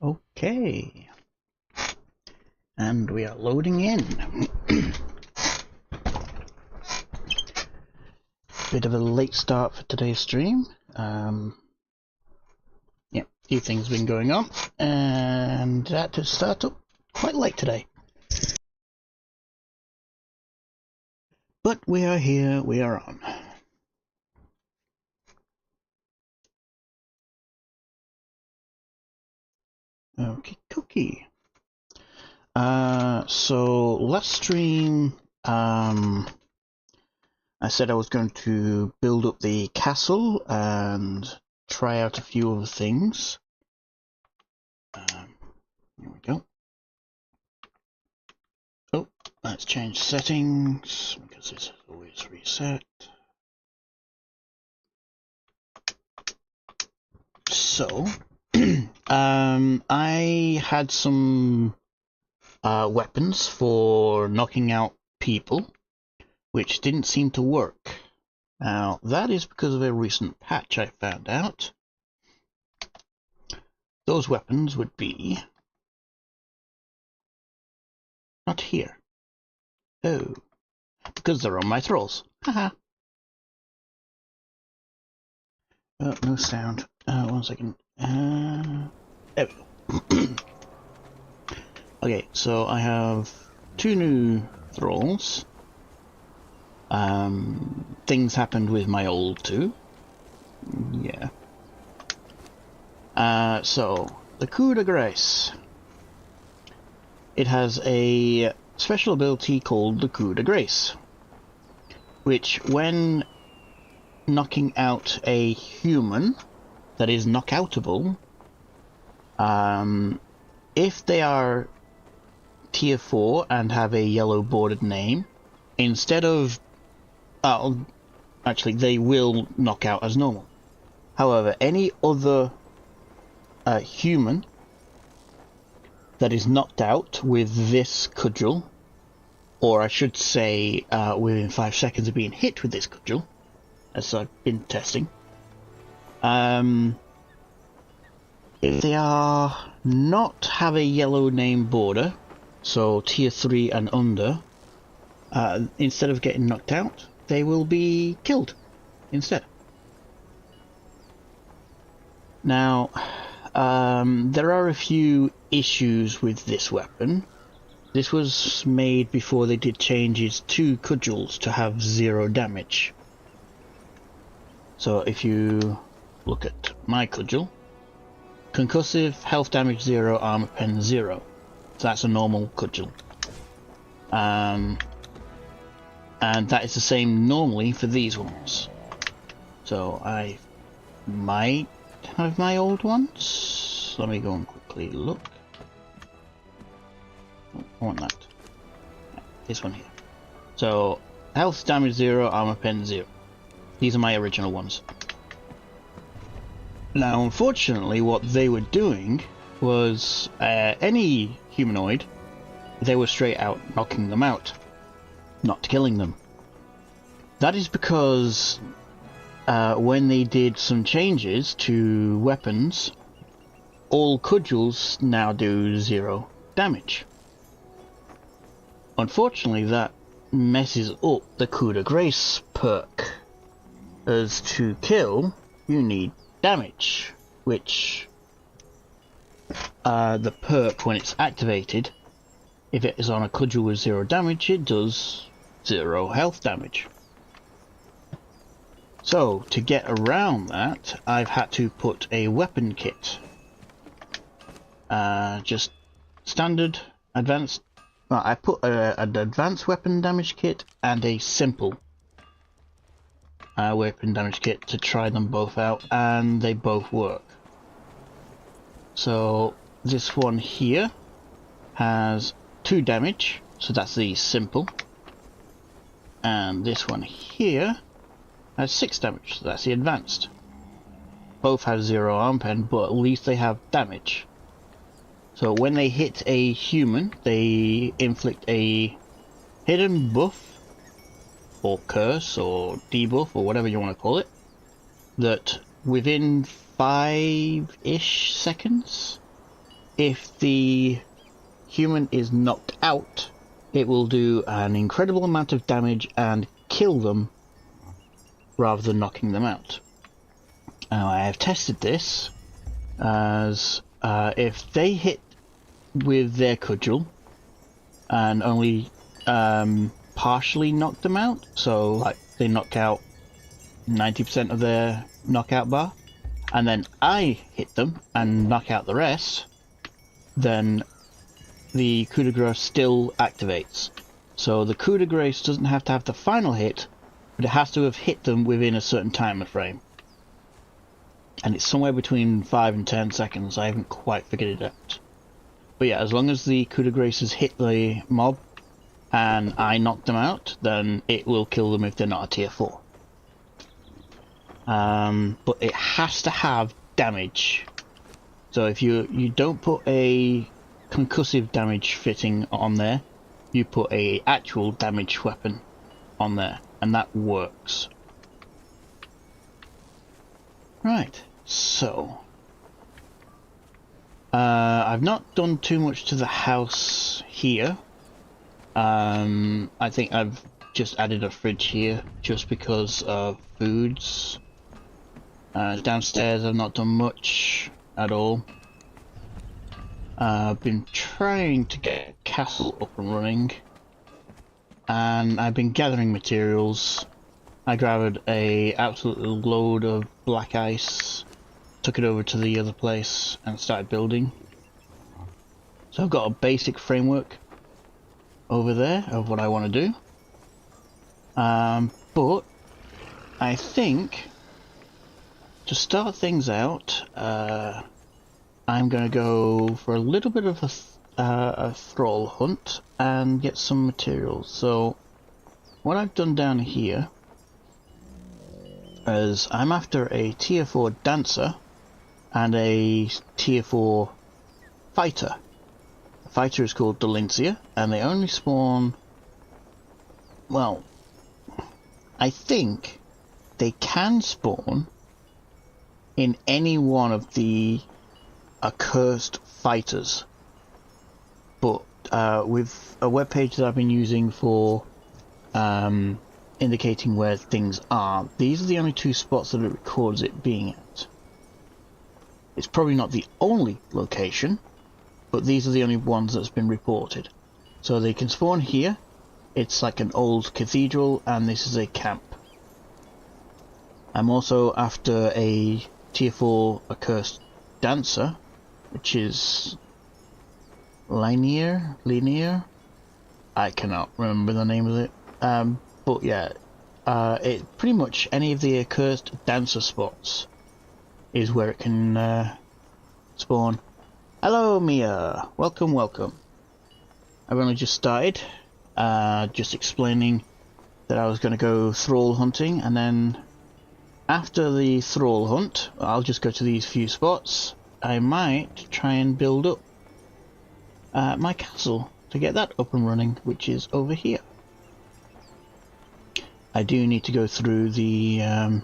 Okay, and we are loading in. Bit of a late start for today's stream. Yeah, a few things been going on, and had to start up quite late today. But we are here, we are on. Okay, cookie. So last stream, I said I was going to build up the castle and try out a few other things. Here we go. Oh, let's change settings because it's always reset. So, I had some weapons for knocking out people, which didn't seem to work. Now, that is because of a recent patch I found out. Those weapons would be not here. Oh, because they're on my thralls. Haha. Oh, no sound. 1 second. There we go. Okay, so I have 2 new thralls. Things happened with my old 2. Yeah. So, the coup de grace. It has a special ability called the coup de grace, which when knocking out a human that is knockoutable, if they are tier 4 and have a yellow bordered name, instead of actually they will knock out as normal. However, any other human that is knocked out with this cudgel, or I should say within 5 seconds of being hit with this cudgel, as I've been testing, if they are not have a yellow name border, so tier 3 and under, instead of getting knocked out, they will be killed instead. Now, there are a few issues with this weapon. This was made before they did changes to cudgels to have 0 damage. So if you look at my cudgel, concussive, health damage 0, armor pen 0. So that's a normal cudgel. And that is the same normally for these ones. So I might have my old ones. Let me go and quickly look. Oh, I want that. This one here. So health damage 0, armor pen 0. These are my original ones. Now, unfortunately, what they were doing was any humanoid, they were straight out knocking them out, not killing them. That is because when they did some changes to weapons, all cudgels now do 0 damage. Unfortunately, that messes up the coup de grace perk, as to kill, you need damage, which the perk, when it's activated, if it is on a cudgel with 0 damage, it does 0 health damage. So, to get around that, I've had to put a weapon kit. Just standard, advanced. Well, I put an advanced weapon damage kit and a simple weapon damage kit to try them both out, and they both work. So this one here has 2 damage, so that's the simple, and this one here has 6 damage, so that's the advanced. Both have 0 arm pen, but at least they have damage. So when they hit a human, they inflict a hidden buff or curse or debuff or whatever you want to call it, that within 5-ish seconds if the human is knocked out, it will do an incredible amount of damage and kill them rather than knocking them out. Now, I have tested this as if they hit with their cudgel and only partially knock them out, so like they knock out 90% of their knockout bar, and then I hit them and knock out the rest, then the coup de grace still activates. So the coup de grace doesn't have to have the final hit, but it has to have hit them within a certain time frame. And it's somewhere between 5 and 10 seconds. I haven't quite figured it out. But yeah, as long as the coup de grace has hit the mob and I knock them out, then it will kill them if they're not a tier 4. But it has to have damage. So if you don't put a concussive damage fitting on there, you put a actual damage weapon on there, and that works. Right, so I've not done too much to the house here. I think I've just added a fridge here just because of foods. Downstairs I've not done much at all. I've been trying to get a castle up and running, and I've been gathering materials. I grabbed a absolute load of black ice, took it over to the other place and started building. So I've got a basic framework over there of what I want to do. But I think to start things out, I'm going to go for a little bit of a thrall hunt and get some materials. So what I've done down here is I'm after a tier 4 dancer and a tier 4 fighter. The fighter is called Delincia, and they only spawn, well, I think they can spawn in any one of the accursed fighters, but with a web page that I've been using for indicating where things are, these are the only 2 spots that it records it being at. It's probably not the only location, but these are the only ones that's been reported. So they can spawn here. It's like an old cathedral, and this is a camp. I'm also after a tier 4 accursed dancer, which is linear. I cannot remember the name of it. But yeah, it pretty much any of the accursed dancer spots is where it can spawn. Hello, Mia. Welcome. I've only just started. Just explaining that I was going to go thrall hunting, and then after the thrall hunt, I'll just go to these few spots. I might try and build up my castle to get that up and running, which is over here. I do need to go through the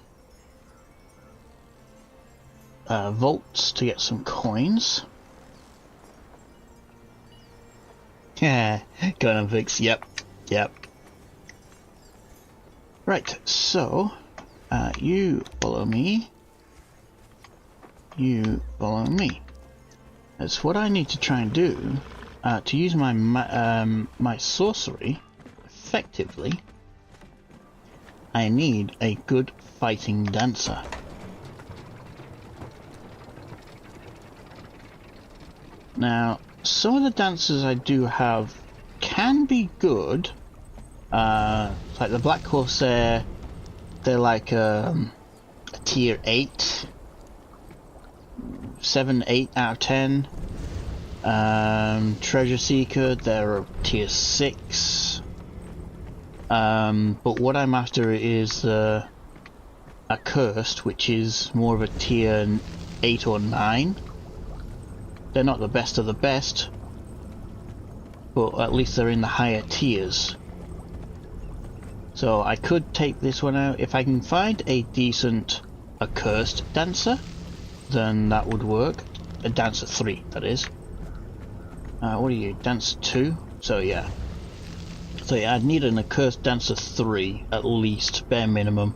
vaults to get some coins. Yeah, Conan Fix, yep. Right, so you follow me. That's what I need to try and do to use my my sorcery effectively. I need a good fighting dancer. Now, some of the dancers I do have can be good. Like the Black Corsair, they're like a tier 8, 7, 8 out of 10. Treasure Seeker, they're a tier 6. But what I'm after is a Cursed, which is more of a tier 8 or 9. They're not the best of the best, but at least they're in the higher tiers. So I could take this one out. If I can find a decent accursed dancer, then that would work. A dancer 3, that is. What are you? Dance 2? So yeah. So yeah, I'd need an Accursed Dancer 3 at least, bare minimum.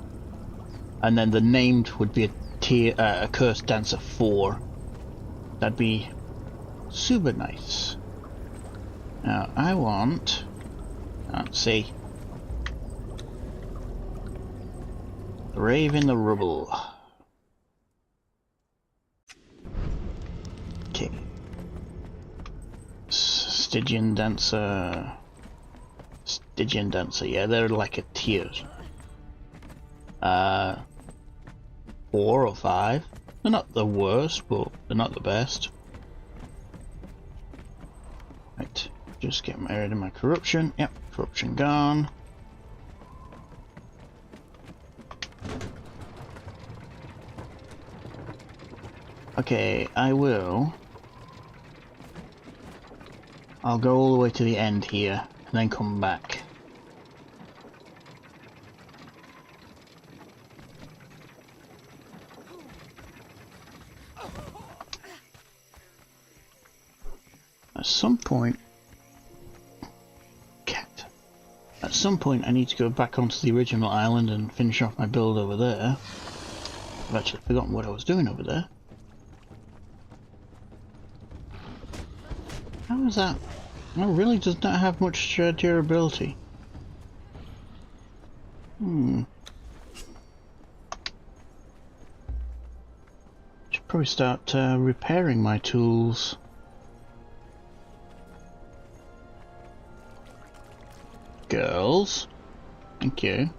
And then the named would be a tier Accursed Dancer 4. That'd be super nice. Now I want, let's see, Rave in the Rubble. Okay. Stygian Dancer. Stygian Dancer, yeah, they're like a tier. 4 or 5. They're not the worst, but they're not the best. Right, just get rid of my corruption. Yep, corruption gone. Okay, I'll go all the way to the end here, and then come back. At some point, I need to go back onto the original island and finish off my build over there. I've actually forgotten what I was doing over there. How is that? It really does not have much durability. Should probably start repairing my tools. Girls, thank you.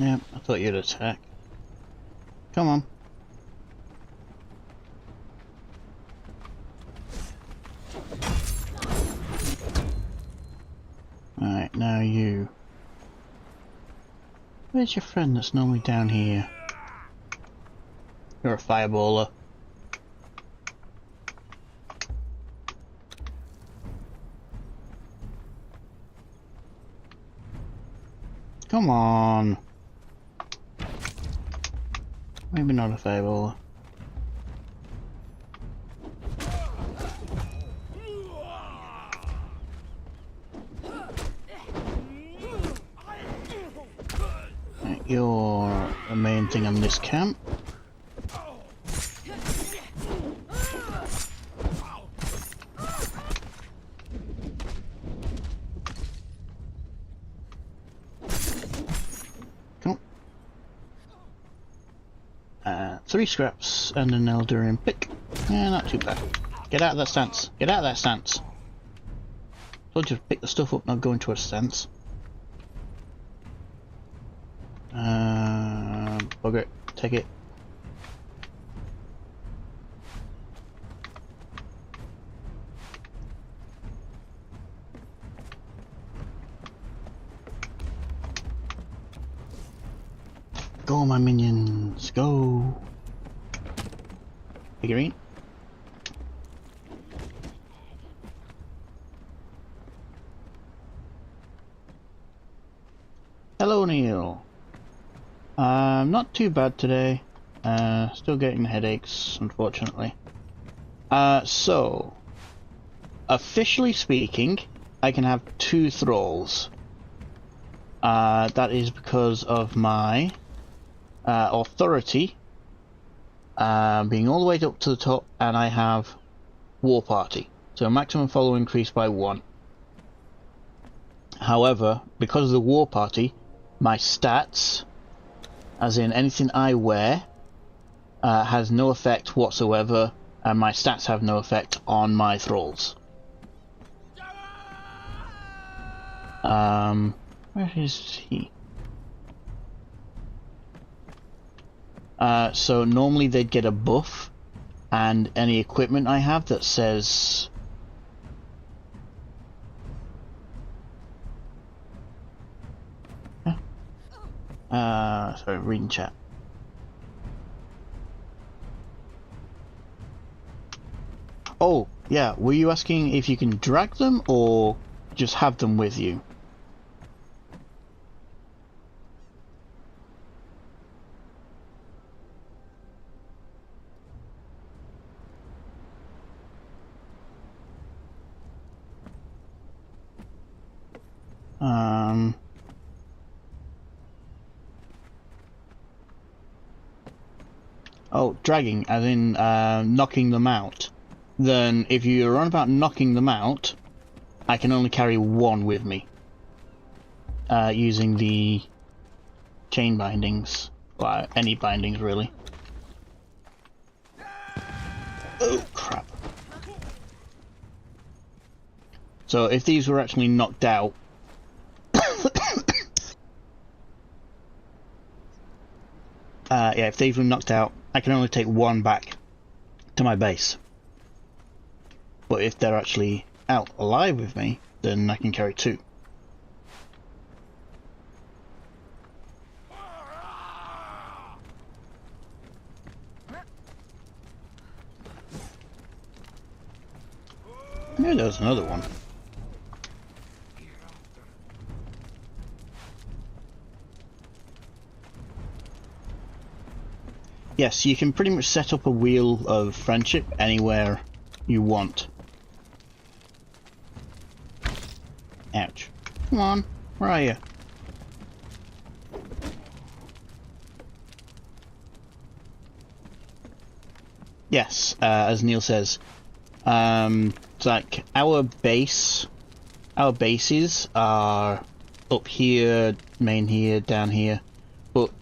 Yeah, I thought you'd attack. Come on. Alright, now you. Where's your friend that's normally down here? You're a fireballer. Come on. Maybe not a fireballer. Right, you're the main thing on this camp. Cool. 3 scraps and an Eldarian pick. Yeah, not too bad. Get out of that stance. Get out of that stance. Told you to pick the stuff up, not go into a stance. Bugger it. Take it. Go, my minions, go! Figurine. Hello, Neil. Not too bad today. Still getting headaches, unfortunately. So, officially speaking, I can have 2 thralls. That is because of my authority being all the way up to the top, and I have War Party. So maximum follow increased by 1. However, because of the War Party, my stats, as in anything I wear, has no effect whatsoever, and my stats have no effect on my thralls. Where is he? So normally they'd get a buff, and any equipment I have that says Sorry, reading chat. Oh, yeah, were you asking if you can drag them or just have them with you? Oh, dragging, as in knocking them out. Then, if you're on about knocking them out, I can only carry one with me. Using the chain bindings. Well, any bindings, really. Oh, crap. So, if these were actually knocked out... yeah, if these were knocked out, I can only take one back to my base. But if they're actually out alive with me, then I can carry two. Maybe there was another one. Yes, you can pretty much set up a wheel of friendship anywhere you want. Ouch. Come on, where are you? Yes, as Neil says, it's like our bases are up here, main here, down here, but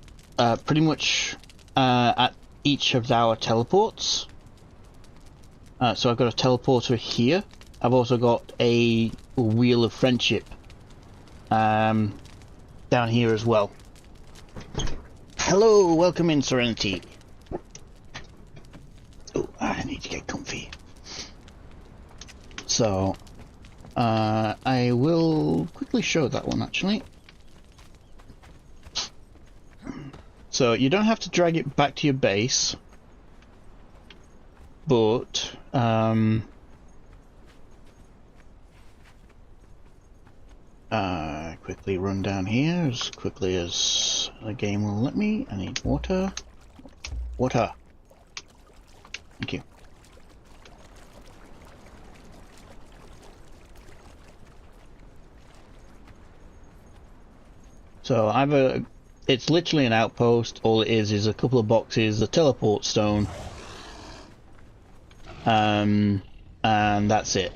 pretty much at each of our teleports. So I've got a teleporter here. I've also got a wheel of friendship down here as well. Hello, welcome in, Serenity. Oh, I need to get comfy. So, I will quickly show that one actually. So you don't have to drag it back to your base, but quickly run down here as quickly as the game will let me. I need water. Water. Thank you. So it's literally an outpost. All it is a couple of boxes, a teleport stone, and that's it.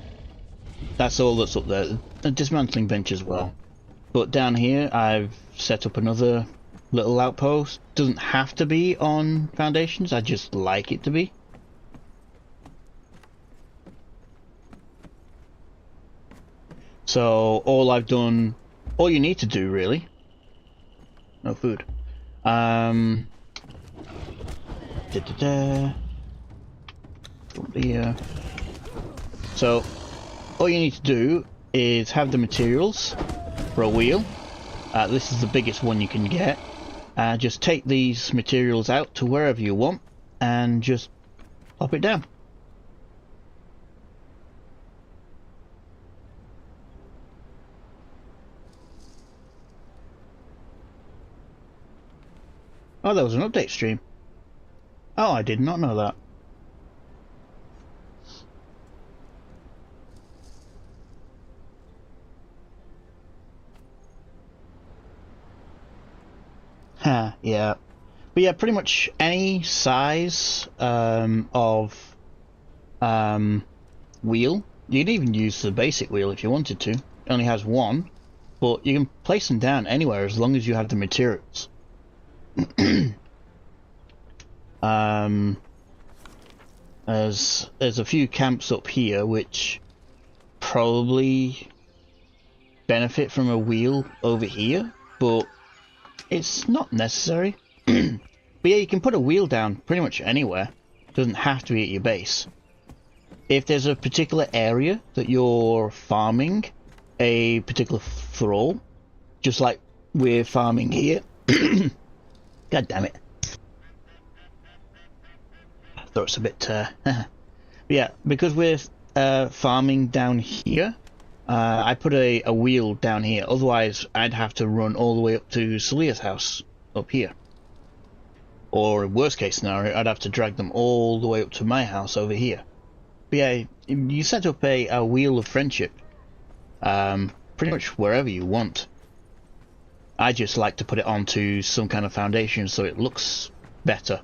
That's all that's up there. A dismantling bench as well. But down here, I've set up another little outpost. Doesn't have to be on foundations. I just like it to be. So all you need to do really. No food. So all you need to do is have the materials for a wheel. This is the biggest one you can get. Just take these materials out to wherever you want and just pop it down. Oh, there was an update stream. Oh, I did not know that. Huh, yeah. But yeah, pretty much any size of wheel. You can even use the basic wheel if you wanted to. It only has one, but you can place them down anywhere as long as you have the materials. There's a few camps up here which probably benefit from a wheel over here, but it's not necessary. But yeah, you can put a wheel down pretty much anywhere. It doesn't have to be at your base. If there's a particular area that you're farming a particular thrall, just like we're farming here, God damn it. I thought it's a bit, yeah, because we're farming down here, I put a wheel down here. Otherwise, I'd have to run all the way up to Celia's house up here. Or, worst case scenario, I'd have to drag them all the way up to my house over here. But yeah, you set up a wheel of friendship, pretty much wherever you want. I just like to put it onto some kind of foundation so it looks better.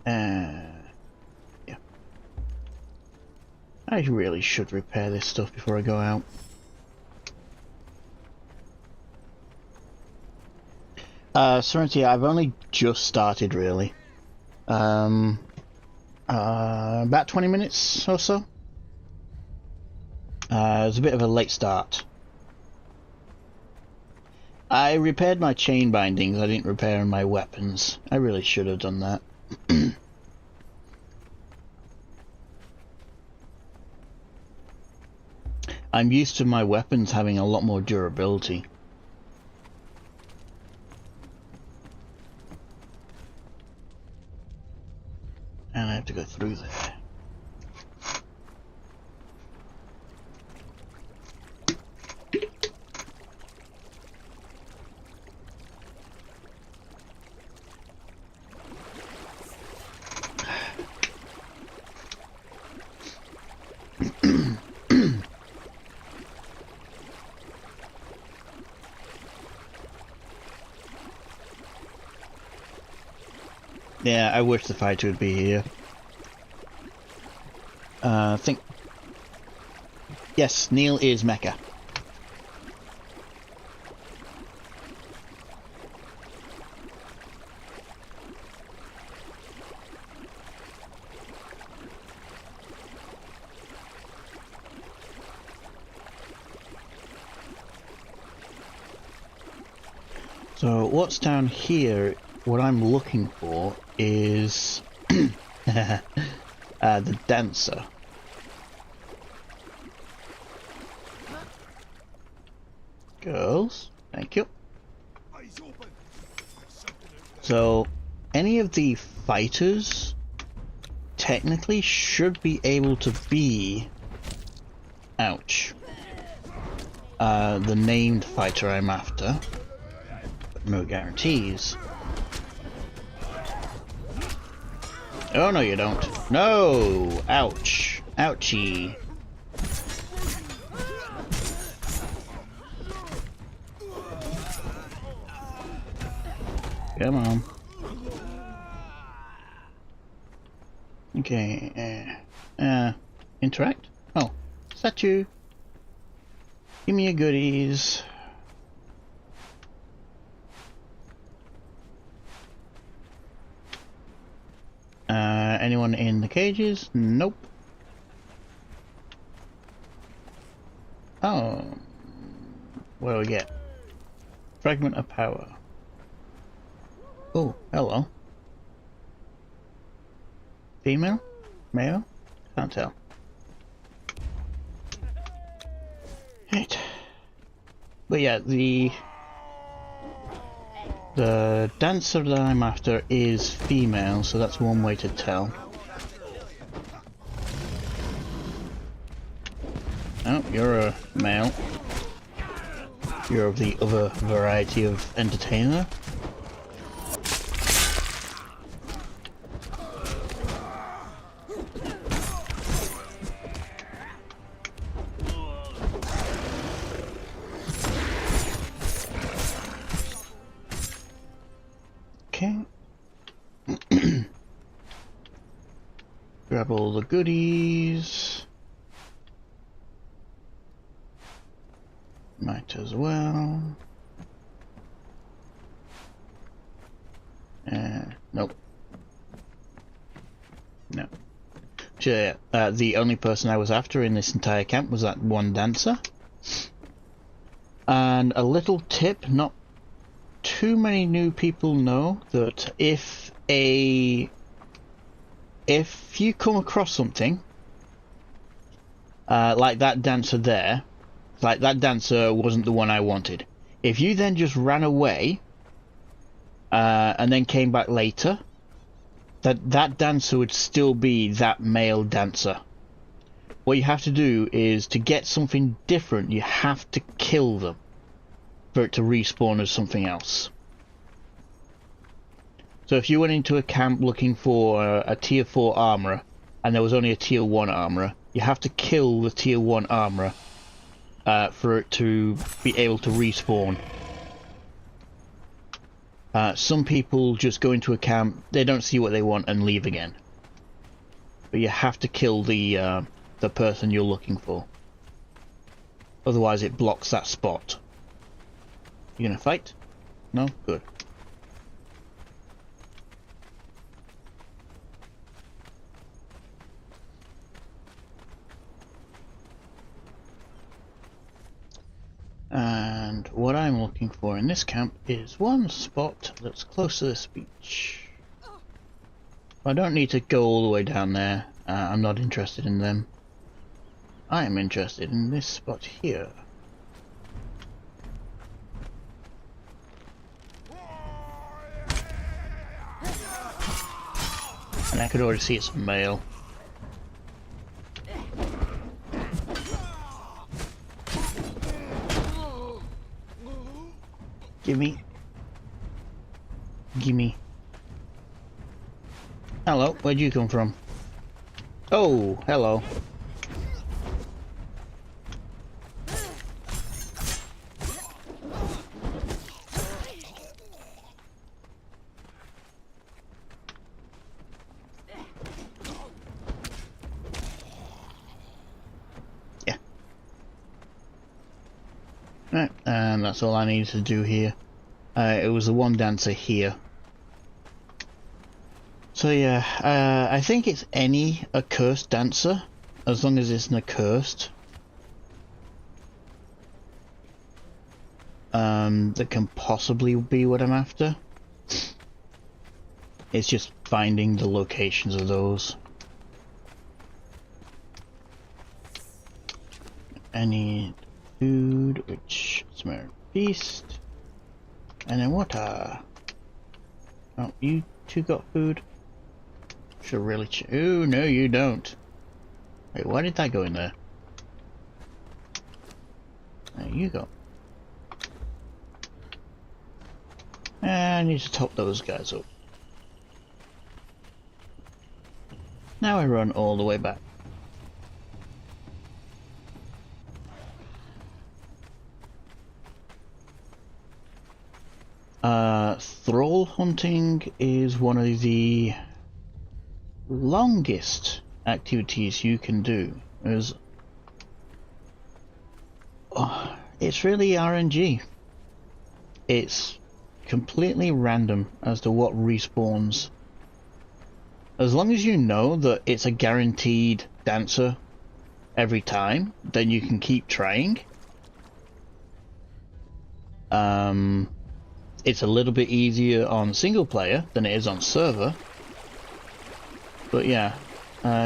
Yeah. I really should repair this stuff before I go out. Serenity, I've only just started, really. About 20 minutes or so. It was a bit of a late start. I repaired my chain bindings, I didn't repair my weapons. I really should have done that. I'm used to my weapons having a lot more durability. And I have to go through there. Yeah, I wish the fighter would be here. I think... Yes, Neil is Mecha. So what's down here, what I'm looking for is the dancer. Girls, thank you. So any of the fighters technically should be able to be, ouch, the named fighter I'm after. No guarantees. Oh, no, you don't. No! Ouch. Ouchie. Come on. Okay, interact? Oh, is that you? Give me your goodies. Anyone in the cages? Nope. Oh. What do we get? Fragment of power. Oh, hello. Female? Male? Can't tell. Right. But yeah, the dancer that I'm after is female, so that's one way to tell. Oh, you're a male. You're of the other variety of entertainer. Grab all the goodies. Might as well. Nope. No. The only person I was after in this entire camp was that one dancer. And a little tip, not too many new people know that if you come across something like that dancer there, Like, that dancer wasn't the one I wanted. If you then just ran away, and then came back later, that dancer would still be that male dancer. What you have to do is, to get something different, you have to kill them for it to respawn as something else. So if you went into a camp looking for a tier 4 armourer, and there was only a tier 1 armourer, you have to kill the tier 1 armourer for it to be able to respawn. Some people just go into a camp, they don't see what they want and leave again. But you have to kill the person you're looking for. Otherwise it blocks that spot. You gonna fight? No? Good. And what I'm looking for in this camp is one spot that's close to this beach. I don't need to go all the way down there. I'm not interested in them. I am interested in this spot here. And I could already see it's a male. Gimme. Gimme. Hello, where'd you come from? Oh, hello. Yeah. Right, and that's all I needed to do here. It was the one dancer here. So yeah, I think it's any accursed dancer, as long as it's an accursed. That can possibly be what I'm after. It's just finding the locations of those. I need food, which is my beast. And then water. Oh, you two got food? Should really oh, no you don't. Wait, why did that go in there? There you go. I need to top those guys up. Now I run all the way back. Thrall hunting is one of the longest activities you can do. It's really RNG. It's completely random as to what respawns. As long as you know that it's a guaranteed dancer every time, then you can keep trying. It's a little bit easier on single player than it is on server. But yeah,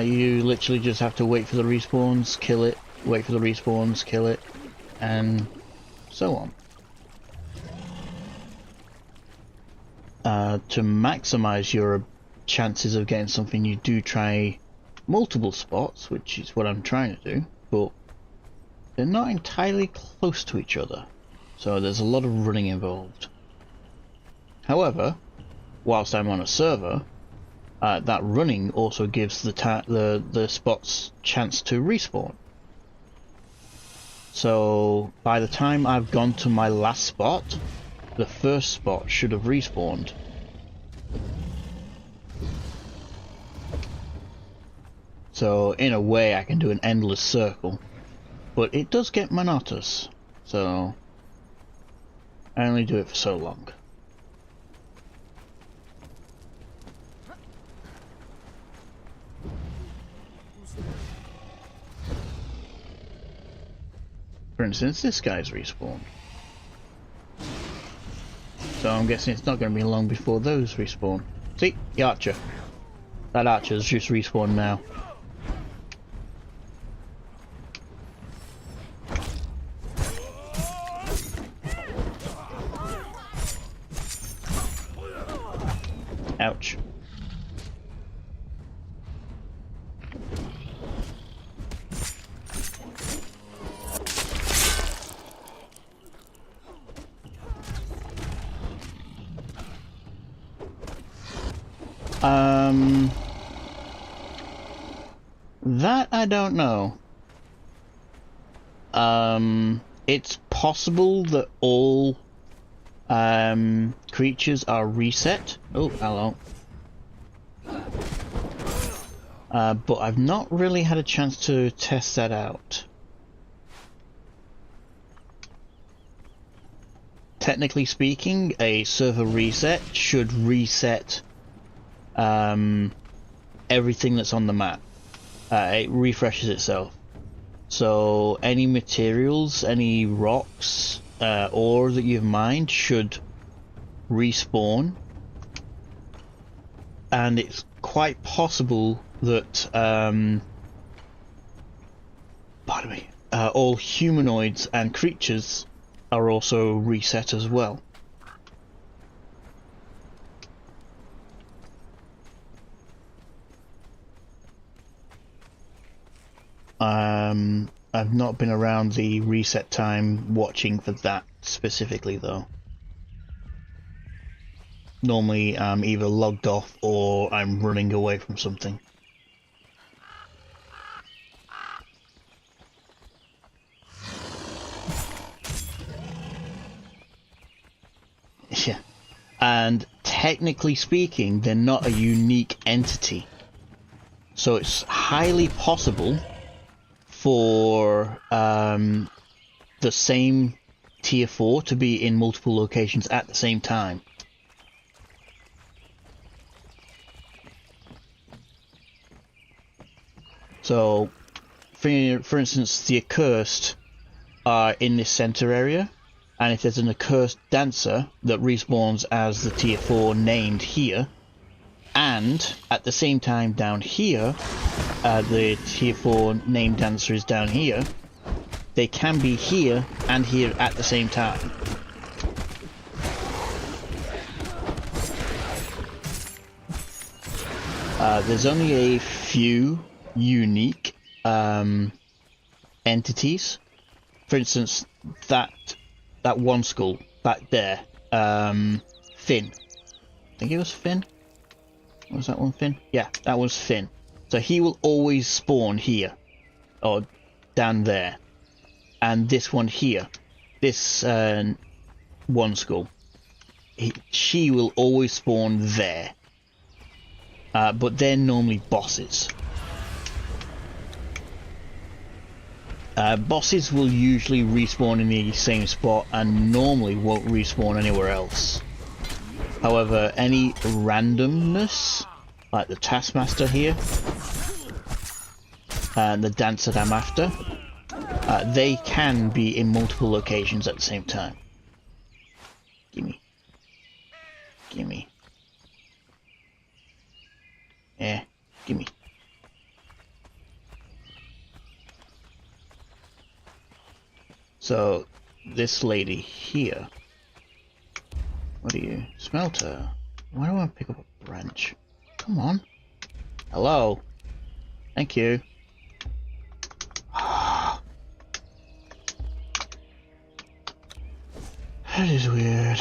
you literally just have to wait for the respawns, kill it, wait for the respawns, kill it, and so on. To maximize your chances of getting something, you do try multiple spots, which is what I'm trying to do, but they're not entirely close to each other, so there's a lot of running involved. However, whilst I'm on a server, that running also gives the spots chance to respawn. So by the time I've gone to my last spot, the first spot should have respawned. So in a way I can do an endless circle, but it does get monotonous, so I only do it for so long. For instance, this guy's respawned. So I'm guessing it's not going to be long before those respawn. See? The archer. That archer's just respawned now. Ouch. That I don't know. It's possible that all creatures are reset. Oh, hello. But I've not really had a chance to test that out. Technically speaking, a server reset should reset everything that's on the map. It refreshes itself. So any materials, any rocks, ore that you've mined should respawn. And it's quite possible that pardon me, all humanoids and creatures are also reset as well. I've not been around the reset time watching for that specifically though. Normally I'm either logged off or I'm running away from something. Yeah. And technically speaking, they're not a unique entity. So it's highly possible for the same tier 4 to be in multiple locations at the same time. So, for instance, the accursed are in this center area, and if there's an accursed dancer that respawns as the tier 4 named here, and at the same time down here, the tier 4 named dancer is down here, they can be here and here at the same time. There's only a few unique entities. For instance, that one skull back there, Finn. I think it was Finn. Was that one Finn? Yeah, that was Finn. So he will always spawn here, or down there. And this one here, this one skull, she will always spawn there. But they're normally bosses. Bosses will usually respawn in the same spot and normally won't respawn anywhere else. However, any randomness, like the Taskmaster here, and the dance that I'm after, they can be in multiple locations at the same time. Gimme. Gimme. Yeah, gimme. So, this lady here. What are you? Smelter. Why do I want to pick up a branch? Come on. Hello. Thank you. That is weird.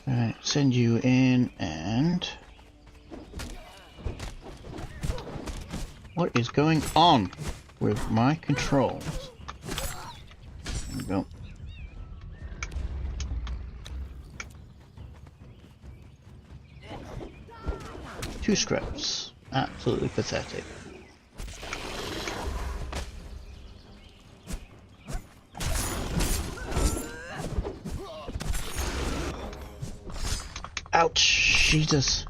Right, send you in and... What is going on with my controls? There we go. Two scraps. Absolutely pathetic. Ouch! Jesus.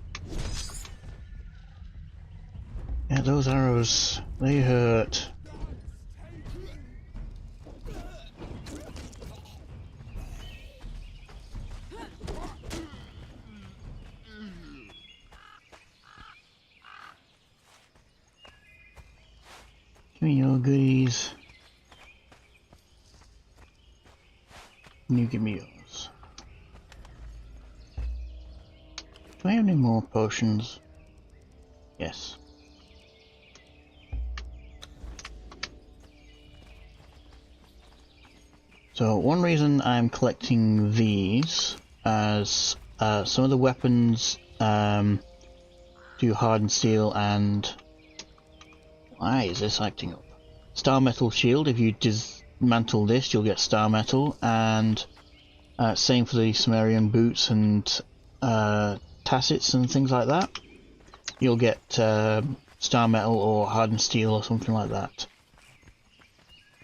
Yeah, those arrows, they hurt. Give me your goodies. And you give me yours. Do I have any more potions? Yes. So one reason I'm collecting these, as some of the weapons do hardened steel and... Why is this acting up? Star metal shield, if you dismantle this you'll get star metal, and same for the Sumerian boots and tassets and things like that. You'll get star metal or hardened steel or something like that.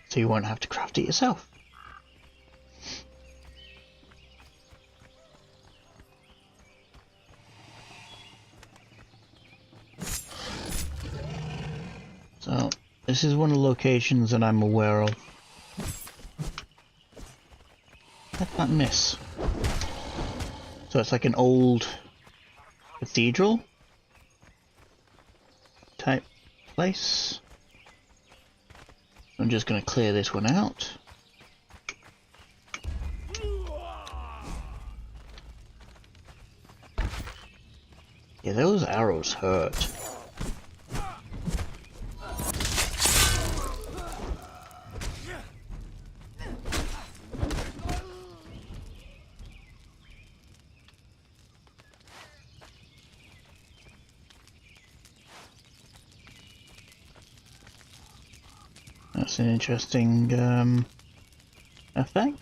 So you won't have to craft it yourself. So, this is one of the locations that I'm aware of. Let that miss. So it's like an old cathedral type place. I'm just going to clear this one out. Yeah, those arrows hurt. That's an interesting effect.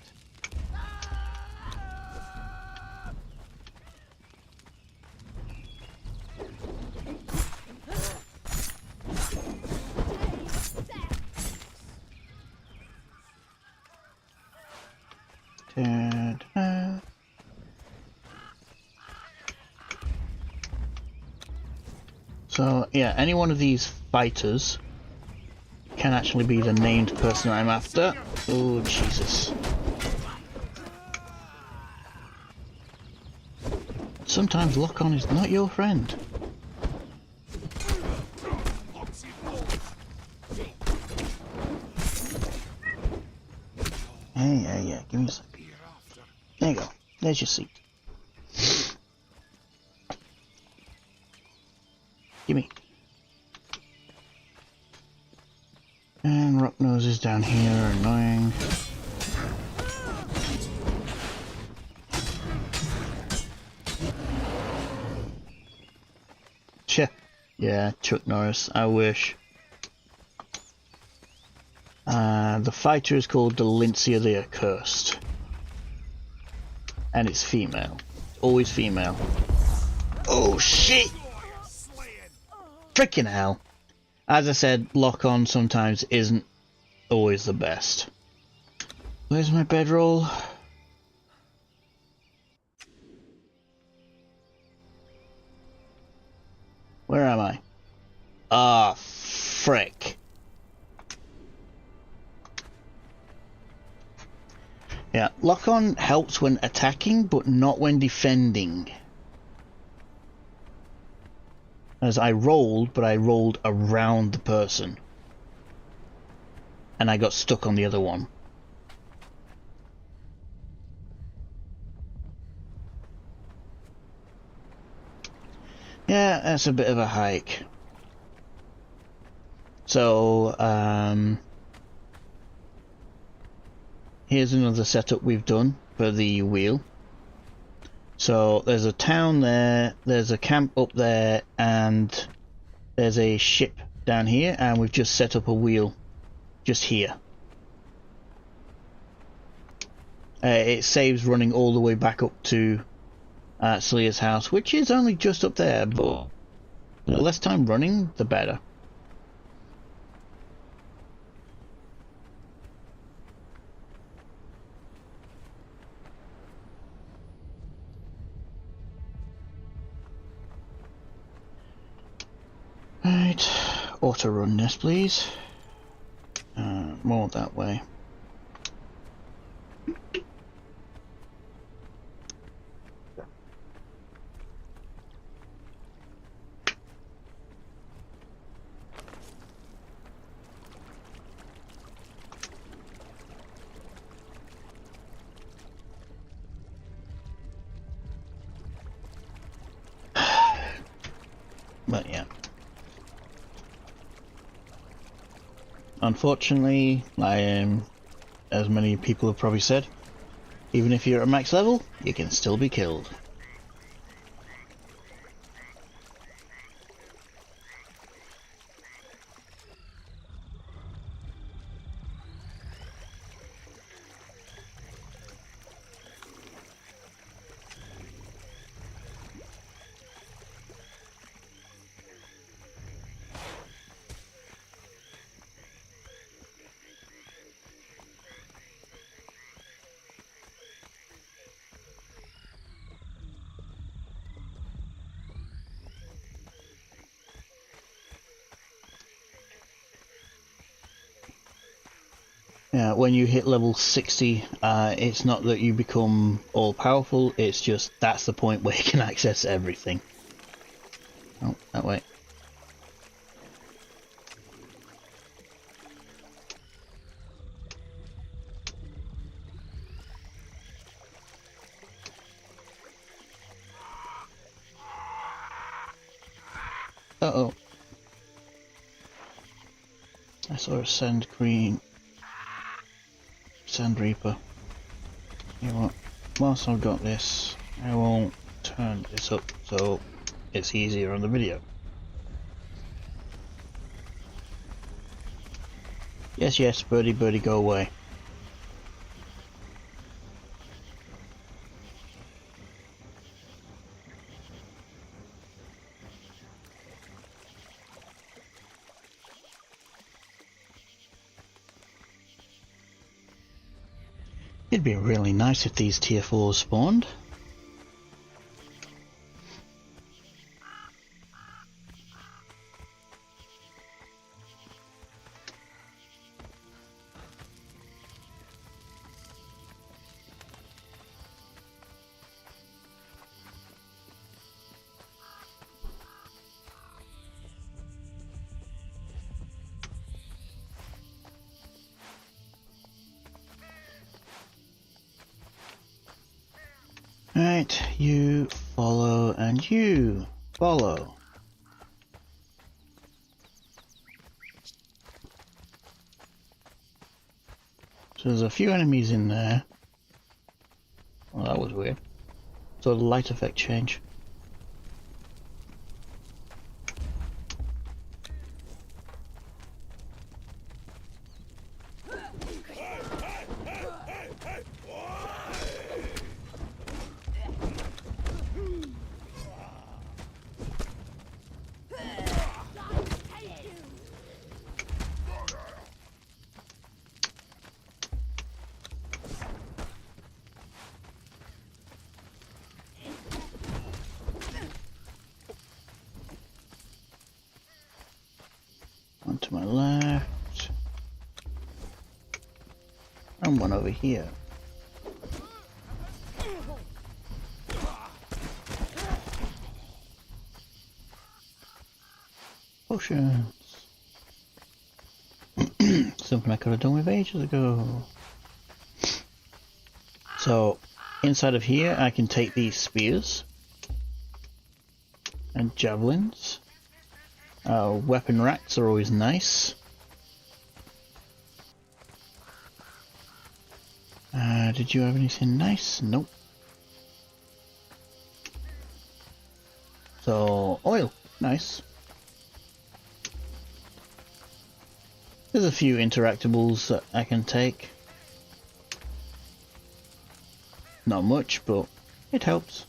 Ta-da. So yeah, any one of these fighters can actually be the named person I'm after. Oh Jesus. Sometimes lock-on is not your friend. Yeah, give me a sec. There you go. There's your seat. Gimme. And Rocknose is down here, annoying. Cheh. Yeah, Chuck Norris, I wish. The fighter is called Delincia the Accursed. And it's female. Always female. Oh shit! Frickin' hell. As I said, lock-on sometimes isn't always the best. Where's my bedroll? Where am I? Ah, frick. Yeah, lock-on helps when attacking, but not when defending. As I rolled, but I rolled around the person. And I got stuck on the other one. Yeah, that's a bit of a hike. So, here's another setup we've done for the wheel. So there's a town there, there's a camp up there, and there's a ship down here, and we've just set up a wheel just here. It saves running all the way back up to Celia's house, which is only just up there, but the less time running, the better. Right, auto run this please. More that way. unfortunately, I am, as many people have probably said, even if you're at max level, you can still be killed. Yeah, when you hit level 60, it's not that you become all-powerful, it's just that's the point where you can access everything. Oh, that way. Uh-oh. I saw a sand reaper. You know what? Whilst I've got this, I will turn this up so it's easier on the video. Yes, yes, birdie, birdie, go away. It'd be really nice if these tier 4s spawned. Right, you follow and you follow. So there's a few enemies in there. Well, that was weird. So the light effect change. One to my left. And one over here. Potions. Something I could have done with ages ago. So, inside of here I can take these spears and javelins. Weapon racks are always nice. Did you have anything nice? Nope. So, oil. Nice. There's a few interactables that I can take. Not much, but it helps.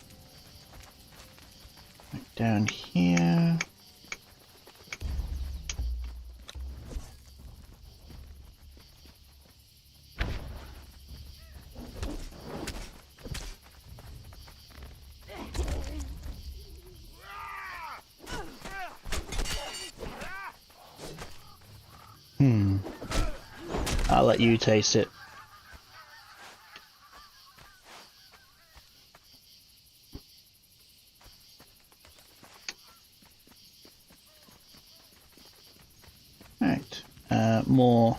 Right down here. I'll let you taste it. Right, more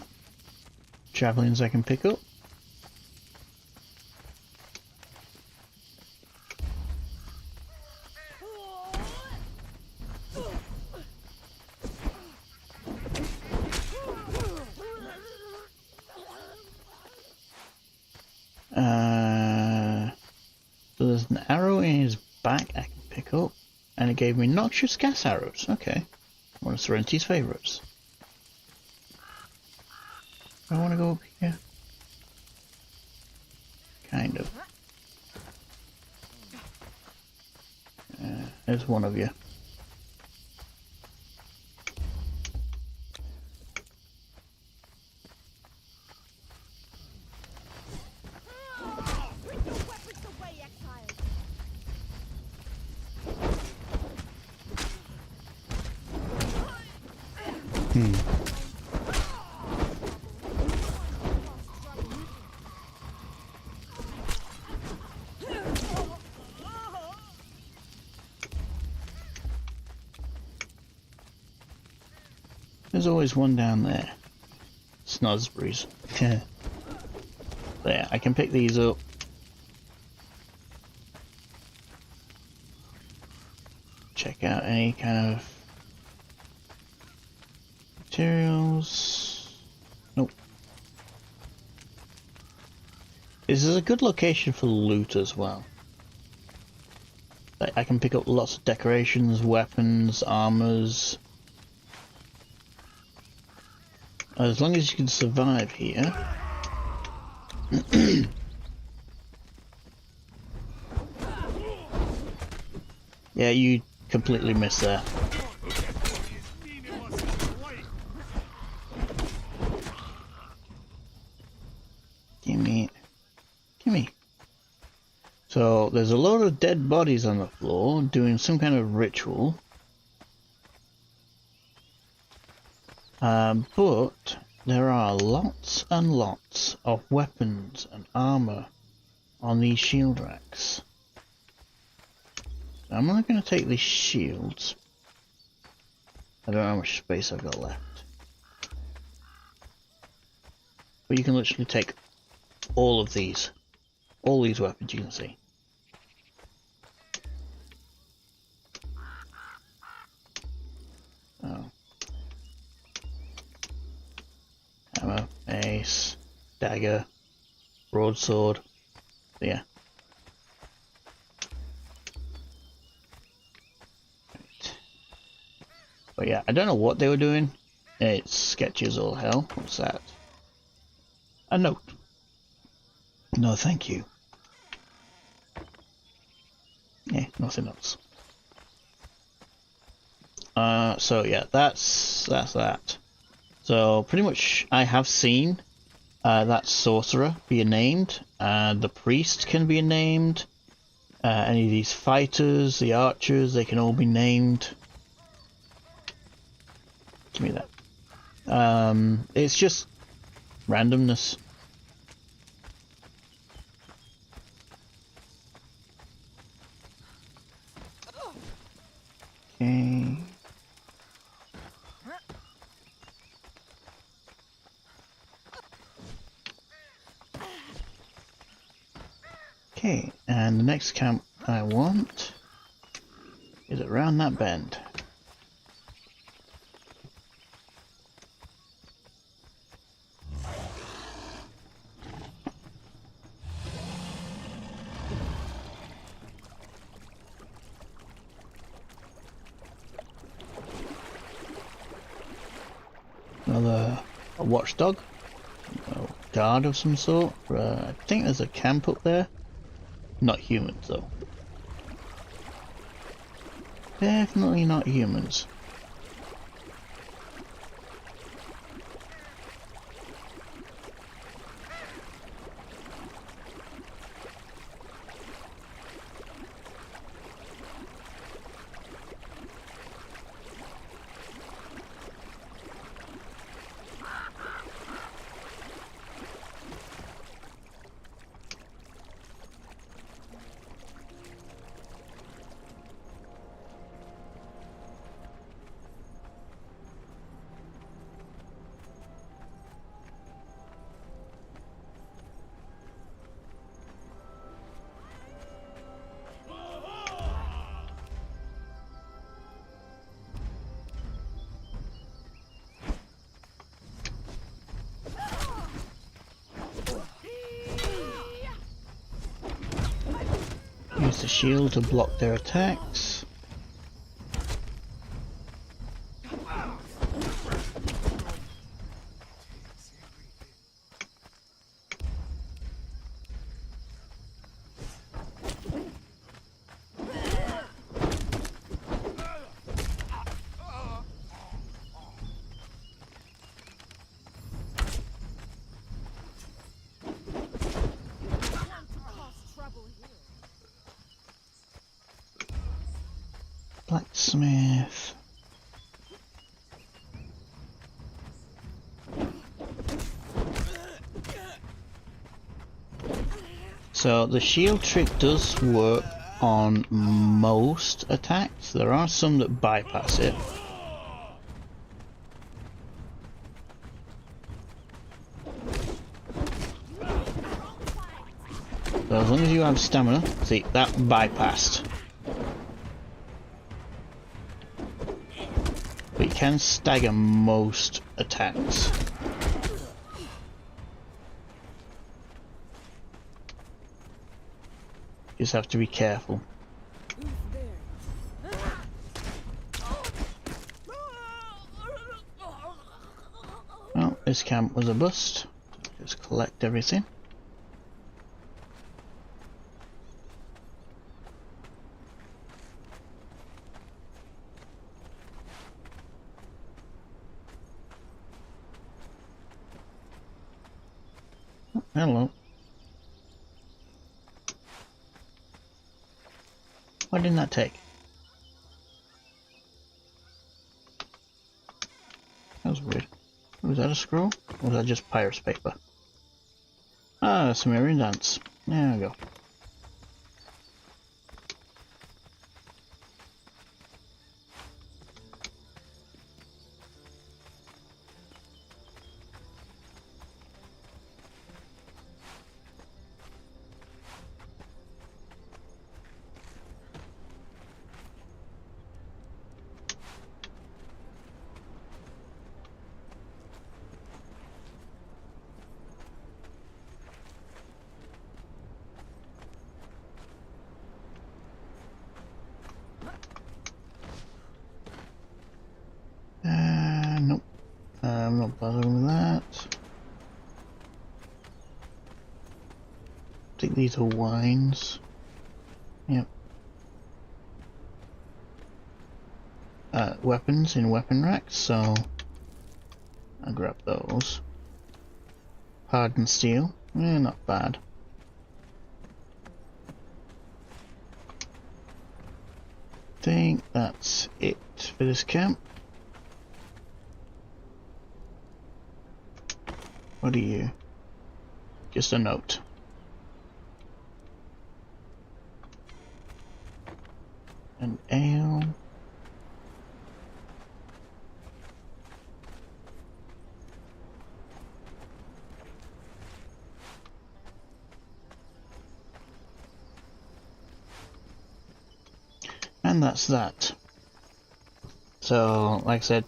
javelins I can pick up. So there's an arrow in his back I can pick up, and it gave me noxious gas arrows. Okay, one of Serenity's favourites. I want to go up here. Kind of. There's one of you. There's always one down there. Snosberries. There, I can pick these up. Check out any kind of materials. Nope. This is a good location for loot as well. I can pick up lots of decorations, weapons, armors. As long as you can survive here. Yeah, you completely missed that. Gimme. Gimme. So, there's a load of dead bodies on the floor doing some kind of ritual. But there are lots and lots of weapons and armor on these shield racks. I'm not going to take these shields. I don't know how much space I've got left. But you can literally take all of these. All these weapons you can see. Oh. Hammer, mace, dagger, broadsword. Yeah. Right. But yeah, I don't know what they were doing. It's sketchy as all hell. What's that? A note. No, thank you. Yeah, nothing else. So yeah, that's that. So pretty much I have seen that sorcerer be named, the priest can be named, any of these fighters, the archers, they can all be named. Give me that. It's just randomness. Okay. Okay, and the next camp I want is around that bend. Another a watchdog, a guard of some sort. I think there's a camp up there. Not humans though. Definitely not humans. against the shield to block their attacks. Blacksmith. So the shield trick does work on most attacks. There are some that bypass it. So as long as you have stamina, see, that bypassed. But you can stagger most attacks. Just have to be careful. Well, this camp was a bust. Just collect everything. Oh, hello. Why didn't that take? That was weird. Was that a scroll? Or was that just pirate's paper? Ah, Sumerian dance. There we go. Nope. I'm not bothering with that. I think these are wines. Yep. Weapons in weapon racks, so I'll grab those. Hardened steel. Not bad. Think that's it for this camp. What are you? Just a note. An ale. And that's that. So, like I said,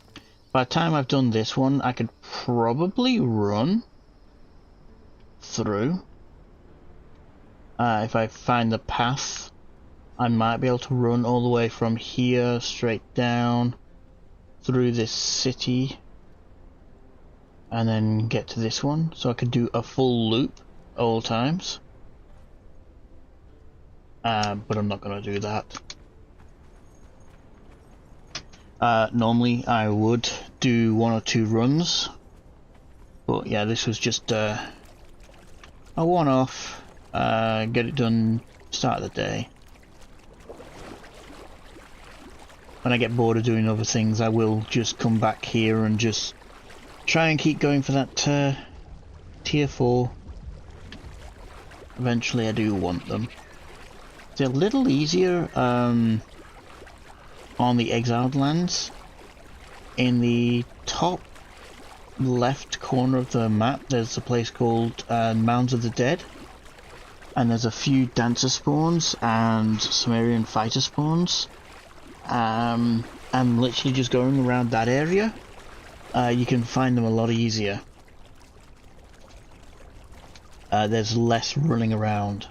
by the time I've done this one, I could probably run through. If I find the path, I might be able to run all the way from here straight down through this city and then get to this one. So I could do a full loop all times. But I'm not going to do that. Normally I would do 1 or 2 runs, but yeah, this was just a one-off, get it done, start of the day. When I get bored of doing other things, I will just come back here and just try and keep going for that tier 4. Eventually I do want them. It's a little easier on the exiled lands. In the top left corner of the map there's a place called Mounds of the Dead, and there's a few dancer spawns and Sumerian fighter spawns. And literally just going around that area, you can find them a lot easier. There's less running around.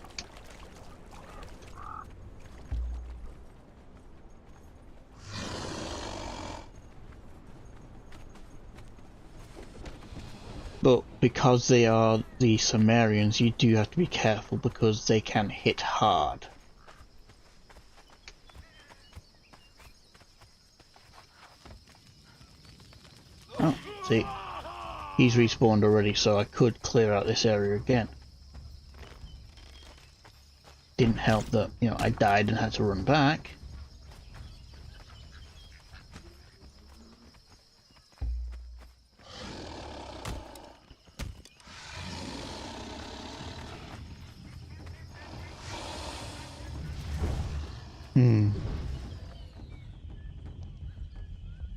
But because they are the Sumerians, you do have to be careful because they can hit hard. Oh, see, he's respawned already, so I could clear out this area again. Didn't help that, you know, I died and had to run back.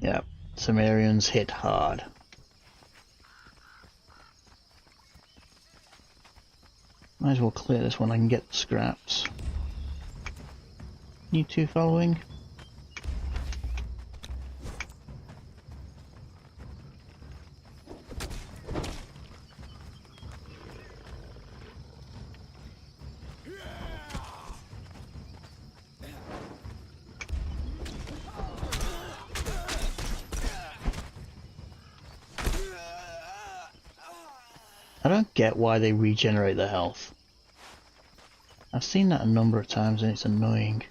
Yep, Sumerians hit hard. Might as well clear this one, I can get the scraps. You two following? I don't get why they regenerate their health. I've seen that a number of times and it's annoying.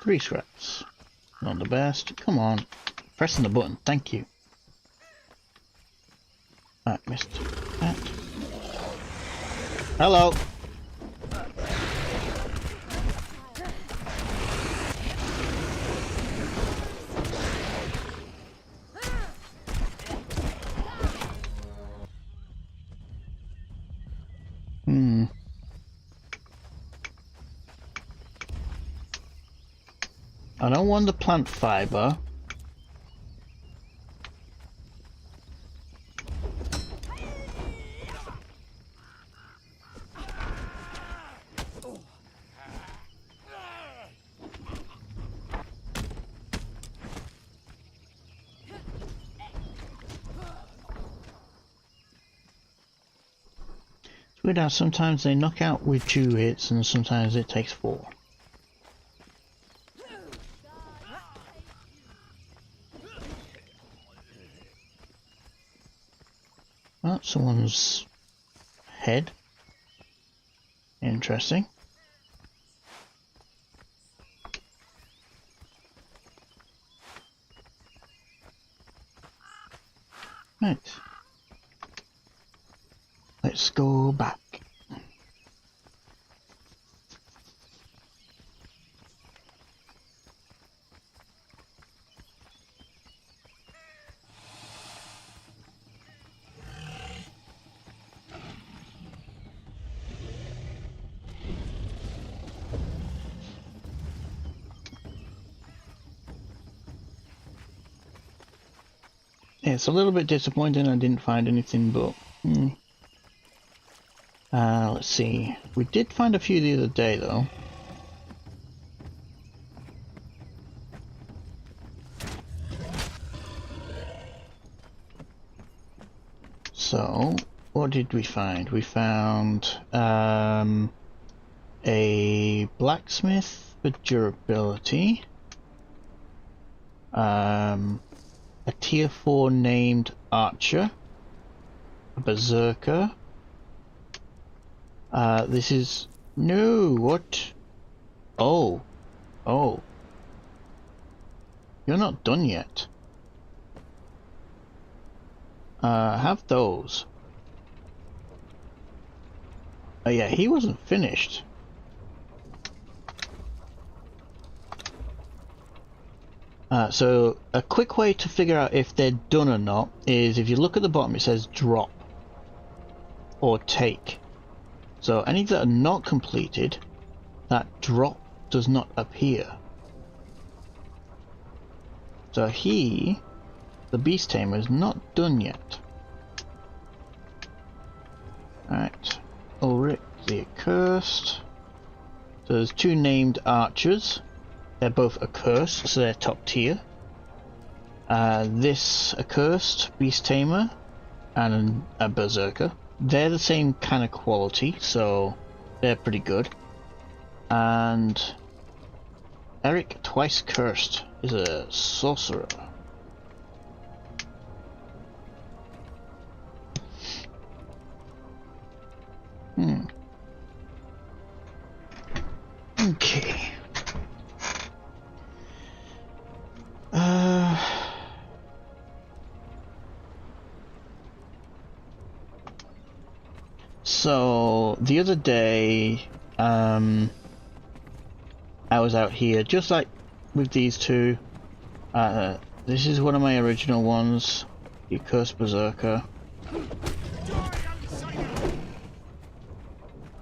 Three scraps. Not the best. Come on. Pressing the button. Thank you. I missed that. Hello. I don't want the plant fiber. It's weird how sometimes they knock out with 2 hits and sometimes it takes 4. Well, someone's head. Interesting. Right. Let's go back. Yeah, it's a little bit disappointing I didn't find anything, but let's see. We did find a few the other day though. So, what did we find? We found a blacksmith for durability. A tier 4 named archer, a berserker. This is no what? Oh, you're not done yet. Have those. Oh yeah, he wasn't finished. So a quick way to figure out if they're done or not is if you look at the bottom it says drop or take. So any that are not completed, that drop does not appear. So he, the beast tamer, is not done yet. Alright, Ulrich the Accursed. So there's 2 named archers. They're both accursed, so they're top tier. This accursed beast tamer and a berserker. They're the same kind of quality, so they're pretty good. And Eric Twice Cursed is a sorcerer. Okay. So the other day, I was out here just like with these two. This is one of my original ones, the Cursed Berserker.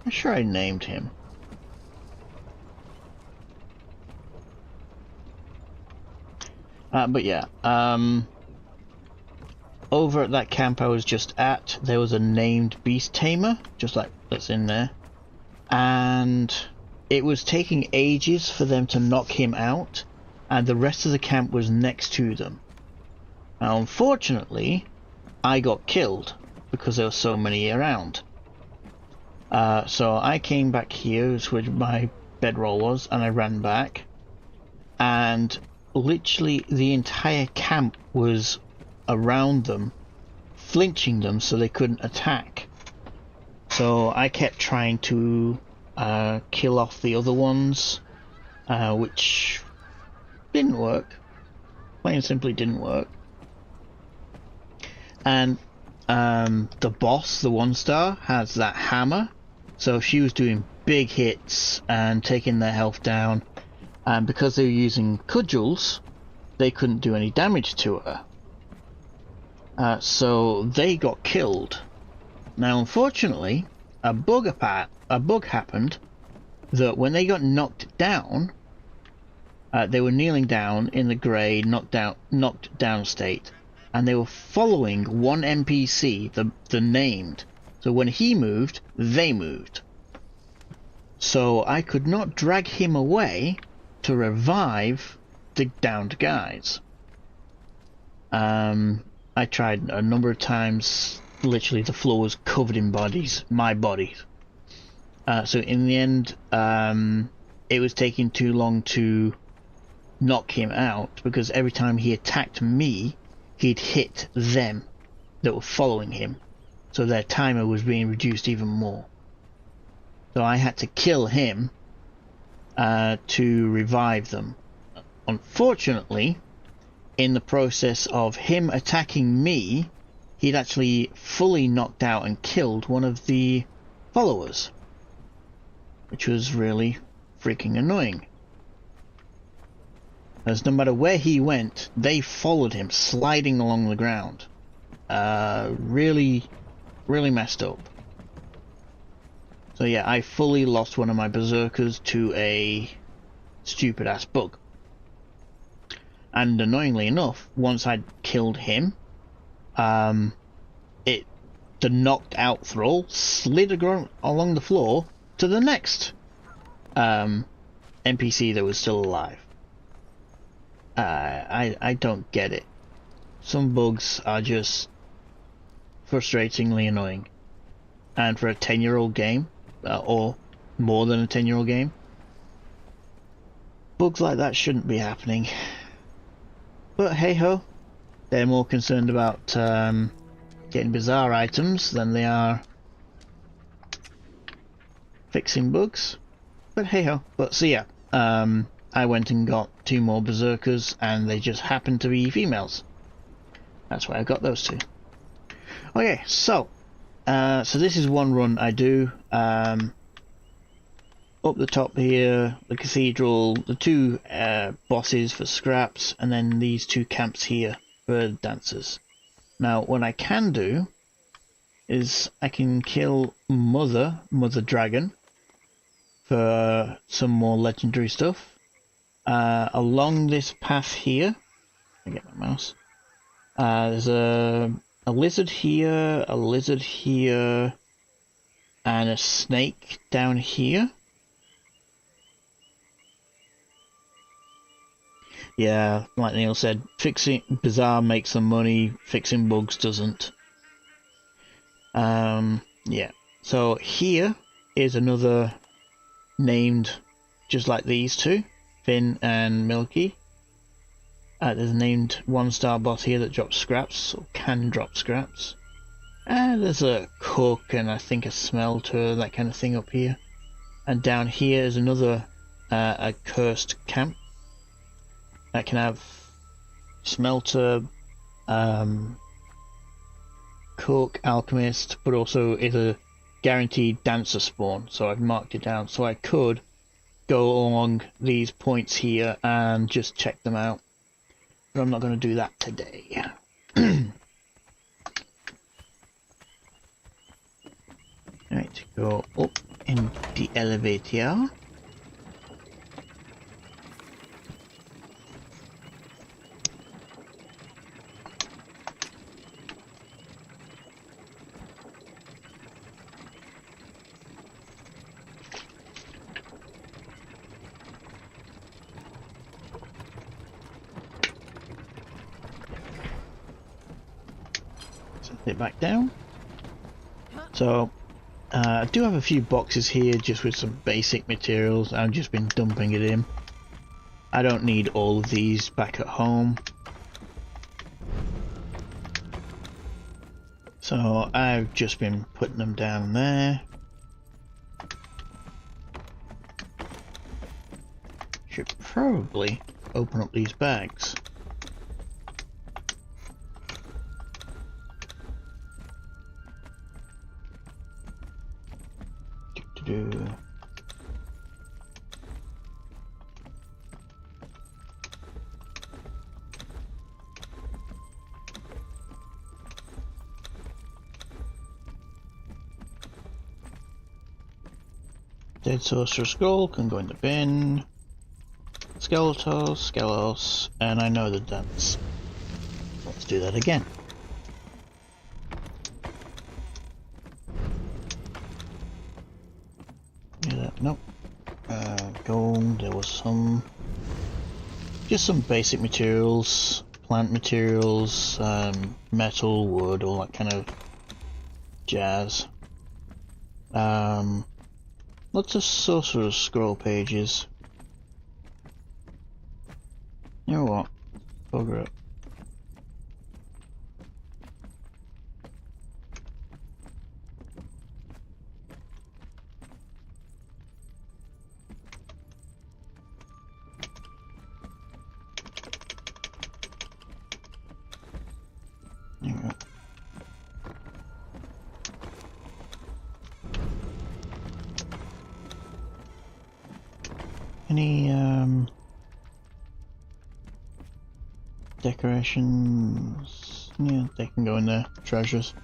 I'm sure I named him. But yeah, over at that camp I was just at, there was a named beast tamer, just like that's in there, and it was taking ages for them to knock him out, and the rest of the camp was next to them. Now, unfortunately, I got killed because there were so many around. So I came back here, where my bedroll was, and I ran back, and literally the entire camp was around them, flinching them so they couldn't attack. So I kept trying to kill off the other ones, which didn't work. Plain and simply didn't work. And the boss, the 1-star, has that hammer, so she was doing big hits and taking their health down, and because they were using cudgels, they couldn't do any damage to her. So they got killed. Now, unfortunately, a bug happened that when they got knocked down, they were kneeling down in the grey, knocked down state, and they were following one NPC, the named. So when he moved, they moved. So I could not drag him away to revive the downed guys. I tried a number of times. Literally the floor was covered in bodies, my bodies. So in the end, it was taking too long to knock him out, because every time he attacked me, he'd hit them that were following him, so their timer was being reduced even more. So I had to kill him to revive them. Unfortunately, in the process of him attacking me, he'd actually fully knocked out and killed one of the followers, which was really freaking annoying. As no matter where he went, they followed him, sliding along the ground. Really messed up. So yeah, I fully lost one of my berserkers to a stupid ass bug. And annoyingly enough, once I'd killed him, the knocked out thrall slid along the floor to the next NPC that was still alive. I don't get it. Some bugs are just frustratingly annoying. And for a 10-year-old game, or more than a 10-year-old game, bugs like that shouldn't be happening. But hey ho, they're more concerned about getting bizarre items than they are fixing bugs. But hey ho. But so yeah, I went and got 2 more berserkers, and they just happened to be females. That's why I got those 2. Okay, so this is one run I do. Up the top here, the cathedral, the 2 bosses for scraps, and then these 2 camps here for dancers. Now, what I can do is I can kill Mother Dragon for some more legendary stuff. Along this path here, let me get my mouse. There's a lizard here, and a snake down here. Yeah, like Neil said, fixing bizarre makes some money, fixing bugs doesn't. Yeah. So here is another named just like these two, Finn and Milky. There's a named 1-star boss here that drops scraps, or can drop scraps. There's a cook and I think a smelter, that kind of thing up here. And down here is another a cursed camp that can have smelter, cook, alchemist, but also is a guaranteed dancer spawn. So I've marked it down, so I could go along these points here and just check them out. But I'm not going to do that today. Right, go up in the elevator. Set it back down. So I do have a few boxes here just with some basic materials. I've just been dumping it in. I don't need all of these back at home. So I've just been putting them down there. Should probably open up these bags. Dead Sorcerer Skull can go in the bin. Skeletor, Skelos, and I know the dance. Let's do that again. Yeah, nope. Gold, there was some... just some basic materials, plant materials, metal, wood, all that kind of jazz. Lots of Sorcerer's Scroll pages. You know what? Bugger it. There we go. Any decorations? Yeah, they can go in there. Treasures.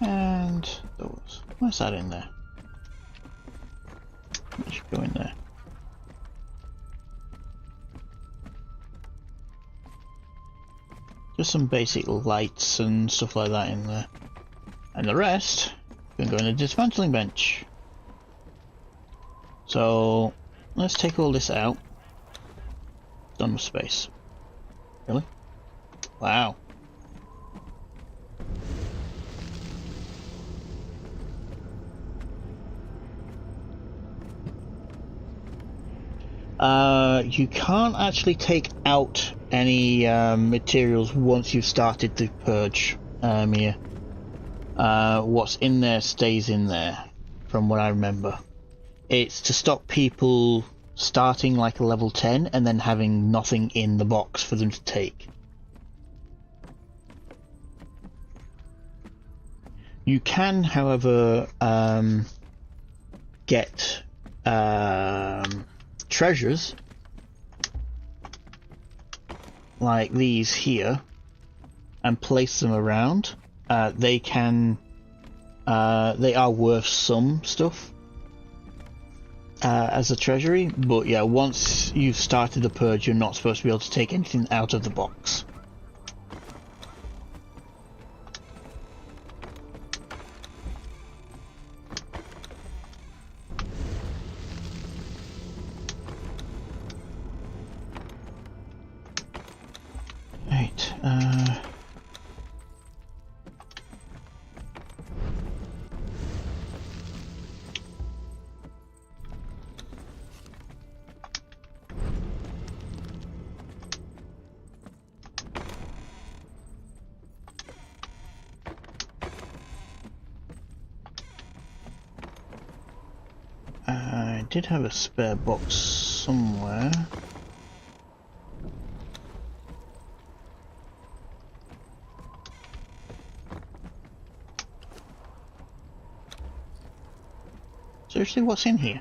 And those. What's that in there? That should go in there. Just some basic lights and stuff like that in there. And the rest can go in the dismantling bench. So let's take all this out. Done with space. Really? Wow. You can't actually take out any materials once you've started the purge here. What's in there stays in there, from what I remember. It's to stop people starting like a level 10 and then having nothing in the box for them to take. You can, however, get treasures like these here and place them around. They are worth some stuff as a treasury, but yeah, once you've started the purge, you're not supposed to be able to take anything out of the box. Right, did have a spare box somewhere. Seriously, what's in here?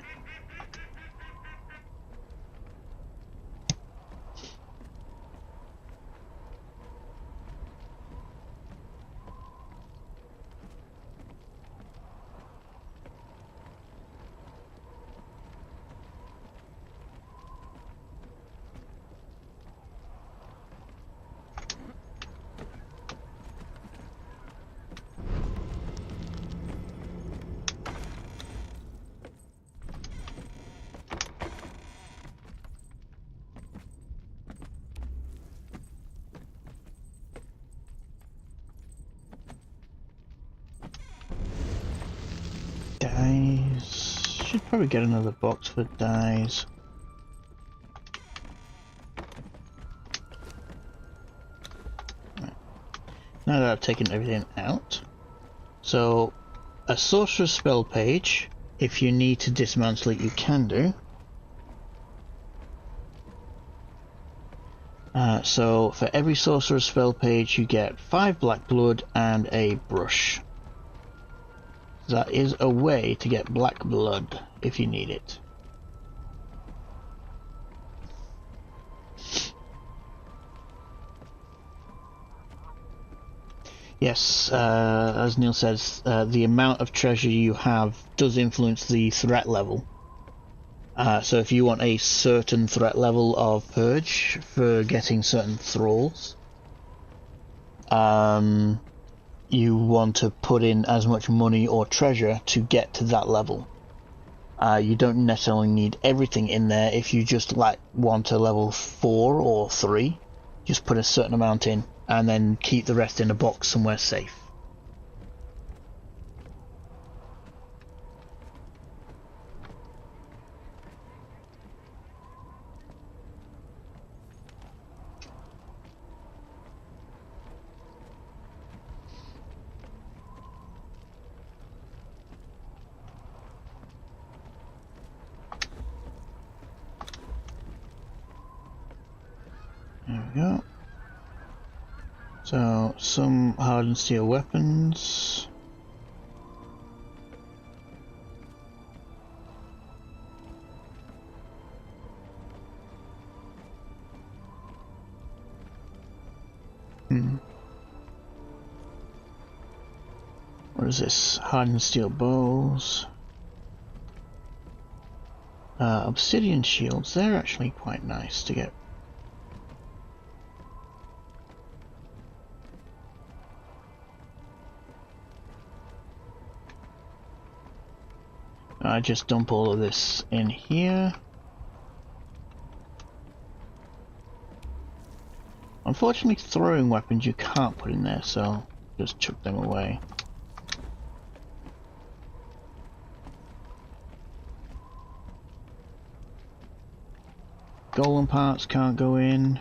Dyes. Should probably get another box for dyes. Right. Now that I've taken everything out, so a sorcerer's spell page, if you need to dismantle it you can do. So for every sorcerer's spell page you get 5 black blood and a brush. That is a way to get black blood if you need it. Yes, as Neil says, the amount of treasure you have does influence the threat level. So if you want a certain threat level of purge for getting certain thralls, you want to put in as much money or treasure to get to that level. You don't necessarily need everything in there. If you just want a level 4 or 3, just put a certain amount in and then keep the rest in a box somewhere safe. There we go. So, some hardened steel weapons. What is this? Hardened steel bows. Obsidian shields. They're actually quite nice to get. I just dump all of this in here. Unfortunately, throwing weapons you can't put in there, so just chuck them away. Golem parts can't go in.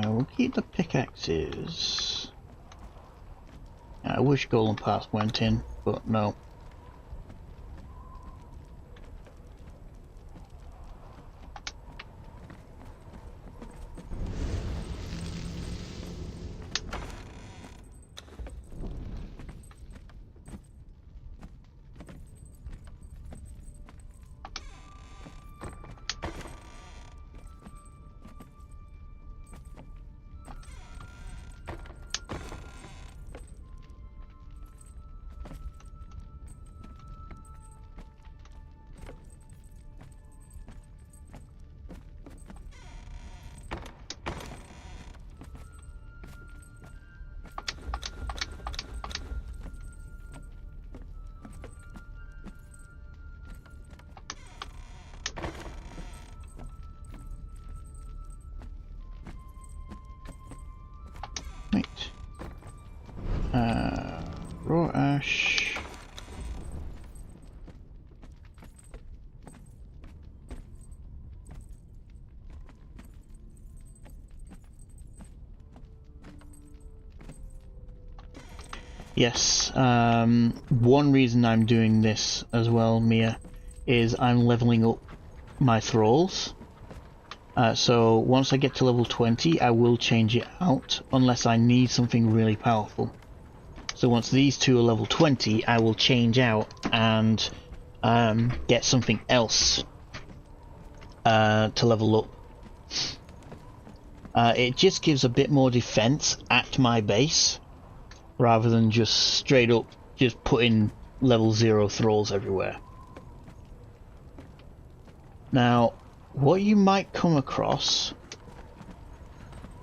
We'll keep the pickaxes. I wish golem parts went in, but no. crash. Yes, one reason I'm doing this as well, Mia, is I'm leveling up my thralls. So once I get to level 20, I will change it out, unless I need something really powerful. So once these two are level 20, I will change out and get something else to level up. It just gives a bit more defense at my base, rather than just straight up just putting level 0 thralls everywhere. Now, what you might come across,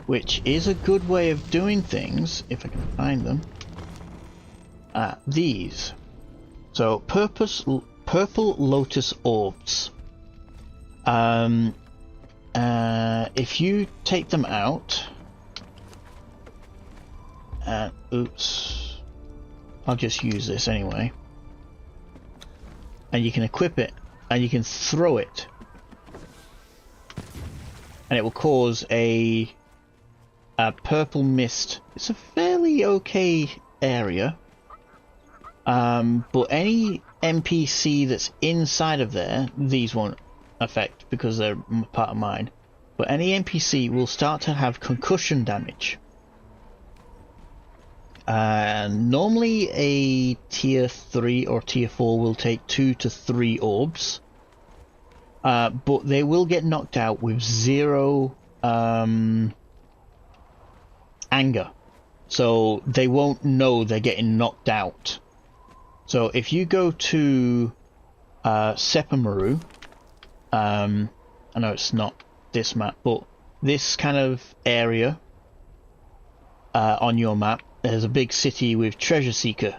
which is a good way of doing things, if I can find them, these. So, purple lotus orbs. If you take them out, oops, I'll just use this anyway, and you can equip it, and you can throw it, and it will cause a purple mist. It's a fairly okay area, but any NPC that's inside of there, these won't affect because they're part of mine, but any NPC will start to have concussion damage. Normally a tier 3 or tier 4 will take 2 to 3 orbs, but they will get knocked out with 0 anger, so they won't know they're getting knocked out. So if you go to Siptah, I know it's not this map, but this kind of area on your map, there's a big city with Treasure Seeker.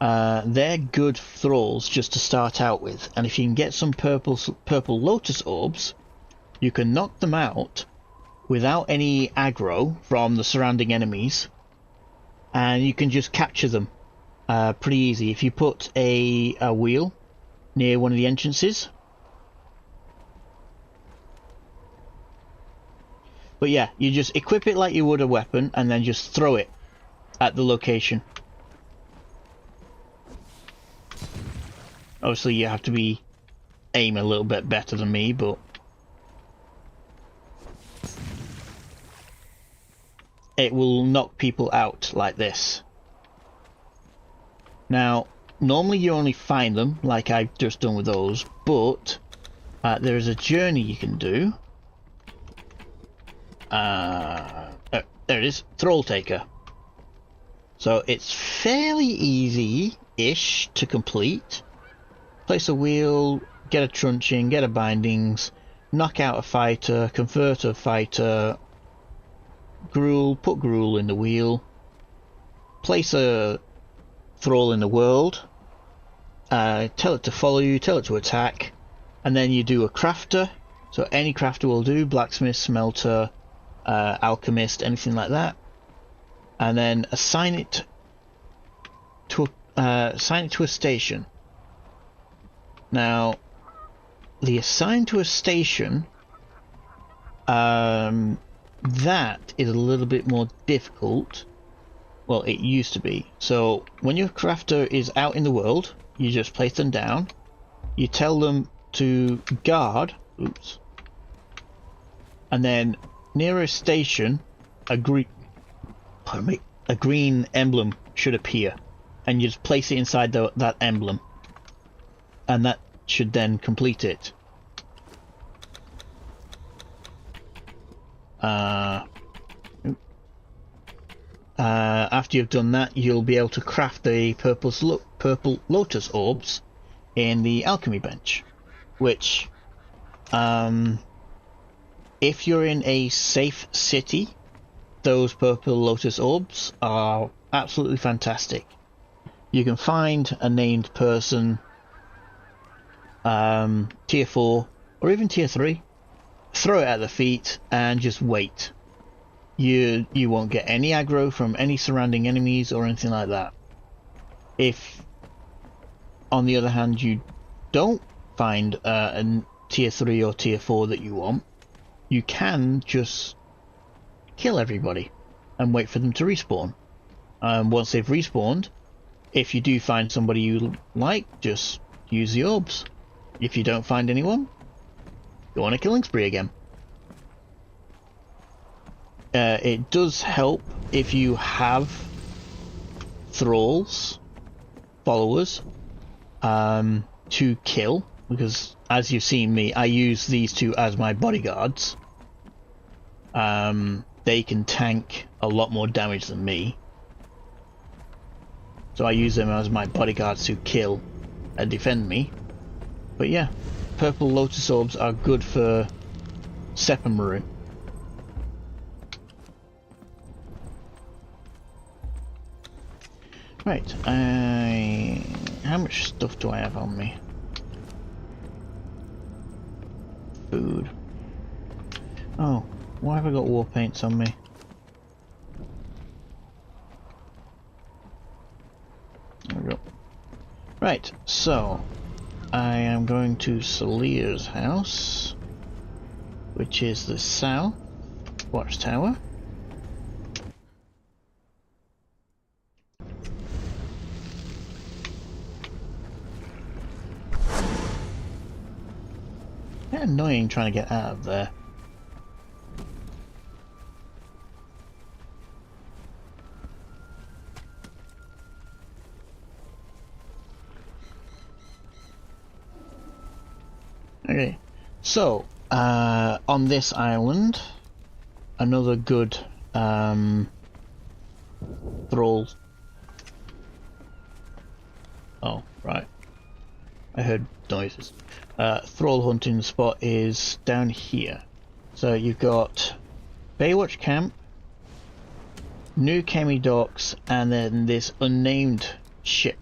They're good thralls just to start out with, and if you can get some purple lotus orbs, you can knock them out without any aggro from the surrounding enemies, and you can just capture them pretty easy. If you put a wheel near one of the entrances. But yeah, you just equip it like you would a weapon and then just throw it at the location. Obviously you have to aim a little bit better than me, but it will knock people out like this. Now, normally you only find them, like I've just done with those, but there is a journey you can do. There it is, Thrall Taker. So it's fairly easy-ish to complete. Place a wheel, get a truncheon, get a bindings, knock out a fighter, convert a fighter, gruel, put gruel in the wheel, place a thrall in the world, tell it to follow you, tell it to attack, and then you do a crafter. So any crafter will do, blacksmith, smelter, alchemist, anything like that, and then assign it to a station. Now, the assign to a station, that is a little bit more difficult. Well, it used to be. So when your crafter is out in the world, you just place them down, you tell them to guard, oops, and then near a station, a green emblem should appear, and you just place it inside that emblem, and that should then complete it. After you've done that, you'll be able to craft the purple lotus orbs in the alchemy bench, which if you're in a safe city, those purple lotus orbs are absolutely fantastic. You can find a named person, tier 4 or even tier 3, throw it at their feet and just wait. You won't get any aggro from any surrounding enemies or anything like that. If, on the other hand, you don't find a tier 3 or tier 4 that you want, you can just kill everybody and wait for them to respawn. Once they've respawned, if you do find somebody you like, just use the orbs. If you don't find anyone, go on a killing spree again. It does help if you have thralls, followers, to kill, because as you've seen me, I use these two as my bodyguards. They can tank a lot more damage than me, so I use them as my bodyguards to kill and defend me. But yeah, purple lotus orbs are good for Sepamaru. Right, how much stuff do I have on me? Food. Oh, why have I got war paints on me? There we go. Right, so I am going to Salir's house, which is the south watchtower. Annoying trying to get out of there. Okay, so on this island, another good thrall. Oh, right. I heard noises. Thrall hunting spot is down here. So you've got Baywatch Camp, New Kemi Docks, and then this unnamed ship.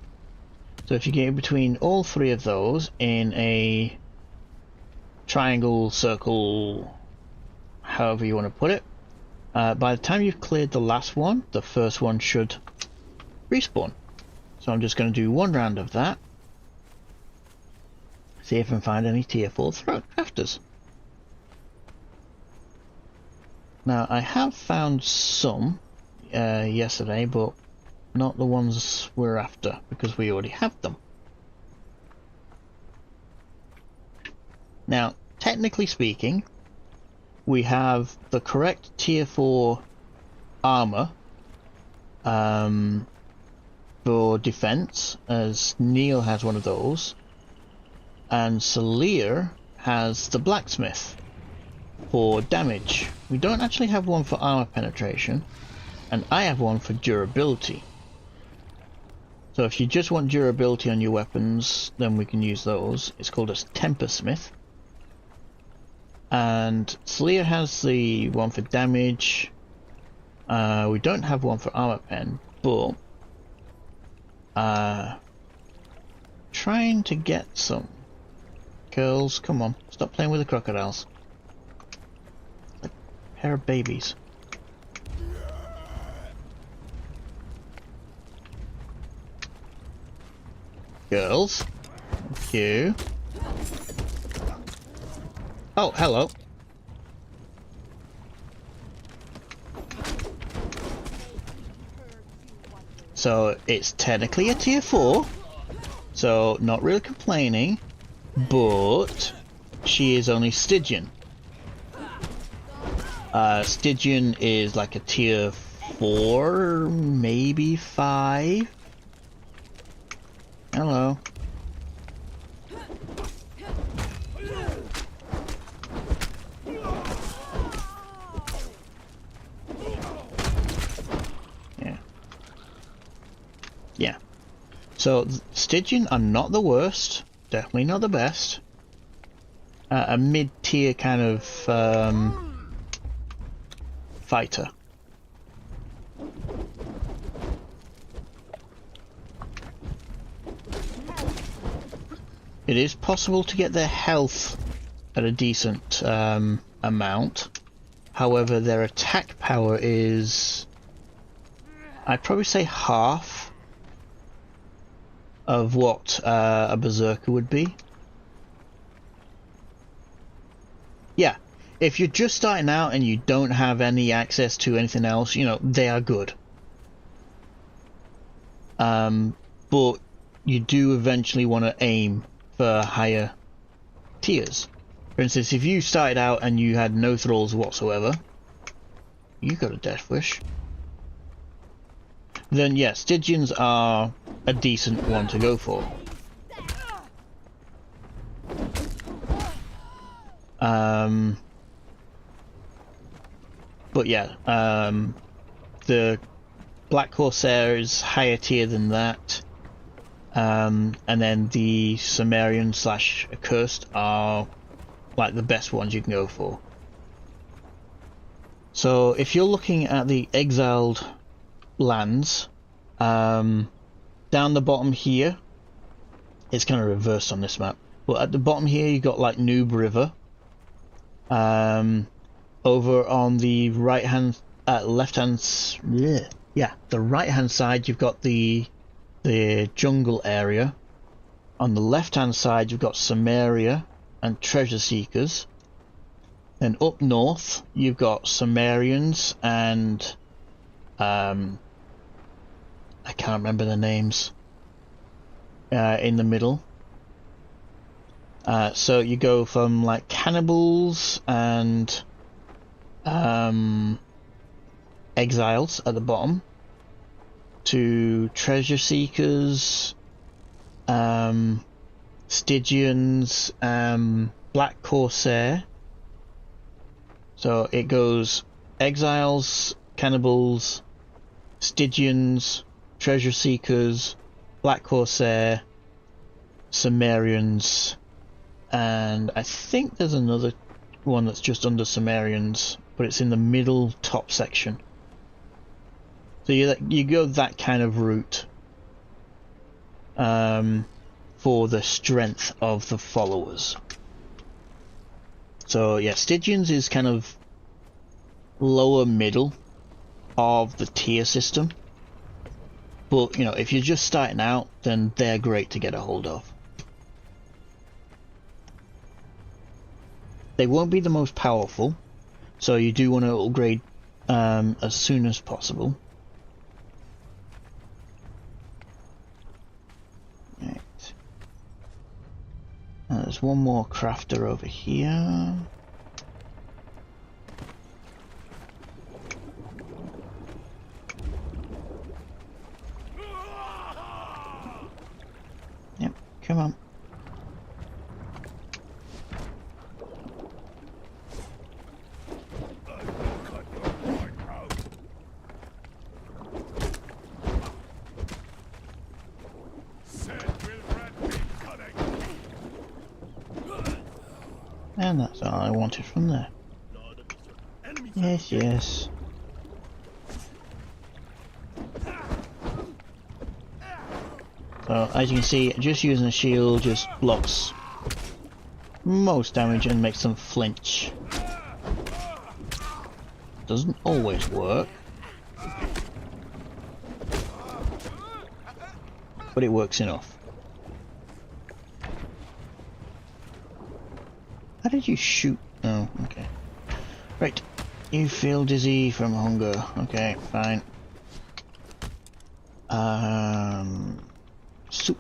So if you get in between all three of those in a triangle, circle, however you want to put it, by the time you've cleared the last one, the first one should respawn. So I'm just going to do one round of that. See if I can find any tier 4 crafters. Now I have found some yesterday, but not the ones we're after, because we already have them. Now, technically speaking, we have the correct tier 4 armor for defense, as Neil has one of those, and Salir has the blacksmith for damage. We don't actually have one for armor penetration, and I have one for durability. So if you just want durability on your weapons, then we can use those. It's called a Tempersmith. And Salir has the one for damage. We don't have one for armor pen, but trying to get some. Girls, come on, stop playing with the crocodiles. Like a pair of babies. Girls, thank you. Oh, hello. So it's technically a tier 4, so not really complaining. But she is only Stygian. Stygian is like a tier 4, maybe 5. Hello. Yeah. Yeah. So Stygian are not the worst. Definitely not the best. A mid-tier kind of fighter. It is possible to get their health at a decent amount. However, their attack power is, I'd probably say half of what a berserker would be. Yeah, if you're just starting out and you don't have any access to anything else, you know, they are good. But you do eventually want to aim for higher tiers. For instance, if you started out and you had no thralls whatsoever, you got a death wish, then yes, Stygians are a decent one to go for. But yeah, the Black Corsair is higher tier than that, and then the Sumerian / Accursed are like the best ones you can go for. So if you're looking at the exiled lands, down the bottom here, it's kind of reversed on this map, but at the bottom here you got like Noob River. Over on the right hand, left hand, yeah, the right hand side you've got the jungle area. On the left hand side you've got Samaria and Treasure Seekers. Then up north you've got Sumerians and I can't remember the names. In the middle. So you go from like cannibals and exiles at the bottom to treasure seekers, Stygians, Black Corsair. So it goes exiles, cannibals, Stygians, treasure seekers, Black Corsair, Sumerians, and I think there's another one that's just under Sumerians, but it's in the middle top section. So you go that kind of route for the strength of the followers. So yeah, Stygians is kind of lower middle of the tier system, but you know, if you're just starting out, then they're great to get a hold of. They won't be the most powerful, so you do want to upgrade as soon as possible. Right. There's one more crafter over here. Yep, come on. And that's all I wanted from there. Yes, yes. So, as you can see, just using a shield just blocks most damage and makes them flinch. Doesn't always work, but it works enough. How did you shoot? Oh, okay. Right. You feel dizzy from hunger. Okay, fine. Soup.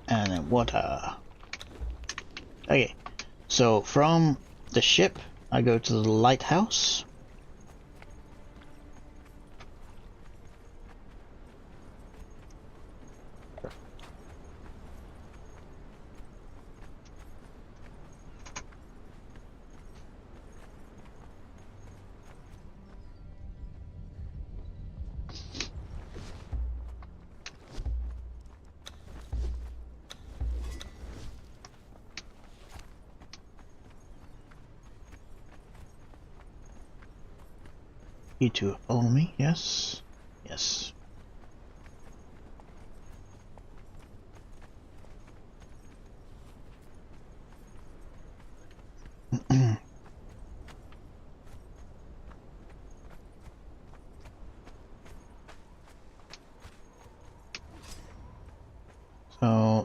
And then water. Okay. So from the ship, I go to the lighthouse. You two follow me? Yes. Yes.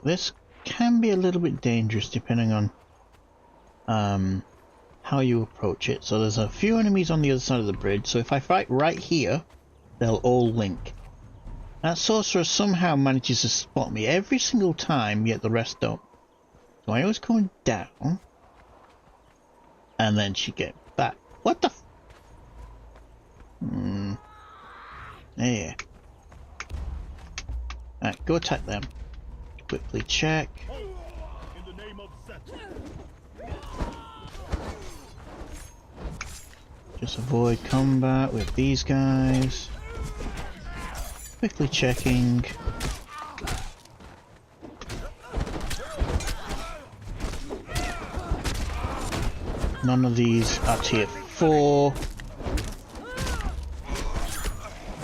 this can be a little bit dangerous depending on how you approach it. So there's a few enemies on the other side of the bridge, so if I fight right here, they'll all link. That sorcerer somehow manages to spot me every single time, yet the rest don't. So I always go down, and then she gets back. What the f— yeah. Alright, go attack them. Quickly check. In the name of Siptah. Just avoid combat with these guys. Quickly checking. None of these are tier 4.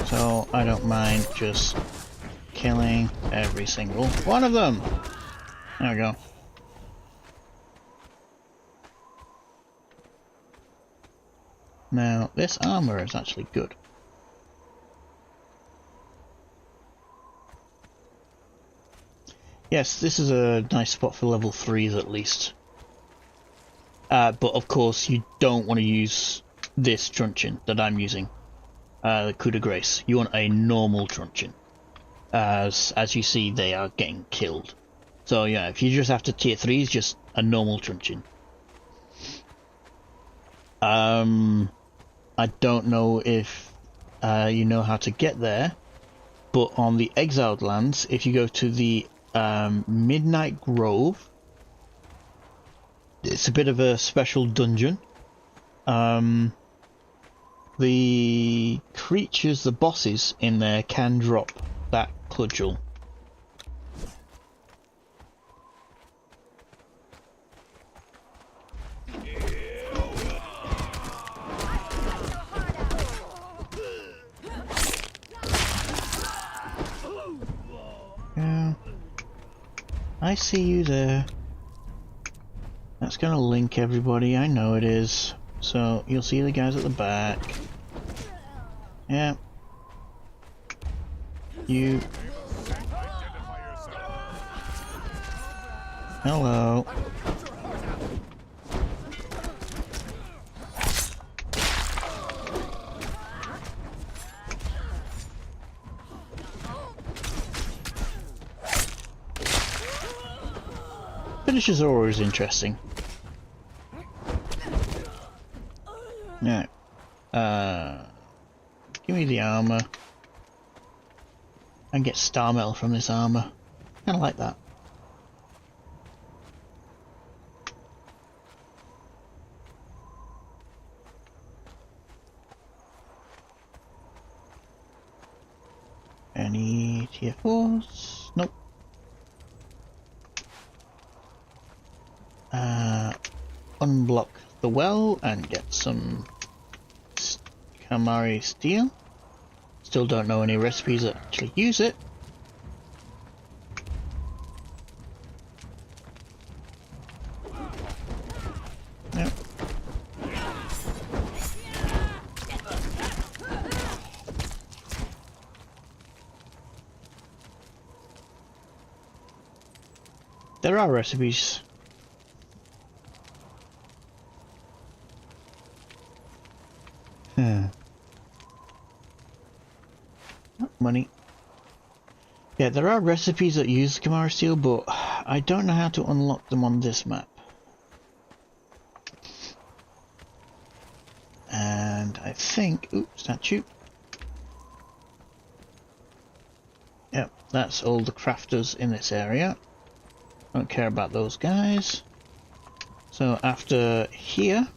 So I don't mind just killing every single one of them. There we go. Now, this armor is actually good. Yes, this is a nice spot for level 3s at least. But of course, you don't want to use this truncheon that I'm using. The coup de grace. You want a normal truncheon. As you see, they are getting killed. So yeah, if you just have to tier 3s, just a normal truncheon. I don't know if you know how to get there, but on the Exiled Lands, if you go to the Midnight Grove, it's a bit of a special dungeon. The creatures, the bosses in there, can drop that cudgel. Yeah, I see you there. That's gonna link everybody, I know it is. So you'll see the guys at the back. Yeah. You. Hello. Finishes are always interesting. Yeah. Give me the armor. And get star metal from this armor. Kinda like that. Any tier 4s? Nope. Unblock the well and get some Kamari steel. Still don't know any recipes that actually use it. Yep. There are recipes. Money. Yeah, there are recipes that use Kamara steel, but I don't know how to unlock them on this map. And I think, oops, statue. Yep, that's all the crafters in this area. Don't care about those guys. So after here,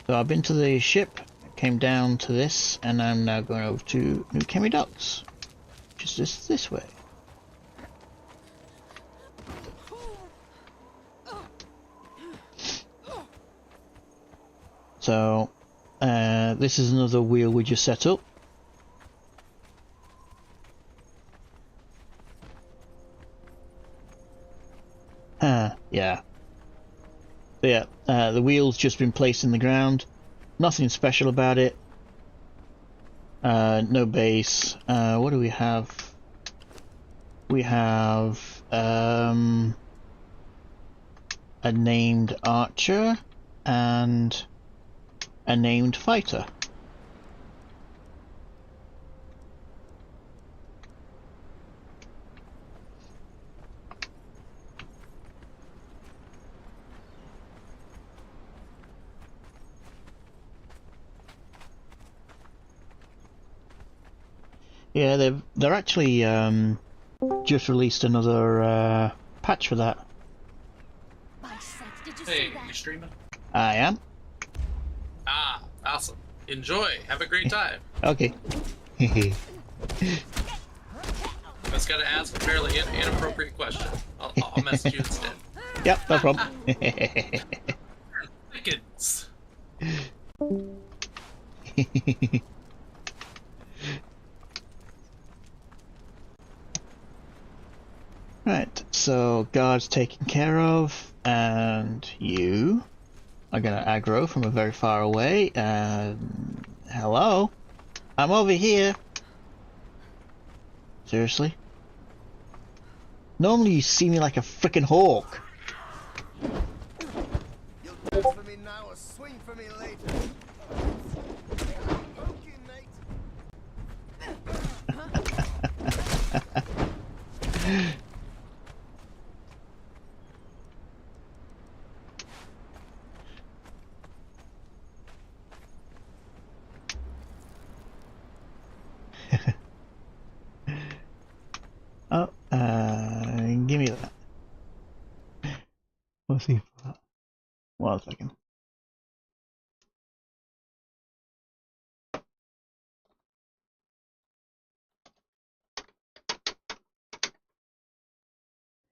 so I've been to the ship, came down to this, and I'm now going over to New Chemi Docks, which is this way. So this is another wheel we just set up. Yeah. So yeah, the wheel's just been placed in the ground. Nothing special about it. No base. What do we have? we have a named archer and a named fighter. Yeah, they're actually just released another patch for that. Did you see that? You streaming? I am. Ah, awesome. Enjoy. Have a great time. Okay. Just gotta ask a fairly inappropriate question. I'll message you instead. Yep, no problem. Seconds. Right, so guard's taken care of, and you are gonna aggro from a very far away, and hello? I'm over here! Seriously? Normally you see me like a frickin' hawk. You'll dance for me now or swing for me later. Okay, mate. Oh, give me that. Let's see. One second.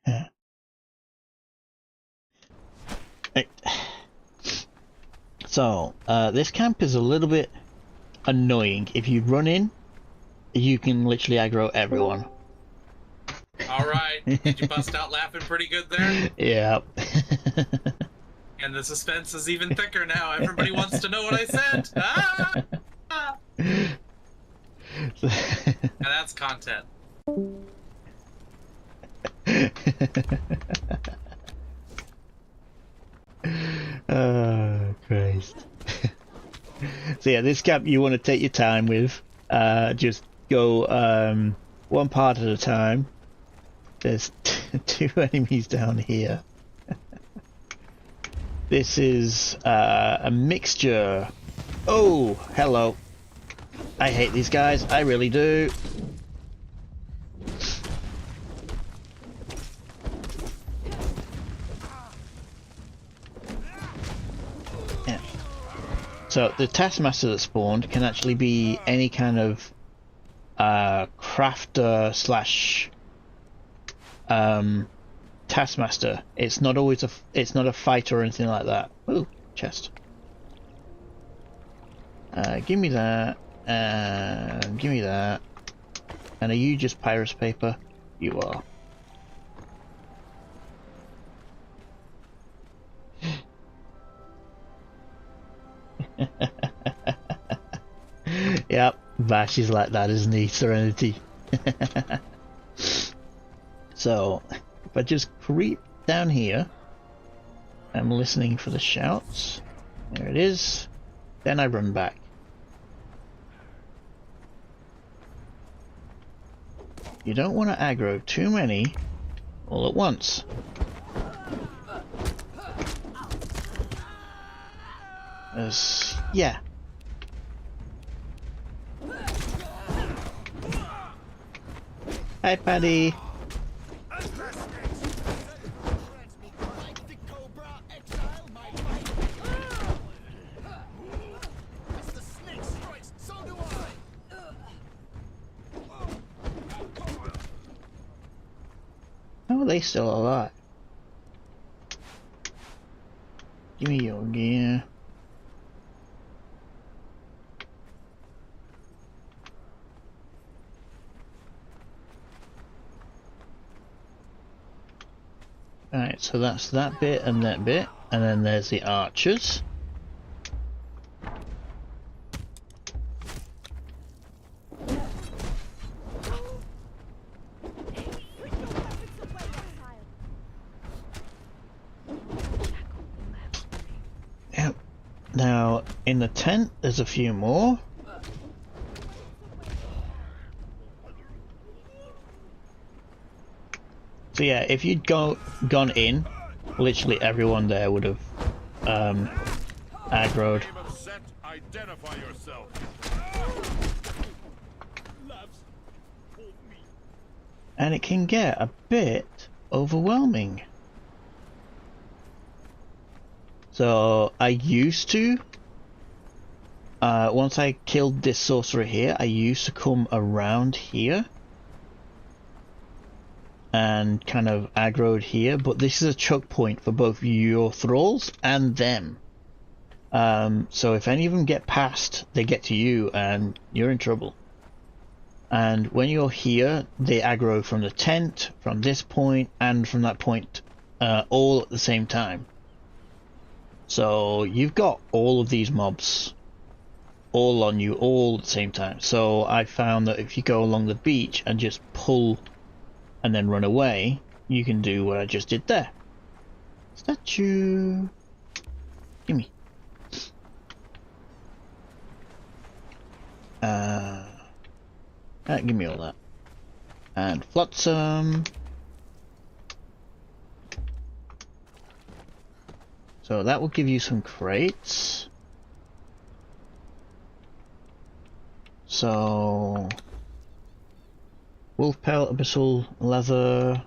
Yeah. Right. So, this camp is a little bit annoying. If you run in, you can literally aggro everyone. Alright, did you bust out laughing pretty good there? Yeah. And the suspense is even thicker now. Everybody wants to know what I said. Ah! Ah! And that's content. Oh, Christ. So yeah, this camp you want to take your time with. Just go one part at a time. There's two enemies down here. This is a mixture. Oh, hello. I hate these guys. I really do. Yeah. So the taskmaster that spawned can actually be any kind of crafter slash taskmaster. It's not always it's not a fighter or anything like that. Ooh, chest. Give me that. Give me that. And are you just Pyrus paper? You are. Yep, Vash is like that, isn't he? Serenity. So, if I just creep down here, I'm listening for the shouts. There it is. Then I run back. You don't want to aggro too many all at once. Yeah. Hi, Paddy. How are they still alive? Give me your gear. Alright, so that's that bit and that bit, and then there's the archers. Now, in the tent, there's a few more. So yeah, if you'd gone in, literally everyone there would have aggroed. Name of Set, identify yourself. And it can get a bit overwhelming. So I used to, once I killed this sorcerer here, I used to come around here and kind of aggroed here, but this is a choke point for both your thralls and them. So if any of them get past, they get to you and you're in trouble. And when you're here, they aggro from the tent, from this point, and from that point, all at the same time. So you've got all of these mobs all on you all at the same time. So I found that if you go along the beach and just pull and then run away, you can do what I just did there. Statue. Gimme. Give me all that. And flotsam. So that will give you some crates. So wolf pelt, abyssal leather,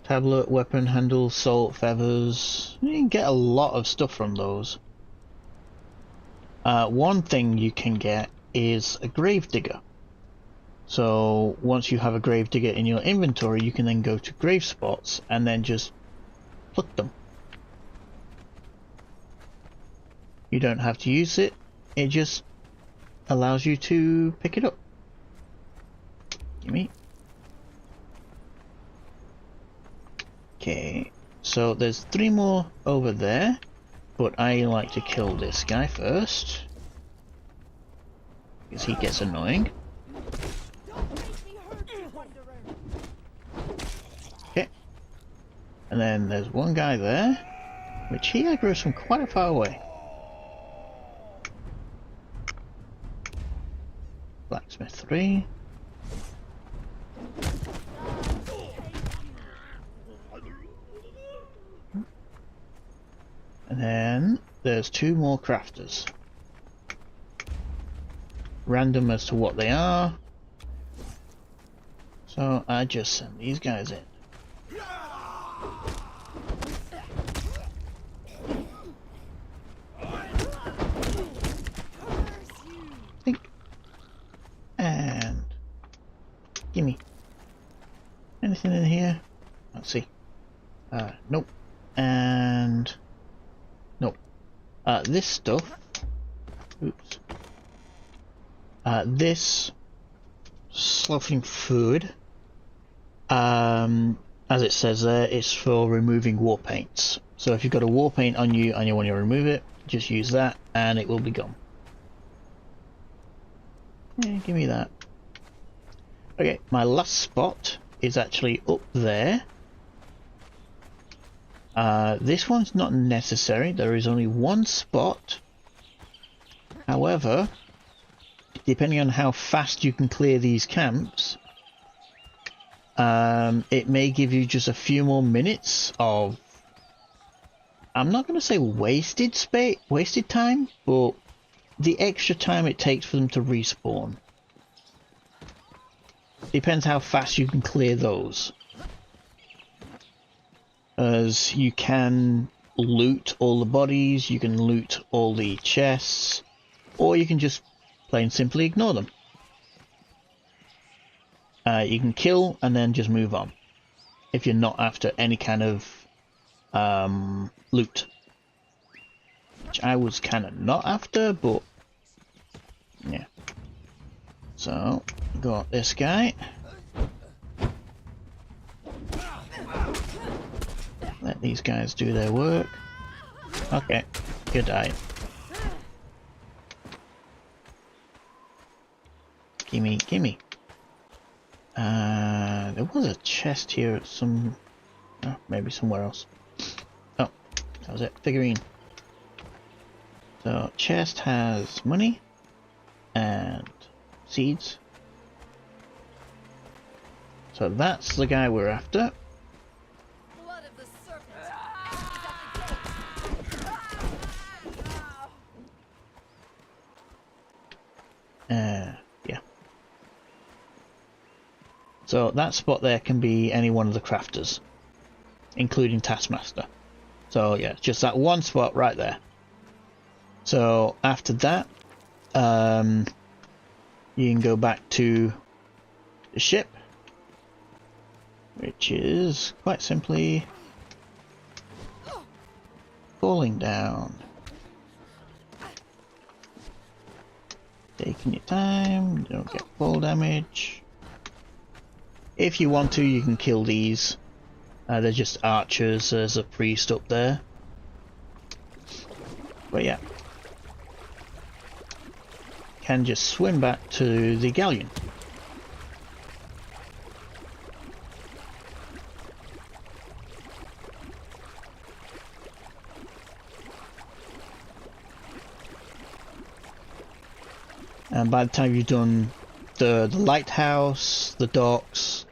tablet, weapon handle, salt, feathers. You can get a lot of stuff from those. One thing you can get is a gravedigger. So once you have a gravedigger in your inventory, you can then go to grave spots and then just pluck them. You don't have to use it, it just allows you to pick it up. Gimme. Okay, so there's 3 more over there, but I like to kill this guy first, because he gets annoying. Okay, and then there's one guy there, which he aggroes from quite a far away. Blacksmith 3. And then there's 2 more crafters. Random as to what they are. So I just send these guys in. Think. And gimme. Anything in here? Let's see. Nope. And nope. This stuff. Oops. This sloughing food, as it says there, is for removing war paints. So if you've got a war paint on you and you want to remove it, just use that and it will be gone. Yeah, give me that. Okay, my last spot is actually up there. This one's not necessary, there is only 1 spot. However, depending on how fast you can clear these camps, it may give you just a few more minutes of, I'm not going to say wasted time, but the extra time it takes for them to respawn. Depends how fast you can clear those. As you can loot all the bodies, you can loot all the chests, or you can just plain simply ignore them. You can kill and then just move on if you're not after any kind of loot, which I was kind of not after, but yeah. So got this guy. Let these guys do their work. Okay, you die. Gimme, gimme. There was a chest here at some... Oh, maybe somewhere else. Oh, that was it. Figurine. So chest has money and seeds. So that's the guy we're after. Blood of the serpent is at the gate. Yeah. So that spot there can be any one of the crafters, including Taskmaster. So yeah, just that one spot right there. So after that, you can go back to the ship, which is quite simply falling down. Taking your time, don't get fall damage. If you want to, you can kill these. They're just archers. There's a priest up there. But yeah. Can just swim back to the galleon. And by the time you've done the lighthouse, the docks,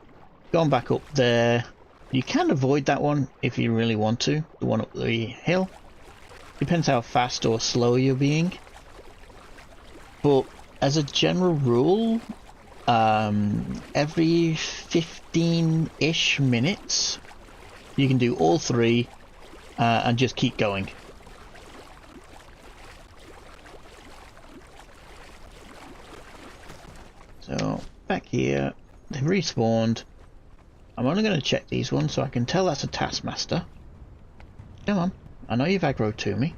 gone back up there, you can avoid that one if you really want to, the one up the hill. Depends how fast or slow you're being. But as a general rule, every 15-ish minutes, you can do all three and just keep going. So back here, they've respawned. I'm only going to check these ones so I can tell that's a Taskmaster. Come on, I know you've aggroed to me.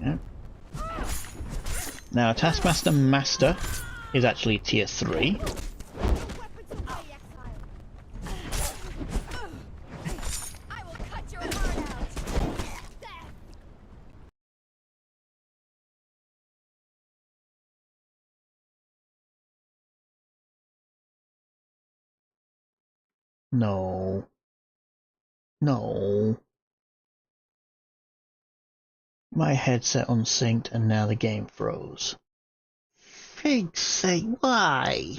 Yep. Now Taskmaster Master is actually tier 3. I will cut your heart out. No. No. My headset unsynced and now the game froze. Fig's sake, why?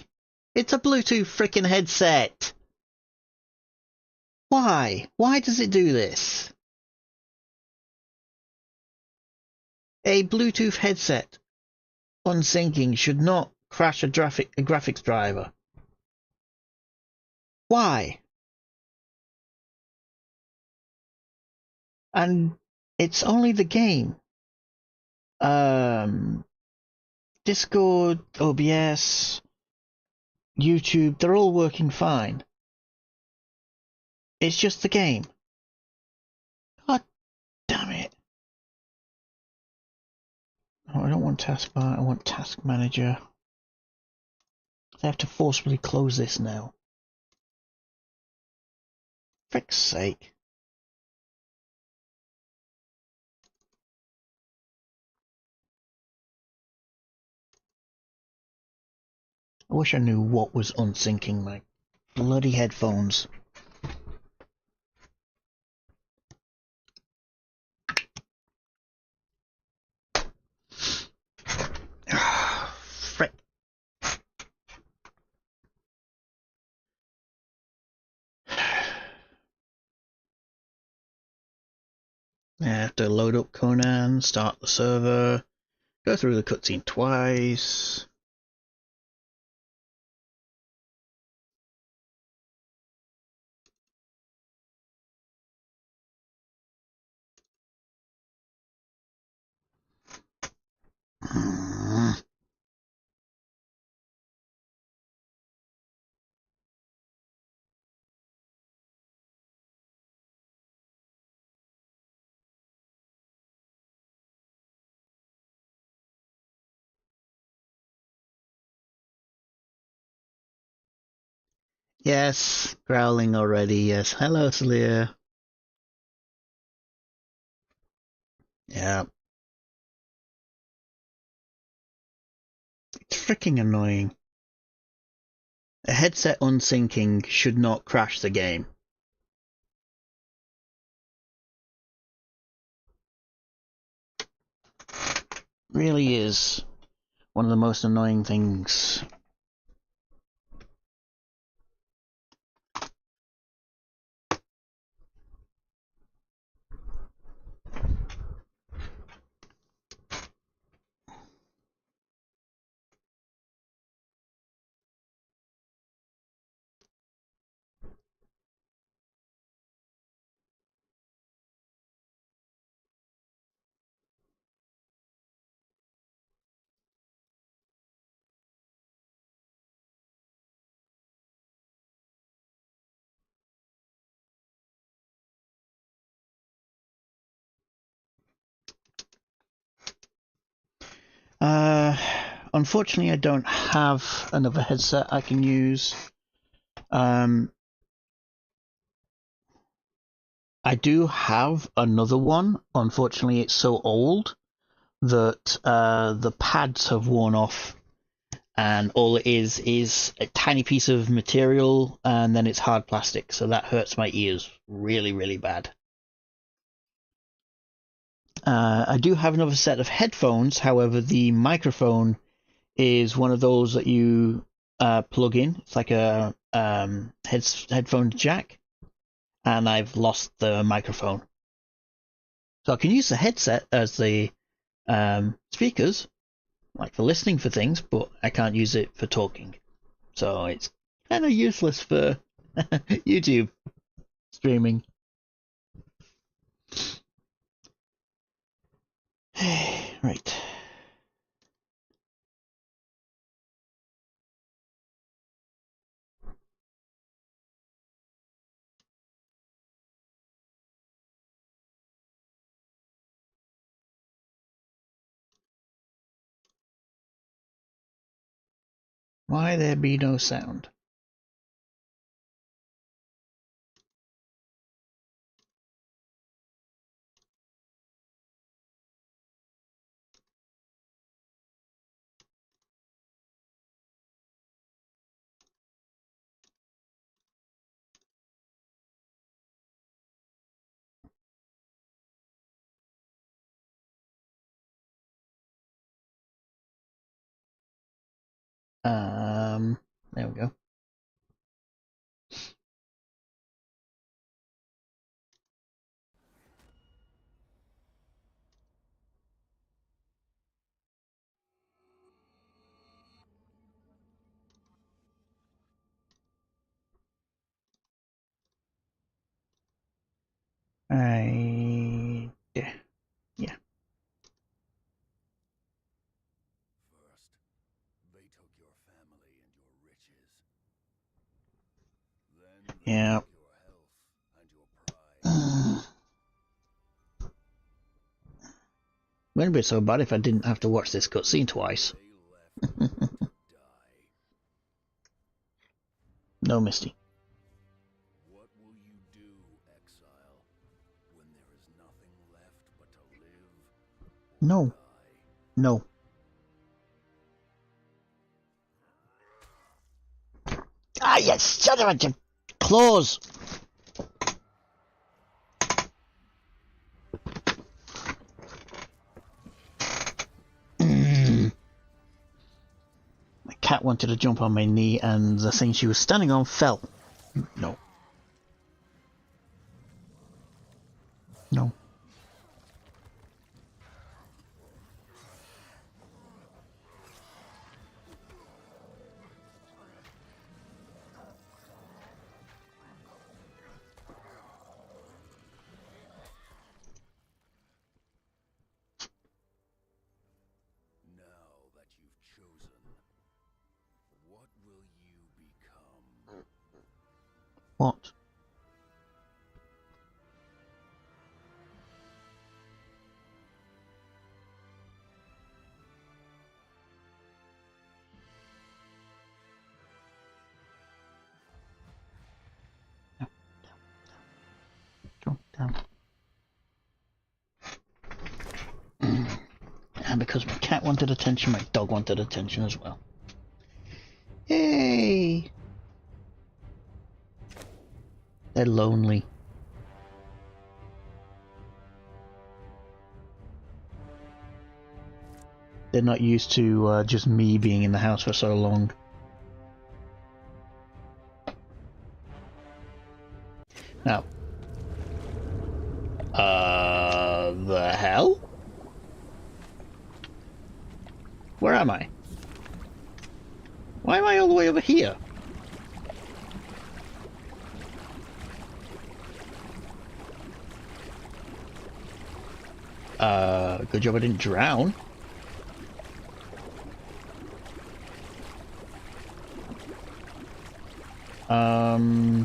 It's a Bluetooth frickin' headset! Why? Why does it do this? A Bluetooth headset unsyncing should not crash a graphics driver. Why? And it's only the game. Discord, OBS, YouTube, they're all working fine. It's just the game. God damn it. Oh, I don't want taskbar, I want task manager. I have to forcefully close this now. Frick's sake. I wish I knew what was unsyncing my bloody headphones. Frick. I have to load up Conan, start the server, go through the cutscene twice. Yes, growling already, yes. Hello, Celia. Yeah. It's freaking annoying. A headset unsyncing should not crash the game. Really is one of the most annoying things. Unfortunately, I don't have another headset I can use. I do have another one. Unfortunately, it's so old that the pads have worn off, and all it is a tiny piece of material, and then it's hard plastic, so that hurts my ears really, really bad. I do have another set of headphones, however, the microphone is one of those that you plug in. It's like a headphone jack, and I've lost the microphone. So I can use the headset as the speakers, like for listening for things, but I can't use it for talking. So it's kind of useless for YouTube streaming. Right. Why there be no sound? There we go. Yeah. First, they took your family and your riches. Then they Yeah. took your health and your pride. Wouldn't be so bad if I didn't have to watch this cutscene twice. They left you to die. No, Misty. What will you do, exile, when there is nothing left but to live or No. die? No. Ah, yes, son of a claws! My cat wanted to jump on my knee, and the thing she was standing on fell. No. No. Now that you've chosen, what will you become? What? Jump down. And because my cat wanted attention, my dog wanted attention as well. Yay! They're lonely. They're not used to just me being in the house for so long. Now, the hell? Where am I? Why am I all the way over here? Good job I didn't drown.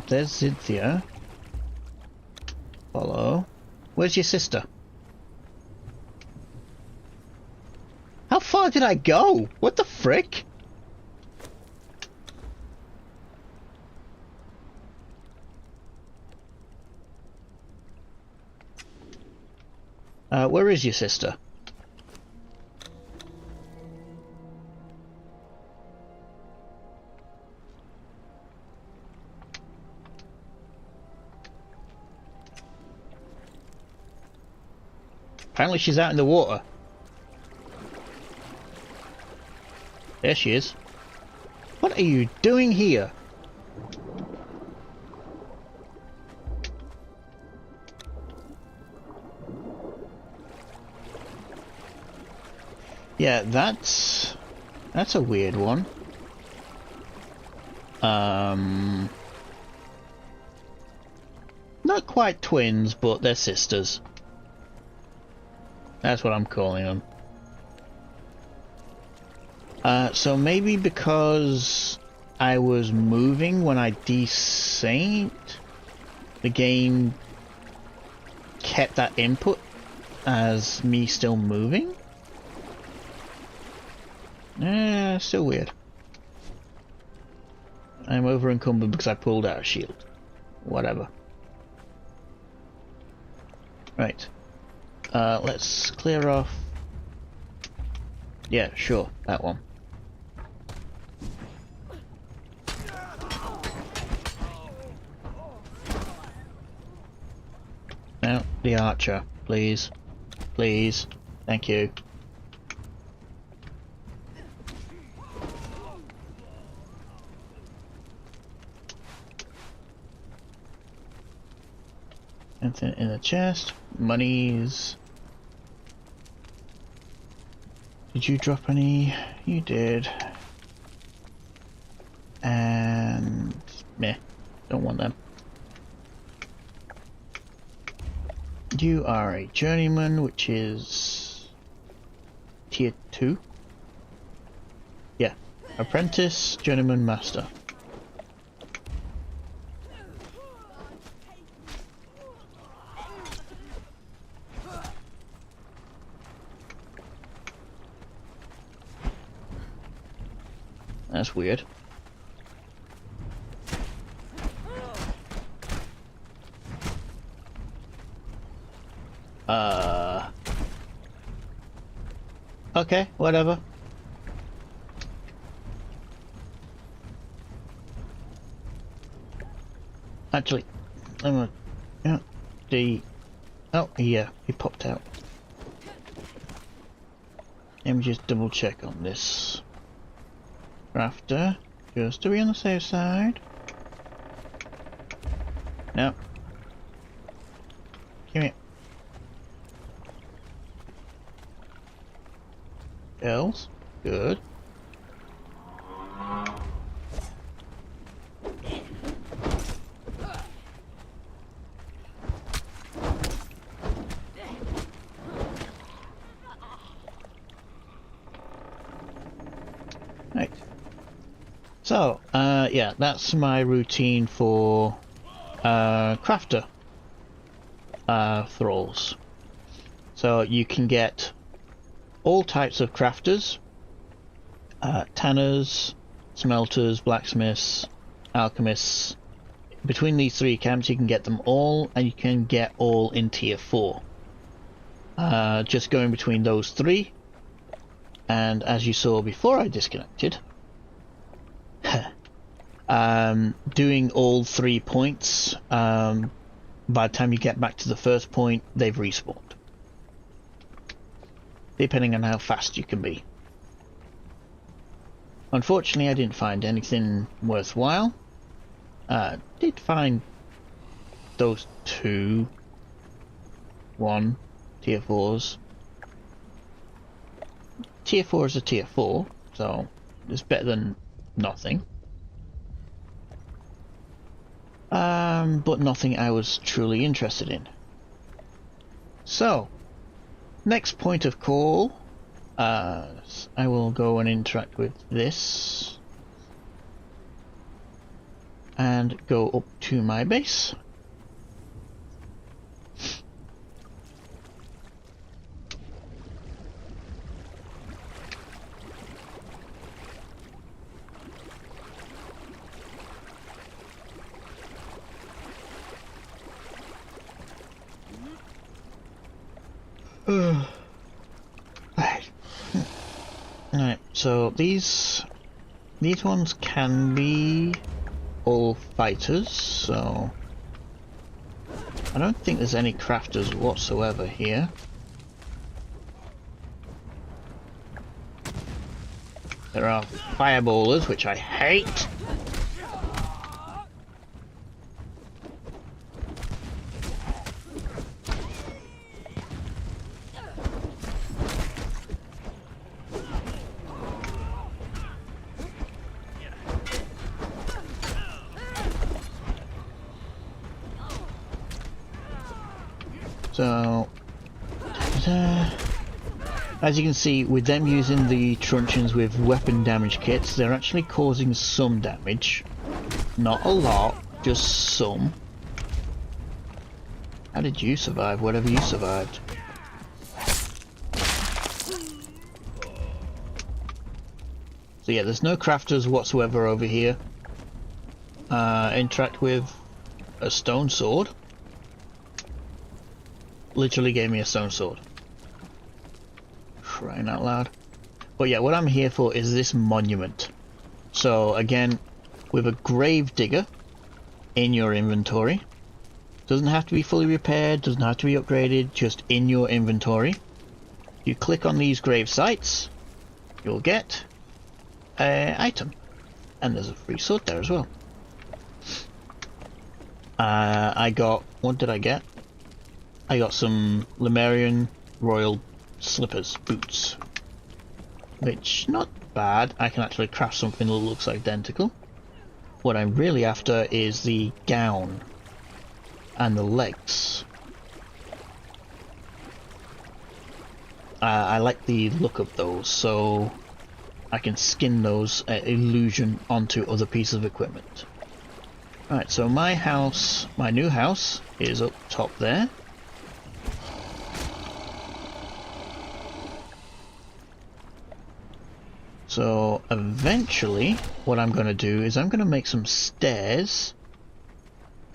There's Siptah. Follow. Where's your sister? How far did I go? What the frick? Where is your sister? Apparently she's out in the water. There she is. What are you doing here? Yeah, that's a weird one. Not quite twins, but they're sisters. That's what I'm calling them. So maybe because I was moving when I desync, the game kept that input as me still moving? Still weird. I'm over encumbered because I pulled out a shield. Whatever. Right. Let's clear off. Yeah, sure, that one. Now, the archer, please. Please. Thank you. Anything in the chest? Monies. Did you drop any? You did. And meh, don't want them. You are a journeyman, which is tier 2. Yeah, apprentice, journeyman, master. That's weird. Okay, whatever. Actually, I'm gonna... Yeah, oh, yeah, he popped out. Let me just double check on this. Crafter, just to be on the safe side. No. Give me. Bells, good. Right. So, yeah, that's my routine for crafter thralls. So you can get all types of crafters, tanners, smelters, blacksmiths, alchemists. Between these 3 camps you can get them all, and you can get all in tier 4. Just going between those 3, and as you saw before I disconnected, doing all 3 points, by the time you get back to the first point, they've respawned. Depending on how fast you can be. Unfortunately, I didn't find anything worthwhile. Did find those two. One tier 4s. Tier 4 is a tier 4, so it's better than nothing. But nothing I was truly interested in. So, next point of call, I will go and interact with this and go up to my base. Alright, so these ones can be all fighters, so I don't think there's any crafters whatsoever here. There are fireballers, which I hate. So, as you can see, with them using the truncheons with weapon damage kits, they're actually causing some damage. Not a lot, just some. How did you survive, whatever you survived? So yeah, there's no crafters whatsoever over here. Interact with a stone sword. Literally gave me a stone sword. Crying out loud. But yeah, what I'm here for is this monument. So again, with a grave digger in your inventory. Doesn't have to be fully repaired, doesn't have to be upgraded, just in your inventory. You click on these grave sites, you'll get an item. And there's a free sword there as well. I got, what did I get? I got some Lemurian Royal Slippers, boots. Which, not bad. I can actually craft something that looks identical. What I'm really after is the gown and the legs. I like the look of those, so I can skin those illusion onto other pieces of equipment. Right, so my house, my new house, is up top there. So eventually what I'm going to do is I'm going to make some stairs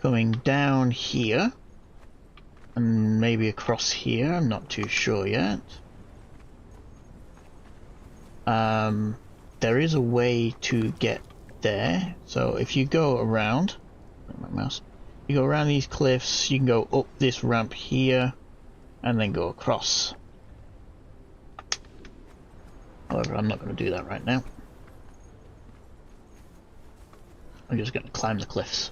coming down here and maybe across here, I'm not too sure yet. There is a way to get there, so if you go around, my mouse, you go around these cliffs, you can go up this ramp here and then go across. However, I'm not going to do that right now. I'm just going to climb the cliffs.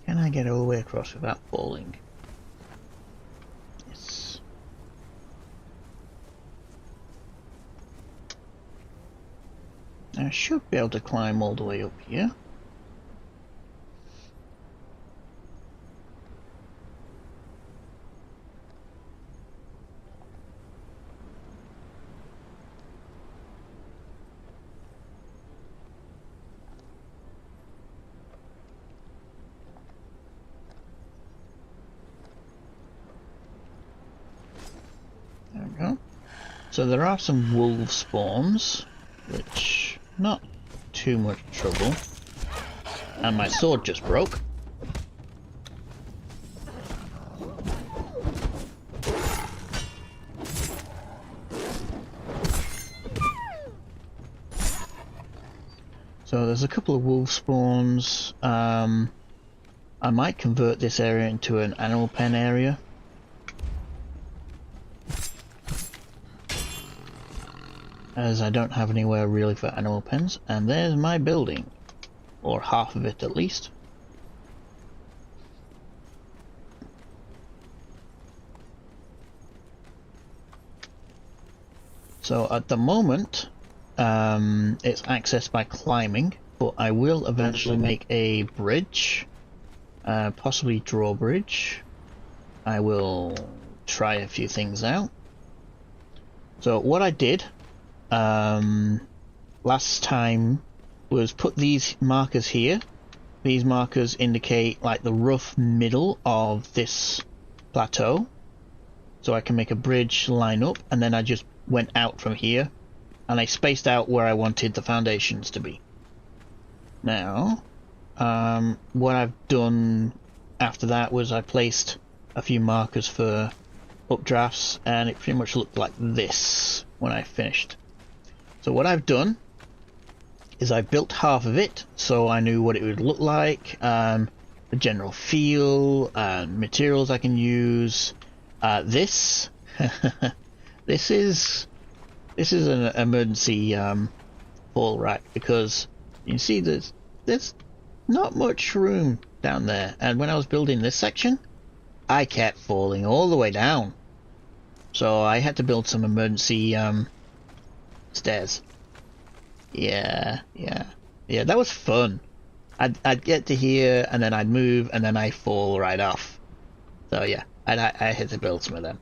Can I get all the way across without falling? Yes. I should be able to climb all the way up here. There we go. So there are some wolf spawns, which not too much trouble. And my sword just broke. So there's a couple of wolf spawns. I might convert this area into an animal pen area. As I don't have anywhere really for animal pens. And there's my building. Or half of it at least. So at the moment, it's accessed by climbing, but I will eventually make a bridge. Possibly drawbridge. I will try a few things out. So what I did last time was put these markers here. These markers indicate like the rough middle of this plateau. So I can make a bridge line up, and then I just went out from here and I spaced out where I wanted the foundations to be. Now what I've done after that was I placed a few markers for updrafts, and it pretty much looked like this when I finished. So what I've done is I built half of it so I knew what it would look like, the general feel, materials I can use. This this is an emergency fall rack, because you can see there's not much room down there, and when I was building this section I kept falling all the way down, so I had to build some emergency stairs. Yeah, that was fun. I'd get to here and then I'd move and then I fall right off. So yeah, I had to build some of them.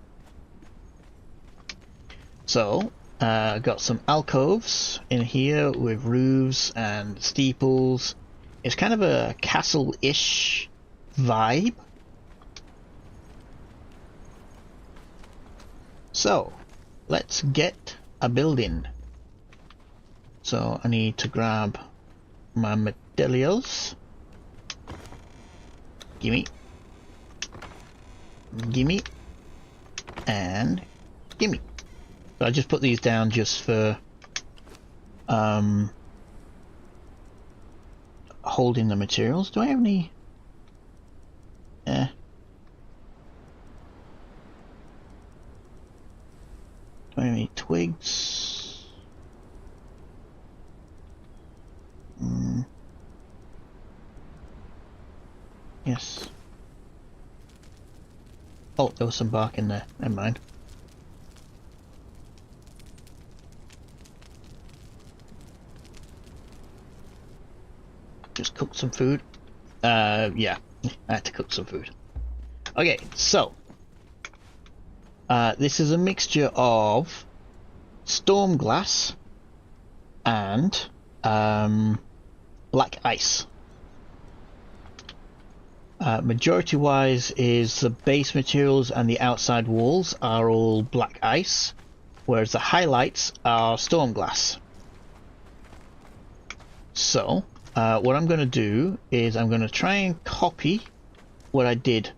So got some alcoves in here with roofs and steeples. It's kind of a castle-ish vibe. So let's get a building. So I need to grab my materials. Gimme, and gimme. So I just put these down just for holding the materials. Do I have any? Do I have any twigs? Yes. Oh, there was some bark in there. Never mind. Just cook some food. Yeah, I had to cook some food. Okay, so this is a mixture of storm glass and black ice. Majority wise is the base materials and the outside walls are all black ice, whereas the highlights are storm glass. So what I'm going to do is I'm going to try and copy what I did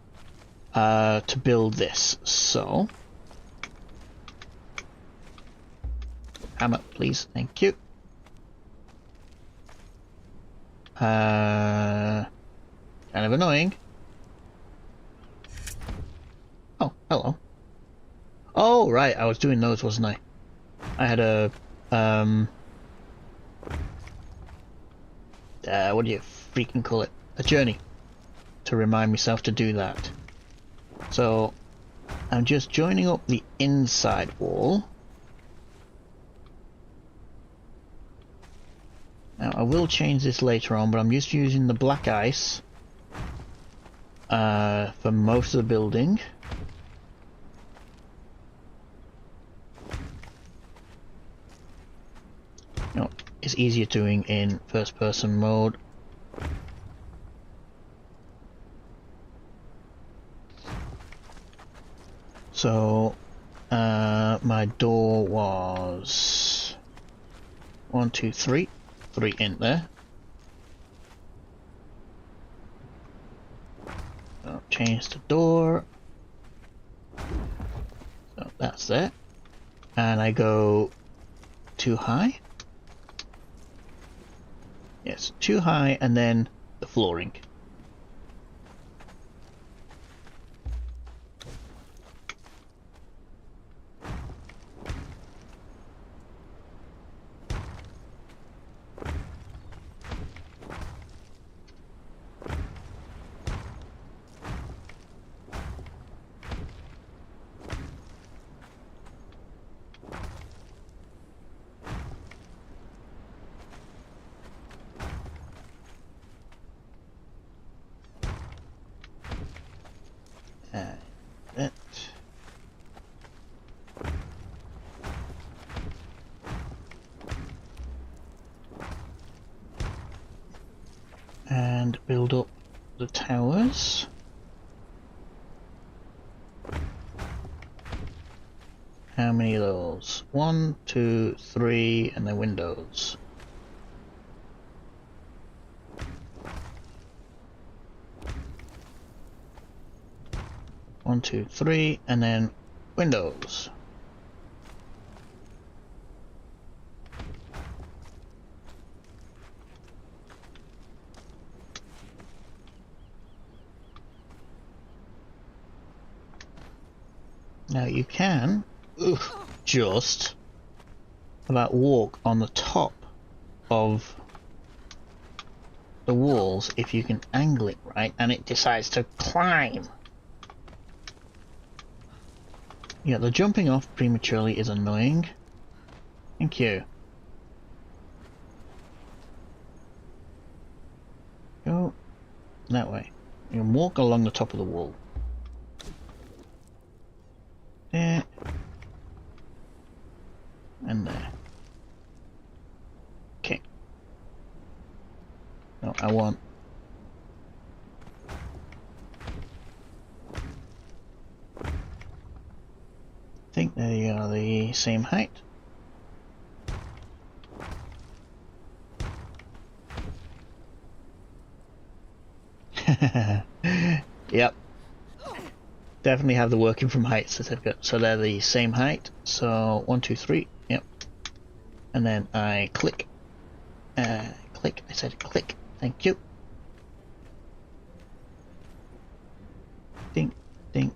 to build this. So hammer, please, thank you. Kind of annoying. Oh, hello. Oh, right, I was doing those, wasn't I? I had a, what do you freaking call it? A journey to remind myself to do that. So, I'm just joining up the inside wall. Now, I will change this later on, but I'm just using the black ice for most of the building. No, it's easier doing in first person mode. So my door was 1, 2, 3 in there. So change the door. So that's there. And I go too high. Yes, too high, and then the flooring. That. And build up the towers. How many of those? 1, 2, 3, and then windows. One, two, three, and then windows. Now you can just about walk on the top of the walls if you can angle it right, and it decides to climb. Yeah, the jumping off prematurely is annoying. Thank you. Go that way. You can walk along the top of the wall. There. And there. Okay. No, I want... I think they are the same height. Yep. Definitely have the working from height certificate. So they're the same height. So 1, 2, 3. Yep. And then I click. Click. I said click. Thank you. Dink. Dink.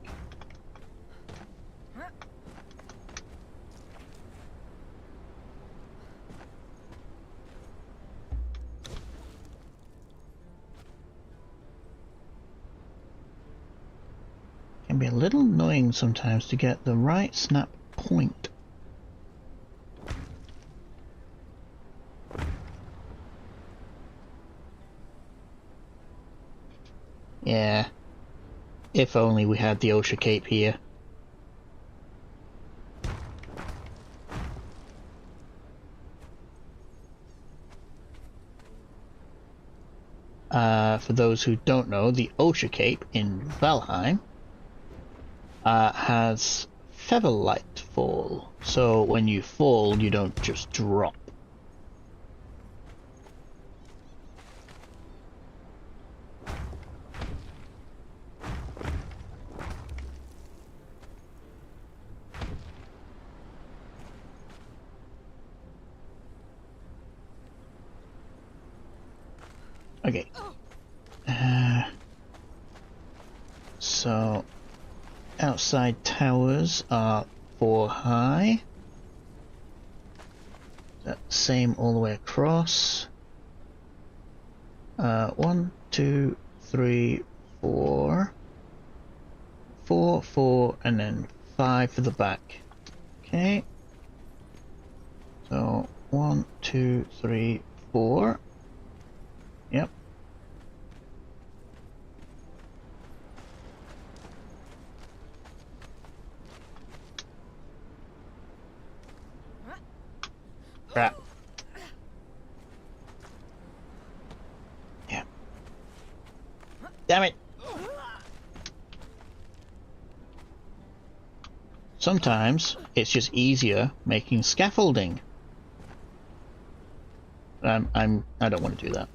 Can be a little annoying sometimes to get the right snap point. Yeah. If only we had the OSHA cape here. For those who don't know, the OSHA cape in Valheim has feather light fall, so when you fall you don't just drop. Okay. So outside towers are 4 high. That same all the way across. 1, 2, 3, 4. 4, 4, and then 5 for the back. Okay. So 1, 2, 3, 4. Yep. Crap. Yeah. Damn it. Sometimes it's just easier making scaffolding. I don't want to do that.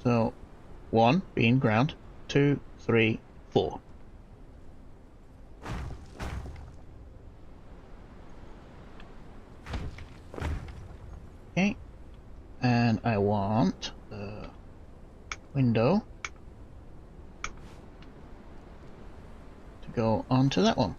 So 1 being ground, 2, 3, 4. Okay. And I want the window to go onto that one.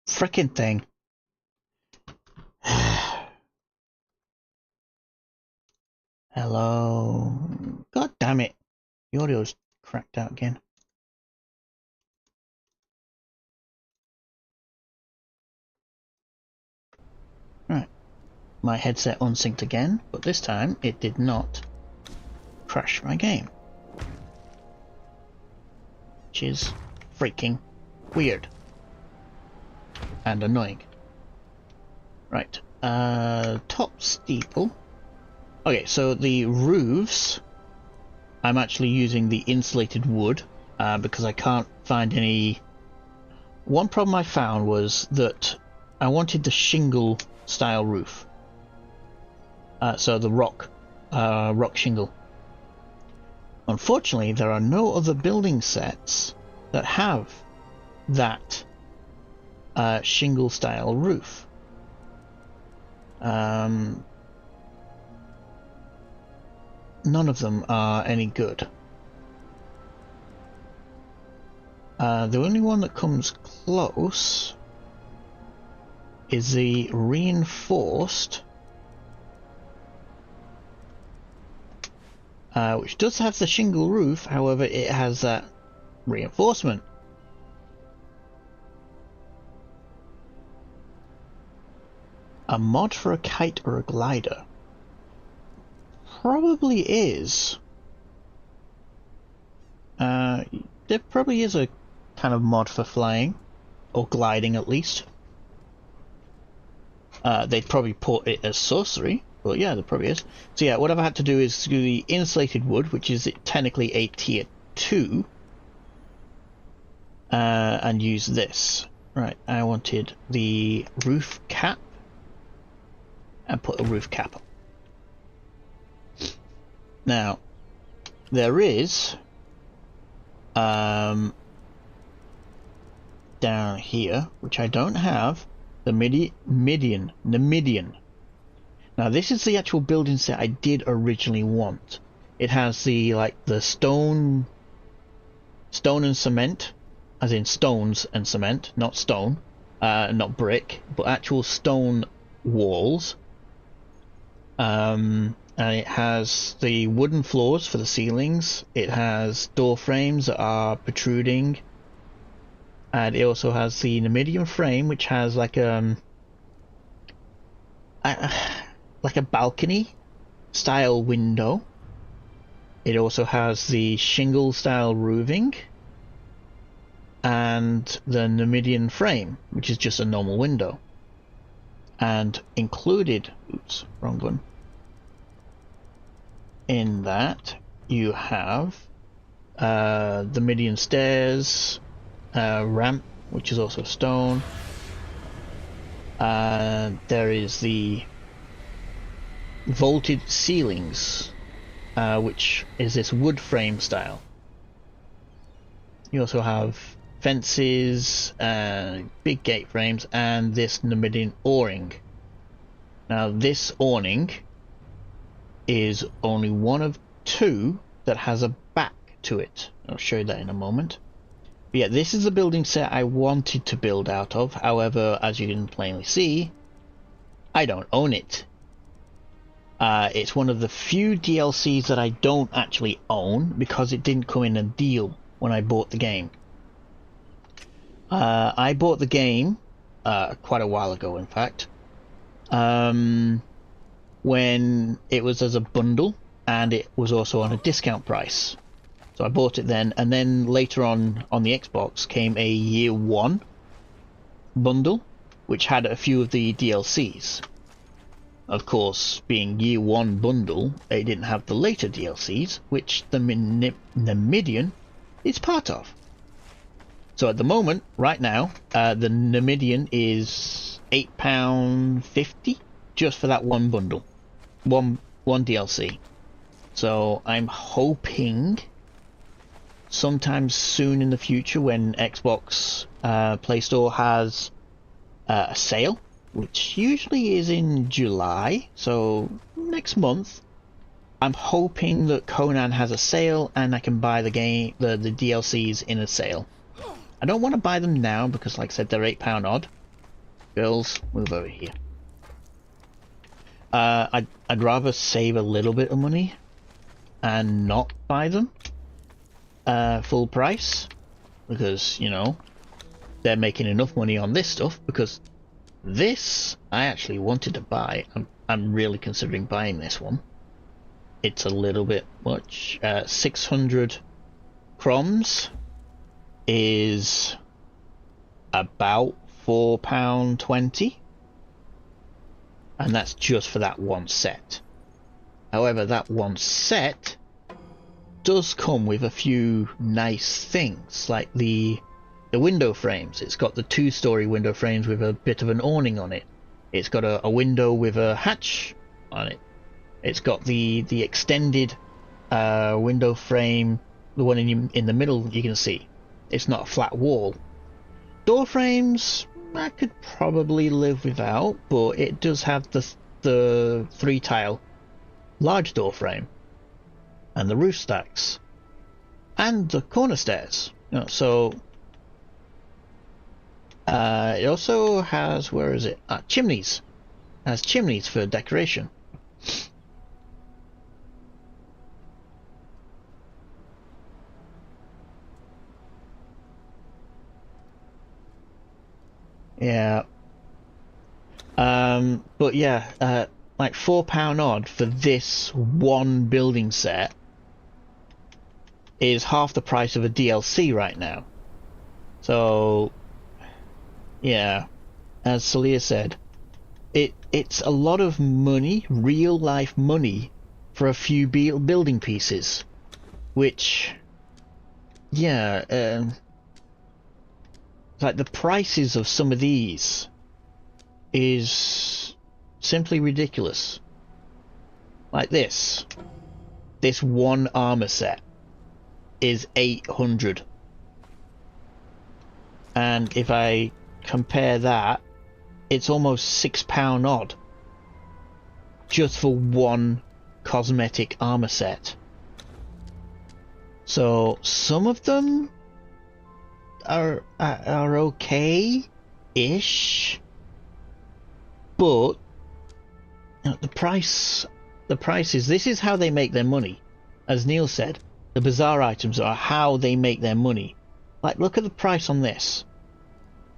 Frickin' thing. Hello. God damn it. The audio's cracked out again. Right. My headset unsynced again, but this time it did not crash my game. Which is freaking weird. And annoying. Right. Top steeple. Okay, so the roofs, I'm actually using the insulated wood because I can't find any. One problem I found was that I wanted the shingle style roof. So the rock shingle. Unfortunately, there are no other building sets that have that shingle style roof. None of them are any good. The only one that comes close is the reinforced, which does have the shingle roof, however it has that reinforcement. A mod for a kite or a glider? Probably is. There probably is a kind of mod for flying, or gliding at least. They'd probably port it as sorcery, but yeah, there probably is. So yeah, what I've had to do is do the insulated wood, which is technically a tier 2, and use this. Right, I wanted the roof cap, and put a roof cap on. Now, there is down here, which I don't have, the Namidian. Now this is the actual building set I did originally want. It has the stone and cement, as in stones and cement, not stone, not brick, but actual stone walls. And it has the wooden floors for the ceilings. It has door frames that are protruding, and it also has the Namidian frame, which has like a balcony style window. It also has the shingle style roofing and the Namidian frame, which is just a normal window. And included, oops, wrong one. In that you have the Midian stairs, ramp, which is also stone. There is the vaulted ceilings, which is this wood frame style. You also have fences, big gate frames, and this Namidian awning. Now this awning is only one of two that has a back to it. I'll show you that in a moment. But yeah, this is the building set I wanted to build out of. However, as you can plainly see, I don't own it. It's one of the few DLCs that I don't actually own because it didn't come in a deal when I bought the game. I bought the game quite a while ago, in fact. When it was as a bundle, and it was also on a discount price. So I bought it then, and then later on the Xbox came a year 1 bundle, which had a few of the DLCs. Of course, being year 1 bundle, they didn't have the later DLCs, which the Namidian it's part of. So at the moment, right now, the Numidian is £8.50 just for that one bundle, one DLC. So I'm hoping sometime soon in the future, when Xbox Play Store has a sale, which usually is in July, so next month, I'm hoping that Conan has a sale and I can buy the DLCs in a sale. I don't want to buy them now because, like I said, they're £8 odd. Girls, move over here. I'd rather save a little bit of money and not buy them full price, because, you know, they're making enough money on this stuff. Because this I actually wanted to buy. I'm really considering buying this one. It's a little bit much. 600 croms is about £4.20, and that's just for that one set. However, that one set does come with a few nice things, like the window frames. It's got the 2-story window frames with a bit of an awning on it. It's got a window with a hatch on it. It's got the extended window frame, the one in the middle you can see. It's not a flat wall. Door frames I could probably live without, but it does have the 3-tile large door frame, and the roof stacks, and the corner stairs. You know, so it also has, where is it? Chimneys. It has chimneys for decoration. Yeah. But yeah, like £4 odd for this one building set is half the price of a DLC right now. So yeah, as Celia said, it's a lot of money, real life money, for a few building pieces, which, yeah, like the prices of some of these is simply ridiculous. Like this one armor set is 800, and if I compare that, it's almost £6 odd just for one cosmetic armor set. So some of them are okay-ish, but you know, the price is, this is how they make their money. As Neil said, the bizarre items are how they make their money. Like, look at the price on this.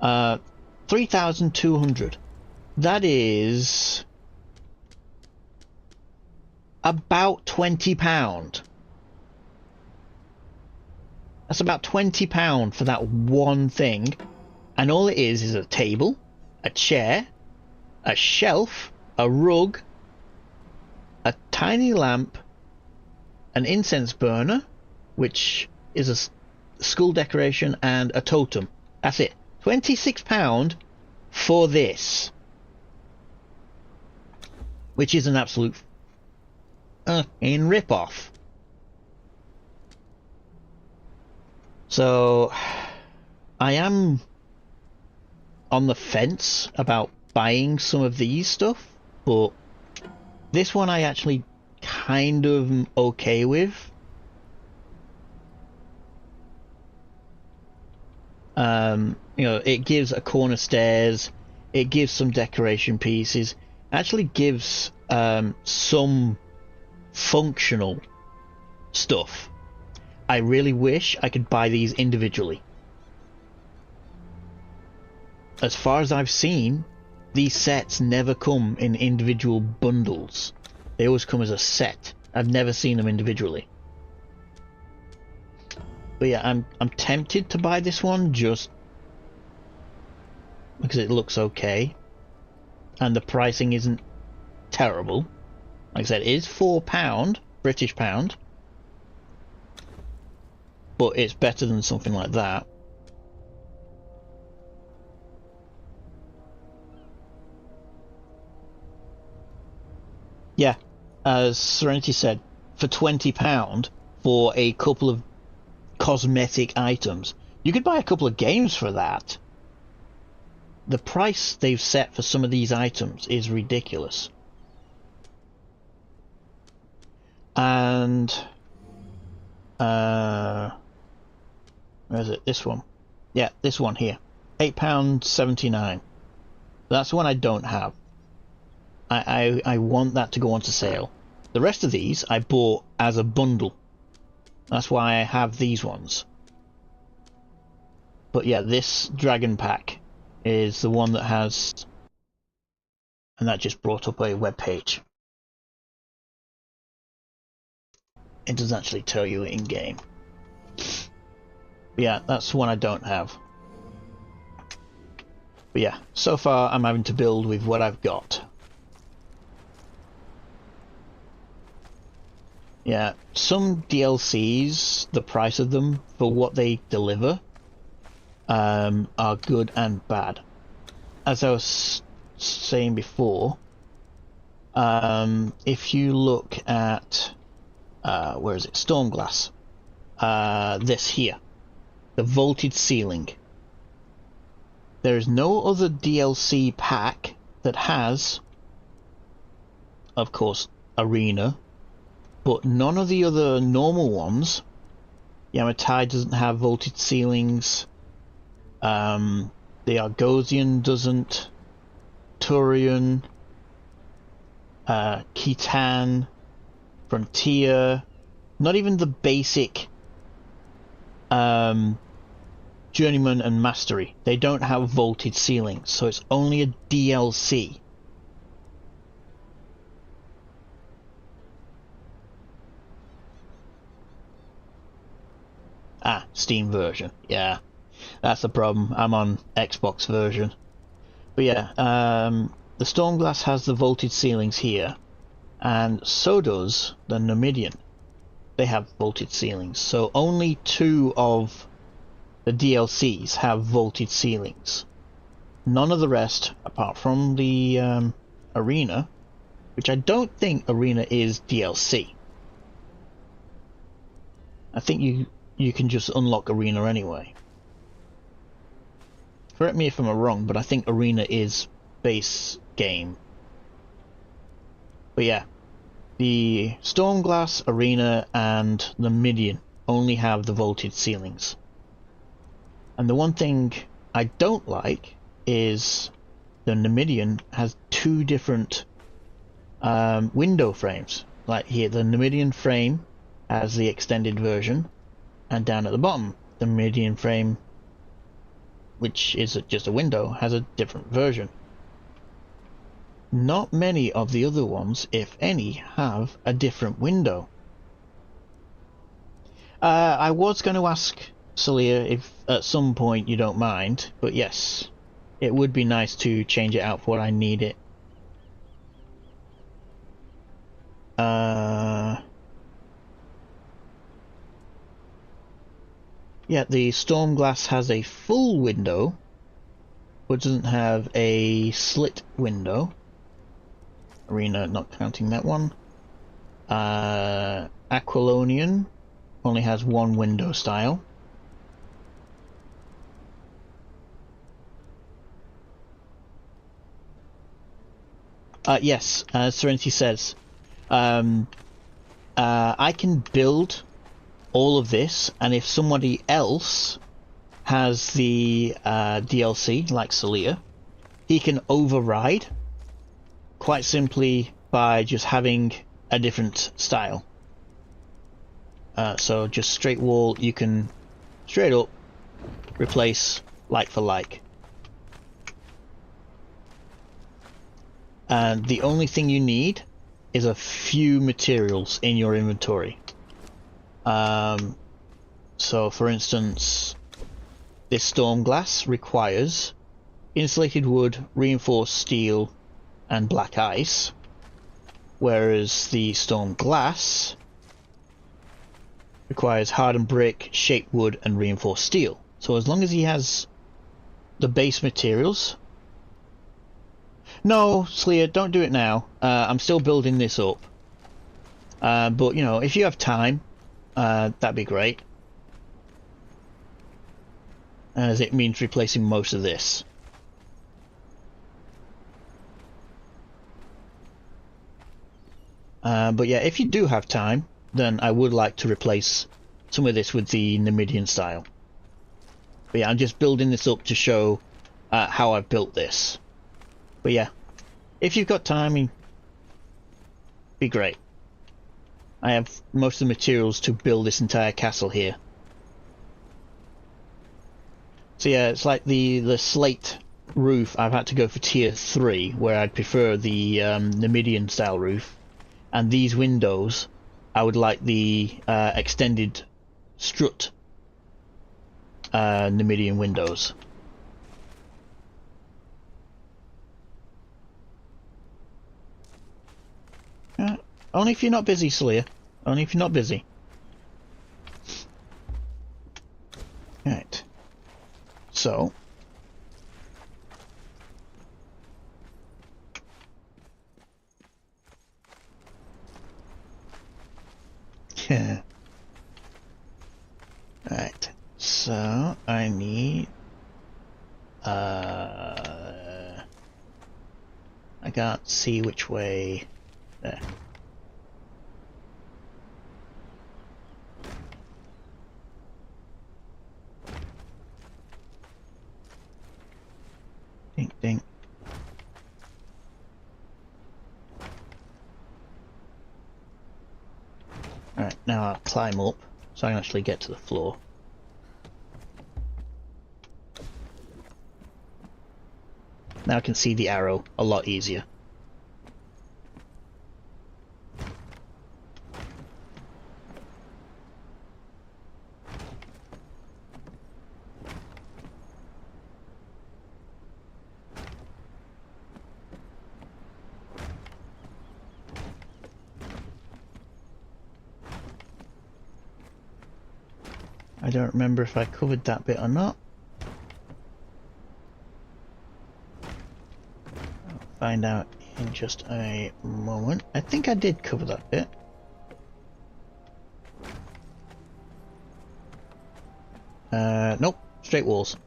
3,200. That is about £20. That's about £20 for that one thing, and all it is a table, a chair, a shelf, a rug, a tiny lamp, an incense burner, which is a school decoration, and a totem. That's it. £26 for this, which is an absolute in rip-off. So I am on the fence about buying some of these stuff, but this one I actually kind of am okay with. You know, it gives a corner stairs, it gives some decoration pieces, actually gives some functional stuff. I really wish I could buy these individually. As far as I've seen, these sets never come in individual bundles. They always come as a set. I've never seen them individually. But yeah, I'm tempted to buy this one just because it looks okay, and the pricing isn't terrible. Like I said, it is £4, British pound. but it's better than something like that. Yeah, as Serenity said, for £20 for a couple of cosmetic items, you could buy a couple of games for that. The price they've set for some of these items is ridiculous. And where is it? This one. Yeah, this one here. £8.79. That's one I don't have. I want that to go onto sale. The rest of these I bought as a bundle. That's why I have these ones. But yeah, this dragon pack is the one that has... And that just brought up a web page. It does actually tell you in game. But yeah, that's one I don't have. But yeah, so far I'm having to build with what I've got. Yeah, some DLCs, the price of them for what they deliver, are good and bad. As I was saying before, if you look at where is it? Stormglass. This here, the vaulted ceiling. There is no other DLC pack that has, of course, Arena, but none of the other normal ones. Yamatai doesn't have vaulted ceilings. The Argosian doesn't. Turian, Khitan, Frontier, not even the basic Journeyman and Mastery. They don't have vaulted ceilings, so it's only a DLC. Ah, Steam version. Yeah, that's the problem. I'm on Xbox version. But yeah, the Stormglass has the vaulted ceilings here, and so does the Numidian. They have vaulted ceilings, so only 2 of the DLCs have vaulted ceilings. None of the rest, apart from the Arena, which I don't think Arena is DLC. I think you can just unlock Arena anyway. Correct me if I'm wrong, but I think Arena is base game. But yeah, the Stormglass, Arena, and the Numidian only have the vaulted ceilings. And the one thing I don't like is the Numidian has 2 different window frames. Like here, the Numidian frame has the extended version, and down at the bottom, the Numidian frame, which is just a window, has a different version. Not many of the other ones, if any, have a different window. I was going to ask Celia if at some point you don't mind, but yes, it would be nice to change it out for what I need it. Yeah, the Stormglass has a full window, but doesn't have a slit window. Arena, not counting that one. Aquilonian only has 1 window style. Yes, as Serenity says, I can build all of this, and if somebody else has the DLC, like Celia, he can override quite simply by just having a different style. So just straight wall, you can straight up replace like for like. And the only thing you need is a few materials in your inventory. So for instance, this Stormglass requires insulated wood, reinforced steel, and black ice, whereas the Stormglass requires hardened brick, shaped wood, and reinforced steel. So as long as he has the base materials... No, Sleer, don't do it now. I'm still building this up. But, you know, if you have time, that'd be great. As it means replacing most of this. But yeah, if you do have time, then I would like to replace some of this with the Numidian style. But yeah, I'm just building this up to show how I've built this. But yeah, if you've got time, it'd be great. I have most of the materials to build this entire castle here. So yeah, it's like the slate roof, I've had to go for tier 3, where I'd prefer the Numidian style roof. And these windows, I would like the extended strut Numidian windows. Only if you're not busy, Slayer. Only if you're not busy. Right. So. Yeah. Right. So I need I can't see which way there. Ding ding. Alright, now I'll climb up so I can actually get to the floor. Now I can see the arrow a lot easier. I don't remember if I covered that bit or not. I'll find out in just a moment. I think I did cover that bit. Nope, straight walls.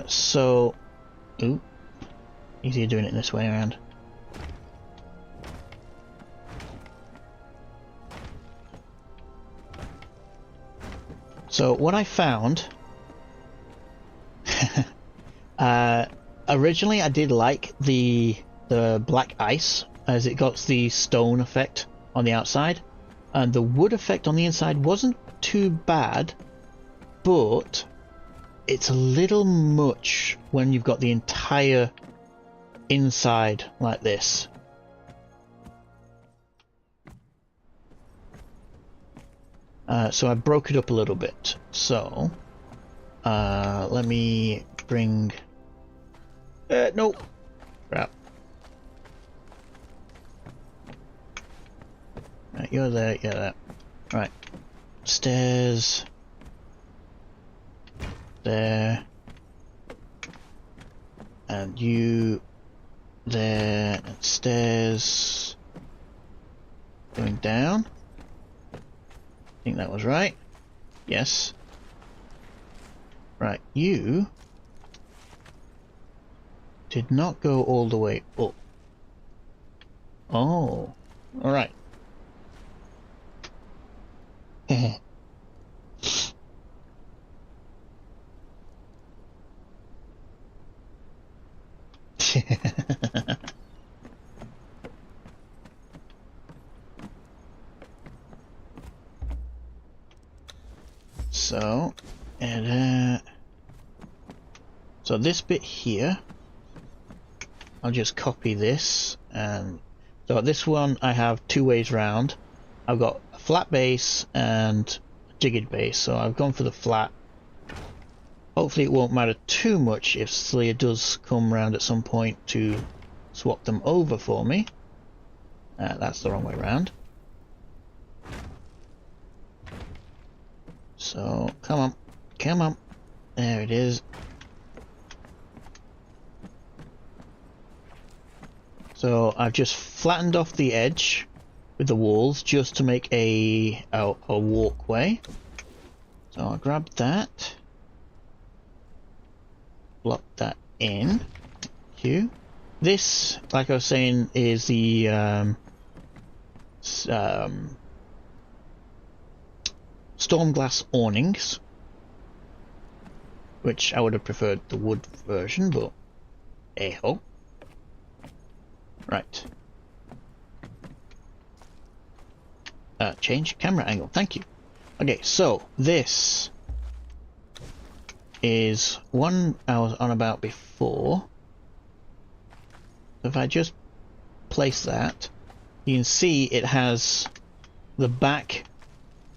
So, ooh, easier doing it this way around. So what I found, originally I did like the black ice as it got the stone effect on the outside, and the wood effect on the inside wasn't too bad, but it's a little much when you've got the entire inside like this. So I broke it up a little bit. So let me bring no crap. Right, you're there, you're there. Right. Stairs. There. And you there, and stairs going down. I think that was right. Yes. Right, you did not go all the way up. Oh, alright. So, and so this bit here, I'll just copy this, and so this one I have two ways round. I've got a flat base and a jigged base, so I've gone for the flat. Hopefully it won't matter too much if Slayer does come round at some point to swap them over for me. That's the wrong way round. So, come on. Come on. There it is. So I've just flattened off the edge with the walls just to make a walkway. So I'll grab that. Block that in. Thank you. This, like I was saying, is the storm glass awnings, which I would have preferred the wood version, but hey-ho. Right. Change camera angle, thank you. Okay, so this is one I was on about before. If I just place that, you can see it has the back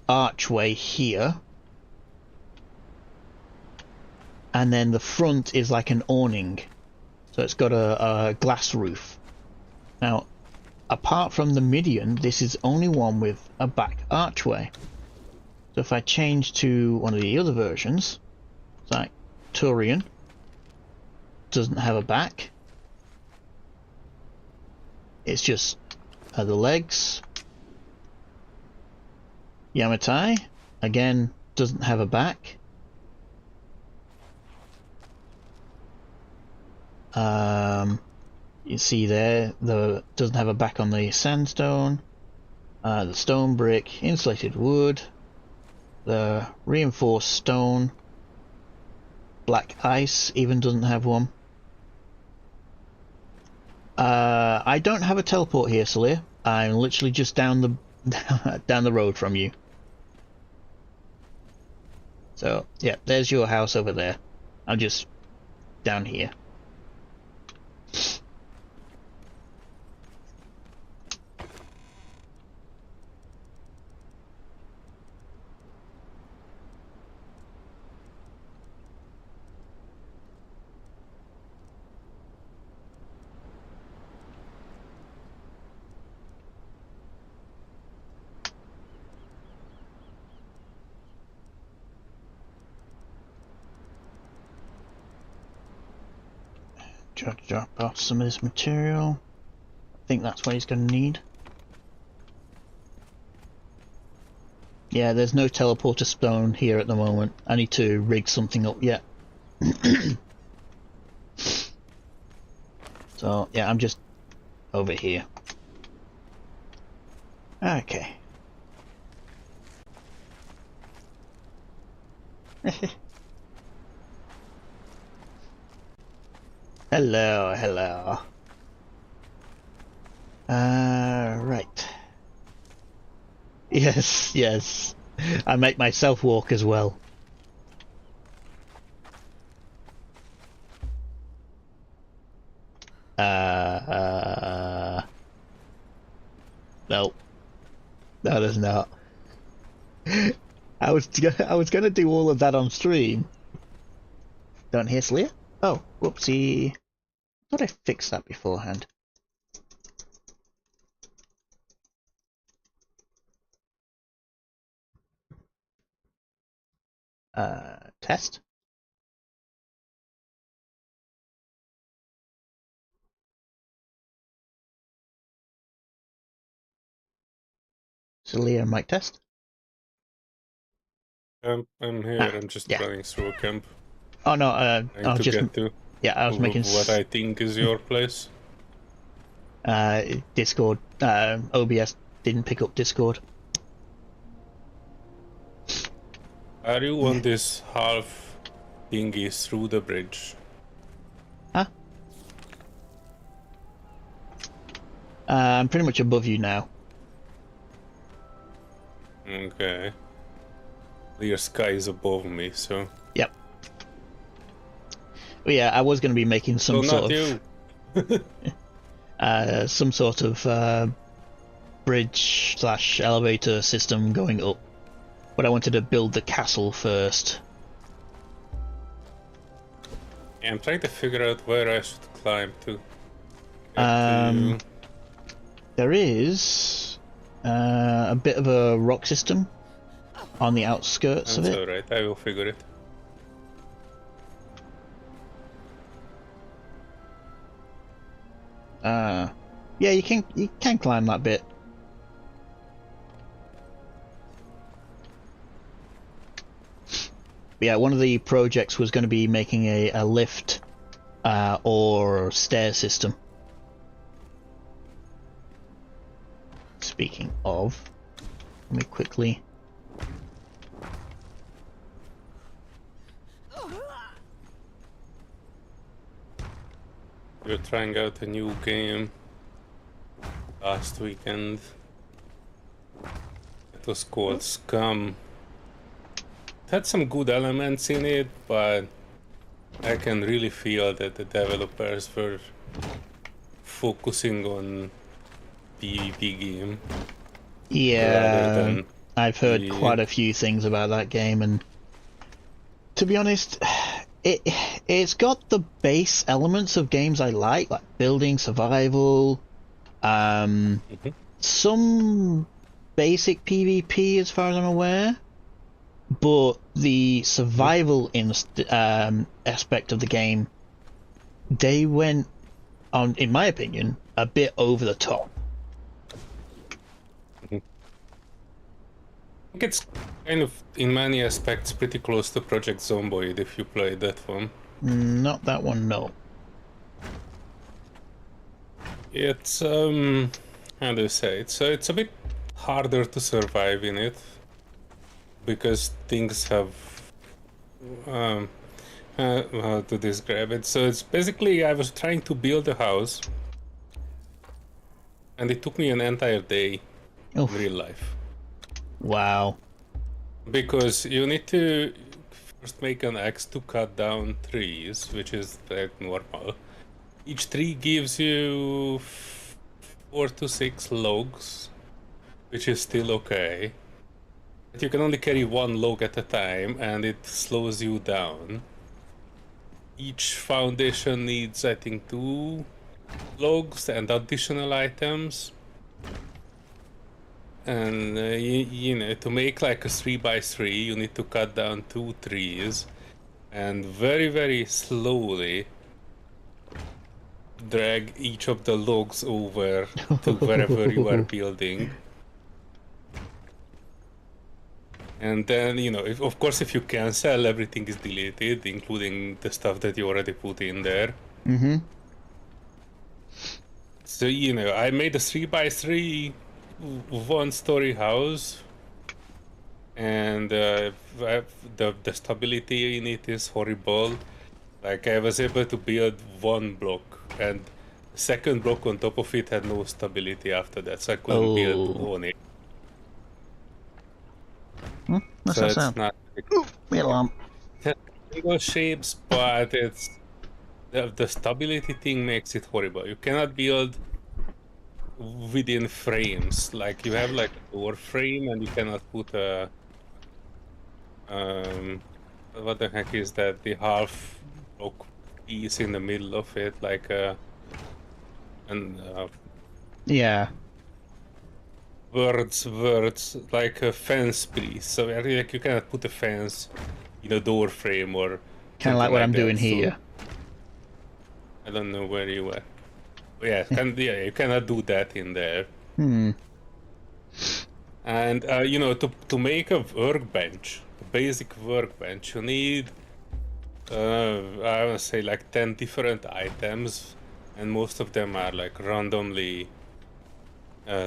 archway here, and then the front is like an awning, so it's got a glass roof. Now, apart from the Midian, this is only one with a back archway. So if I change to one of the other versions, it's like Turian, doesn't have a back. It's just the legs. Yamatai, again, doesn't have a back. You see there, doesn't have a back on the sandstone, the stone brick, insulated wood, the reinforced stone, black ice even doesn't have one. I don't have a teleport here, Salir. I'm literally just down the road from you. So yeah, there's your house over there. I'm just down here. Try to drop off some of this material. I think that's what he's going to need. Yeah, there's no teleporter stone here at the moment. I need to rig something up yet. So, yeah, I'm just over here. Okay. Hello, hello. Right. Yes, yes. I make myself walk as well. No. No, there's not. I was gonna do all of that on stream. Don't hear Slayer? Oh, whoopsie. I thought I fixed that beforehand. Test? Celia mic test? I'm here, I'm just yeah. running through a camp. Oh no, I I'll just... get to Yeah, I was making... what I think is your place. Discord, OBS didn't pick up Discord. Are you on this half thingy through the bridge? Huh? I'm pretty much above you now. Okay. Your sky is above me, so... Yep. Well, yeah, I was going to be making some sort of... some sort of bridge / elevator system going up. But I wanted to build the castle first. I'm trying to figure out where I should climb to. Get Um, to... There is a bit of a rock system on the outskirts of That's it. alright, I will figure it. Yeah, you can climb that bit. But yeah, one of the projects was going to be making a lift or stair system. Speaking of, let me quickly. We were trying out a new game last weekend. It was called Scum. It had some good elements in it, but I can really feel that the developers were focusing on PvP game rather Yeah, than I've heard the... quite a few things about that game, and to be honest, it's got the base elements of games I like building, survival, some basic PvP as far as I'm aware, but the survival aspect of the game, they went on, in my opinion, a bit over the top. I think it's kind of, in many aspects, pretty close to Project Zomboid if you play that one. Not that one, no. It's, how do you say it? So it's a bit harder to survive in it because things have, how to describe it? So it's basically, I was trying to build a house and it took me an entire day in real life. Wow. Because you need to first make an axe to cut down trees, which is like normal. Each tree gives you 4 to 6 logs, which is still okay. But you can only carry 1 log at a time, and it slows you down. Each foundation needs, I think, 2 logs and additional items. And you know, to make like a 3x3, you need to cut down 2 trees and very, very slowly drag each of the logs over to wherever you are building. And then, you know, of course, if you cancel, everything is deleted, including the stuff that you already put in there. Mm-hmm. So, you know, I made a 3x3 1-story house, and the stability in it is horrible. Like, I was able to build 1 block, and the second block on top of it had no stability after that, so I couldn't build on it. What's So that it's sound? not Me alarm. single shapes, but it's the stability thing makes it horrible. You cannot build within frames. Like, you have like a door frame, and you cannot put a what the heck is that? The half block piece in the middle of it, like Yeah. words, like a fence piece. So like you cannot put a fence in a door frame or Kind of like what I'm that. doing here. I don't know where you were. But yeah, you cannot do that in there. And you know, to make a workbench, a basic workbench, you need I would say like 10 different items, and most of them are like randomly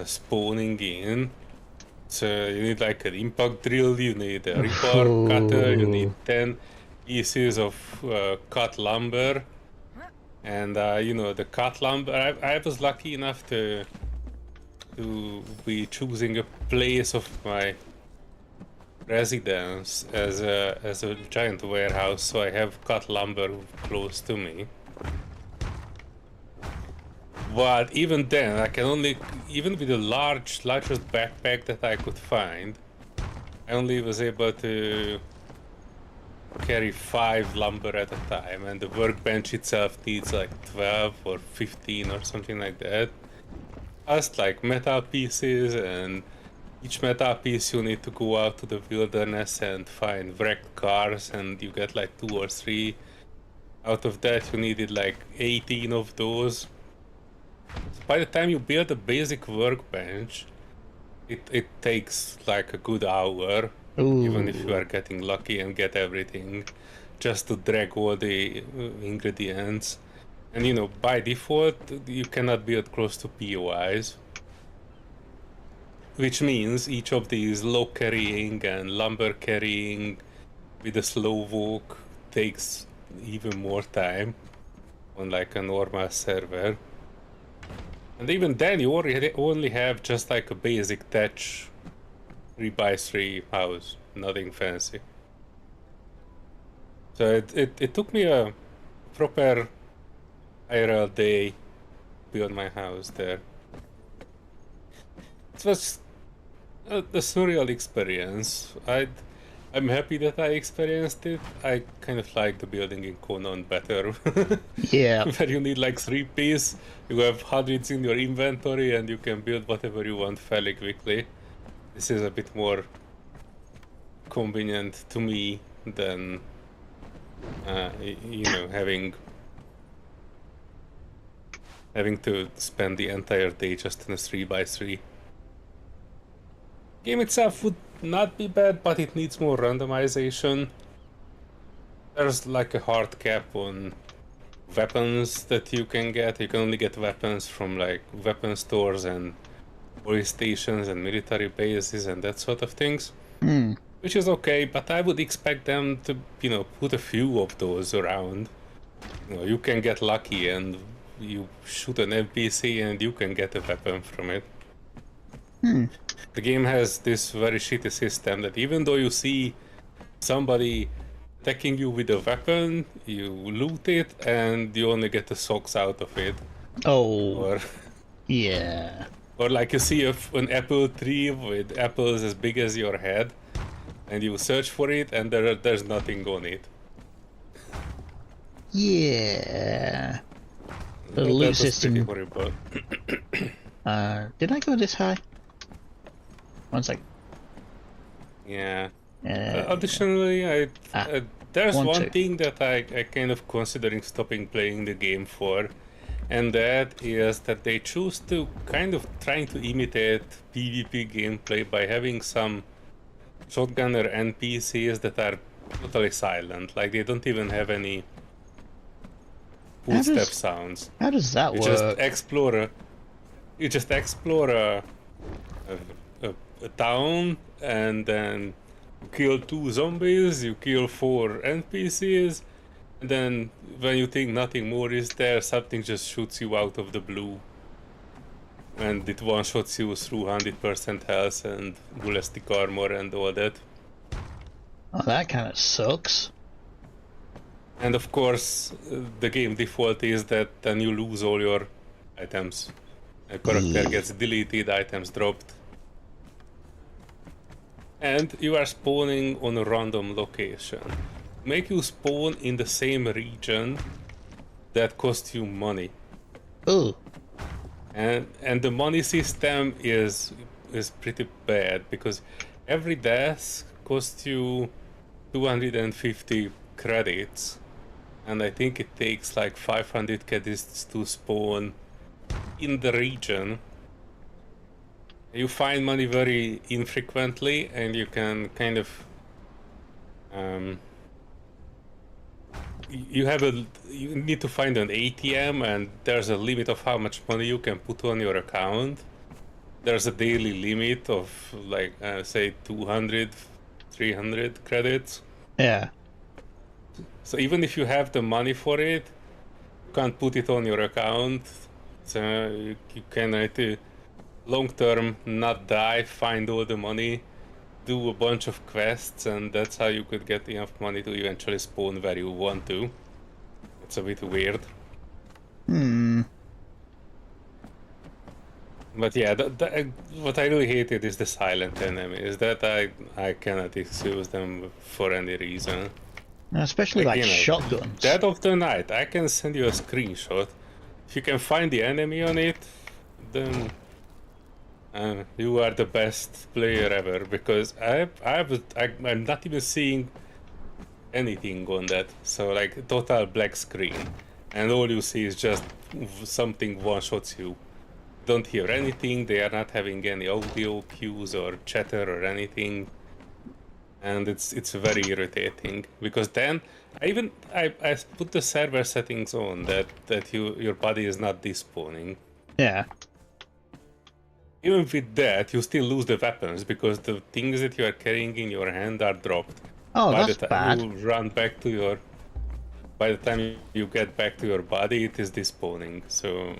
spawning in. So you need like an impact drill, you need a rebar cutter, you need 10 pieces of cut lumber, and you know, the cut lumber. I was lucky enough to be choosing a place of my residence as a giant warehouse, so I have cut lumber close to me. But even then, I can only, even with the largest backpack that I could find, I only was able to carry 5 lumber at a time, and the workbench itself needs like 12 or 15 or something like that. Just like metal pieces, and each metal piece you need to go out to the wilderness and find wrecked cars, and you get like 2 or 3. Out of that you needed like 18 of those. So by the time you build a basic workbench, it takes like a good hour. Ooh. Even if you are getting lucky and get everything, just to drag all the ingredients. And you know, by default, you cannot build close to POIs. Which means each of these log carrying and lumber carrying with a slow walk takes even more time on like a normal server. And even then you only have just like a basic thatch 3x3 house, nothing fancy. So it took me a proper IRL day to build my house there. It was a surreal experience. I'm happy that I experienced it. I kind of like the building in Conan better. Yeah. Where you need like 3 pieces, you have hundreds in your inventory, and you can build whatever you want fairly quickly. This is a bit more convenient to me than, you know, having to spend the entire day just in a 3x3. Game itself would not be bad, but it needs more randomization. There's like a hard cap on weapons that you can get. You can only get weapons from like weapon stores and police stations and military bases and that sort of things. Which is okay, but I would expect them to, you know, put a few of those around. You know, you can get lucky and you shoot an NPC and you can get a weapon from it. The game has this very shitty system that even though you see somebody attacking you with a weapon, you loot it and you only get the socks out of it. Oh. Or Yeah. or like you see an apple tree with apples as big as your head, and you search for it and there's nothing on it. Yeah. The That loot was pretty system. horrible. Did I go this high? One sec. Yeah. Uh, Additionally, there's one, one two. thing that I kind of considering stopping playing the game for, and that is that they choose to kind of trying to imitate PvP gameplay by having some shotgunner NPCs that are totally silent, like they don't even have any footstep sounds. How does that You work? just explore a town, and then you kill 2 zombies, you kill 4 NPCs, and then when you think nothing more is there, something just shoots you out of the blue. And it one-shots you through 100% health and ballistic armor and all that. Oh, that kind of sucks. And of course, the game default is that then you lose all your items. A character gets deleted, items dropped. And you are spawning on a random location. Make you spawn in the same region that costs you money. Ooh. And the money system is pretty bad, because every death costs you 250 credits, and I think it takes like 500 credits to spawn in the region. You find money very infrequently, and you can kind of you need to find an ATM, and there's a limit of how much money you can put on your account. There's a daily limit of like say 200, 300 credits. Yeah. So even if you have the money for it, you can't put it on your account. So you can long term not die, find all the money, do a bunch of quests, and that's how you could get enough money to eventually spawn where you want to. It's a bit weird. But yeah, what I really hated is the silent enemies. That I cannot excuse them for any reason. Especially like You know, shotguns. Dead of the Night, I can send you a screenshot. If you can find the enemy on it, then you are the best player ever, because I'm not even seeing anything on that. So like total black screen, and all you see is just something one-shots you. Don't hear anything, they are not having any audio cues or chatter or anything. And it's very irritating, because then I put the server settings on that your body is not despawning. Yeah. Even with that, you still lose the weapons, because the things that you are carrying in your hand are dropped. Oh, By that's the time bad. you run back to your, by the time you get back to your body, it is despawning. So,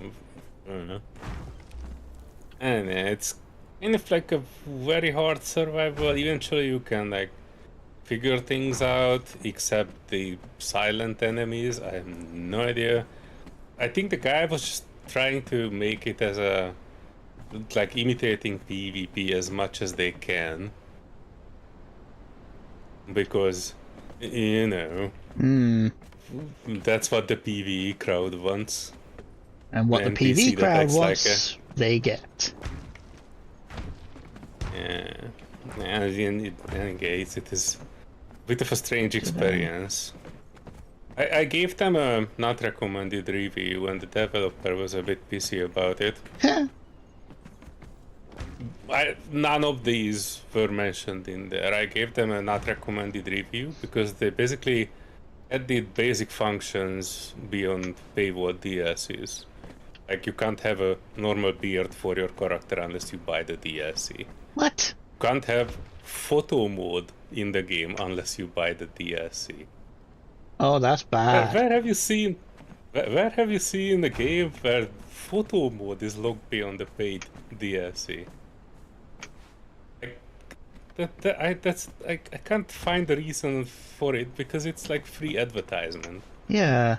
I don't know. And it's kind of like a very hard survival. Eventually, you can like figure things out, except the silent enemies. I have no idea. I think the guy was just trying to make it as a like imitating PvP as much as they can, because you know that's what the PvE crowd wants. And what the NPC PV that crowd acts like wants, they get. Yeah, and in any case, it is a bit of a strange experience. I gave them a not recommended review, and the developer was a bit pissy about it. None of these were mentioned in there. I gave them a not recommended review because they basically added basic functions beyond paywall DLCs. Like, you can't have a normal beard for your character unless you buy the DLC. What? You can't have photo mode in the game unless you buy the DLC. Oh, that's bad. Where have you seen? Where have you seen a game where photo mode is locked beyond the paid DLC? I can't find a reason for it, because it's like free advertisement. Yeah.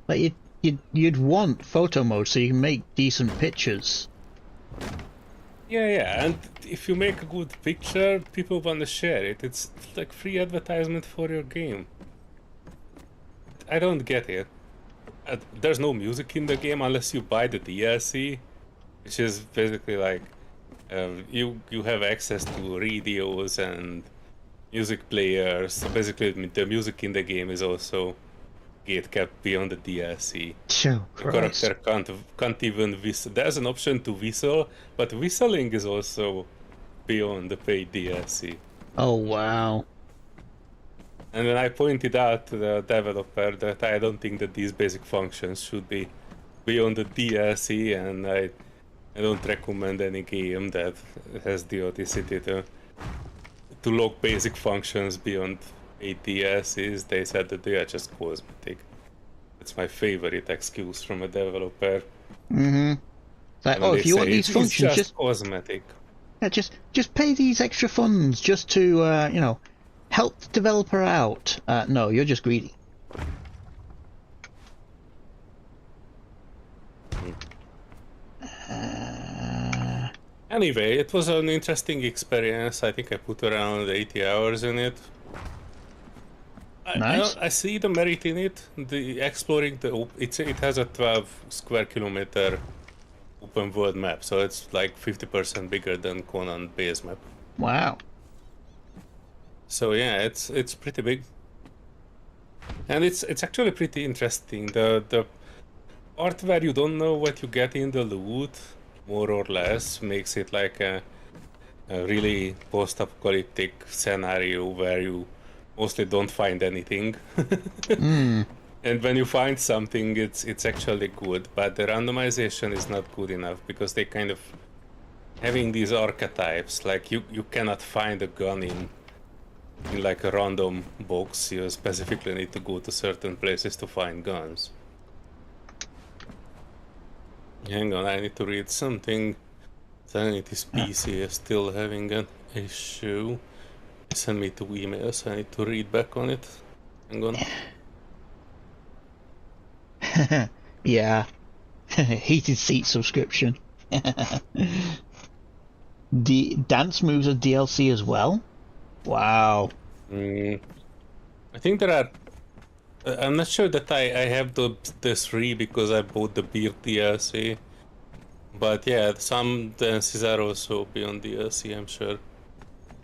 Like you'd want photo mode so you can make decent pictures. Yeah, and if you make a good picture, people want to share it. It's like free advertisement for your game. I don't get it. There's no music in the game unless you buy the DLC, which is basically like you have access to radios and music players. So basically, the music in the game is also gate kept beyond the DLC. Oh, The character can't even whistle. There's an option to whistle, but whistling is also beyond the paid DLC. Oh, wow. And then I pointed out to the developer that I don't think that these basic functions should be beyond the DLC, and I don't recommend any game that has the audacity to lock basic functions beyond 8 DLCs. They said that they are just cosmetic. That's my favorite excuse from a developer. Like, oh, if you want these functions, just cosmetic. yeah, just pay these extra funds just to you know, help the developer out. No, you're just greedy. Anyway, it was an interesting experience. I think I put around 80 hours in it. Nice. I see the merit in it. The exploring it has a 12 square kilometer open world map, so it's like 50% bigger than Conan base map. Wow. So yeah, it's pretty big, and it's actually pretty interesting. The part where you don't know what you get in the loot, more or less, makes it like a really post-apocalyptic scenario where you mostly don't find anything. And when you find something, it's actually good, but the randomization is not good enough, because they kind of having these archetypes. Like you cannot find a gun in like a random box. You specifically need to go to certain places to find guns. Hang on, I need to read something. Sanity's PC is still having an issue. Send me 2 emails, I need to read back on it. Hang on. Yeah. Heated seat subscription. The dance moves are DLC as well? Wow. I think there are. I'm not sure that I have the 3 because I bought the beer DLC. But yeah, some dances are also beyond DLC, I'm sure.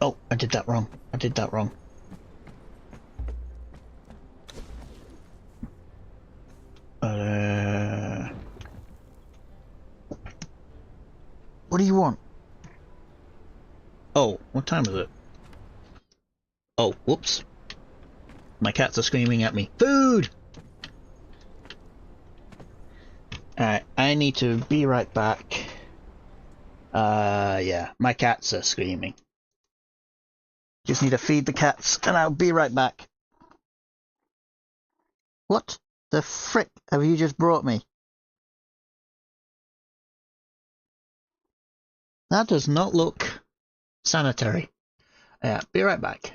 Oh, I did that wrong. I did that wrong. What do you want? Oh, what time is it? Oh, whoops. My cats are screaming at me. Food! Alright, I need to be right back. Yeah, my cats are screaming. Just need to feed the cats, and I'll be right back. What the frick have you just brought me? That does not look sanitary. Yeah, be right back.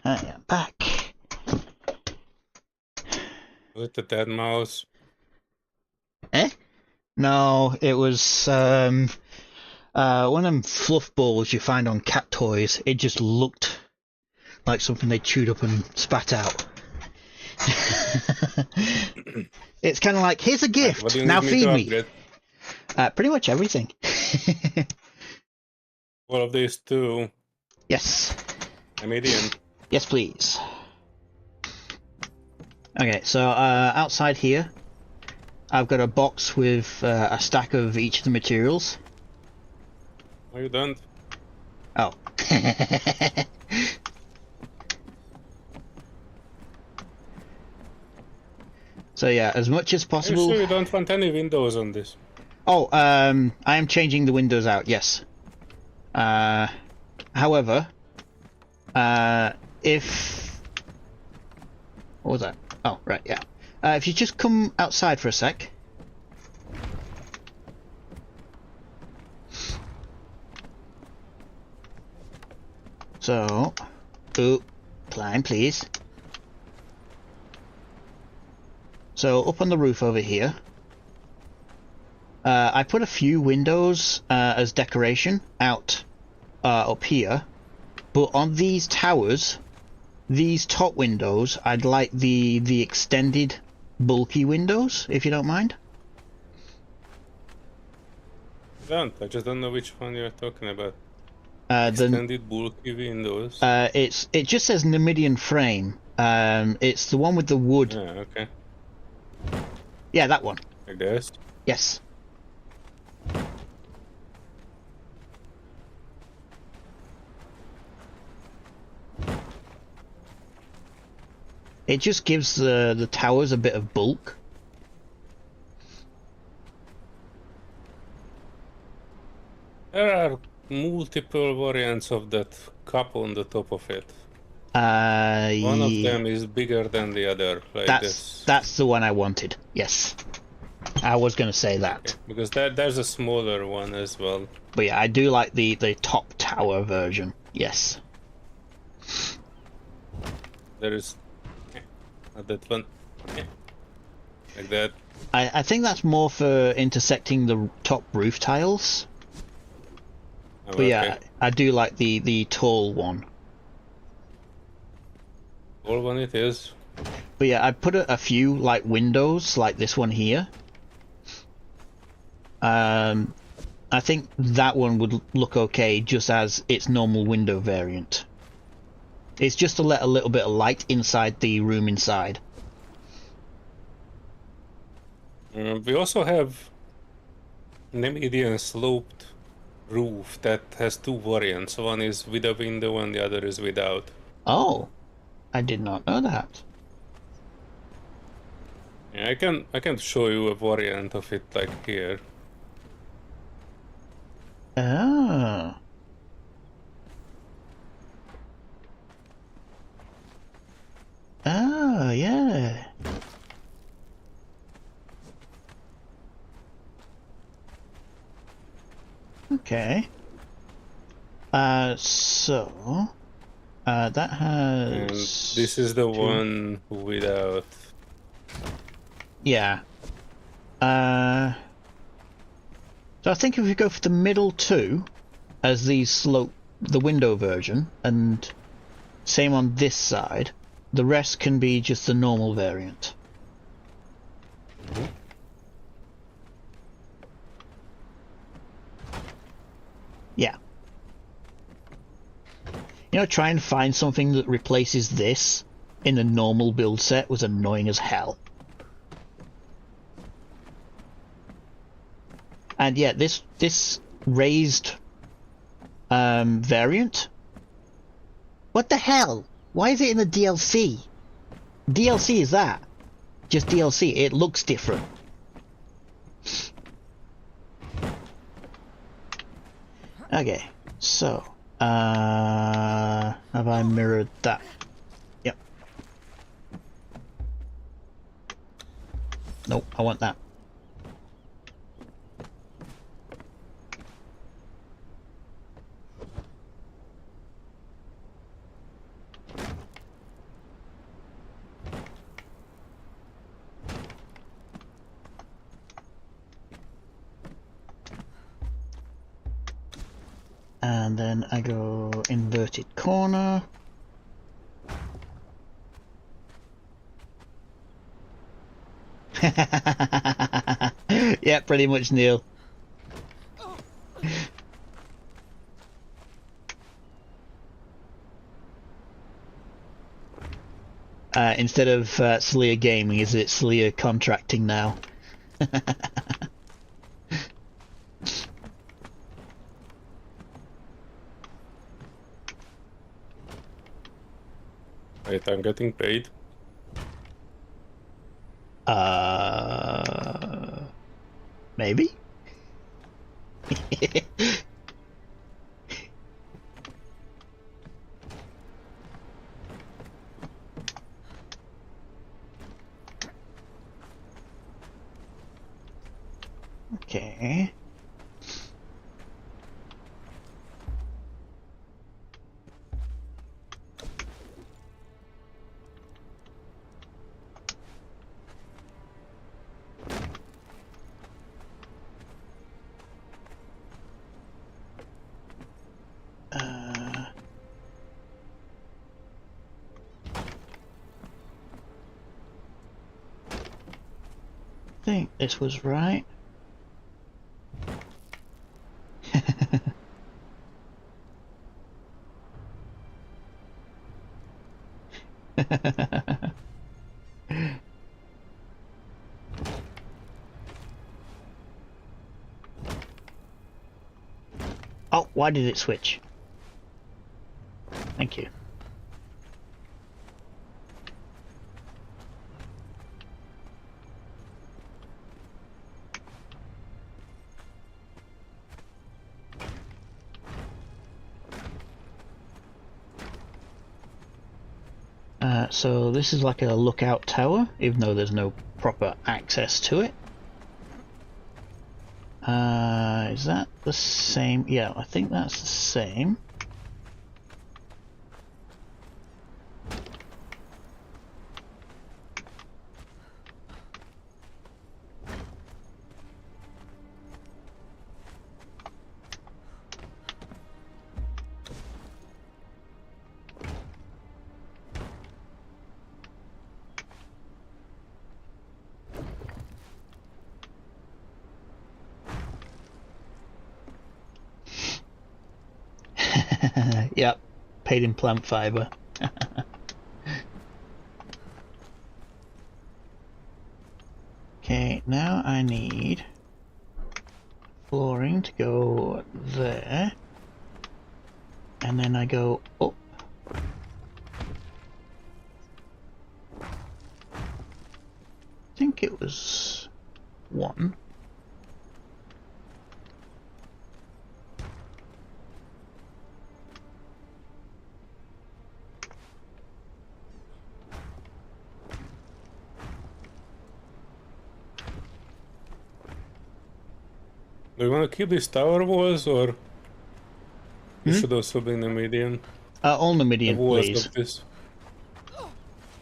I am back. Was it the dead mouse? Eh? No, it was one of them fluff balls you find on cat toys. It just looked like something they chewed up and spat out. It's kind of like, here's a Right, gift, what do you now need me feed to me. upgrade? Pretty much everything. All of these two. Yes. A medium. Yes, please. Okay, so outside here, I've got a box with a stack of each of the materials. Are you done? Oh. So yeah, as much as Are you possible. sure you don't want any windows on this? Oh, I am changing the windows out, yes. However, if... What was that? Oh, right, yeah. If you just come outside for a sec. So... Ooh, climb, please. So, up on the roof over here, I put a few windows as decoration out up here, but on these towers, these top windows, I'd like the extended, bulky windows, if you don't mind. I just don't know which one you're talking about. The Extended bulky windows. it just says Numidian frame. It's the one with the wood. Yeah, okay. Yeah, that one. Like this. Yes. It just gives the towers a bit of bulk. There are multiple variants of that cup on the top of it. One of them is bigger than the other, like this. That's the one I wanted. Yes, I was going to say that. Okay, because there's a smaller one as well. But yeah, I do like the top tower version. Yes. There is not that one. Like that. I think that's more for intersecting the top roof tiles. Oh, But yeah, I do like the tall one. All one it is. But yeah, I put a few like windows, like this one here. I think that one would look okay just as its normal window variant. It's just to let a little bit of light inside the room inside. We also have Nemedian sloped roof that has two variants. One is with a window and the other is without. Oh, I did not know that. Yeah, I can show you a variant of it like here. Oh. Oh, yeah. Okay. So... that has... And this is the one without. Yeah. So I think if we go for the middle two, as the window version, and same on this side, the rest can be just the normal variant. Mm-hmm. Yeah. You know, trying to find something that replaces this in a normal build set was annoying as hell. And yeah, this raised variant. What the hell? Why is it in the DLC? DLC is that? Just DLC. It looks different. Okay, so have I mirrored that? Yep. Nope, I want that. And then I go inverted corner. Yeah, pretty much, Neil. Instead of Slayer Gaming, is it Slayer Contracting now? Wait, I'm getting paid. Maybe? Okay. I think this was right. Oh, why did it switch? Thank you. So this is like a lookout tower, even though there's no proper access to it. Is that the same? Yeah, I think that's the same. Yep, paid in plant fiber. Okay, now I need flooring to go there, and then I go up. I think it was one. Do you want to keep these tower walls, or you should also be Numidian? All The Numidian, walls please. of this.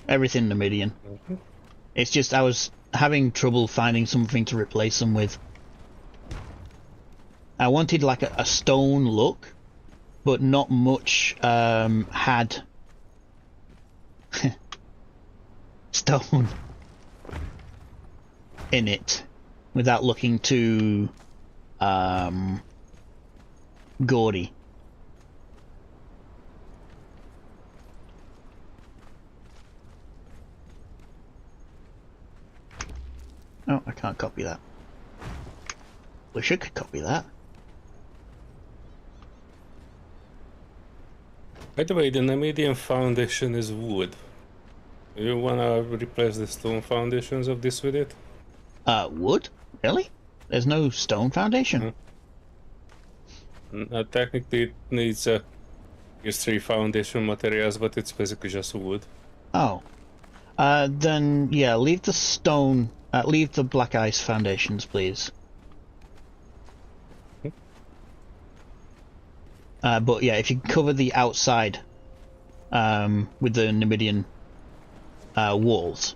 Everything Numidian. It's just I was having trouble finding something to replace them with. I wanted like a stone look, but not much had stone in it without looking too gaudy. Oh, I can't copy that. Wish I could copy that. By the way, the Numidian foundation is wood. You wanna replace the stone foundations of this with it? Wood? Really? There's no stone foundation? Technically, it needs tier 3 foundation materials, but it's basically just wood. Oh. Then, yeah, leave the stone, leave the black ice foundations, please. But yeah, if you cover the outside with the Numidian walls.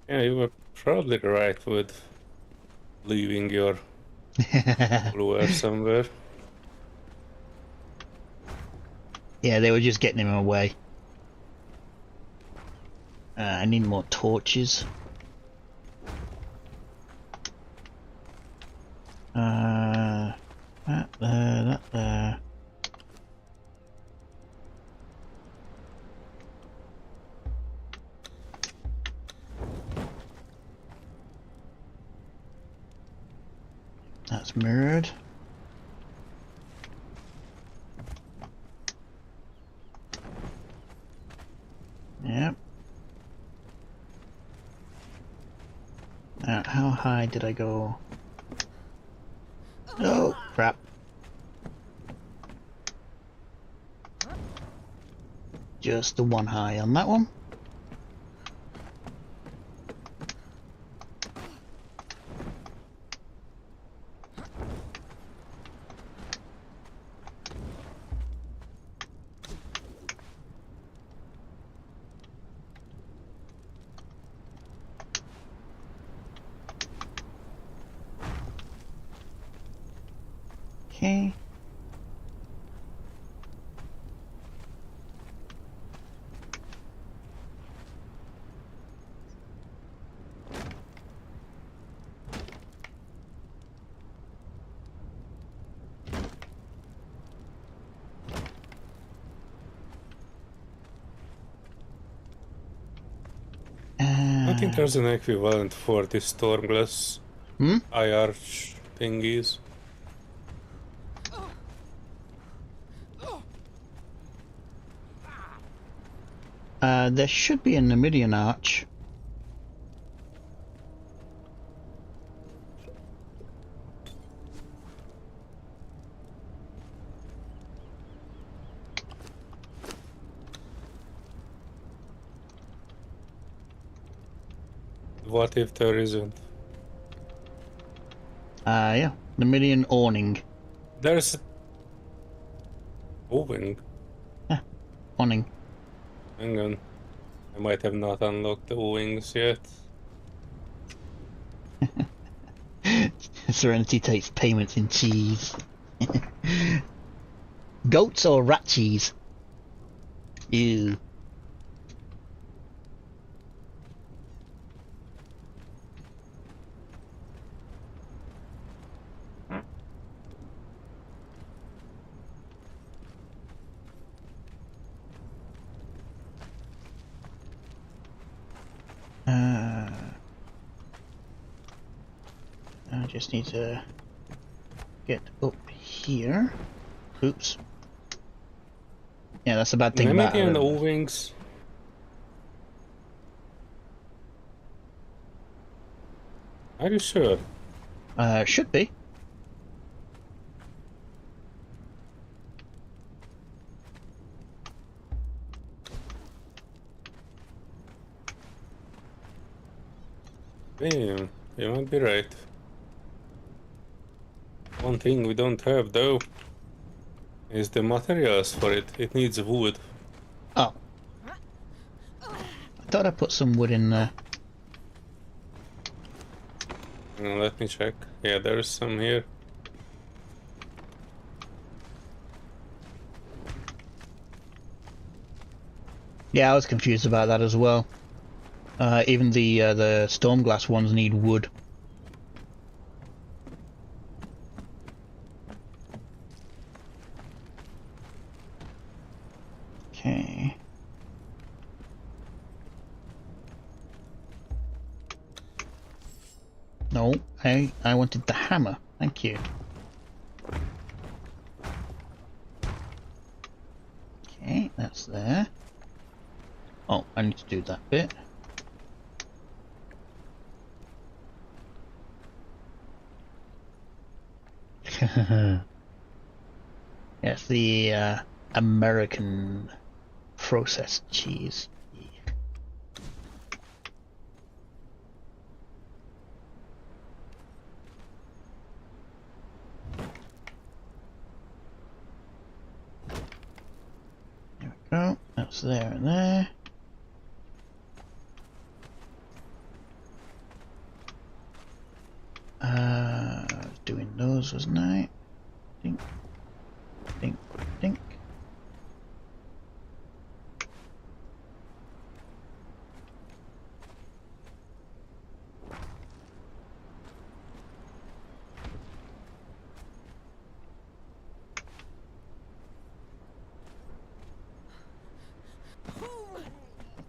Yeah, you were probably right with leaving your follower somewhere. Yeah, they were just getting him away. I need more torches. That there, that there. That's mirrored. Yep. How high did I go? Oh, crap. Just the one high on that one. Okay. I think there's an equivalent for the Stormglass Hmm? eye arch thingies. There should be a Numidian arch. What if there isn't? Yeah. Numidian awning. There's a wing. Awning. Hang on. I might have not unlocked the wings yet. Serenity takes payments in cheese. Goats or rat cheese? Ew. I just need to get up here. Oops. Yeah, that's a bad thing about Nemedian it. wings. Are you sure? Should be. Damn, you might be right. One thing we don't have though is the materials for it. It needs wood. Oh. I thought I put some wood in there. Let me check. Yeah, there's some here. Yeah, I was confused about that as well. Even the Stormglass ones need wood. Okay. No, I wanted the hammer. Thank you. Okay, that's there. Oh, I need to do that bit. Yes, the American processed cheese. There we go. That's there and there. those, wasn't I? Dink, dink, dink.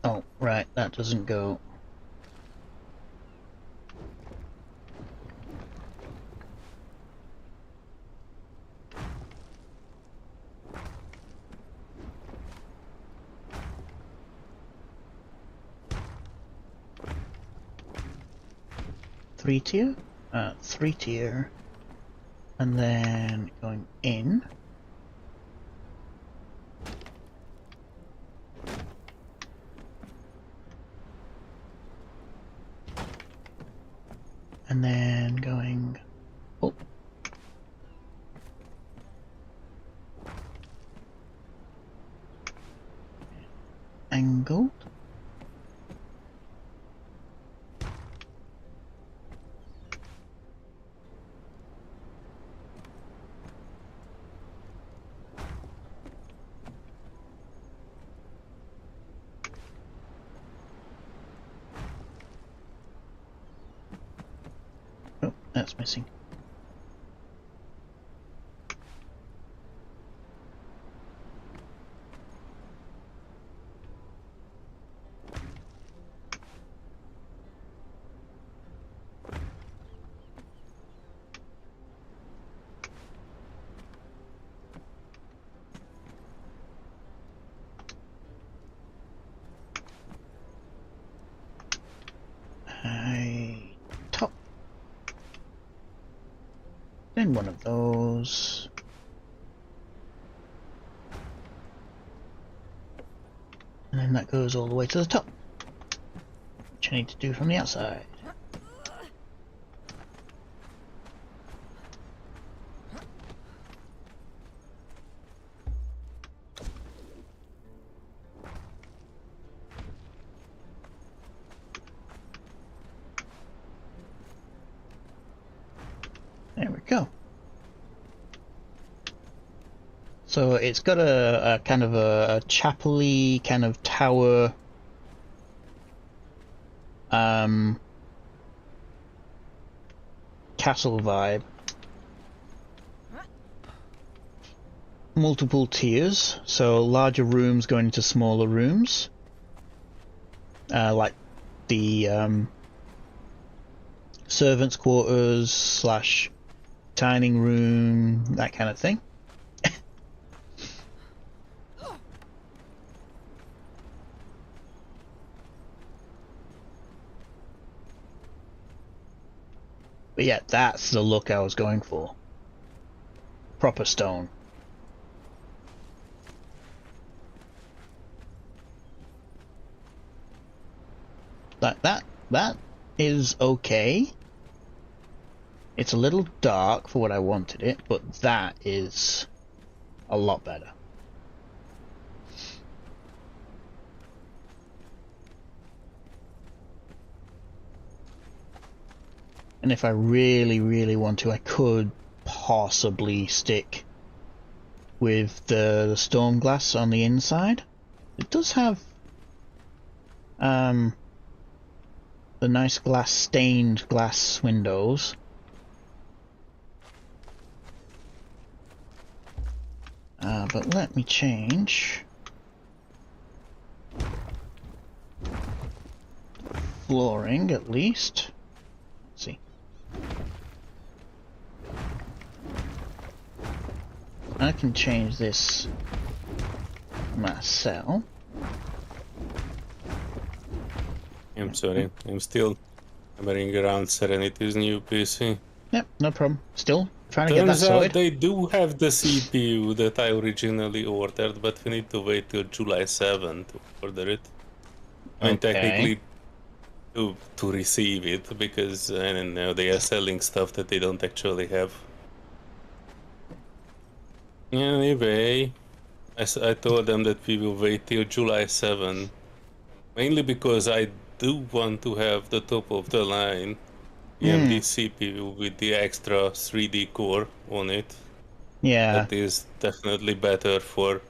Oh, right, that doesn't go. Three tier? 3 tier. And then going in. And then going up. Angled. Oh, that's missing. Top. Then one of those. And then that goes all the way to the top. Which I need to do from the outside. There we go. So it's got a kind of a chapel-y kind of tower castle vibe. Multiple tiers, so larger rooms going into smaller rooms. Like the servants' quarters slash dining room, that kind of thing. But yeah, that's the look I was going for. Proper stone. That is okay. It's a little dark for what I wanted it, but that is a lot better. And if I really, really want to, I could possibly stick with the storm glass on the inside. It does have the nice stained glass windows. But let me change. Flooring, at least. Let's see. I can change this myself. I'm sorry, I'm still hammering around Serenity's new PC. Yep, no problem. Still trying to get that Turns out sorted. they do have the CPU that I originally ordered, but we need to wait till July 7th to order it. I mean, Okay. technically to receive it, because I don't know, they are selling stuff that they don't actually have. Anyway, I told them that we will wait till July 7, mainly because I do want to have the top of the line AMD CPU with the extra 3D core on it. Yeah. That is definitely better for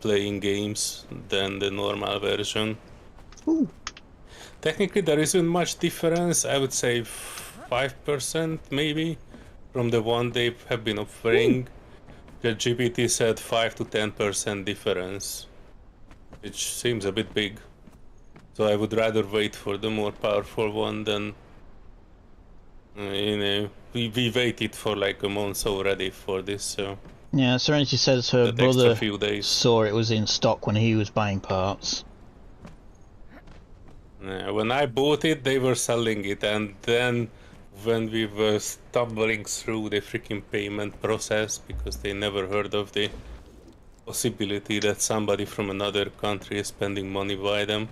playing games than the normal version. Ooh. Technically, there isn't much difference. I would say 5% maybe from the one they have been offering. The GPT said 5 to 10% difference, which seems a bit big. So I would rather wait for the more powerful one than, we waited for like a month already for this, so Yeah, Serenity says her that extra brother few days. saw it was in stock when he was buying parts. When I bought it, they were selling it, and then when we were stumbling through the freaking payment process because they never heard of the possibility that somebody from another country is spending money by them.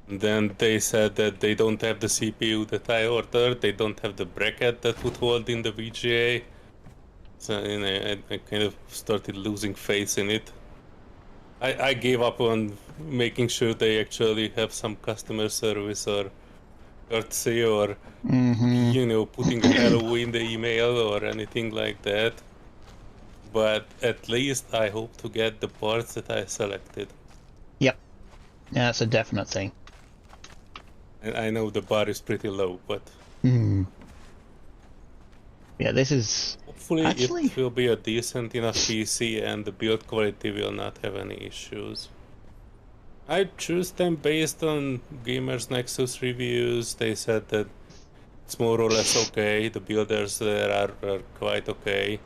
Then they said that they don't have the CPU that I ordered, they don't have the bracket that would hold in the VGA. So I kind of started losing faith in it. I gave up on making sure they actually have some customer service or courtesy or putting a hello in the email or anything like that. But at least I hope to get the parts that I selected. Yep. Yeah, that's a definite thing. And I know the bar is pretty low, but Yeah, this is hopefully actually it will be a decent enough PC and the build quality will not have any issues. I choose them based on Gamers Nexus reviews. They said that it's more or less okay. The builders there are quite okay.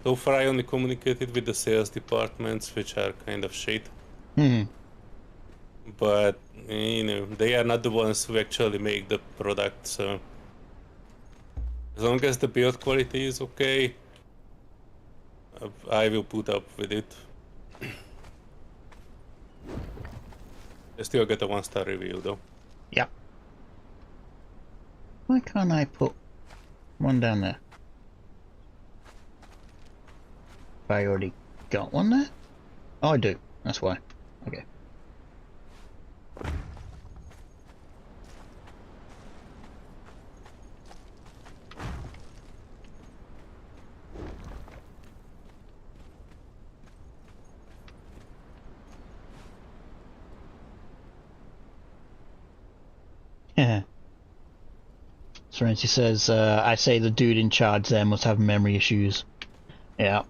So far I only communicated with the sales departments, which are kind of shit. But, they are not the ones who actually make the product, so... As long as the build quality is okay, I will put up with it. I still get a 1-star review though. Yep. Why can't I put one down there? Have I already got one there? Oh, I do. That's why. Okay. Yeah. Serenity says, I say the dude in charge there must have memory issues. Yeah.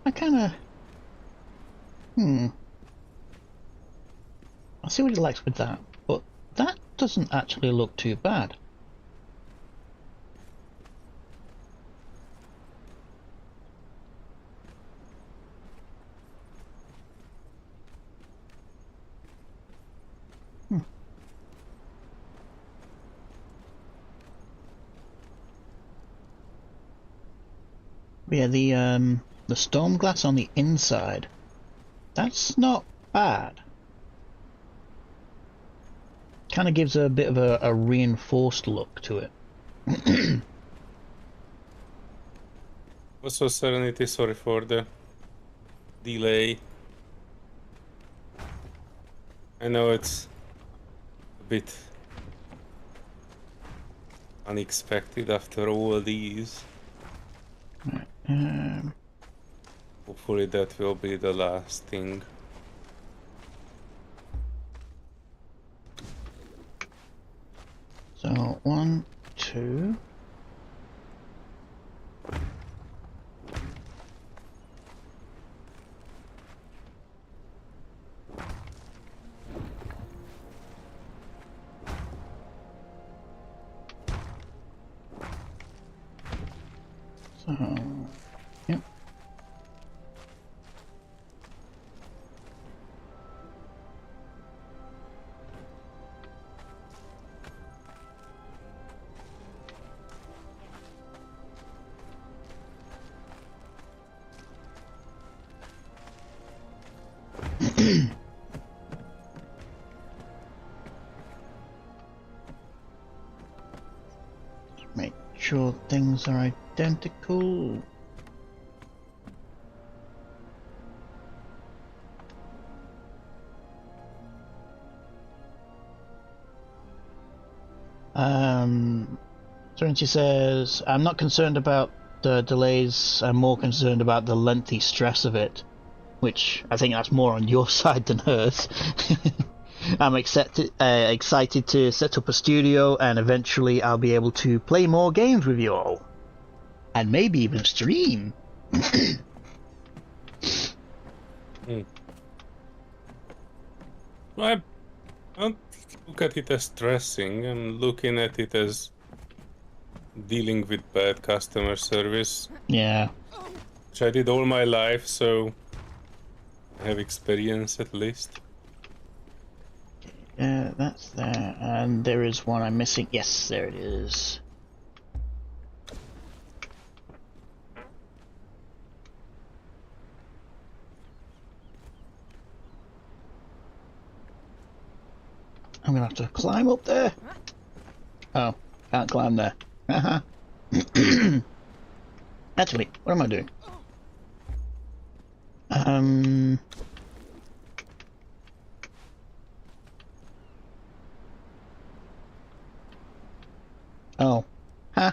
I kinda... I see what he likes with that, but that doesn't actually look too bad. Yeah, the storm glass on the inside, that's not bad. Kind of gives a bit of a reinforced look to it. Also, Serenity, sorry for the delay. I know it's a bit unexpected after all these. Hopefully that will be the last thing. So 1, 2. So, yep. Make sure things are identical. Serenity says, I'm not concerned about the delays, I'm more concerned about the lengthy stress of it. Which, I think that's more on your side than hers. I'm excited to set up a studio, and eventually I'll be able to play more games with you all. And maybe even stream. I don't look at it as stressing. I'm looking at it as dealing with bad customer service. Yeah. Which I did all my life, so I have experience at least. Yeah, that's there. And there is one I'm missing. Yes, there it is. I'm gonna have to climb up there. Oh, can't climb there. Actually, what am I doing? Oh. Huh.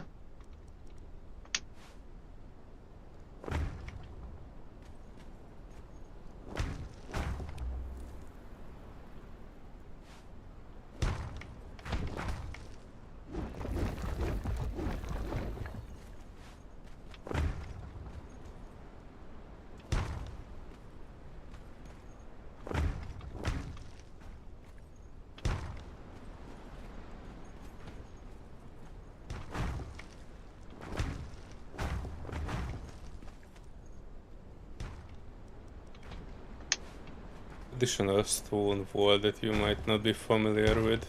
Additional stone wall that you might not be familiar with.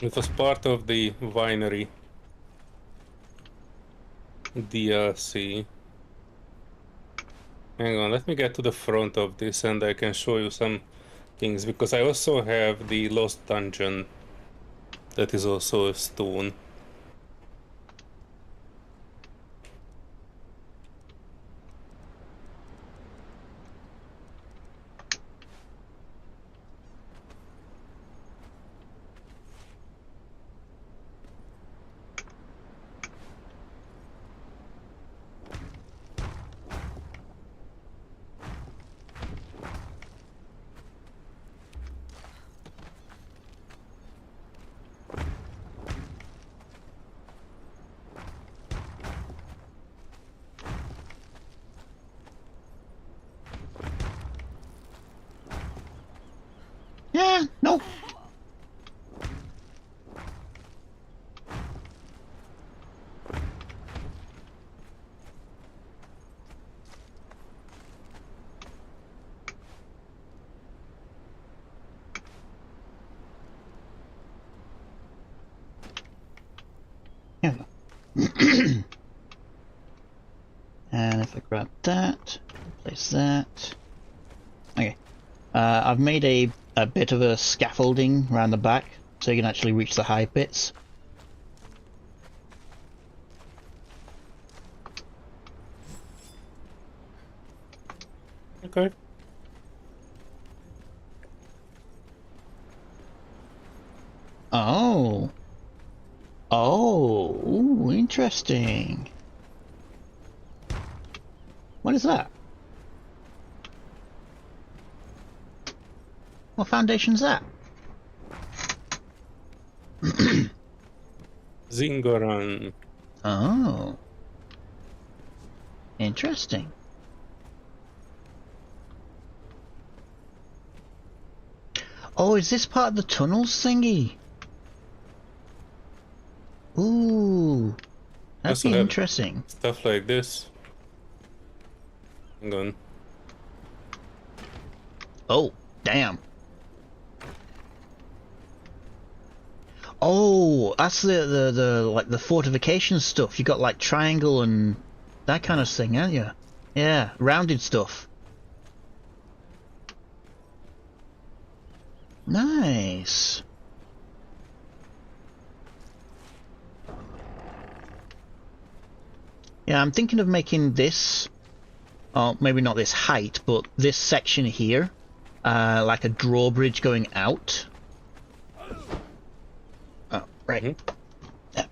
It was part of the winery DLC. Hang on, let me get to the front of this and I can show you some things, because I also have the Lost Dungeon that is also a stone. Yeah, no. Yeah. And if I grab that, place that. Okay. I've made a bit of a scaffolding around the back so you can actually reach the high bits. Okay. Oh. Oh, ooh, interesting. What is that? What foundation's that? Zingoran. Oh. Interesting. Oh, is this part of the tunnels thingy? Ooh. That'd Also be have interesting. Stuff like this. Hang on. Oh, damn. Oh, that's the like the fortification stuff. You got like triangle and that kind of thing, haven't you? Yeah, rounded stuff. Nice. Yeah, I'm thinking of making this, or maybe not this height, but this section here, like a drawbridge going out. Oh, right. Mhm. Yeah.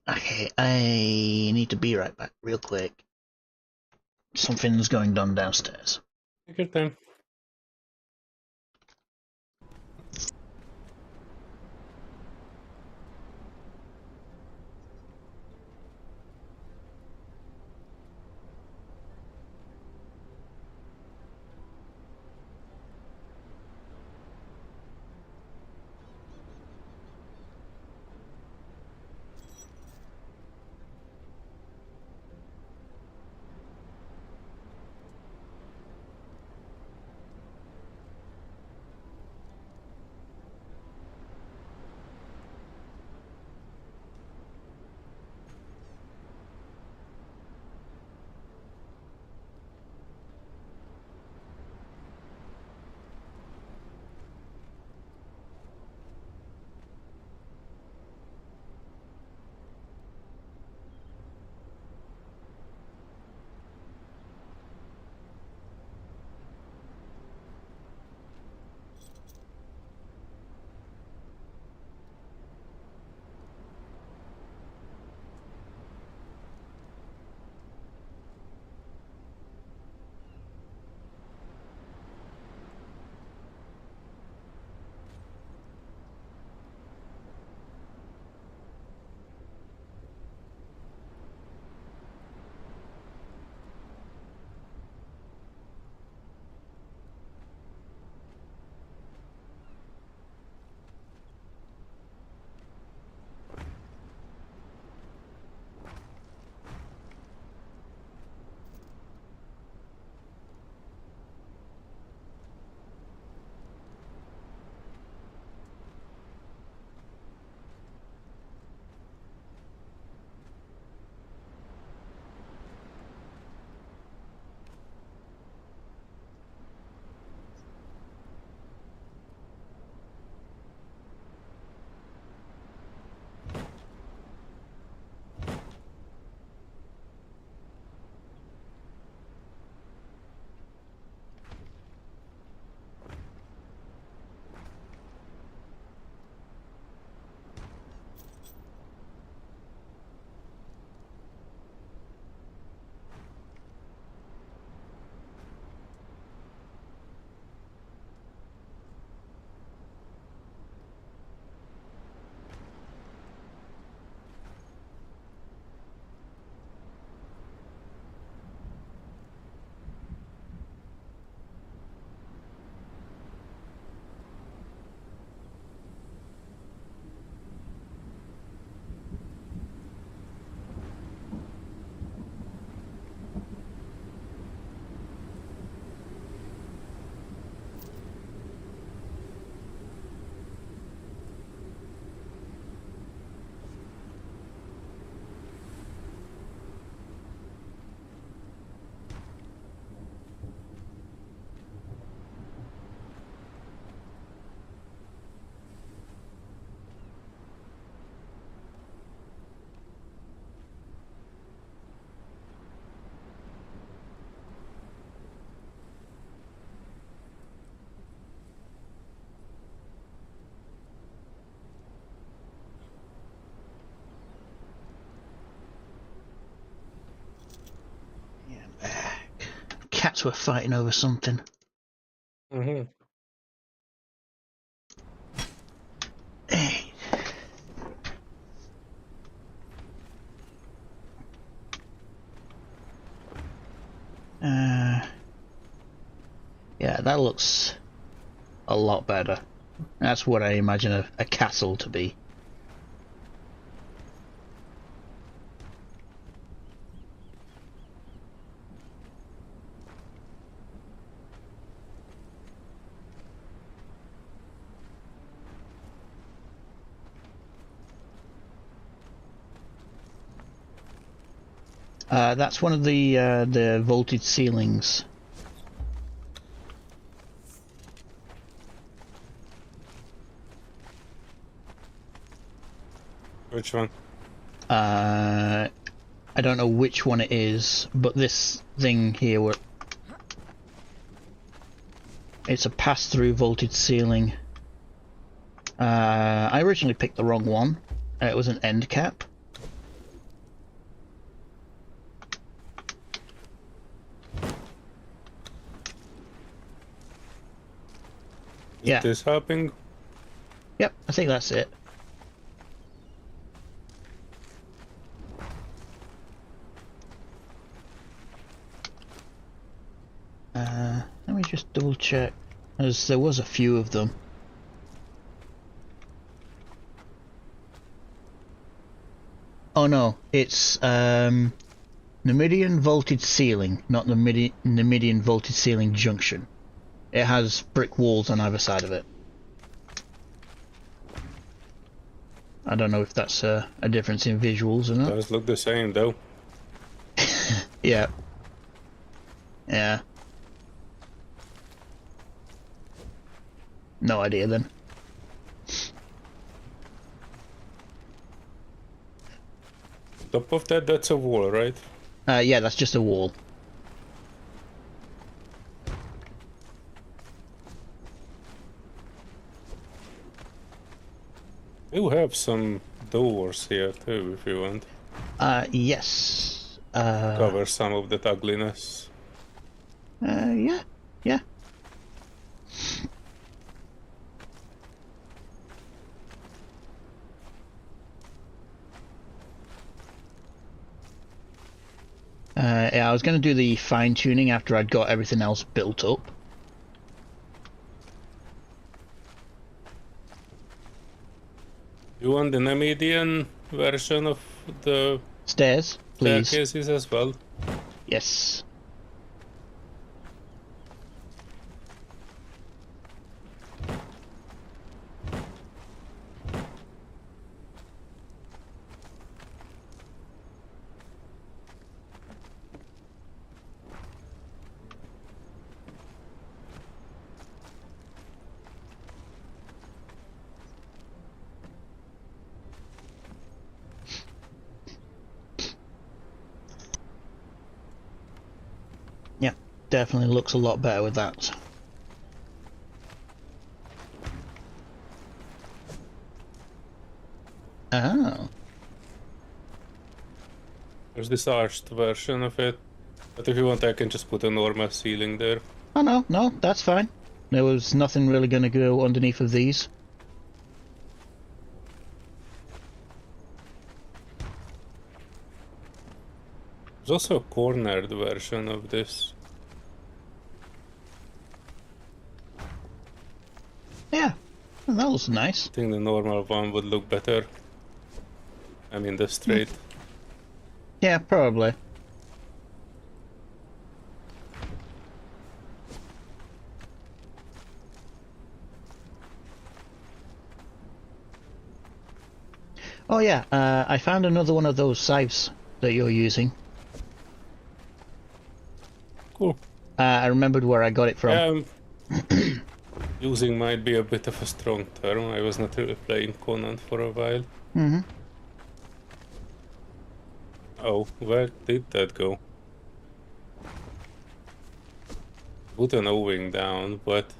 Okay, I need to be right back real quick. Something's going on downstairs. Take your time. Yeah, I'm back. Cats were fighting over something. Mm-hmm. Hey. Yeah, that looks a lot better. That's what I imagine a castle to be. That's one of the vaulted ceilings. Which one? I don't know which one it is, but this thing here, it's a pass-through vaulted ceiling. I originally picked the wrong one. It was an end cap. Is this helping? Yep, I think that's it. Let me just double check, as there was a few of them. Oh no, it's Numidian vaulted ceiling, not Numidian vaulted ceiling junction. It has brick walls on either side of it. I don't know if that's a difference in visuals or not. Does look the same though. Yeah. Yeah. No idea then. Top of that, that's a wall, right? Yeah, that's just a wall. You have some doors here too, if you want. Yes. Cover some of that ugliness. Yeah. Yeah. Yeah, I was going to do the fine-tuning after I'd got everything else built up. You want the Namidian version of the Stairs, please. staircases as well? Yes. Yep, definitely looks a lot better with that. Oh. There's this arched version of it. But if you want, I can just put a normal ceiling there. Oh no, no, that's fine. There was nothing really going to go underneath of these. There's also a cornered version of this. Yeah, well, that was nice. I think the normal one would look better. I mean the straight. Yeah, probably. Oh yeah, I found another one of those scythes that you're using. Cool. I remembered where I got it from. Using might be a bit of a strong term. I was not really playing Conan for a while. Mm-hmm. Oh, where did that go? Put an O-wing down, but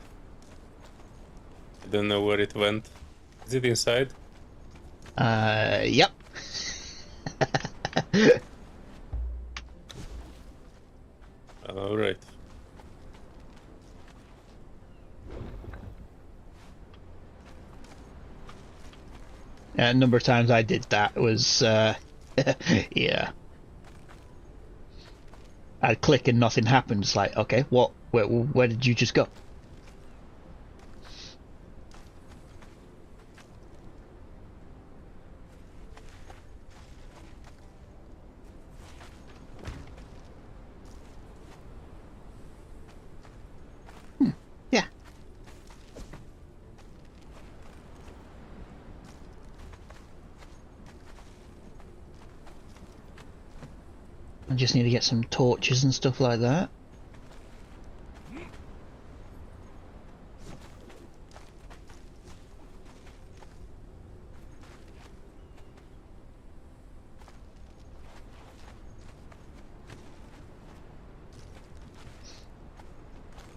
I don't know where it went. Is it inside? Yep. Alright. A number of times I did that was, yeah. I'd click and nothing happened. It's like, okay, what? Where did you just go? Yeah. I just need to get some torches and stuff like that.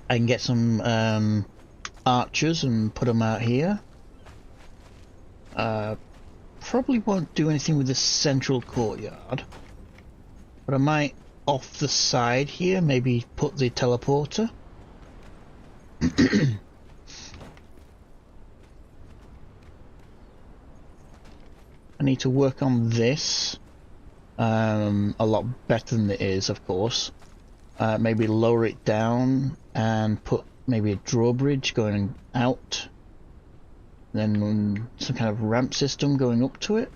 I can get some archers and put them out here. Probably won't do anything with the central courtyard, but I might off the side here maybe put the teleporter. I need to work on this a lot better than it is, of course. Maybe lower it down and put maybe a drawbridge going out, then some kind of ramp system going up to it.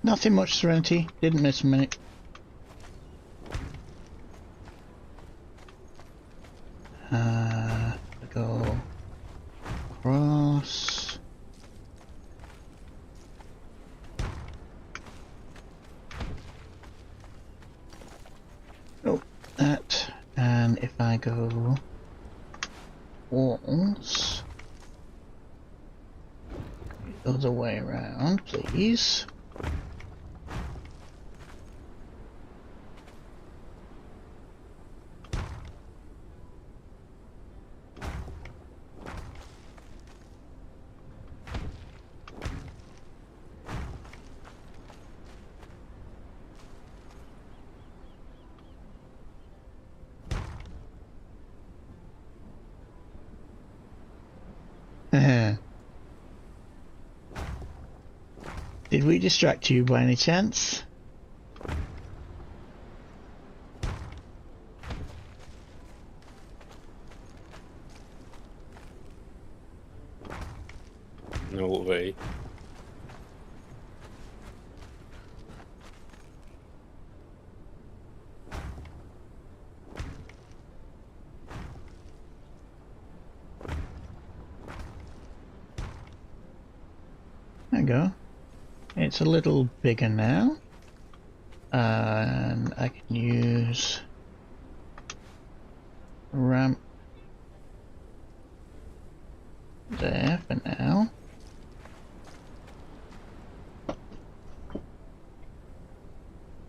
Nothing much, Serenity. Didn't miss a minute. Go across. Oh, that. And if I go walls, the other way around, please. Did we distract you by any chance? traditional way. There you go. It's a little bigger now. And I can use ramp there for now.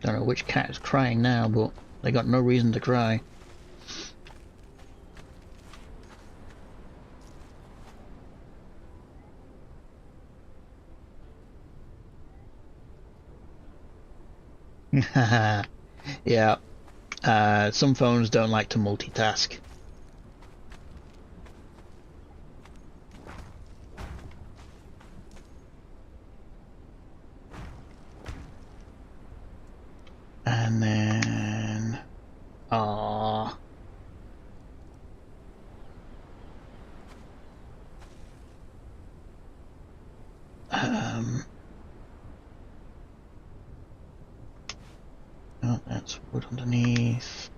Don't know which cat is crying now, but they got no reason to cry. Yeah, some phones don't like to multitask. And then, ah, oh, that's wood underneath.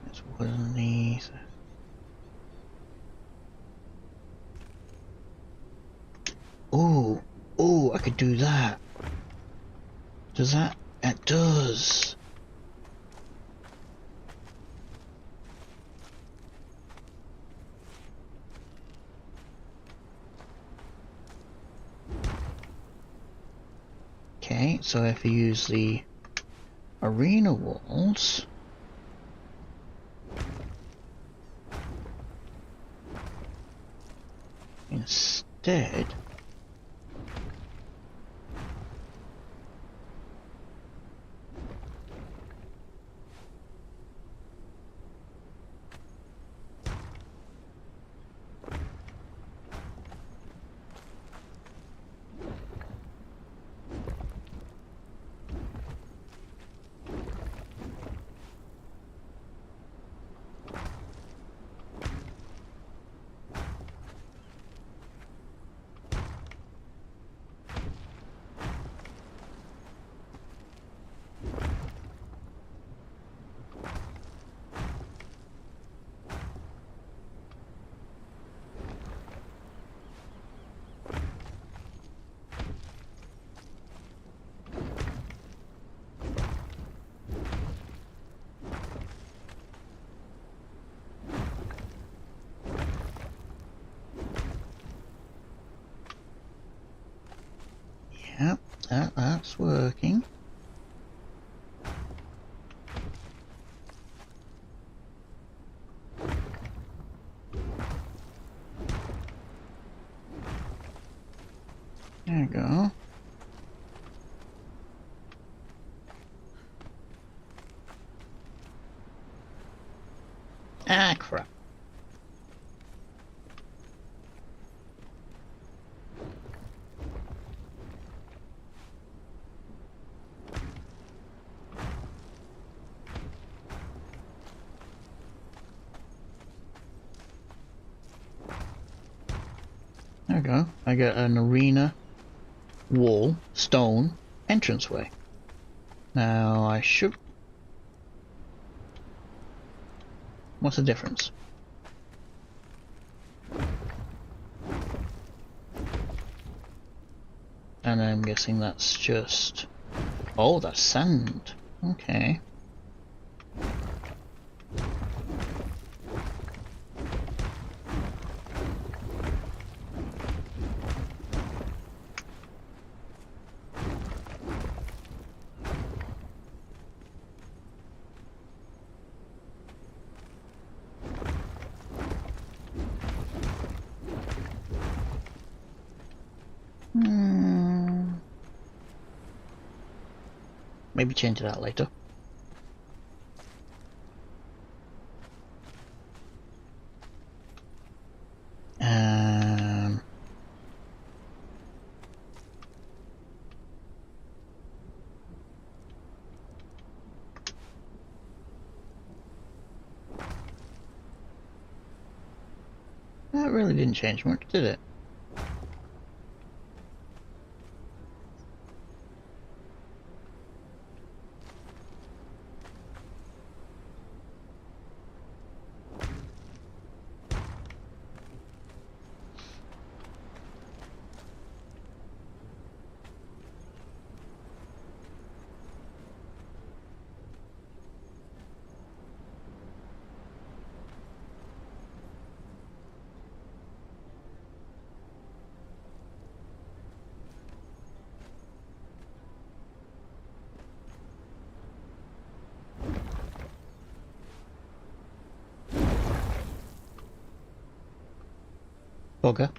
That's wood underneath. Oh, oh, I could do that. Does that? It does. Okay, so if you use the arena walls, instead, yep, that's working. There you go. Ah, crap. There we go. I got an arena wall, stone, entranceway. Now I should... What's the difference? And I'm guessing that's just... Oh, that's sand. Okay. Maybe change it out later. That really didn't change much, did it? bugger.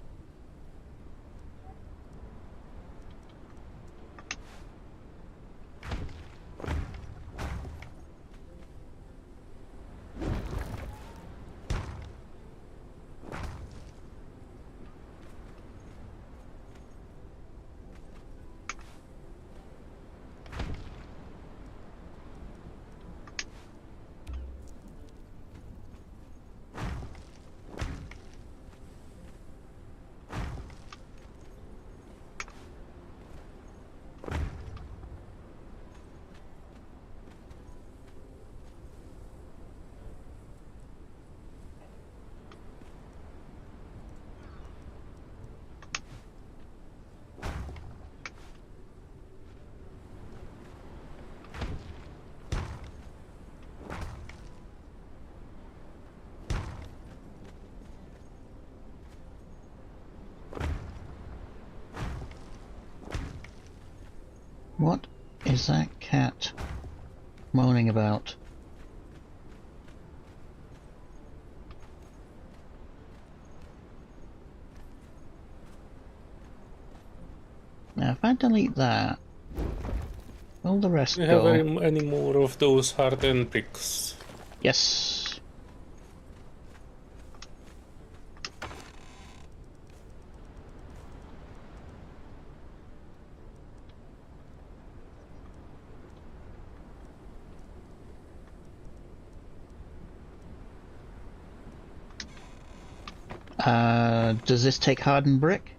What is that cat moaning about? Now, if I delete that, will the rest Do you have go? any more of those hardened bricks? Yes. Does this take hardened brick?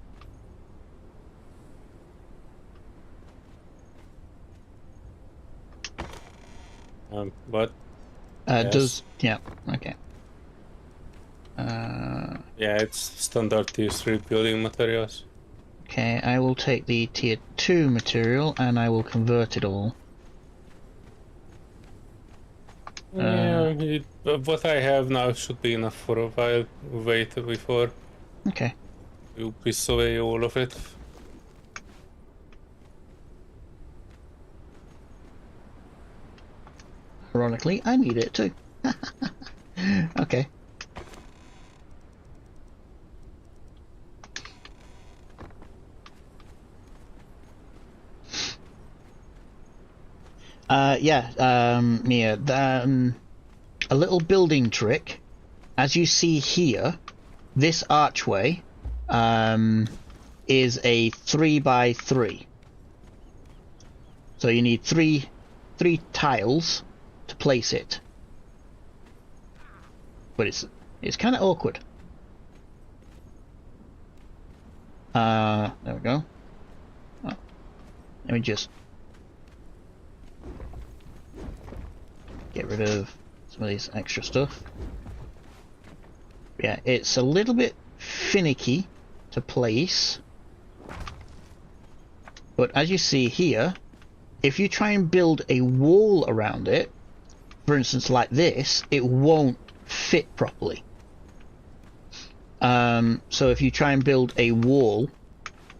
But Does yeah, okay. yeah, it's standard tier 3 building materials. Okay, I will take the tier 2 material and I will convert it all. Yeah, what I have now should be enough for a while. Wait before Okay. you piss away all of it. Ironically, I need it too. Okay. Mia, a little building trick. As you see here, this archway is a 3x3. So you need three tiles to place it. But it's kind of awkward. There we go. Oh, let me just get rid of some of this extra stuff. Yeah, it's a little bit finicky to place, but as you see here, if you try and build a wall around it, for instance like this, it won't fit properly. So if you try and build a wall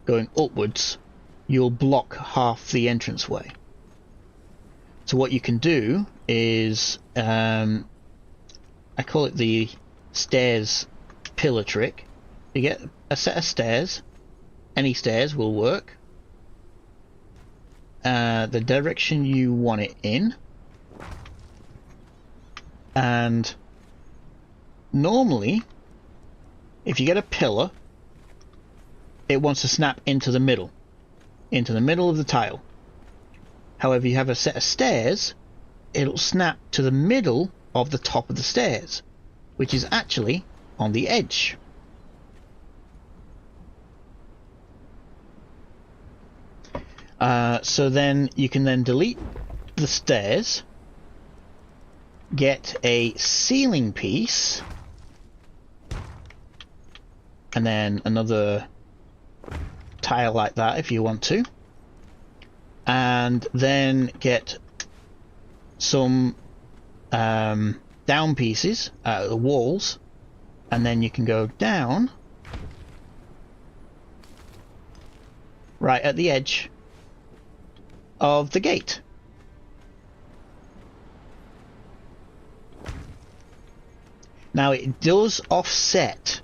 going upwards, you'll block half the entranceway. So what you can do is, I call it the stairs pillar trick. You get a set of stairs, any stairs will work, the direction you want it in, and normally if you get a pillar, it wants to snap into the middle of the tile. However, you have a set of stairs, it'll snap to the middle of the top of the stairs, which is actually on the edge. So then you can then delete the stairs, get a ceiling piece, and then another tile like that if you want to, and then get some down pieces out of the walls, and then you can go down right at the edge of the gate. Now it does offset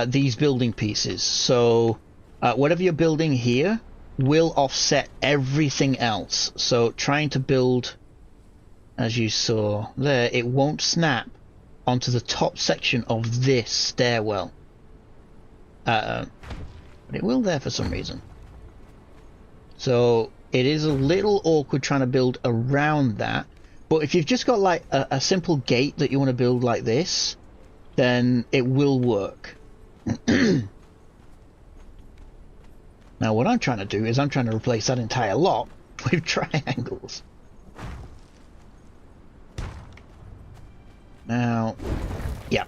these building pieces. So whatever you're building here will offset everything else. So trying to build, as you saw there, it won't snap onto the top section of this stairwell. But it will there for some reason. So it is a little awkward trying to build around that. But if you've just got like a simple gate that you want to build like this, then it will work. Now what I'm trying to do is I'm trying to replace that entire lot with triangles. Now, yeah.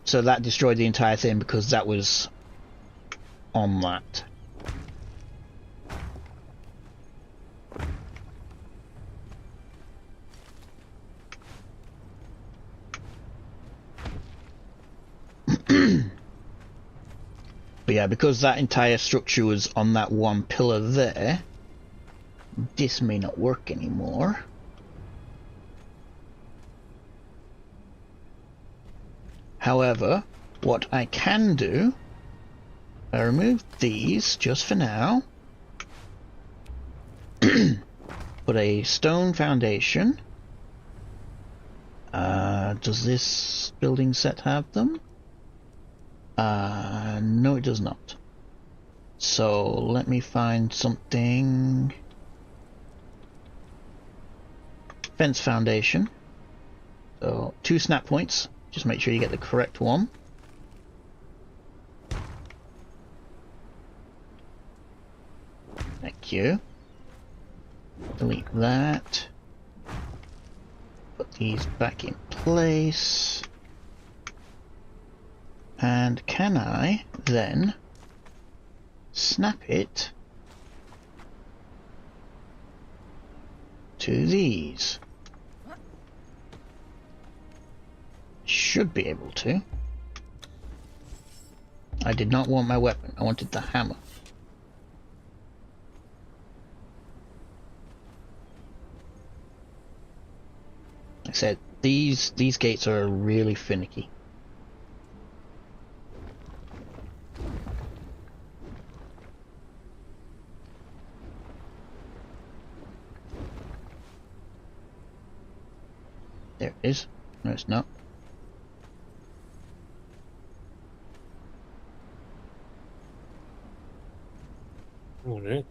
So that destroyed the entire thing because that was on that. But yeah, because that entire structure was on that one pillar there, this may not work anymore. However, what I can do, I remove these just for now, put a stone foundation. Does this building set have them? No, it does not. So let me find something. Fence foundation. So 2 snap points. Just make sure you get the correct one. Thank you. Delete that. Put these back in place. And can I then snap it to these? Should be able to. I did not want my weapon, I wanted the hammer. Like I said, these gates are really finicky. There it is. No, it's not. Alright.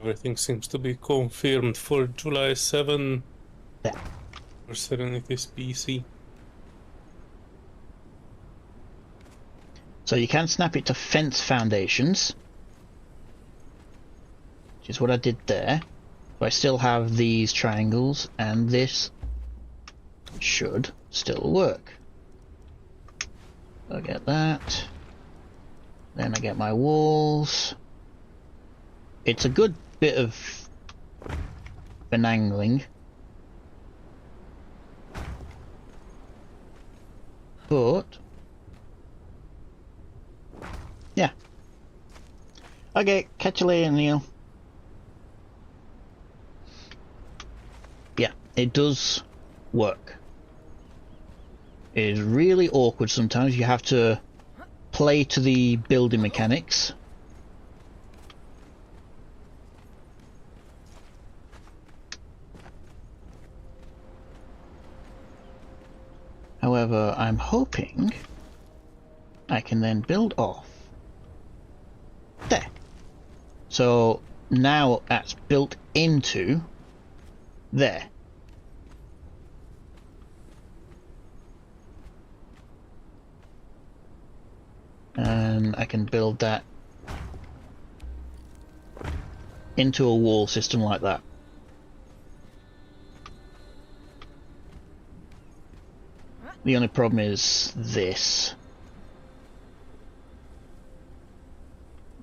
Everything seems to be confirmed for July 7 Yeah. for Serenity's PC. So you can snap it to fence foundations, which is what I did there. But I still have these triangles, and this should still work. So I get that. Then I get my walls. It's a good bit of finagling. But yeah. Okay, catch you later, Neil. Yeah, it does work. It is really awkward sometimes. You have to play to the building mechanics. However, I'm hoping I can then build off there. So now that's built into there. And I can build that into a wall system like that. The only problem is this.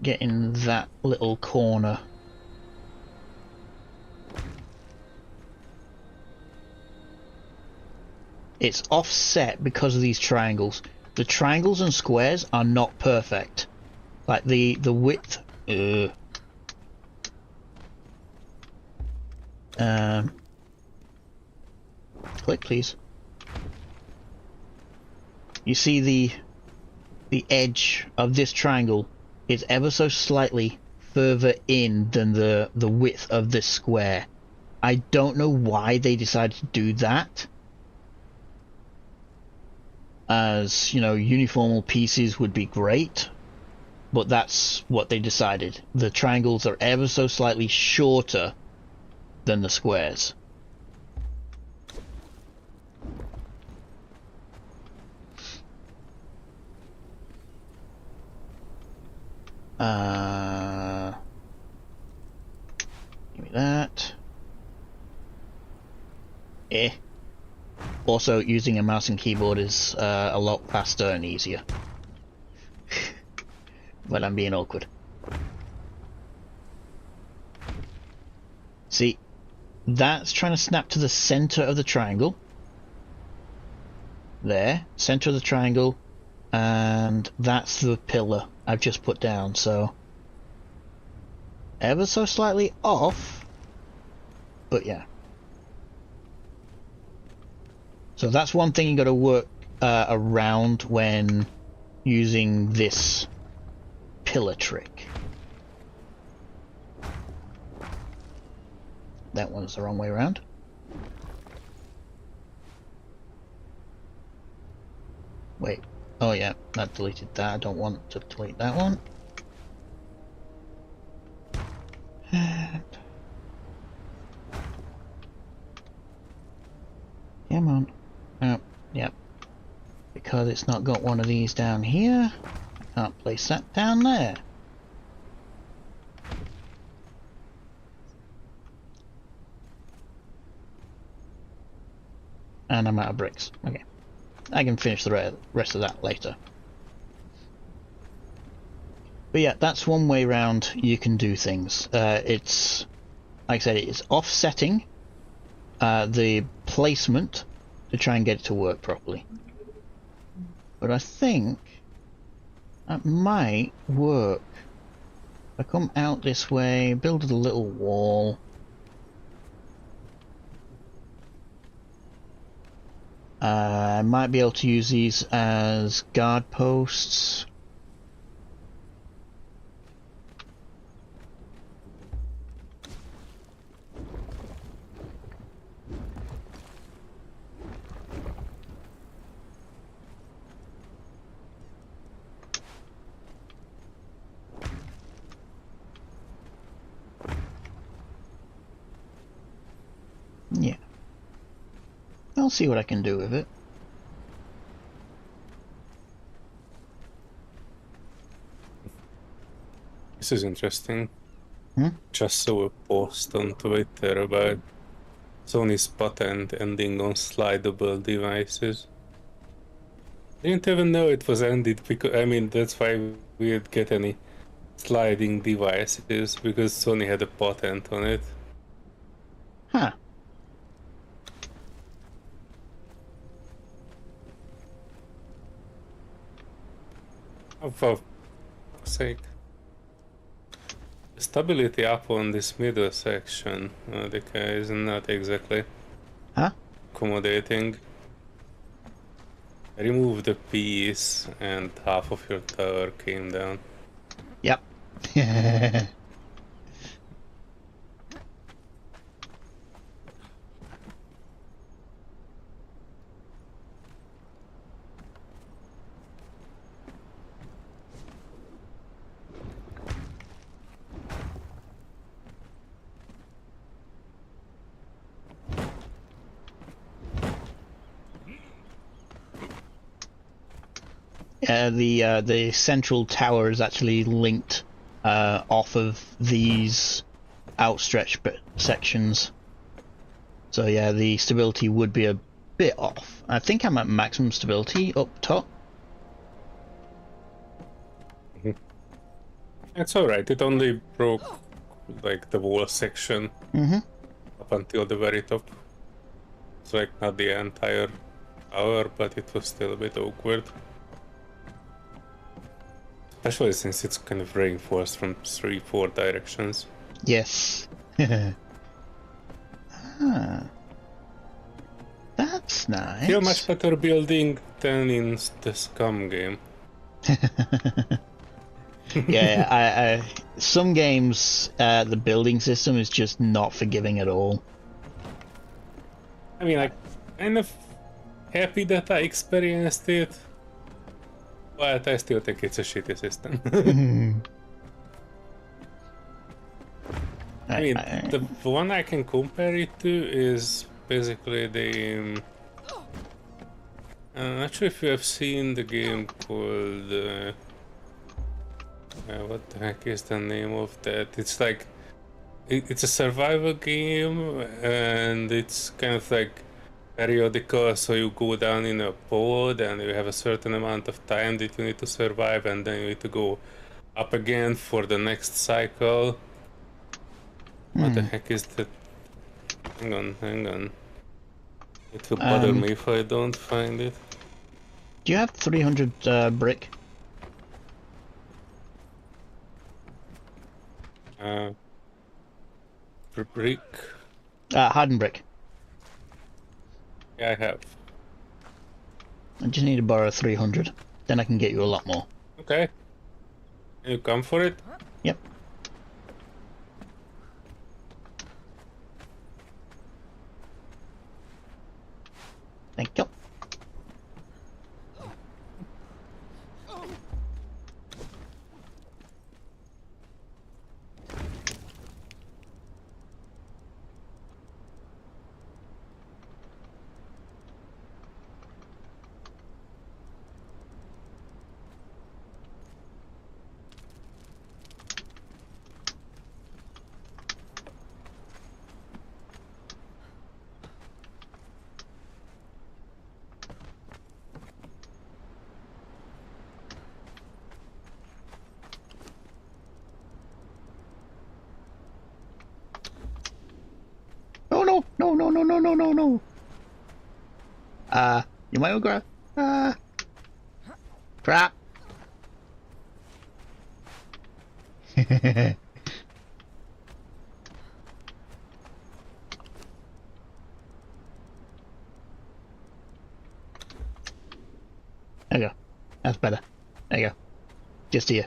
Getting that little corner. It's offset because of these triangles. The triangles and squares are not perfect. Like the width. Click, please. You see the edge of this triangle is ever so slightly further in than the width of this square. I don't know why they decided to do that. As, you know, uniformal pieces would be great, but that's what they decided. The triangles are ever so slightly shorter than the squares. Give me that. Also, using a mouse and keyboard is a lot faster and easier. When I'm being awkward. See, that's trying to snap to the center of the triangle. There, center of the triangle, and that's the pillar I've just put down, so ever so slightly off, but yeah. So that's one thing you got to work around when using this pillar trick. That one's the wrong way around. Wait. Oh yeah, that deleted that. I don't want to delete that one. And... come on. Oh, yep. Because it's not got one of these down here, I can't place that down there. And I'm out of bricks. Okay. I can finish the rest of that later. But yeah, that's one way round you can do things. It's, like I said, it's offsetting the placement to try and get it to work properly. But I think that might work. If I come out this way, build a little wall. I might be able to use these as guard posts. Yeah. I'll see what I can do with it. This is interesting. Hmm? Just saw a post on Twitter about Sony's patent ending on slidable devices. Didn't even know it was ended because, I mean, that's why we didn't get any sliding devices, because Sony had a patent on it. Huh. Oh, for fuck's sake. Stability up on this middle section, the guy is not exactly accommodating. Remove the piece and half of your tower came down. Yep. The central tower is actually linked off of these outstretched sections. So yeah, the stability would be a bit off. I think I'm at maximum stability up top. It's alright, it only broke like the wall section up until the very top. It's like not the entire tower, but it was still a bit awkward. Especially since it's kind of reinforced from 3-4 directions. Yes. That's nice. Feel much better building than in the Scum game. Yeah, some games, the building system is just not forgiving at all. I mean, I'm kind of happy that I experienced it, but I still think it's a shitty system. I mean, the one I can compare it to is basically the... I'm not sure if you have seen the game called... what the heck is the name of that? It's like... It's a survival game, and it's kind of like periodical, so you go down in a pod and you have a certain amount of time that you need to survive, and then you need to go up again for the next cycle. What the heck is that? Hang on. It will bother me if I don't find it. Do you have 300 brick? Brick? Hardened brick. Yeah, I have. I just need to borrow 300. Then I can get you a lot more. Okay. You come for it? Yep. Thank you. No. You might grab. Crap. There you go. That's better. There you go. Just here.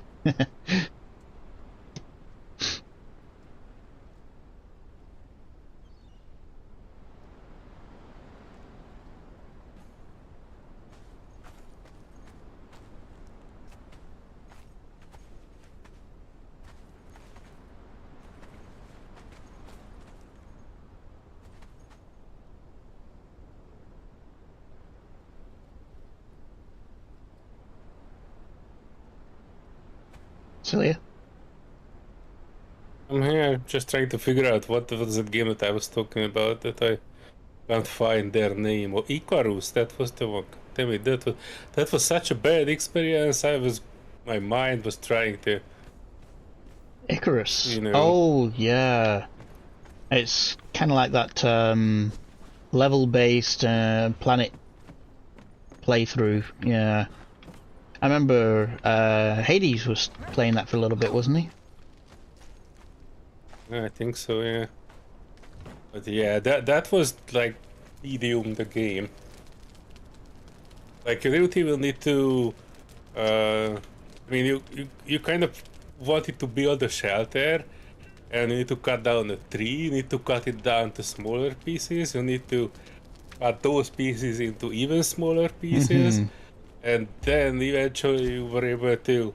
Celia? I'm here just trying to figure out what was that game that I was talking about that I can't find their name. Or Icarus, that was the one. Damn it, that was such a bad experience. My mind was trying to... Icarus. You know. Oh, yeah. It's kind of like that level-based planet playthrough. Yeah. I remember Hades was playing that for a little bit, wasn't he? I think so, yeah. But yeah, that was like medium the game. Like you don't even need to. I mean, you kind of wanted to build a shelter, and you need to cut down a tree. You need to cut it down to smaller pieces. You need to cut those pieces into even smaller pieces, and then eventually you were able to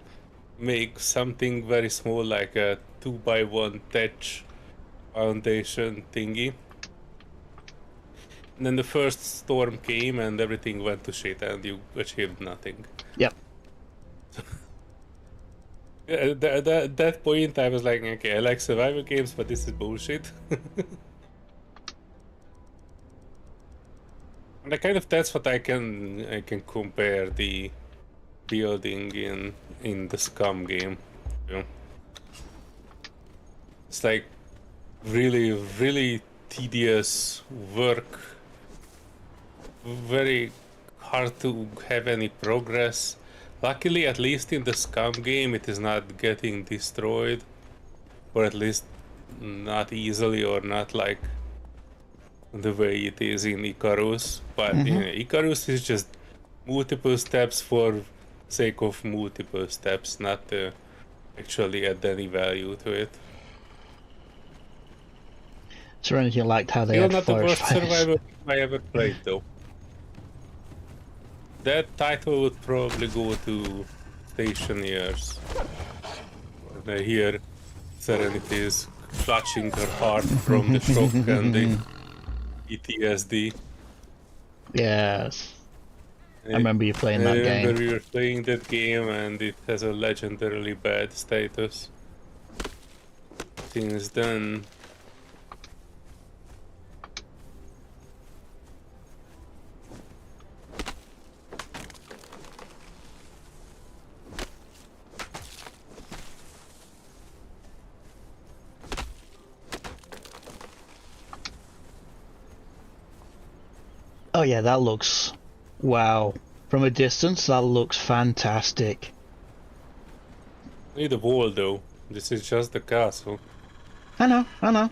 make something very small, like a 2x1 thatch foundation thingy. And then the first storm came and everything went to shit and you achieved nothing. Yep. At that point I was like, okay, I like survival games, but this is bullshit. And that's what I can compare the building in the Scum game. You know? It's like really tedious work, very hard to have any progress. Luckily, at least in the Scum game, it is not getting destroyed, or at least not easily, or not like the way it is in Icarus. But you know, Icarus is just multiple steps for sake of multiple steps, not to actually add any value to it. Serenity liked how they Still had not the forest worst fires. survival I ever played, though. That title would probably go to Stationers. When I hear Serenity is clutching her heart from the shock and the PTSD. Yes. I remember you playing that I remember game. we were playing that game and it has a legendarily bad status. Since then... Oh yeah, that looks... Wow. From a distance, that looks fantastic. Need a wall though. This is just the castle. I know, I know.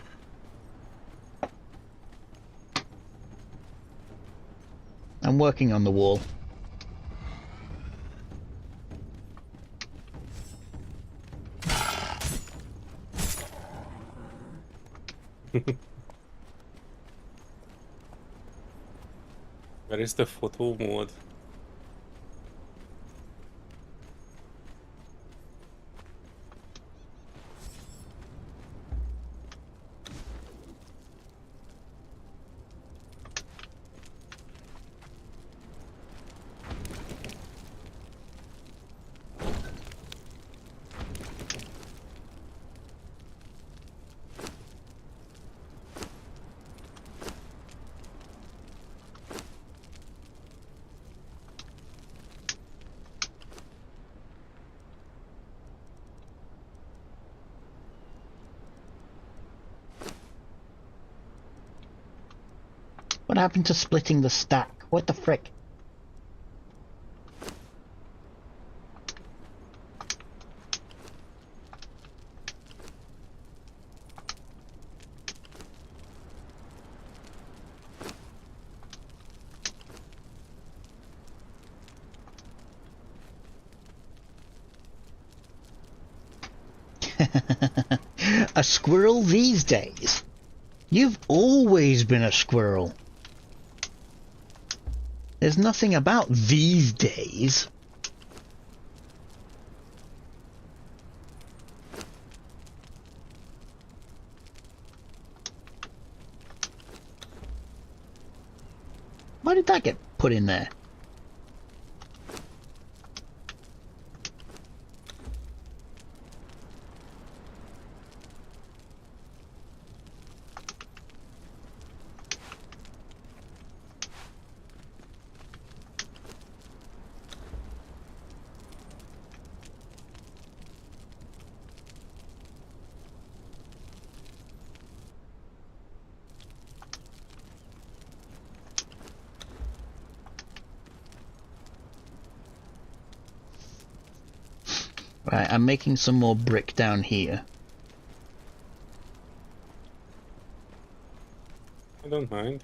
I'm working on the wall. Where is the photo mode? What happened to splitting the stack? What the frick? A squirrel these days? You've always been a squirrel. There's nothing about these days. Why did that get put in there? Right, I'm making some more brick down here. I don't mind.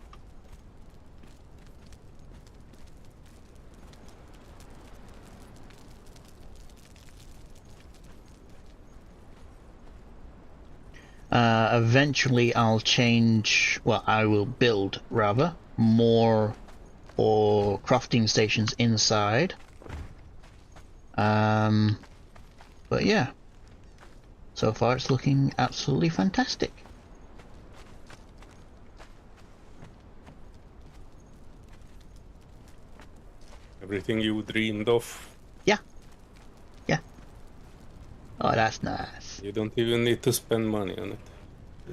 Eventually I'll change, well, I will build, rather, more or crafting stations inside. But yeah, so far it's looking absolutely fantastic. Everything you dreamed of. Yeah. Yeah. Oh, that's nice. You don't even need to spend money on it.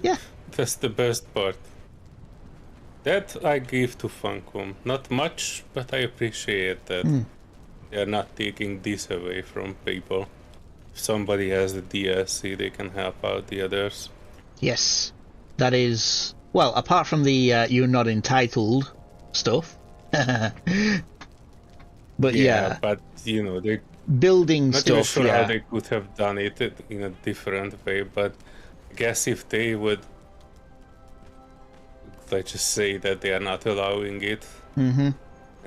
Yeah. That's the best part. That I give to Funcom. Not much, but I appreciate that. They're not taking this away from people. If somebody has the DLC, they can help out the others. Yes. That is, well, apart from the you're not entitled stuff. But yeah, But you know, they building not even stuff, sure yeah. how they could have done it in a different way, but I guess if they would, let's just say that they are not allowing it,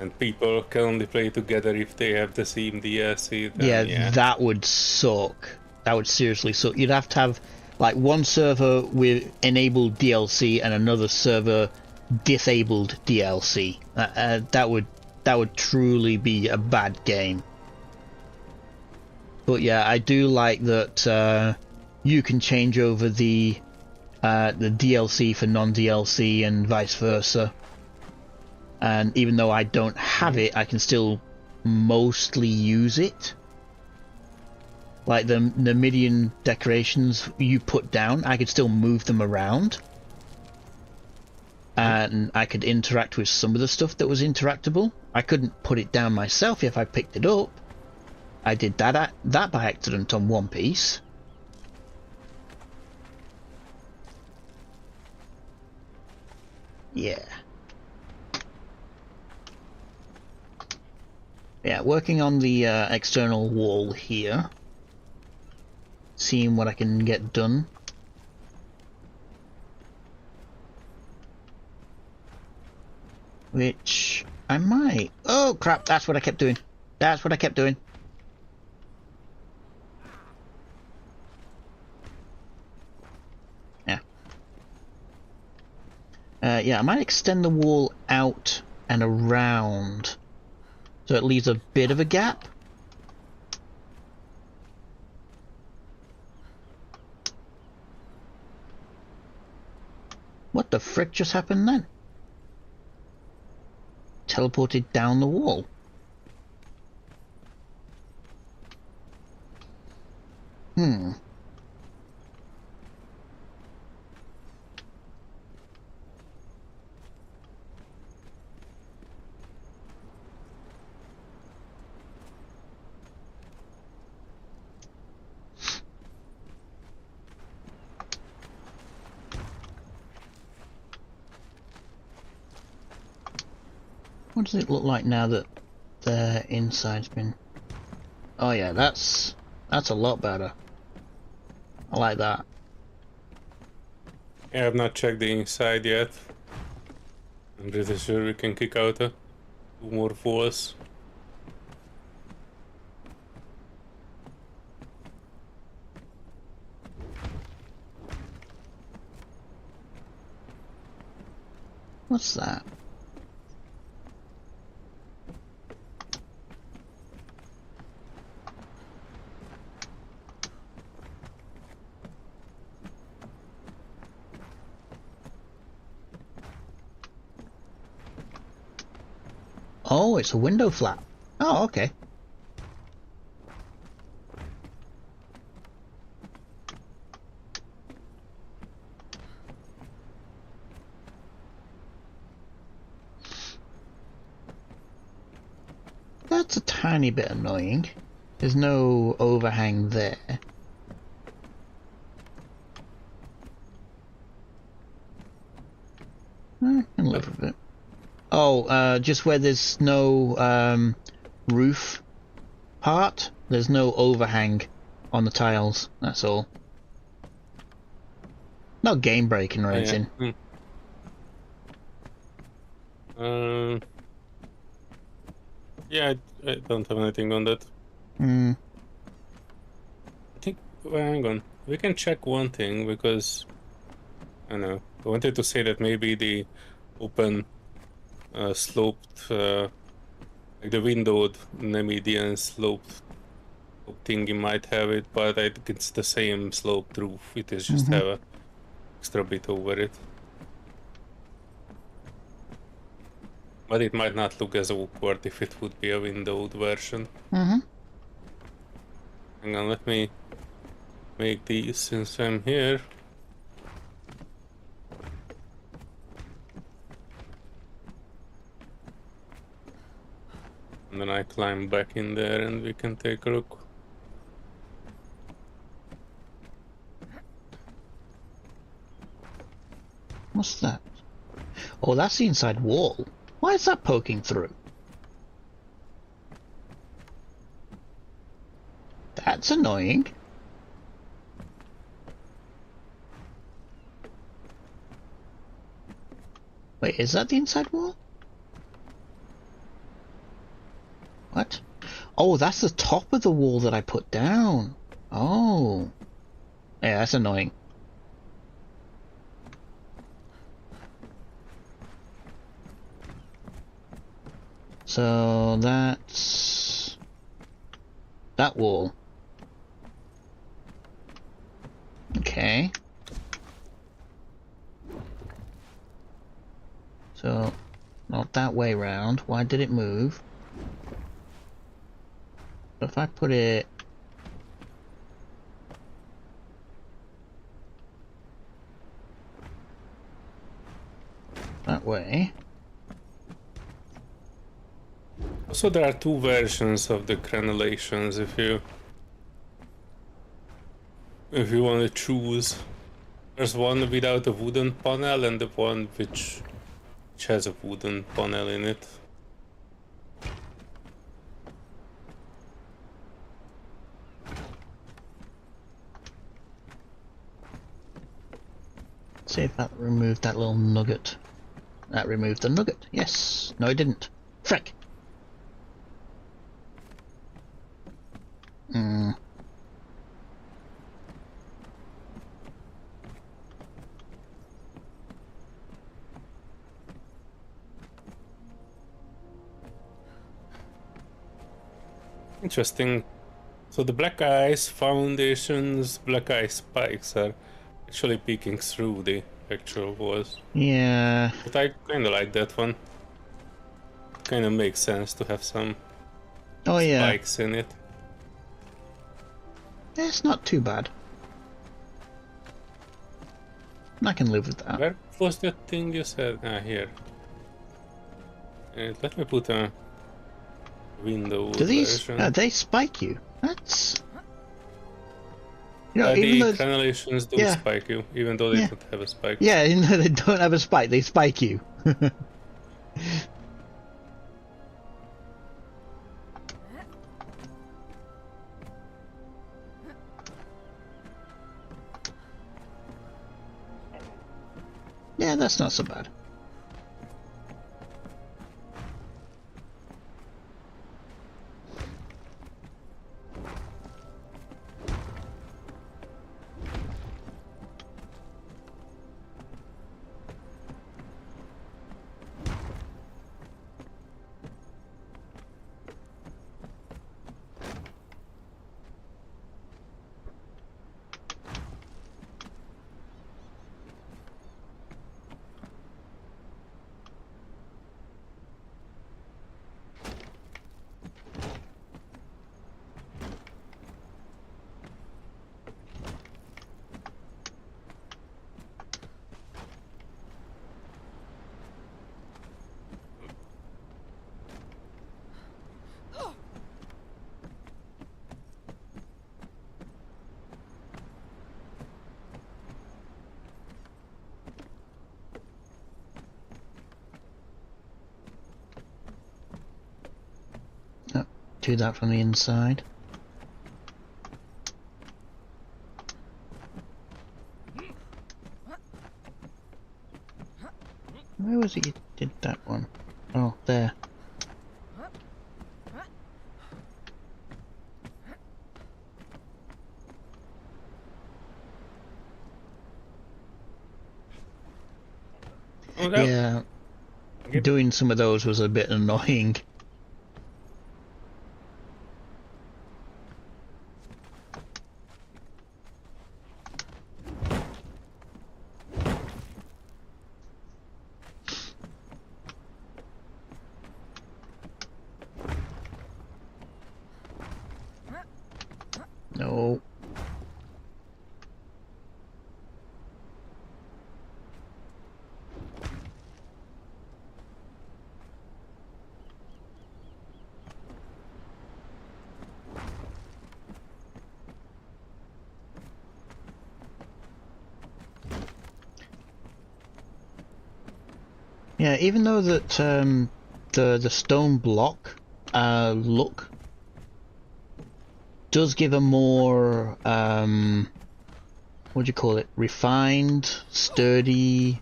And people can only play together if they have the same DLC. Yeah, Then yeah. that would suck. That would seriously suck. You'd have to have like one server with enabled DLC and another server disabled DLC. That would truly be a bad game. But yeah, I do like that you can change over the DLC for non-DLC and vice versa. And even though I don't have it, I can still mostly use it. Like the Numidian decorations you put down, I could still move them around. And I could interact with some of the stuff that was interactable. I couldn't put it down myself if I picked it up. I did that by accident on One Piece. Yeah. Yeah, working on the external wall here. Seeing what I can get done. Which I might. Oh crap, that's what I kept doing. That's what I kept doing. Yeah. Yeah, I might extend the wall out and around. So it leaves a bit of a gap. What the frick just happened then? Teleported down the wall. What does it look like now that the inside's been... Oh yeah, that's a lot better. I like that. Yeah, I've not checked the inside yet. I'm pretty sure we can kick out 2 more walls. What's that? Oh, it's a window flap. Oh, okay. That's a tiny bit annoying. There's no overhang there. I can live with it. Oh, just where there's no roof part, there's no overhang on the tiles, that's all. Not game breaking or anything. Yeah, I don't have anything on that. I think, well, hang on, we can check one thing because, I don't know, I wanted to say that maybe the open sloped, like the windowed Nemedian sloped thingy might have it, but I think it's the same sloped roof, it is just have a extra bit over it. But it might not look as awkward if it would be a windowed version. Hang on, let me make these since I'm here. And then I climb back in there and we can take a look. What's that? Oh, that's the inside wall. Why is that poking through? That's annoying. Wait, is that the inside wall? Oh, that's the top of the wall that I put down. Oh. Yeah, that's annoying. So that's that wall. Okay. So not that way round. Why did it move? If I put it that way. Also, there are two versions of the crenellations if you want to choose. There's one without a wooden panel and the one which has a wooden panel in it. See if that removed that little nugget. That removed the nugget. Yes. No, it didn't. Frick. Hmm. Interesting. So the black ice foundations, black ice spikes are actually peeking through the actual walls. Yeah. But I kind of like that one. Kind of makes sense to have some Oh yeah. spikes in it. It's not too bad. I can live with that. Where was that thing you said? Ah, here. Let me put a window Do these? version. They spike you. That's. You know, The even though. crenellations do Yeah. spike you, even though they Yeah. don't have a spike. Yeah, even though they don't have a spike, they spike you. Yeah, that's not so bad. Do that from the inside. Where was it you did that one? Oh, there. Oh, that, Yeah, Yep. doing some of those was a bit annoying. No. Yeah, even though that the stone block look does give a more what do you call it? Refined, sturdy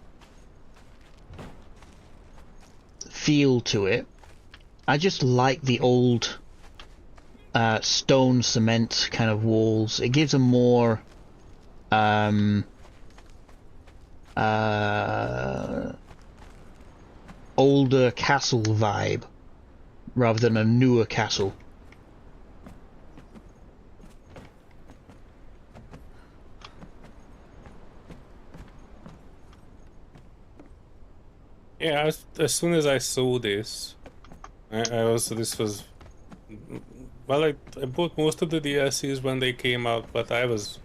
feel to it. I just like the old stone cement kind of walls. It gives a more older castle vibe rather than a newer castle. Yeah, as soon as I saw this, this was, well, I bought most of the DLCs when they came out, but I was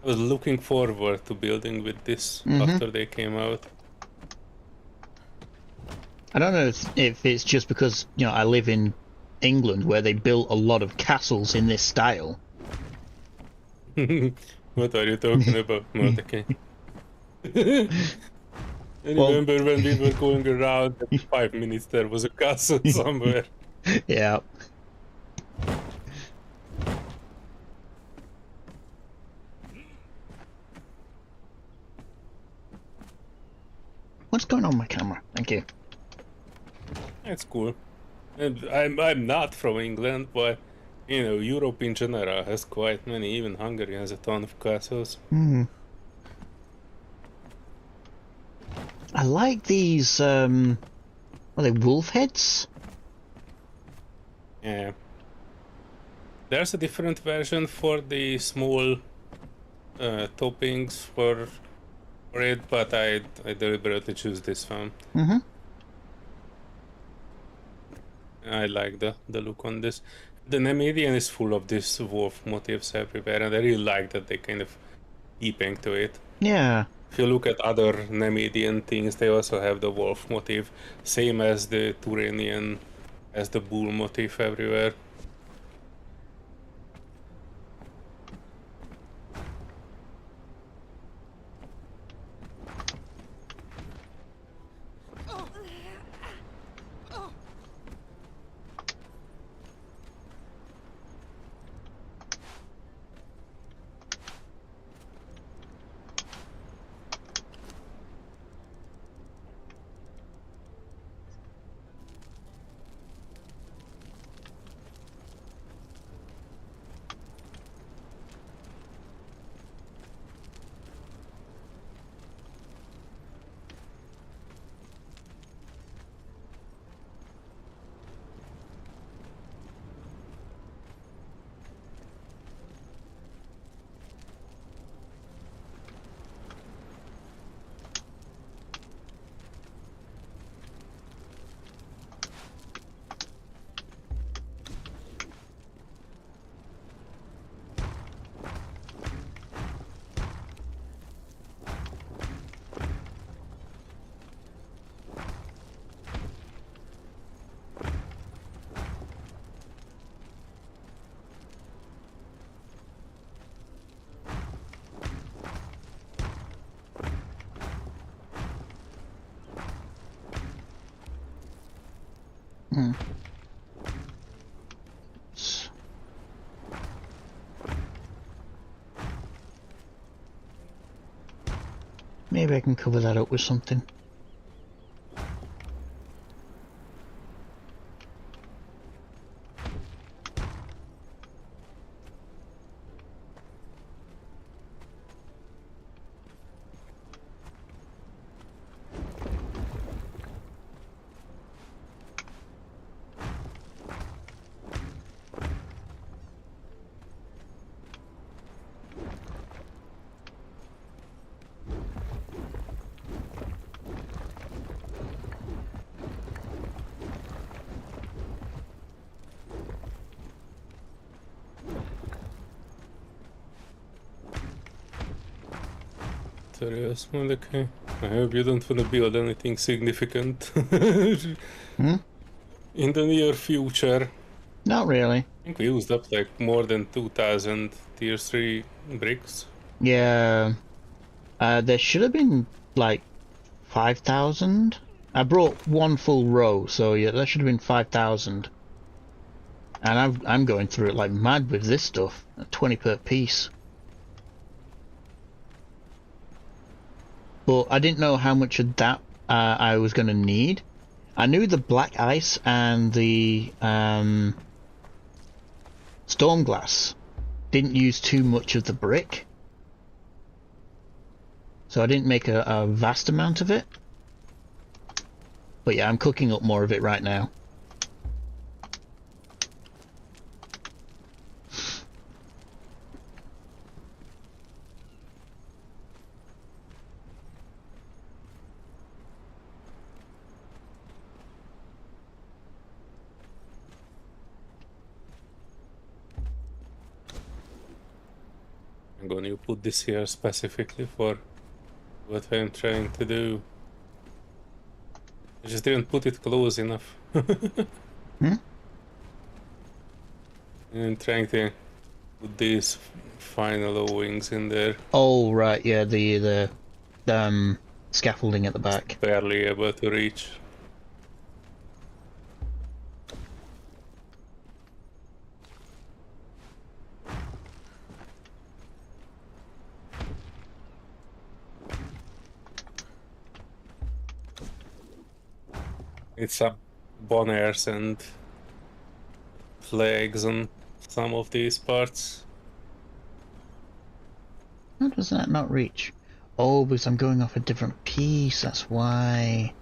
looking forward to building with this after they came out. I don't know if it's just because, you know, I live in England where they built a lot of castles in this style. What are you talking about, Mordecai? I Well- remember when we were going around, every 5 minutes there was a castle somewhere. Yeah. What's going on with my camera? Thank you. That's cool. And I'm not from England, but you know, Europe in general has quite many. Even Hungary has a ton of castles. I like these, are they wolf heads? Yeah. There's a different version for the small toppings for it, but I deliberately choose this one. I like the look on this. The Nemedian is full of these wolf motifs everywhere, and I really like that they kind of keeping to it. Yeah. If you look at other Nemedian things, they also have the wolf motif, same as the Turanian, as the bull motif everywhere. Maybe I can cover that up with something. Serious, okay. I hope you don't want to build anything significant in the near future. Not really. I think we used up like more than 2,000 tier 3 bricks. Yeah. There should have been like 5,000. I brought one full row, so yeah, that should have been 5,000. And I'm going through it like mad with this stuff. 20 per piece. But I didn't know how much of that I was going to need. I knew the black ice and the storm glass didn't use too much of the brick, so I didn't make a vast amount of it. But yeah, I'm cooking up more of it right now. I'm going to put this here specifically for what I'm trying to do. I just didn't put it close enough. Hmm? I'm trying to put these final O-wings in there. Oh right, yeah, the scaffolding at the back. Barely able to reach. It's some bonners and flags on some of these parts. How does that not reach? Oh, because I'm going off a different piece, that's why.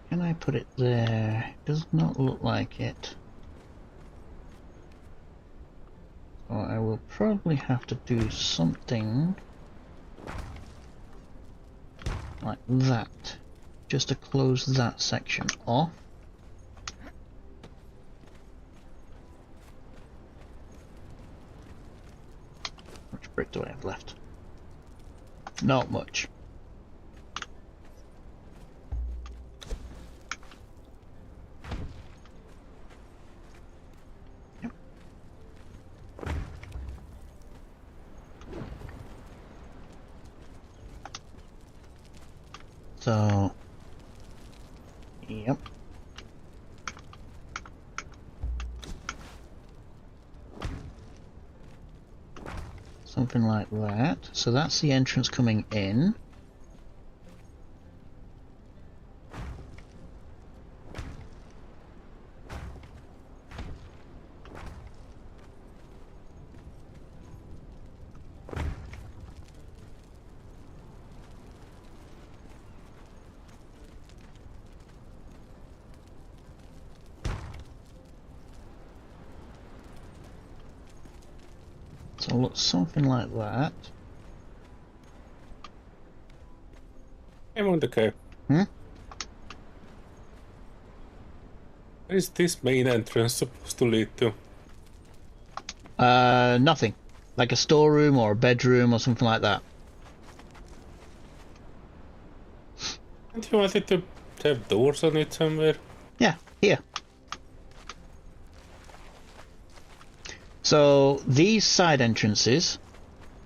Can I put it there? Does not look like it. So I will probably have to do something like that, just to close that section off. How much brick do I have left? Not much. So, yep. Something like that. So that's the entrance coming in. So look, something like that. I'm on the cave. Where is this main entrance supposed to lead to? Nothing. Like a storeroom or a bedroom or something like that. And you wanted to have doors on it somewhere? Yeah, here. So these side entrances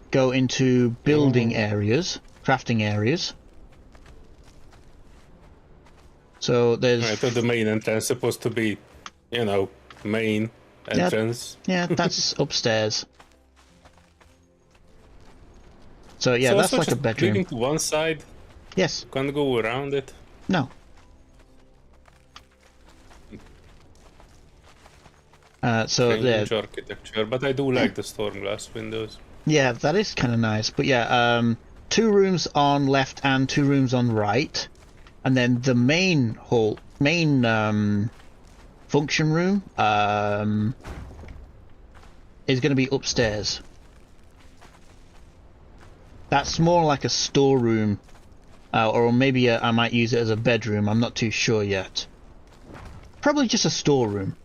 go into building areas, crafting areas. So there's... I thought the main entrance supposed to be, you know, main entrance. Yeah, that's upstairs. So yeah, So that's also like a just bedroom. leading to one side. Yes. You can't go around it. No. So there. Strange architecture, but I do like the storm glass windows. Yeah, that is kind of nice. But yeah, 2 rooms on left and 2 rooms on right, and then the main hall, function room, is going to be upstairs. That's more like a storeroom, or maybe I might use it as a bedroom. I'm not too sure yet. Probably just a storeroom.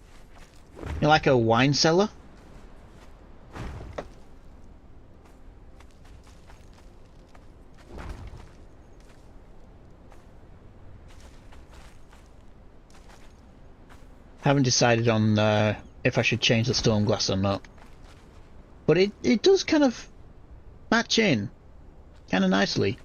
You know, like a wine cellar. Haven't decided on if I should change the storm glass or not. But it does kind of match in kind of nicely.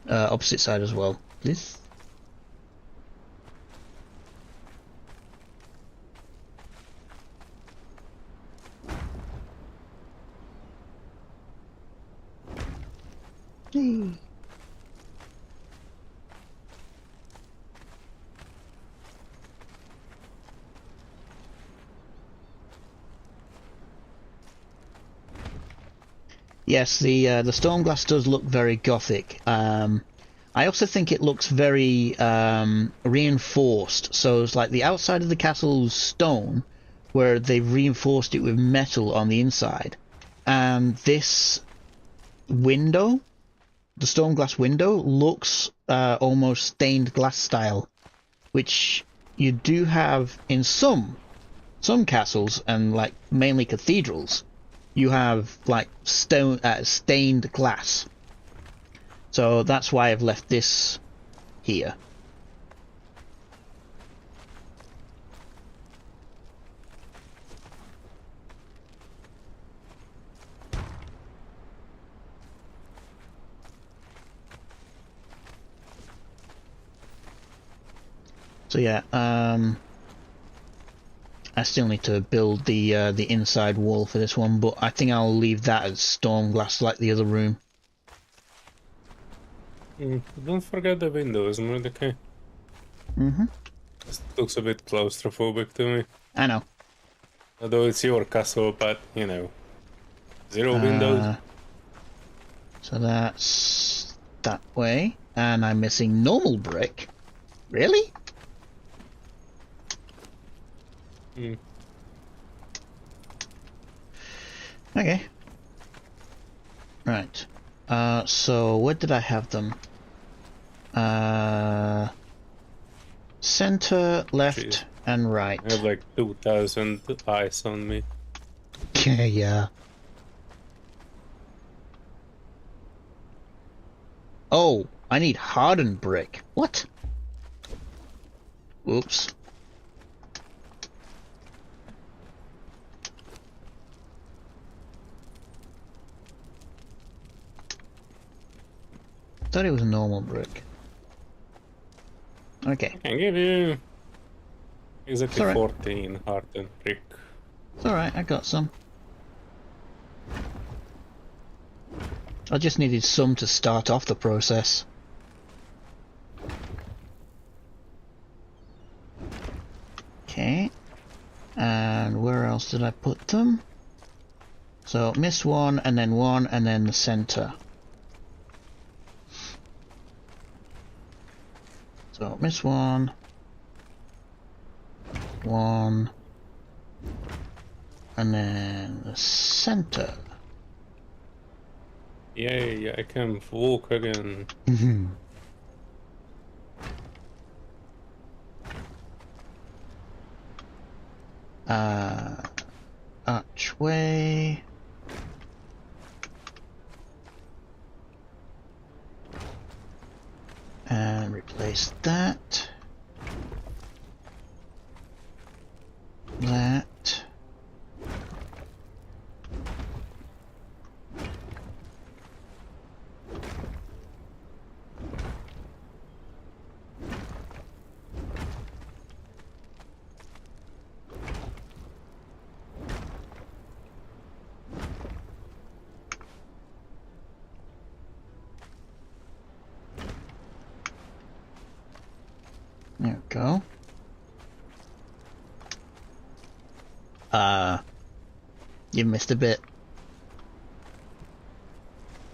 Opposite side as well, please. Hey. Yes, the storm glass does look very gothic. I also think it looks very reinforced. So it's like the outside of the castle's stone, where they've reinforced it with metal on the inside, and this window, the storm glass window, looks almost stained glass style, which you do have in some castles and like mainly cathedrals. You have like stained glass. So that's why I've left this here. So yeah, I still need to build the inside wall for this one, but I think I'll leave that as storm glass like the other room. Don't forget the windows, Mordecai. This looks a bit claustrophobic to me. I know. Although it's your castle, but, you know, 0 windows. So that's that way. And I'm missing normal brick. Really? Okay. Right. So where did I have them? Center, left, Jeez. and right. I have like 2,000 eyes on me. Yeah. Oh, I need hardened brick. What? Oops. Thought it was a normal brick. Okay. I can give you exactly Alright. 14 hardened brick. It's alright, I got some. I just needed some to start off the process. Okay. And where else did I put them? So, miss one, and then the center. So, miss one, and then the center. Yay, I can walk again. Archway. replace that. That. There we go. You missed a bit.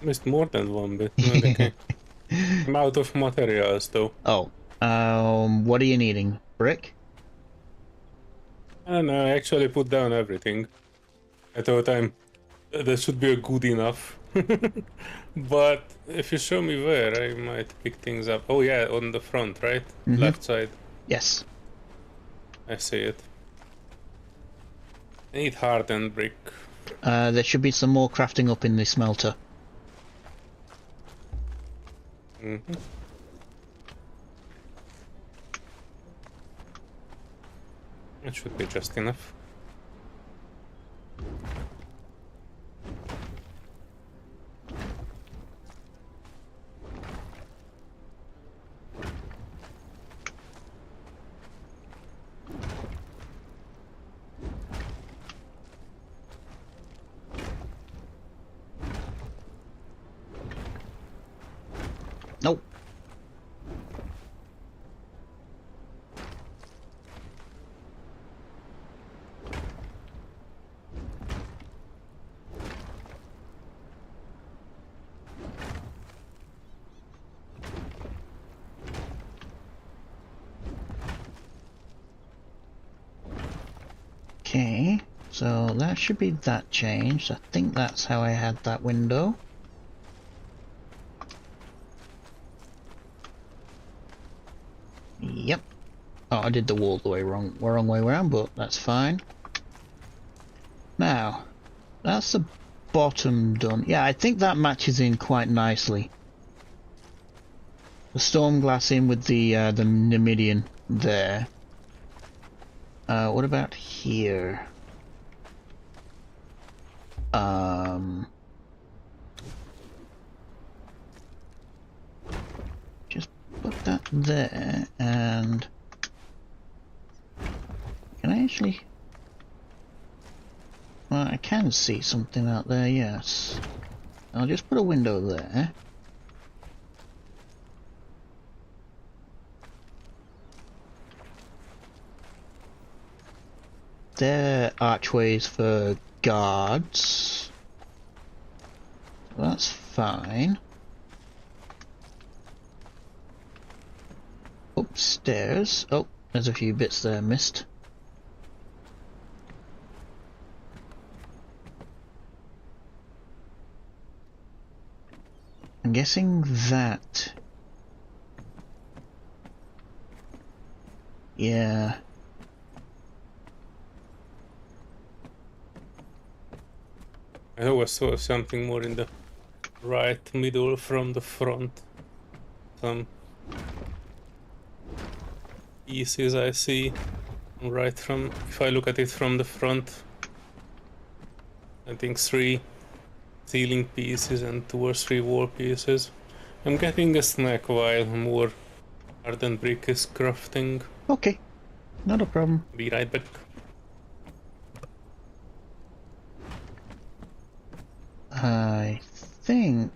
Missed more than one bit. No, okay. I'm out of materials though. Oh, what are you needing? Brick? And I actually put down everything. I thought that should be a good enough. But if you show me where, I might pick things up. Oh yeah, on the front, right? Left side. Yes. I see it. I need hardened brick. There should be some more crafting up in the smelter. It should be just enough. Nope. Okay, so that should be that changed. I think that's how I had that window. Yep. Oh, I did the wall the wrong way around, but that's fine. Now, that's the bottom done. Yeah, I think that matches in quite nicely. The storm glass in with the Numidian there. What about here? Just put that there, and can I actually? Well, I can see something out there, yes. I'll just put a window there. They're archways for guards. That's fine. Upstairs. Oh, there's a few bits there missed. I'm guessing that. Yeah. I always saw something more in the right middle from the front. Some pieces I see right from, if I look at it from the front, I think 3 ceiling pieces and 2 or 3 wall pieces. I'm getting a snack while more hardened brick is crafting. Okay, not a problem. Be right back. I think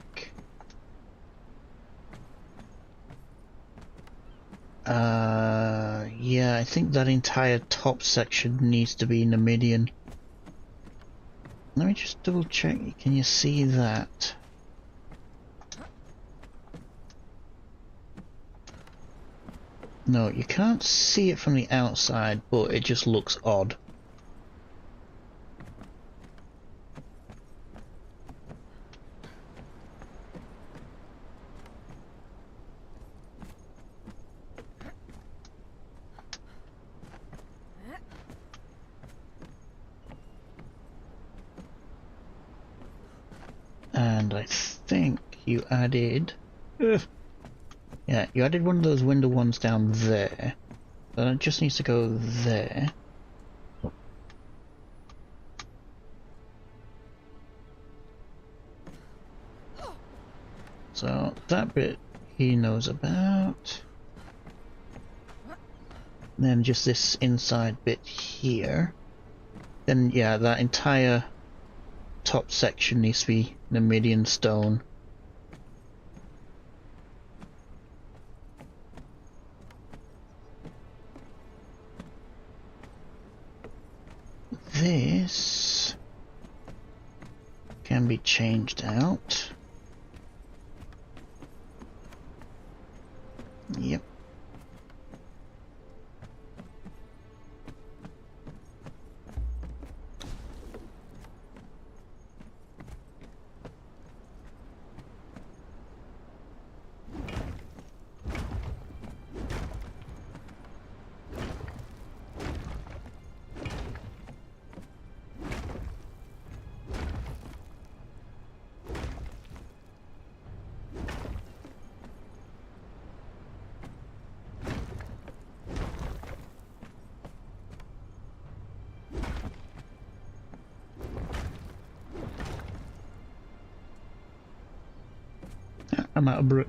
yeah, I think that entire top section needs to be Numidian. Let me just double check. Can you see that? No, you can't see it from the outside, but it just looks odd. And I think you added Yeah, you added one of those window ones down there. Then it just needs to go there. So that bit he knows about. Then just this inside bit here. Then yeah, that entire top section needs to be Namidian stone. This can be changed out. Yep. I'm out of brick.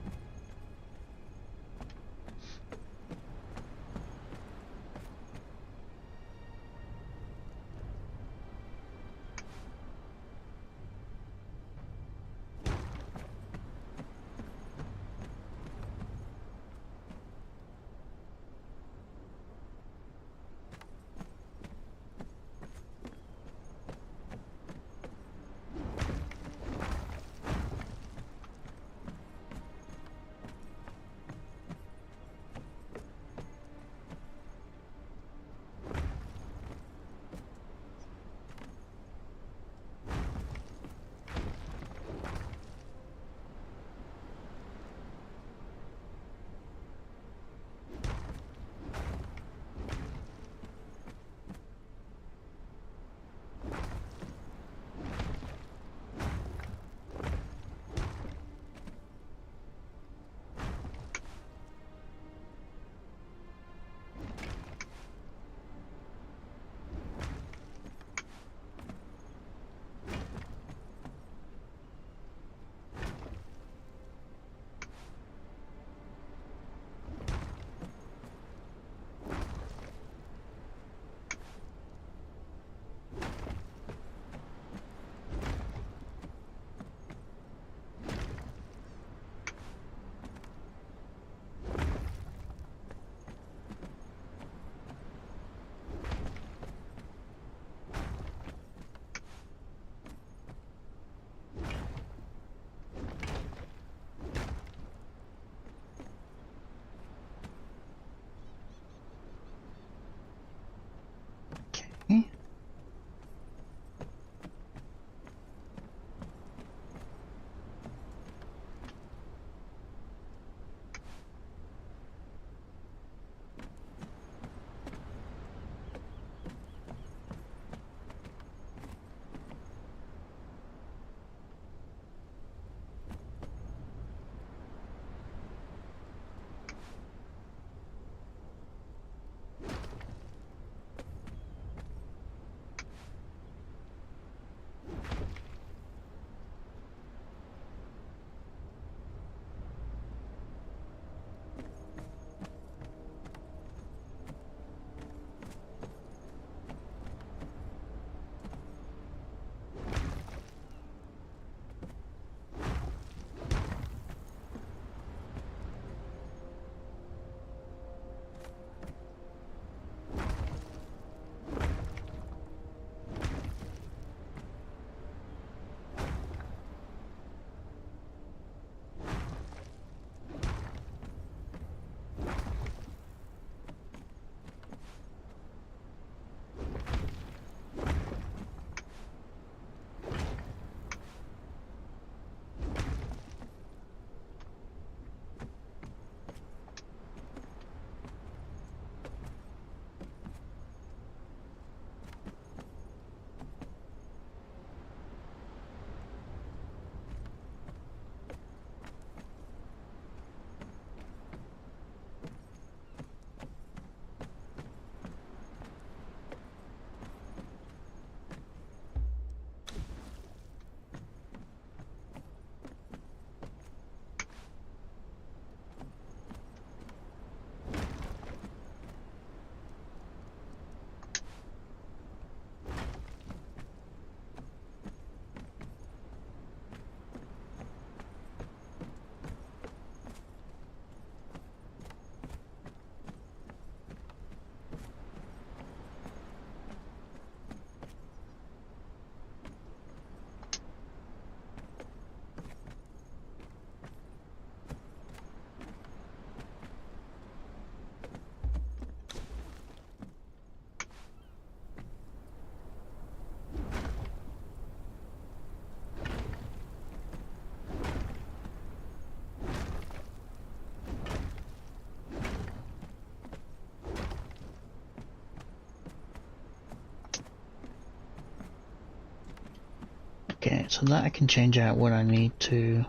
Okay, so that I can change out when I need to.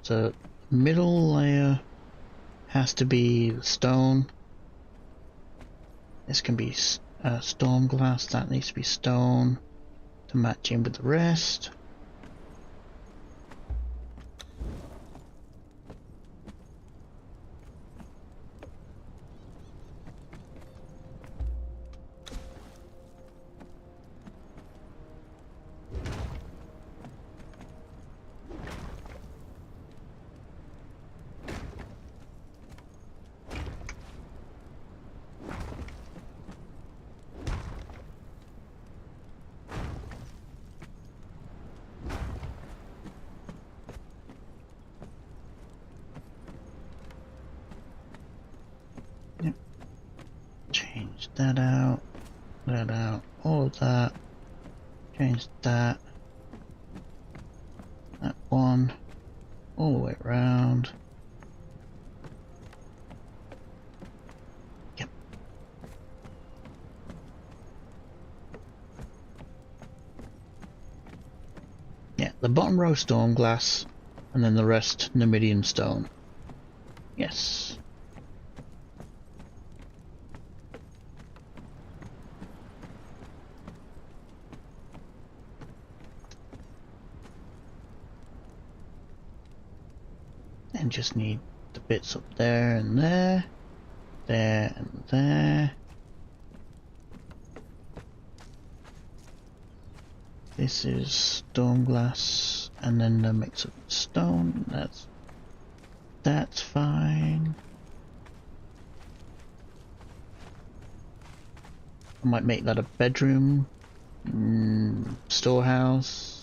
So middle layer has to be stone. This can be storm glass. That needs to be stone to match in with the rest. Change that out, all of that, change that, that one, all the way around. Yep. Yeah, the bottom row storm glass, and then the rest Numidian stone. Yes. And just need the bits up there and there, there and there. This is stone glass, and then the mix of stone. That's fine. I might make that a bedroom, storehouse.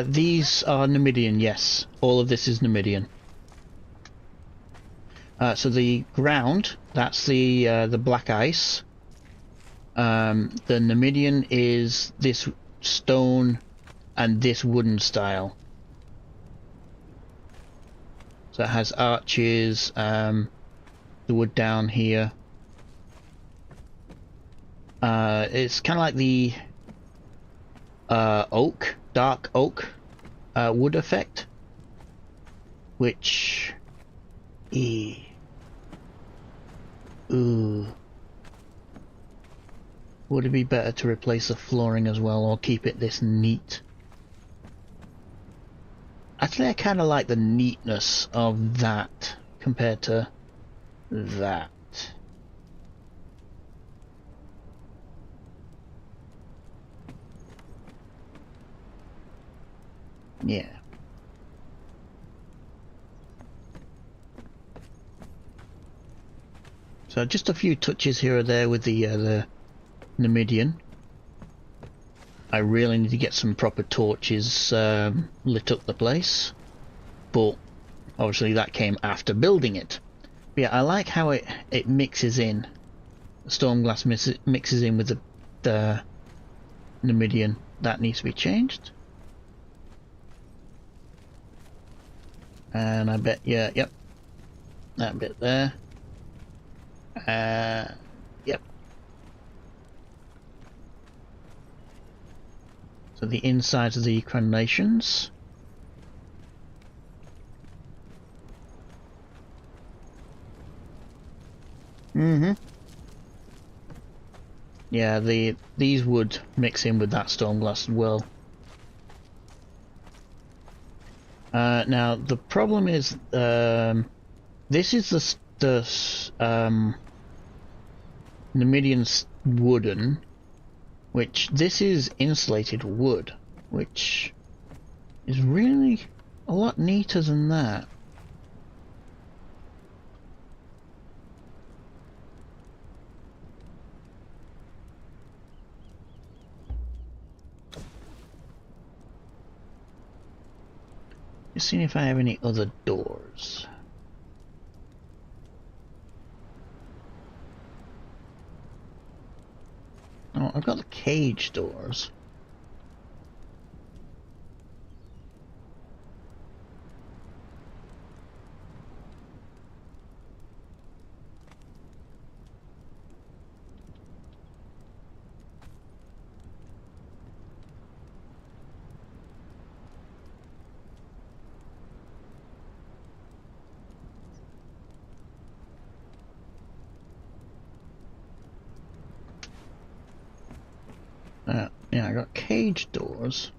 These are Numidian, yes. All of this is Numidian. So the ground, that's the black ice. The Numidian is this stone and this wooden style. So it has arches, the wood down here. It's kind of like the oak, dark oak wood effect, which ooh, would it be better to replace the flooring as well, or keep it this neat? Actually, I kind of like the neatness of that compared to that. Yeah. So just a few touches here or there with the Numidian. I really need to get some proper torches lit up the place, but obviously that came after building it. But yeah, I like how it mixes in. The storm glass mixes in with the Numidian. That needs to be changed. And I bet, yeah, yep, that bit there. Yep. So the insides of the crenations. Yeah, these would mix in with that storm glass as well. Now the problem is, this is the Numidian wooden, which this is insulated wood, which is really a lot neater than that. Just seeing if I have any other doors. Oh, I've got the cage doors. Yeah, I got cage doors.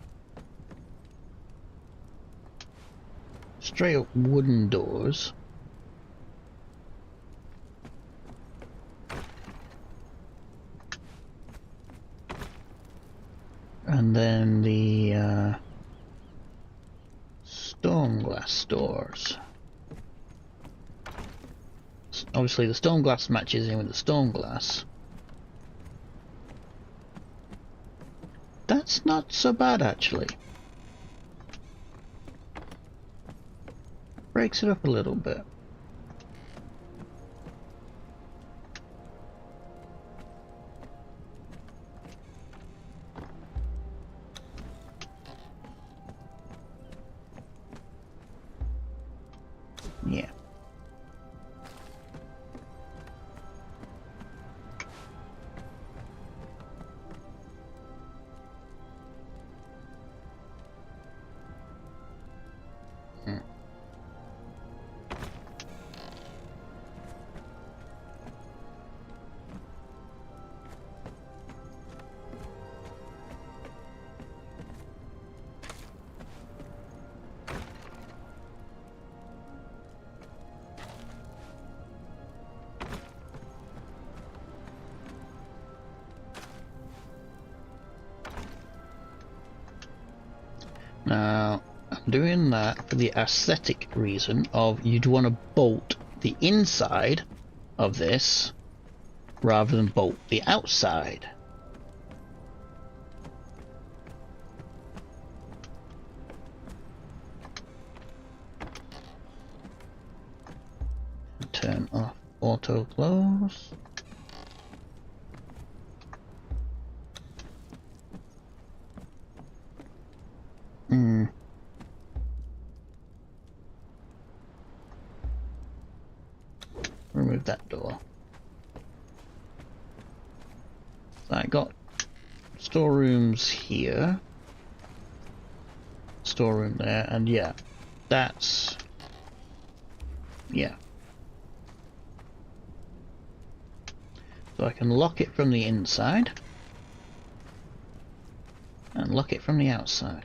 Straight up wooden doors. And then the stone glass doors. Obviously the stone glass matches in with the stone glass. That's not so bad actually. Breaks it up a little bit. Yeah. Now, I'm doing that for the aesthetic reason of you'd want to bolt the inside of this rather than bolt the outside. Turn off auto close. Remove that door. So I got storerooms here, storeroom there, and yeah, that's, yeah. So I can lock it from the inside and lock it from the outside.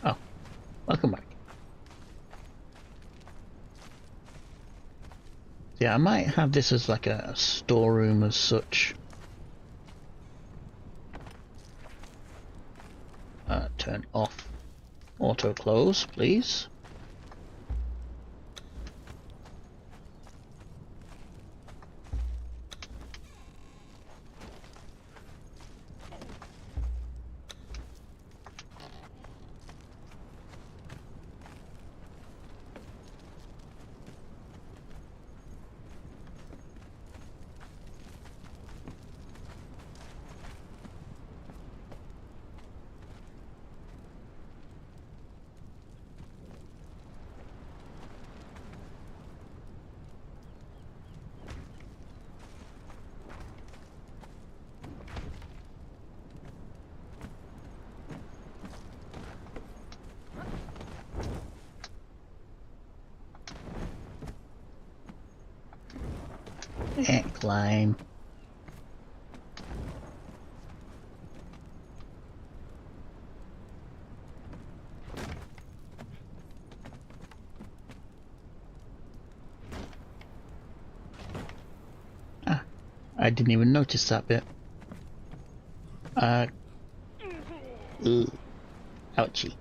Oh, welcome back. Yeah, I might have this as like a storeroom as such. Turn off auto close, please. Climb. I didn't even notice that bit. Ooh. Ouchie.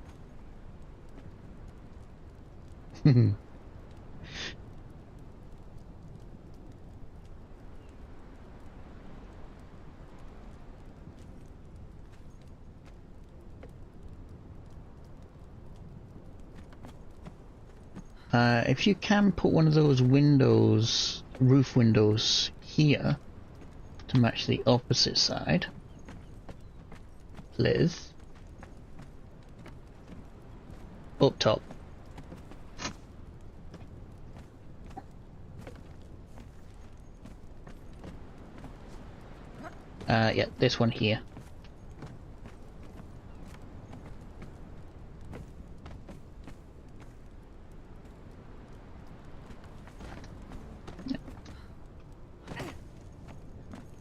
If you can put one of those windows, roof windows here to match the opposite side, please. Up top. Yeah, this one here.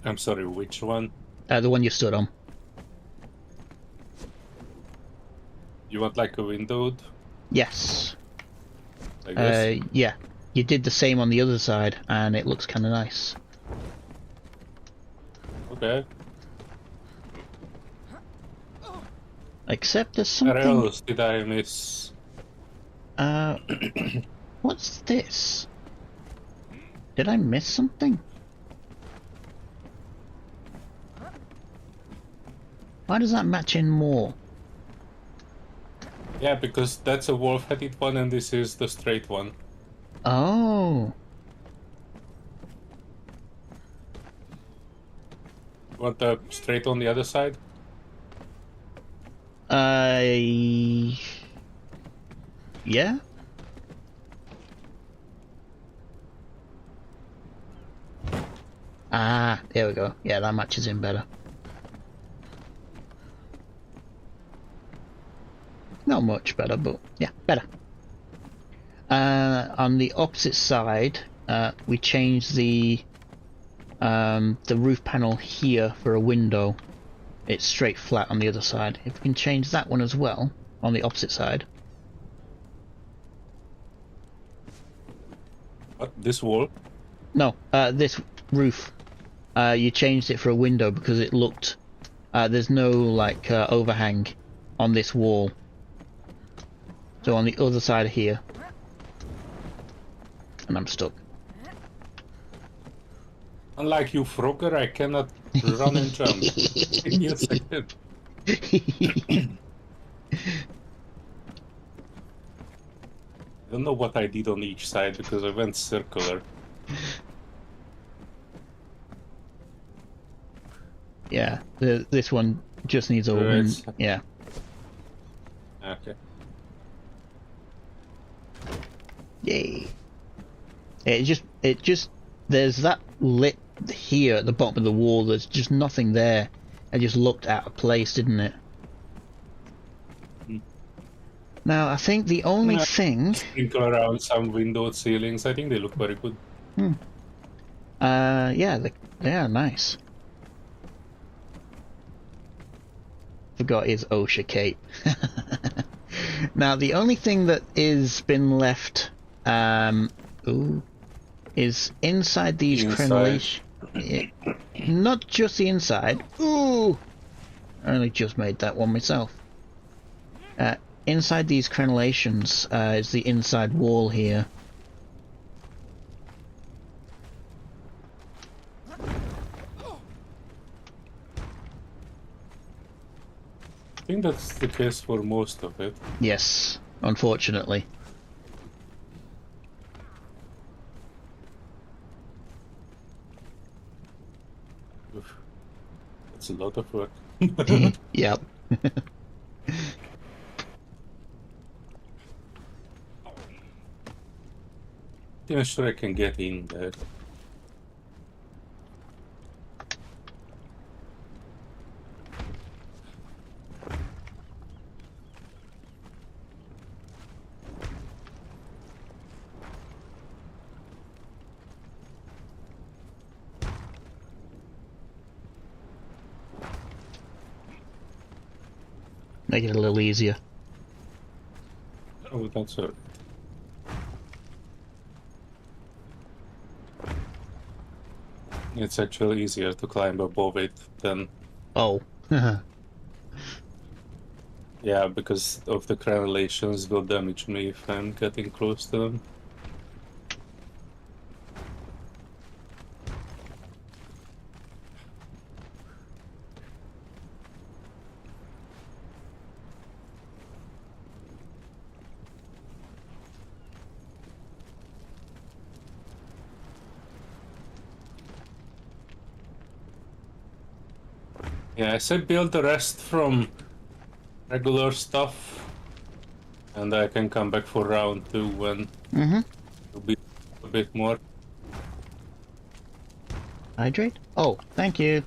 I'm sorry, which one? The one you stood on. You want like a windowed? Yes. Like this? Yeah. You did the same on the other side, and it looks kind of nice. Okay. Except there's Where something... else did I miss? What's this? Did I miss something? Why does that match in more? Yeah, because that's a wolf-headed one and this is the straight one. Oh. Want the straight on the other side? Yeah? Ah, there we go. Yeah, that matches in better. Not much better, but yeah, better. On the opposite side, we changed the roof panel here for a window. It's straight flat on the other side. If we can change that one as well, on the opposite side. What, this wall? No, this roof. You changed it for a window because it looked... there's no, like, overhang on this wall. So on the other side of here. And I'm stuck. Unlike you, Frogger, I cannot run and jump. Give me a second. I don't know what I did on each side because I went circular. Yeah, this one just needs a wind. Yeah. Okay. Yay. It just there's that lip here at the bottom of the wall. There's just nothing there. It just looked out of place, didn't it? Now I think the only thing... Sprinkle around some windowed ceilings. I think they look very good. Yeah, they are nice. Forgot his OSHA cape. Now the only thing that is been left, is inside these crenellations. Not just the inside. Ooh, I only just made that one myself. Inside these crenellations is the inside wall here. I think that's the case for most of it. Yes, unfortunately. Oof. That's a lot of work. Yep. I'm sure I can get in there. Make it a little easier. Oh, that's all right. It's actually easier to climb above it than... Oh. Yeah, because of the crenellations will damage me if I'm getting close to them. Yeah, I said build the rest from regular stuff, and I can come back for round 2 when it'll be a bit more. Hydrate? Oh, thank you.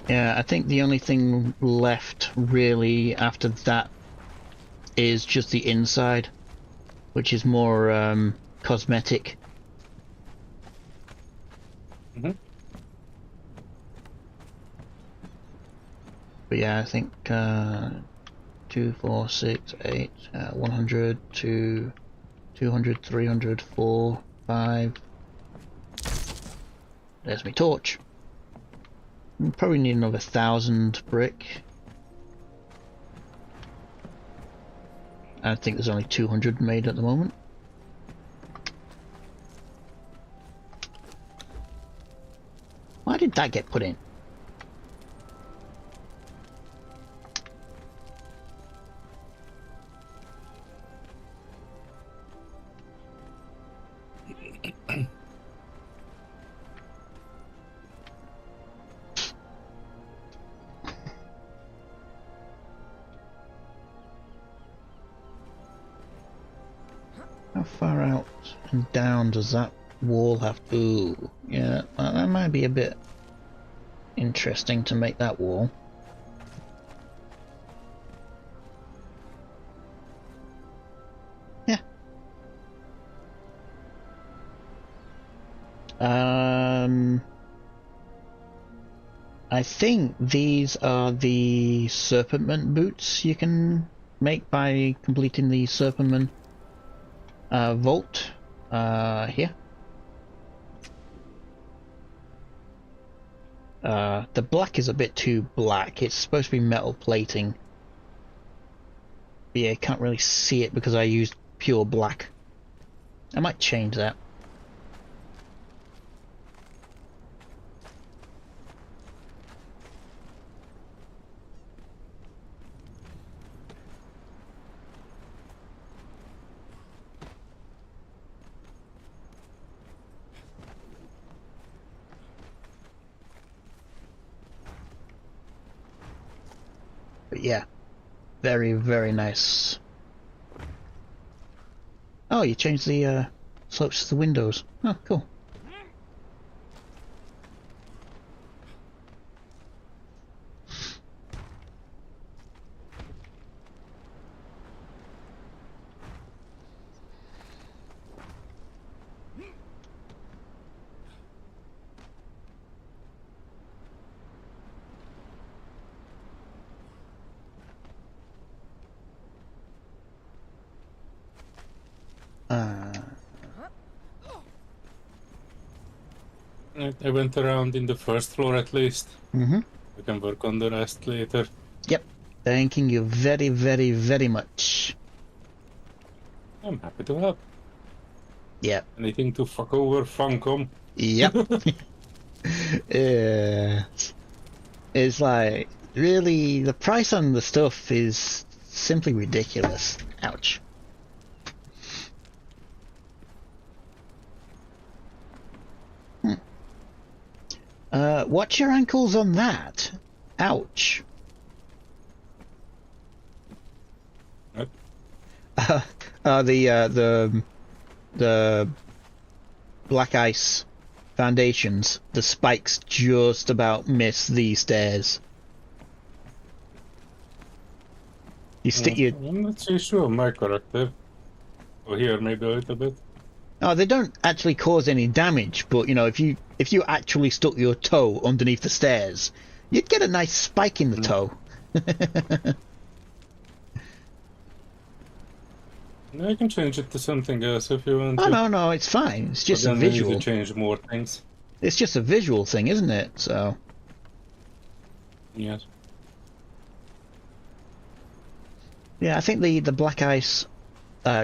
Yeah, I think the only thing left really after that is just the inside, which is more cosmetic. But yeah, I think 2, 4, 6, 8, 100, 2, 200, 300, 4, 5. There's my torch. Probably need another 1,000 brick. I think there's only 200 made at the moment. Why did that get put in? How far out and down does that wall have to... Ooh, yeah, that might be a bit interesting to make that wall. Yeah. I think these are the Serpentman boots you can make by completing the Serpentman vault here. The black is a bit too black. It's supposed to be metal plating. But yeah, I can't really see it because I used pure black. I might change that. But yeah, very, very nice. Oh, you changed the slopes to the windows. Oh, cool. I went around in the first floor at least. Mm-hmm. We can work on the rest later. Yep. Thanking you very, very, very much. I'm happy to help. Yep. Anything to fuck over Funcom. Yep. It's like, really, the price on the stuff is simply ridiculous. Ouch. Watch your ankles on that. Ouch. What? The black ice foundations, the spikes just about miss these stairs. You stick your... I'm not so sure my character. Or here, maybe a little bit. Oh, they don't actually cause any damage, but you know, if you actually stuck your toe underneath the stairs, you'd get a nice spike in the toe. No, you can change it to something else if you want Oh to. no, it's fine. It's just But a then we need visual. to change more things. It's just a visual thing, isn't it? So Yes. yeah, I think the black ice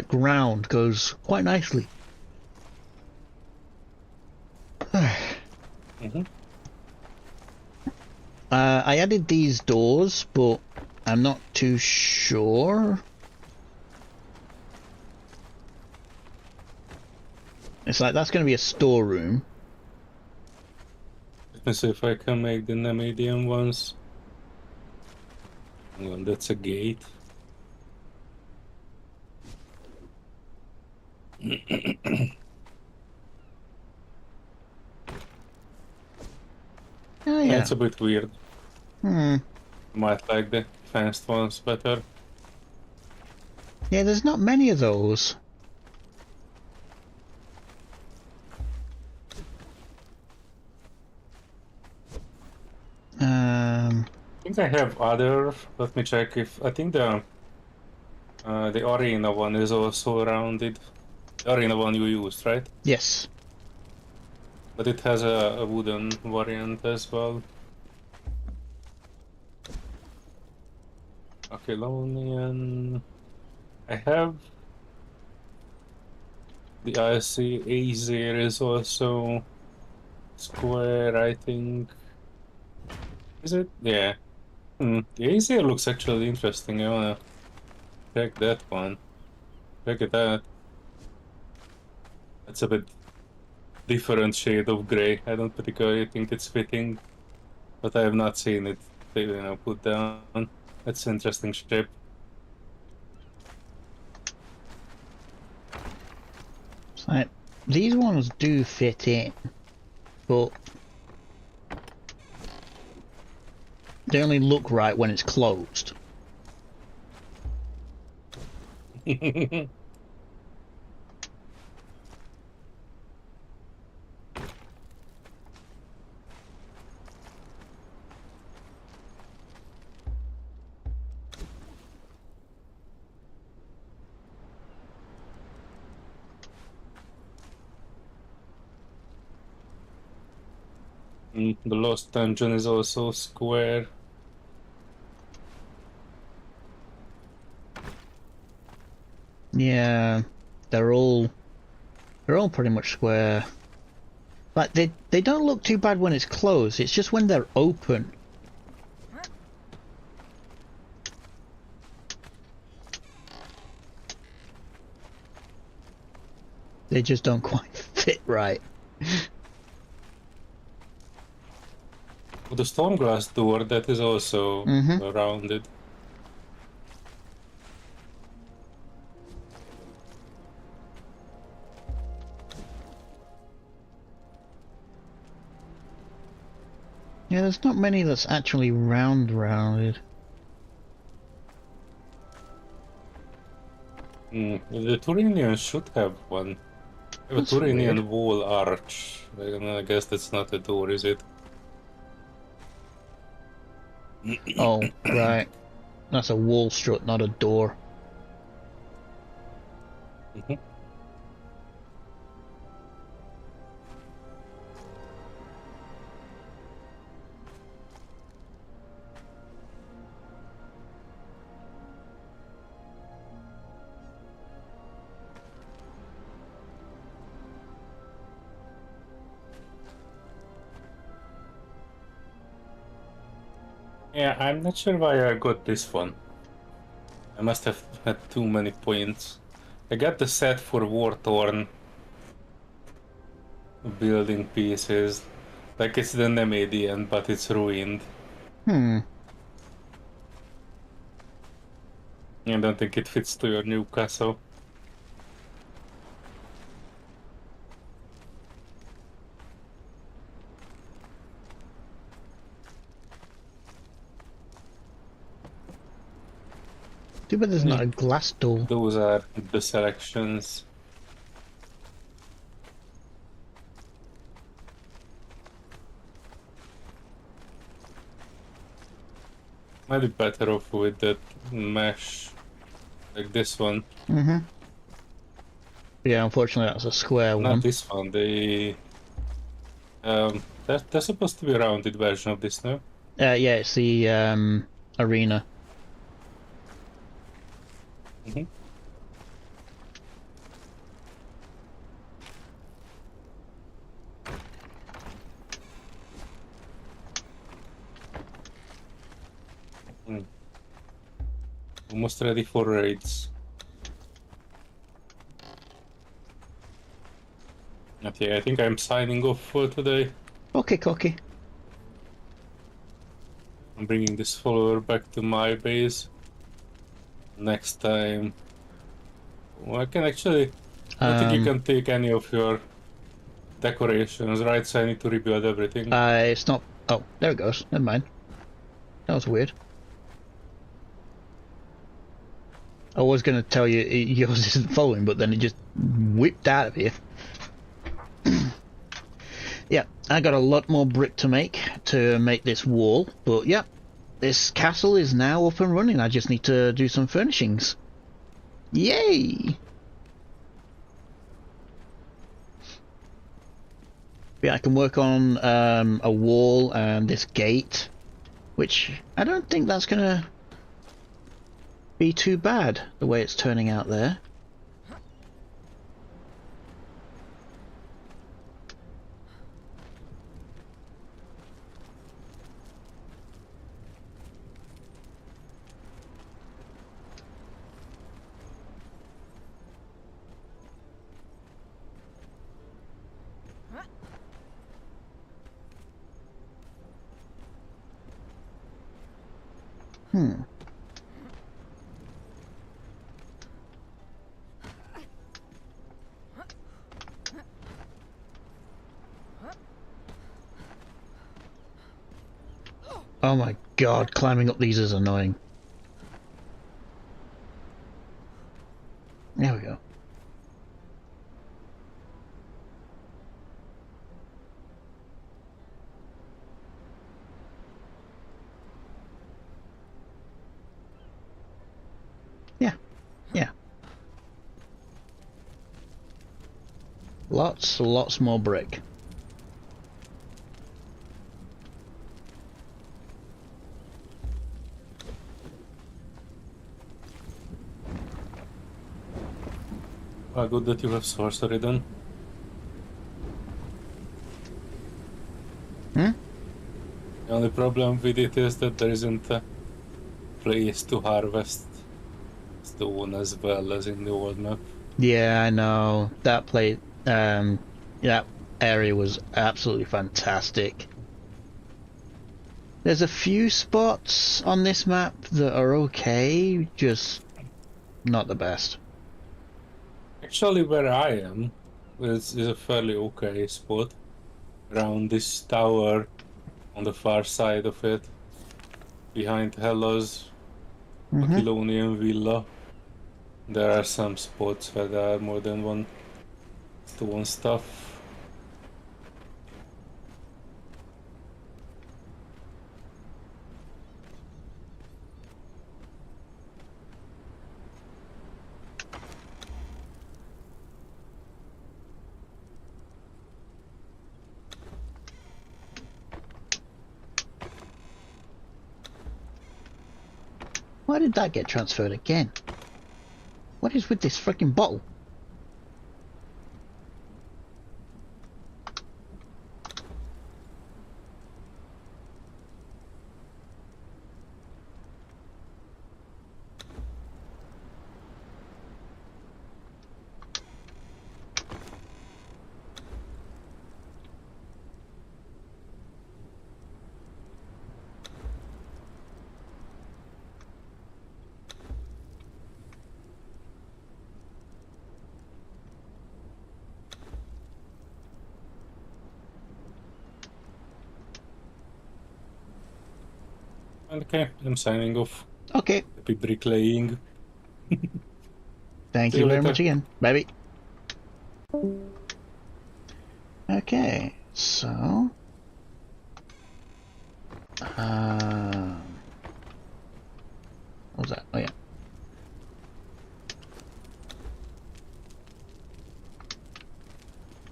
ground goes quite nicely. Mm-hmm. I added these doors, but I'm not too sure. It's like that's going to be a storeroom. Let me see if I can make the Nemedian ones. Hang on, that's a gate. Oh yeah. It's a bit weird. Hmm. Might like the fenced ones better. Yeah, there's not many of those. I think I have other. Let me check if I think the arena one is also rounded. The arena one you used, right? Yes. But it has a wooden variant as well. Okay, Lonian. I have the IC Azer is also square, I think. Is it? Yeah. The Azer looks actually interesting. I wanna check that one. Look at that. That's a bit different shade of grey. I don't particularly think it's fitting, but I have not seen it, put down. That's an interesting shape. It's like these ones do fit in, but they only look right when it's closed. The Lost Dungeon is also square. Yeah, they're all pretty much square. Like they don't look too bad when it's closed. It's just when they're open. They just don't quite fit right. The Stormglass door, that is also rounded. Yeah, there's not many that's actually rounded. The Turinian should have one. Have a That's Turinian weird. wall arch. I guess that's not a door, is it? Oh, right. That's a wall strut, not a door. Yeah, I'm not sure why I got this one. I must have had too many points. I got the set for war-torn building pieces. Like it's the Nemedian, but it's ruined. I don't think it fits to your new castle. Too bad there's not a glass door. Those are the selections. Might be better off with that mesh, like this one. Mm-hmm. Yeah, unfortunately that's a square Not one. this one. They're supposed to be a rounded version of this, no? Yeah, it's the arena. Mm-hmm. Almost ready for raids. Okay, I think I'm signing off for today. Okay, cocky. I'm bringing this follower back to my base. Next time... Well, I can actually... I don't think you can take any of your decorations, right? So I need to rebuild everything. It's not... Oh, there it goes. Never mind. That was weird. I was going to tell you yours isn't following, but then it just whipped out of here. Yeah, I got a lot more brick to make this wall, but yeah, this castle is now up and running. I just need to do some furnishings. Yay! Yeah, I can work on a wall and this gate, which I don't think that's gonna be too bad the way it's turning out there. Oh my god, climbing up these is annoying. There we go. Yeah. Lots more brick. Ah, good that you have sorcery then. The only problem with it is that there isn't a place to harvest stone as well as in the old map. Yeah, I know. That place, that area was absolutely fantastic. There's a few spots on this map that are okay, just not the best. Actually, where I am is a fairly okay spot. Around this tower on the far side of it, behind Hellas, Aquilonian Villa. There are some spots where there are more than one stone stuff. Why did that get transferred again? What is with this freaking bottle? Okay, I'm signing off. Okay. Happy bricklaying. Thank See you you very later. much again. Bye. Okay, so what was that? Oh yeah.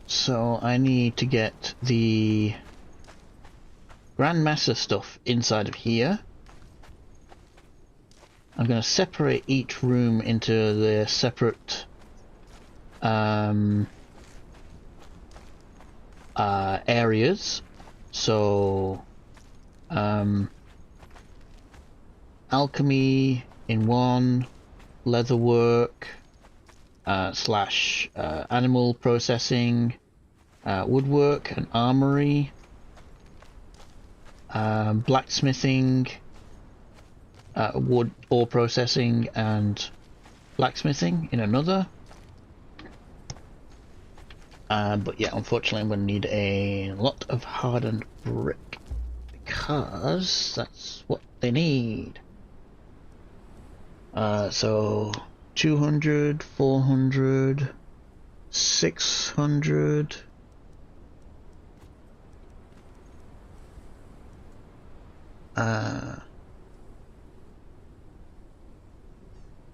So I need to get the Grandmaster stuff inside of here. I'm going to separate each room into their separate areas. So alchemy in one, leatherwork slash animal processing, woodwork and armory, blacksmithing, wood ore processing and blacksmithing in another. But yeah, unfortunately I'm going to need a lot of hardened brick because that's what they need. So 200, 400, 600. Uh,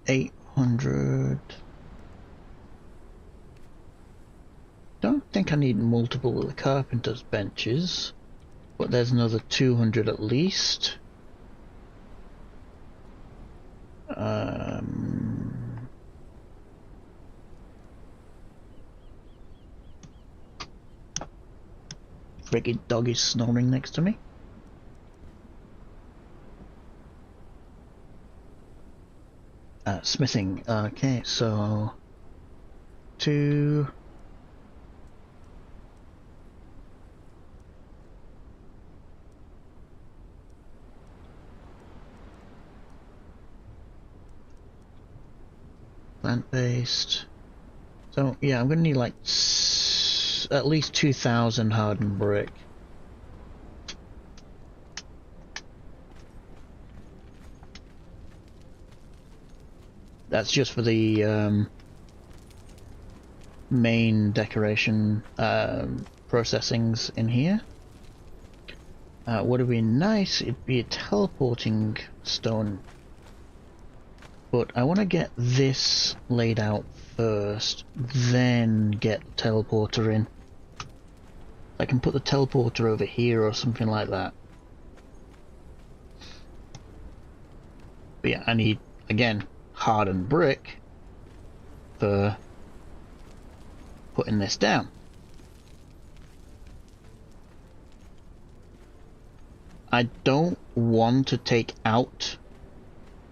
800. Don't think I need multiple of the carpenter's benches, but there's another 200 at least. Friggin' dog is snoring next to me. Smithing. Okay, so 2. Plant-based. So yeah, I'm gonna need like at least 2,000 hardened brick. That's just for the main decoration processings in here. What would be nice? It'd be a teleporting stone. But I want to get this laid out first, then get the teleporter in. I can put the teleporter over here or something like that. But yeah, I need, again, hardened brick for putting this down. I don't want to take out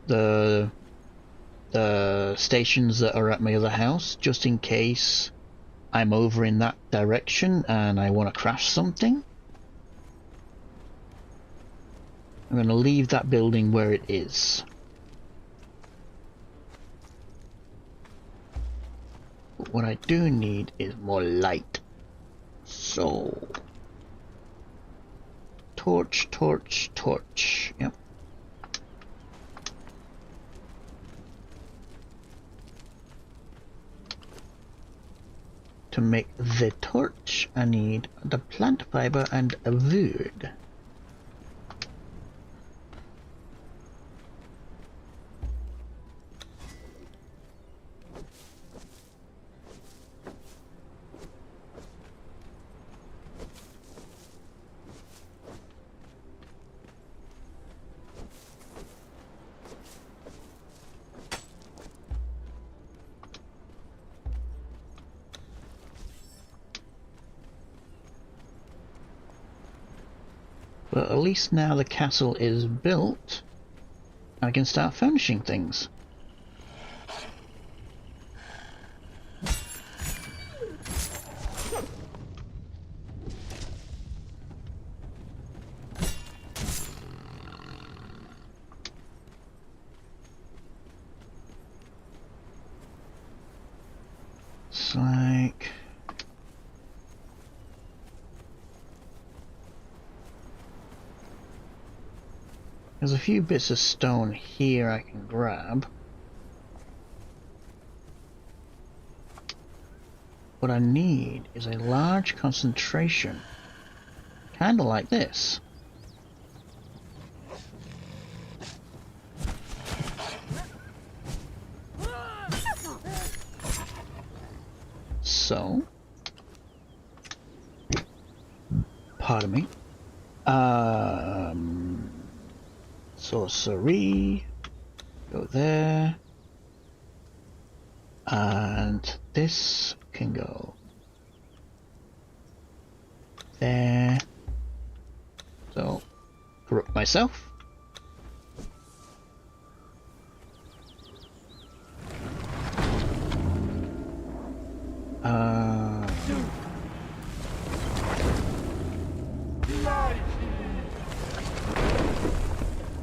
the stations that are at my other house, just in case I'm over in that direction and I want to crash something. I'm going to leave that building where it is. But what I do need is more light. So torch, torch, torch. Yep. To make the torch, I need the plant fiber and a wood. But at least now the castle is built, I can start furnishing things. It's like... There's a few bits of stone here I can grab. what I need is a large concentration. Kinda like this. So, pardon me. Sorcery. Go there. And this can go there. So, corrupt myself.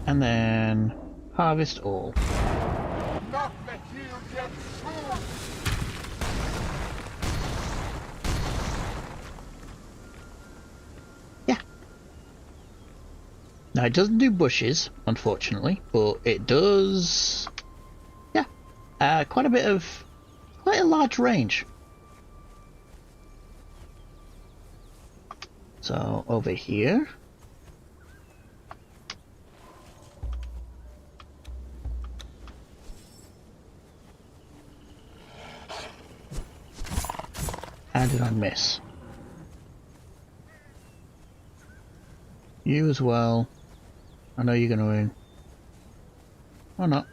And then harvest all. Yeah. Now it doesn't do bushes, unfortunately, but it does, yeah, quite a large range. So over here. How did I miss? You as well. I know you're gonna win. Or not.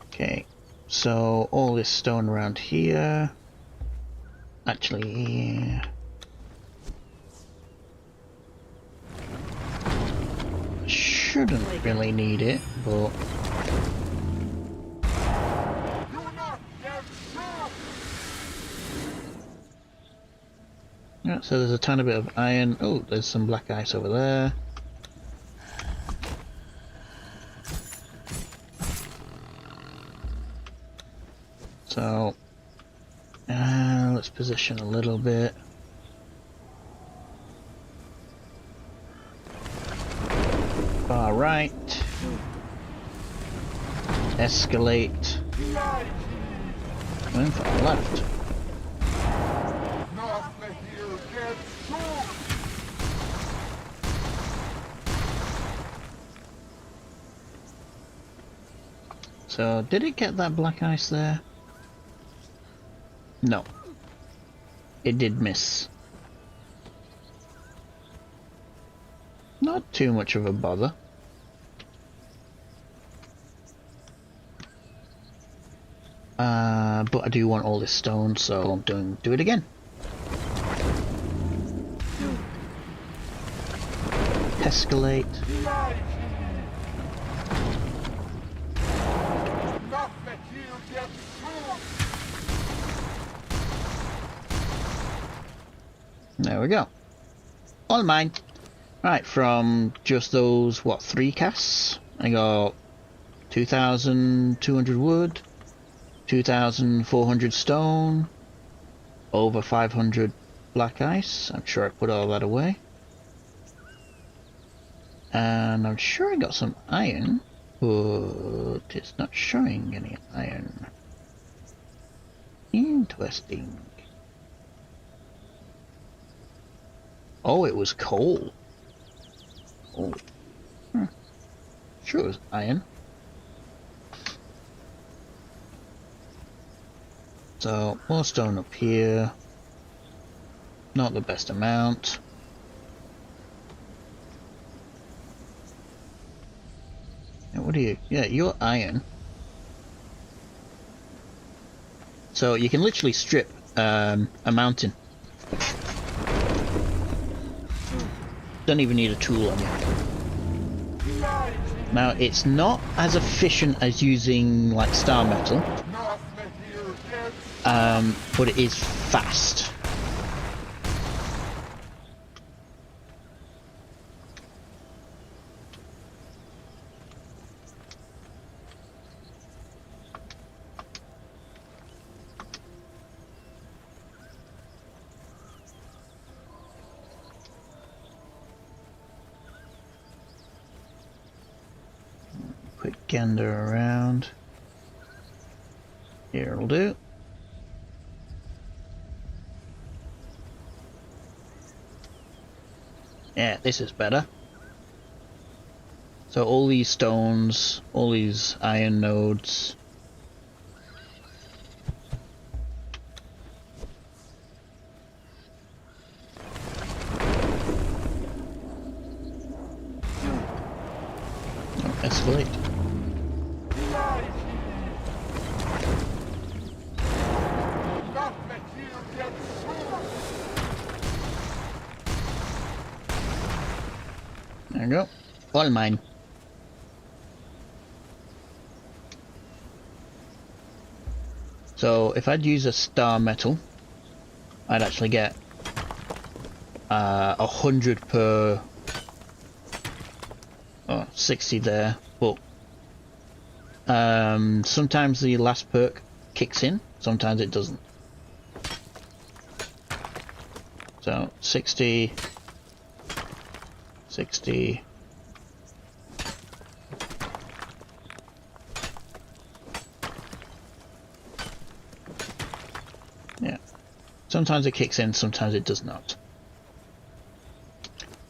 Okay, so all this stone around here. Actually, shouldn't really need it, but yeah, so there's a tiny bit of iron. Oh, there's some black ice over there. So, let's position a little bit. Far right. Escalate. And far left. So, did it get that black ice there? No. It did miss. Not too much of a bother. But I do want all this stone, so I'm do it again. Escalate. There we go. All mine. Right, from just those, what, 3 casts? I got 2,200 wood, 2,400 stone, over 500 black ice. I'm sure I put all that away. And I'm sure I got some iron, but it's not showing any iron. Interesting. Oh, it was coal. Oh. Sure it was iron. So, more stone up here. Not the best amount. Now, what do you... Yeah, you're iron. So, you can literally strip a mountain. Don't even need a tool on you. Now, it's not as efficient as using, like, star metal. But it is fast. Quick gander around. Here it'll do. Yeah, this is better. So all these stones, all these iron nodes. Oh, escalate. There you go. All mine. So if I'd use a star metal, I'd actually get 100 per 60 there, but sometimes the last perk kicks in, sometimes it doesn't. So 60, 60. Yeah, sometimes it kicks in, sometimes it does not.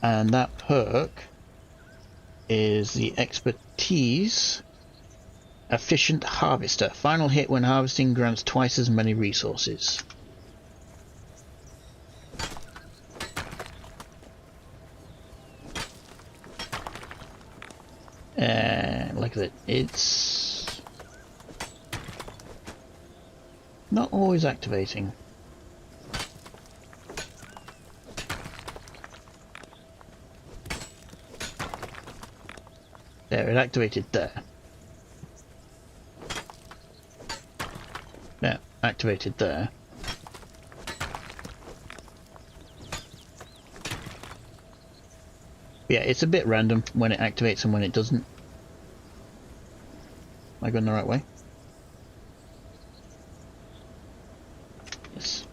And that perk is the expertise efficient harvester. Final hit when harvesting grants twice as many resources. Like that, it's not always activating. There, it activated there. Yeah, activated there. Yeah, it's a bit random when it activates and when it doesn't. Am I going the right way? Yes.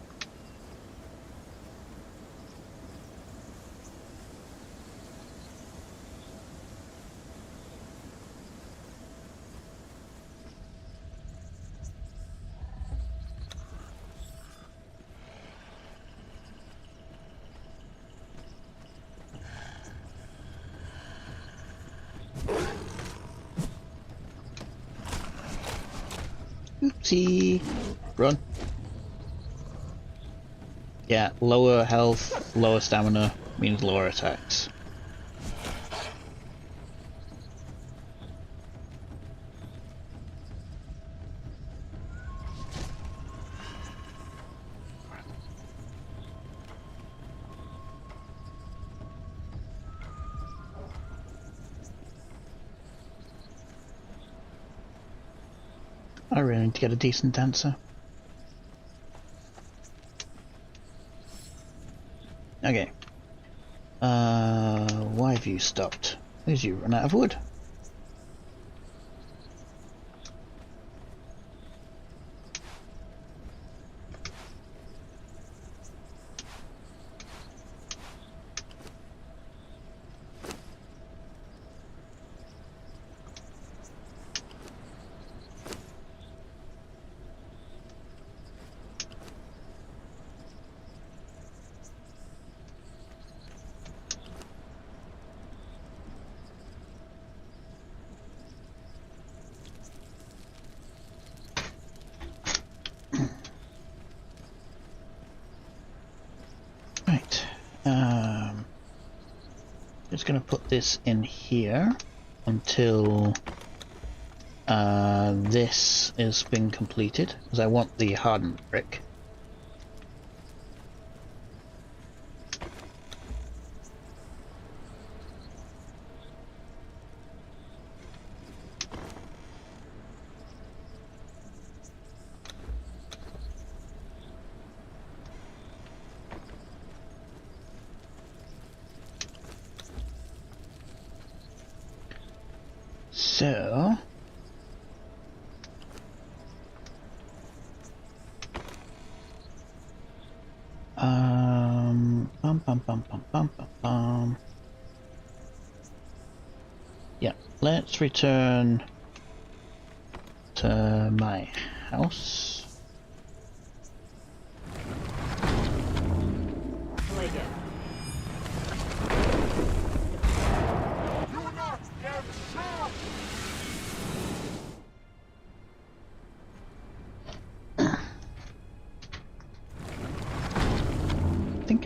Oopsie. Run. Yeah, lower health, lower stamina means lower attacks. I really need to get a decent dancer. Okay. Why have you stopped? Did you run out of wood? Just gonna put this in here until this has been completed, because I want the hardened brick. So yeah, let's return to my house. Like it.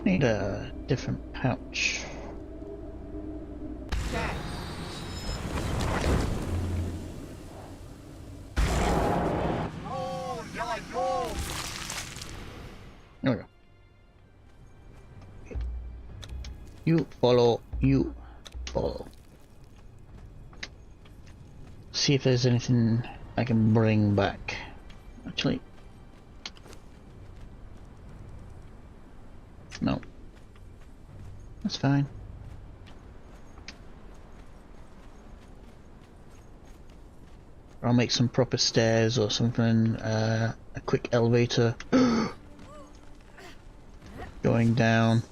Need a different pouch. There we go. You follow. You follow. See if there's anything I can bring back. Actually, no. That's fine. I'll make some proper stairs or something. A quick elevator going down.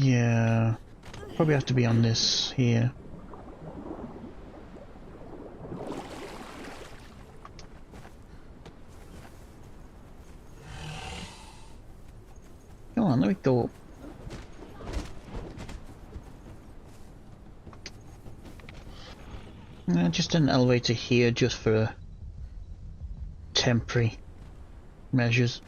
Yeah, probably have to be on this here. Come on, let me go up. Just an elevator here, just for temporary measures.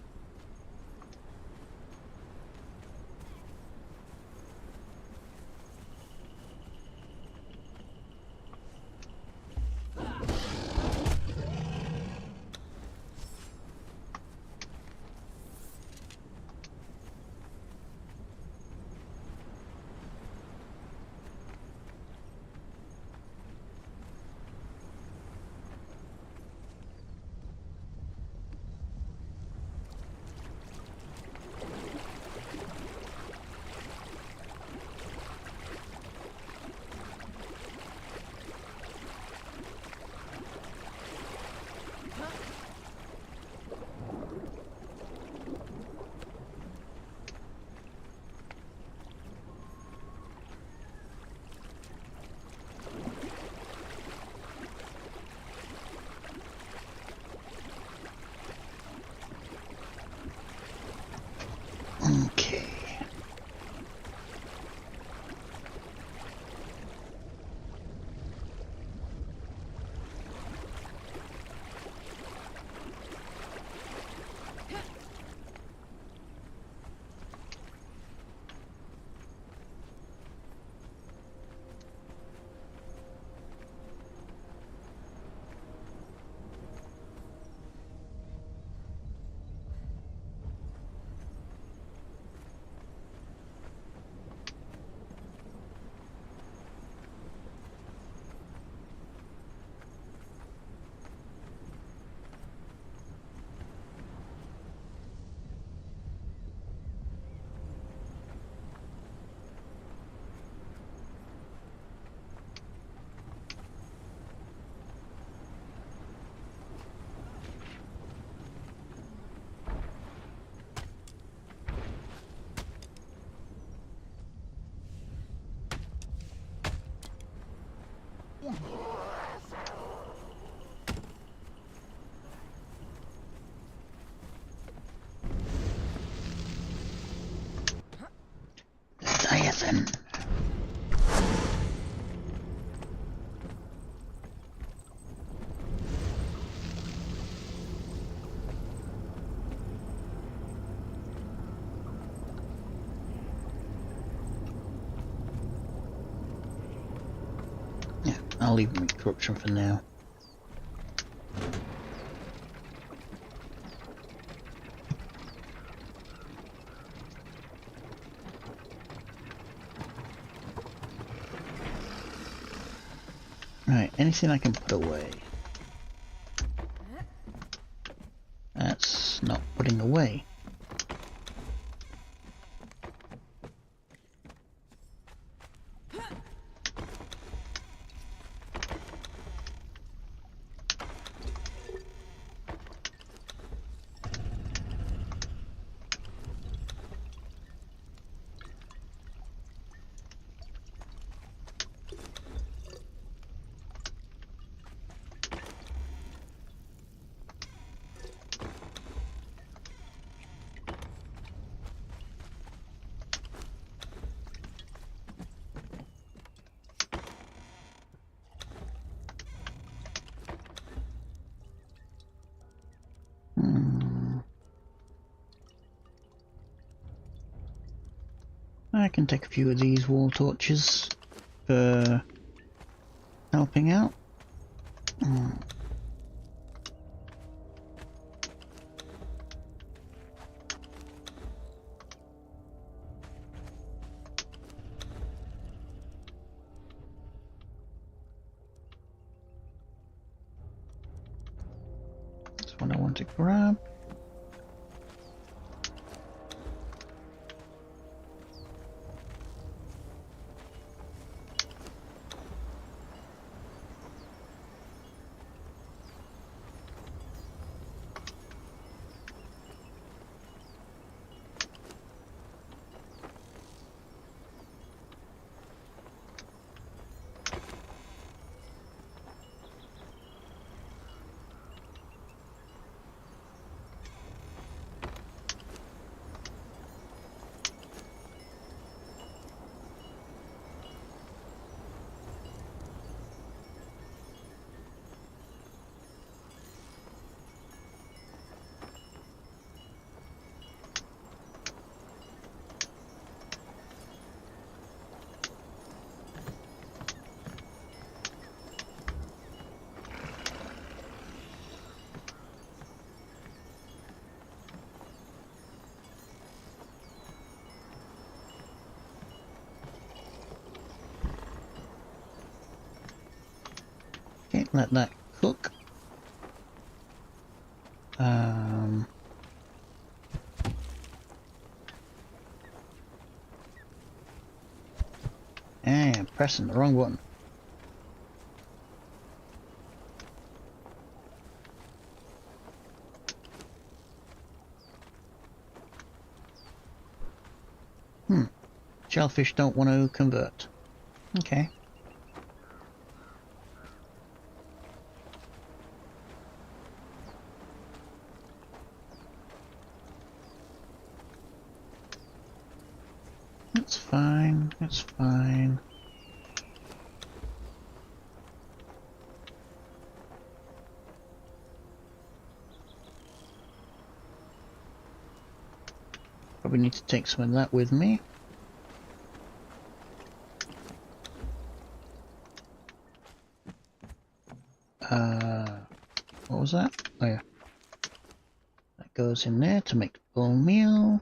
Okay. Leviathan. Yeah, I'll leave my corruption for now. Right, anything I can put away. That's not putting away. I can take a few of these wall torches for helping out. That's what I want to grab. Okay, let that cook. And pressing the wrong button. Shellfish don't want to convert. Okay. That's fine, that's fine. Probably need to take some of that with me. What was that? Oh yeah. That goes in there to make bone meal.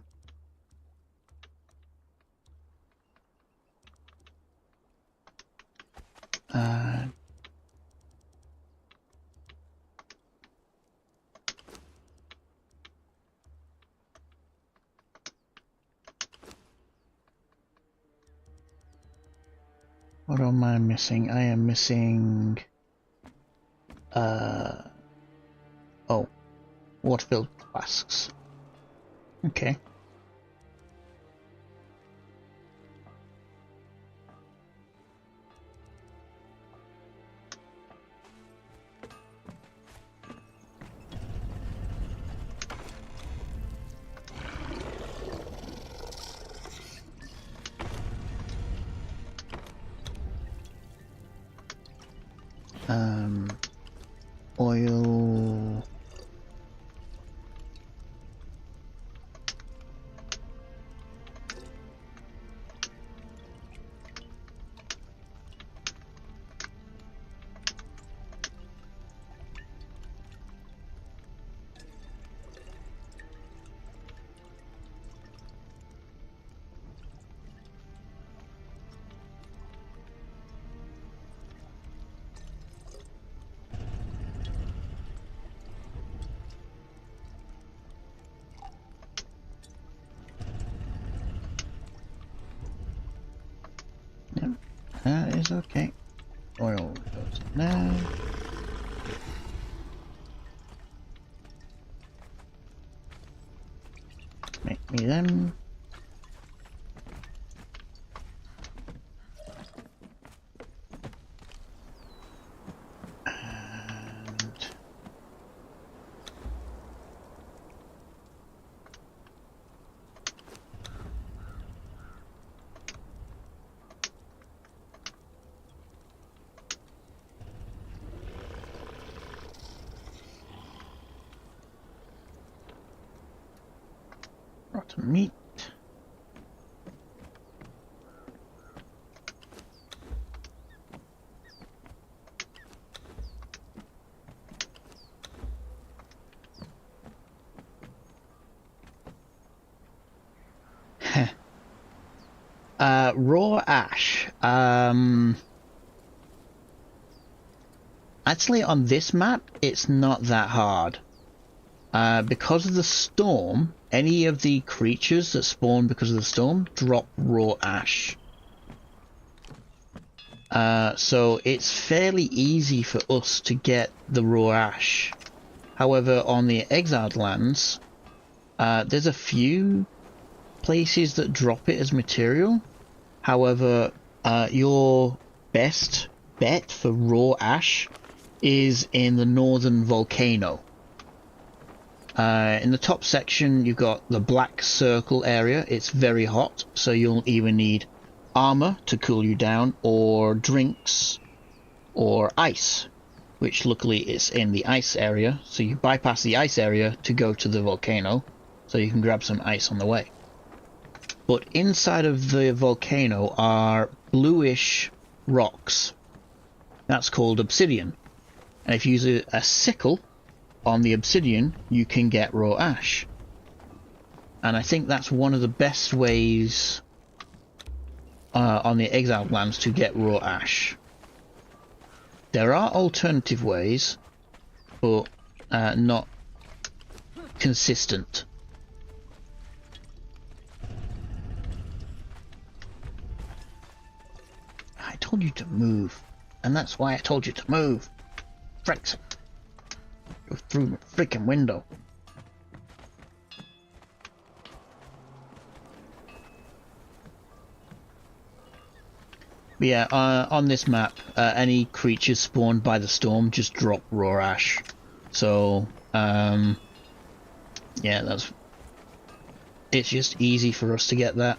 What am I missing? I am missing oh, water-filled flasks. Okay. Oil. Yep, that is okay. Oil goes in there. Make me them. And rotten meat. Raw ash. Actually, on this map, it's not that hard. Because of the storm, any of the creatures that spawn because of the storm drop raw ash. So it's fairly easy for us to get the raw ash. However, on the exiled lands, there's a few places that drop it as material. However, your best bet for raw ash is in the northern volcano. In the top section, you've got the black circle area. It's very hot, so you'll either need armor to cool you down, or drinks, or ice, which luckily is in the ice area. So you bypass the ice area to go to the volcano, so you can grab some ice on the way. But inside of the volcano are bluish rocks. That's called obsidian. And if you use a sickle on the obsidian, you can get raw ash. And I think that's one of the best ways on the exiled lands to get raw ash. There are alternative ways, but not consistent. I told you to move, and that's why I told you to move. Fricks. Go through the freaking window. But yeah, on this map, any creatures spawned by the storm just drop raw ash. So, yeah, it's just easy for us to get that.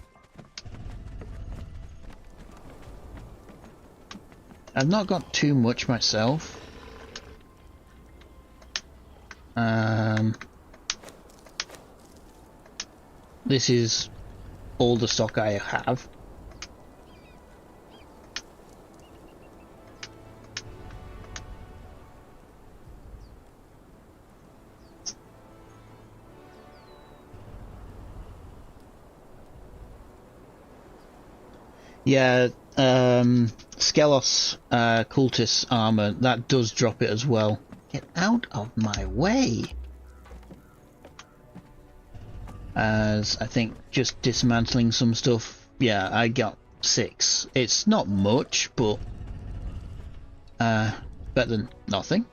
I've not got too much myself. This is all the stock I have. Yeah, Skelos cultist armor, that does drop it as well. Get out of my way! As I think just dismantling some stuff, yeah, I got 6. It's not much, but better than nothing.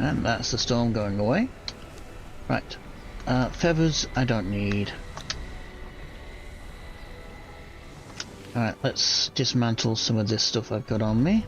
And that's the storm going away. Right. Feathers I don't need. Alright, let's dismantle some of this stuff I've got on me.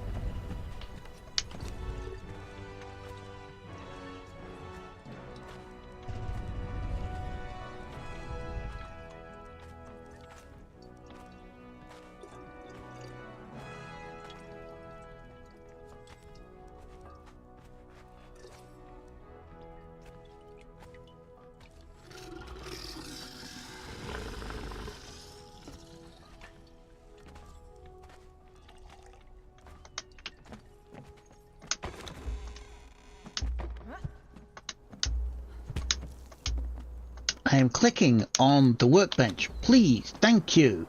I am clicking on the workbench. Please, thank you.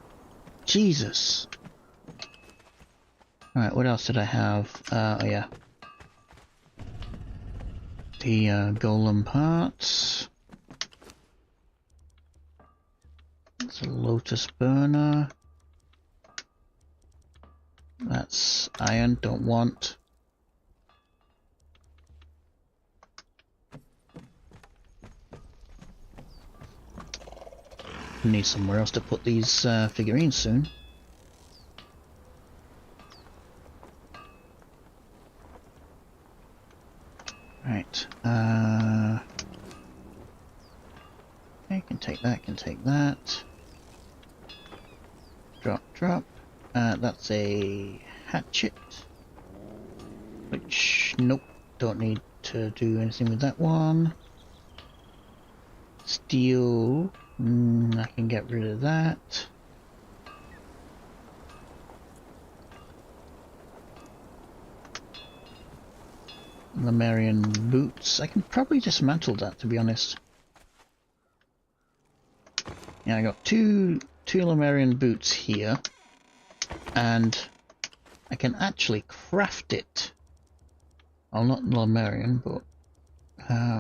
Jesus. Alright, what else did I have? Oh yeah. The golem parts. It's a lotus burner. That's iron, don't want. Need somewhere else to put these figurines soon. Right. Okay, can take that, can take that. Drop, drop. That's a hatchet. Which, nope, don't need to do anything with that one. Steel. I can get rid of that. Lemurian boots. I can probably dismantle that, to be honest. Yeah, I got two Lemurian boots here, and I can actually craft it. Well, not Lemurian, but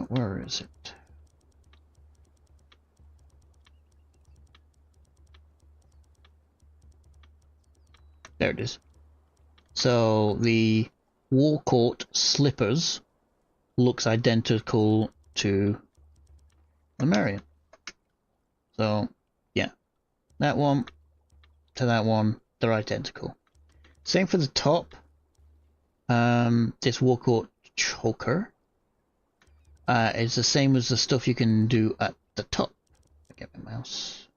where is it? There it is. So the Warcourt slippers looks identical to Lemurian. So yeah, that one to that one, they're identical. Same for the top. This Warcourt choker is the same as the stuff you can do at the top. I'll get my mouse.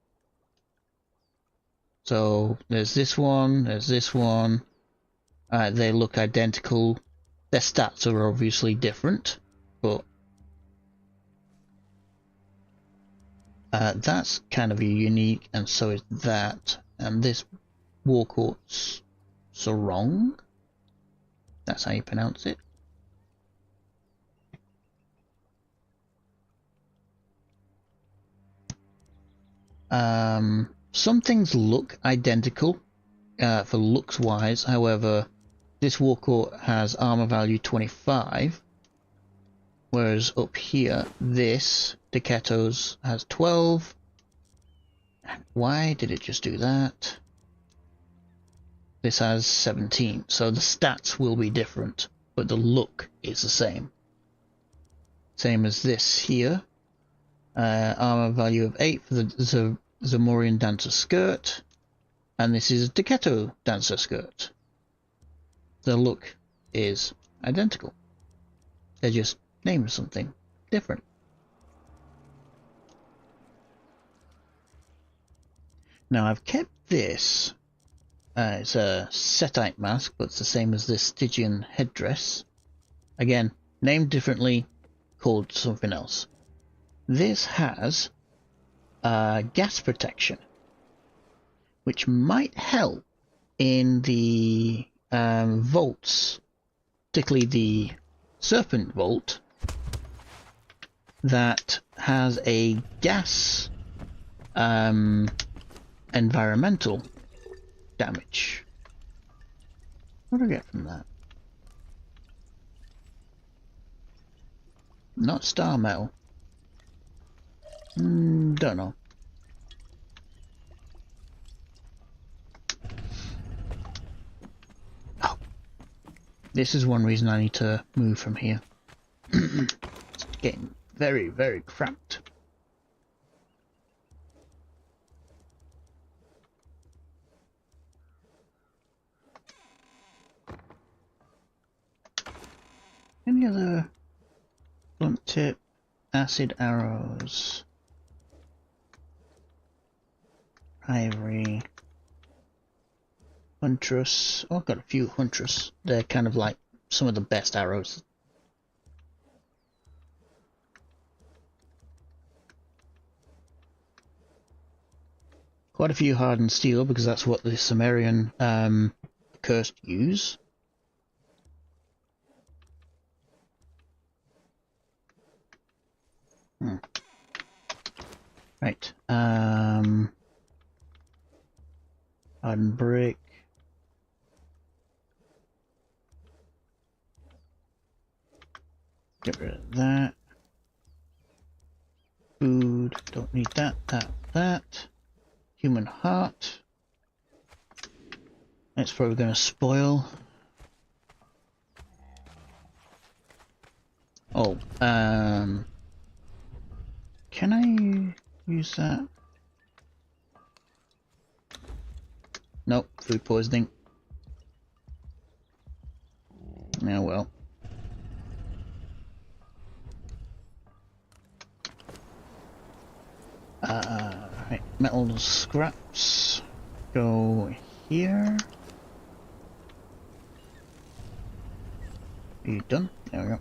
So there's this one, there's this one. They look identical. Their stats are obviously different, but that's kind of unique, and so is that. And this Warcourt's Sarong. That's how you pronounce it. Some things look identical for looks wise, however, this Warcourt has armor value 25, whereas up here, this Decato's has 12. Why did it just do that? This has 17, so the stats will be different, but the look is the same. Same as this here. Armor value of 8 for the Zamorian Dancer skirt, and this is Decato Dancer skirt. The look is identical. They just named something different. Now I've kept this. It's a Setite mask, but it's the same as this Stygian headdress. Again, named differently, called something else. This has gas protection, which might help in the vaults, particularly the Serpent Vault, that has a gas environmental damage. What do I get from that? Not star metal. Don't know. Oh. This is one reason I need to move from here. It's getting very, very cramped. Any other blunt tip acid arrows? Ivory. Huntress. Oh, I've got a few Huntress. They're kind of like some of the best arrows. Quite a few hardened steel, because that's what the Sumerian cursed use. Right. Hardened brick. Get rid of that. Food. Don't need that. That. Human heart. That's probably going to spoil. Oh, can I use that? Nope, food poisoning. Oh well. Right, metal scraps go here. Are you done? There we go.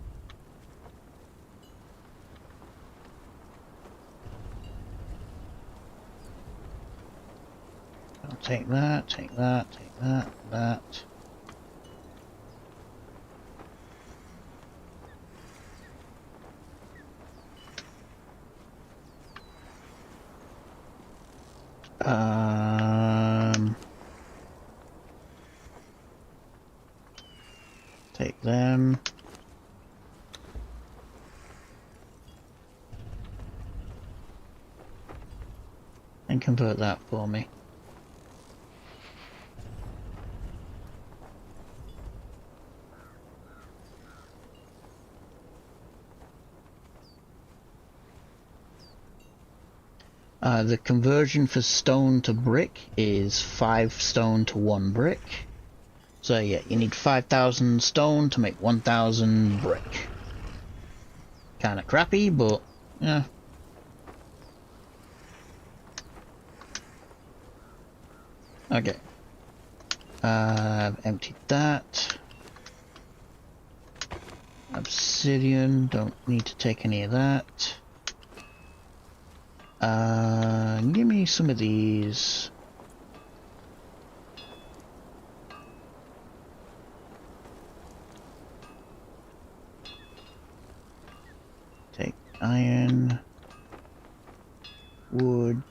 I'll take that, take that, take that, that. Take them. And convert that for me. The conversion for stone to brick is 5 stone to 1 brick. So yeah, you need 5,000 stone to make 1,000 brick. Kinda crappy, but yeah. Okay. I've emptied that. Obsidian, don't need to take any of that. Give me some of these. Take iron, wood,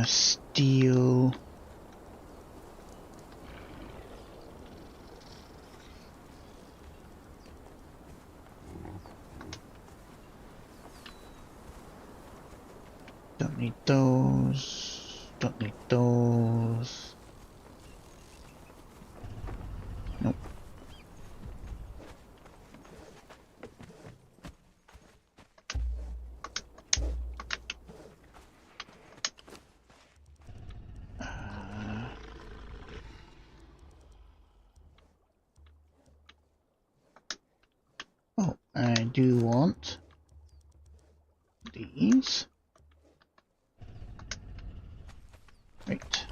steel. Don't need those. Don't need those. Nope. Oh, I do want these. Right.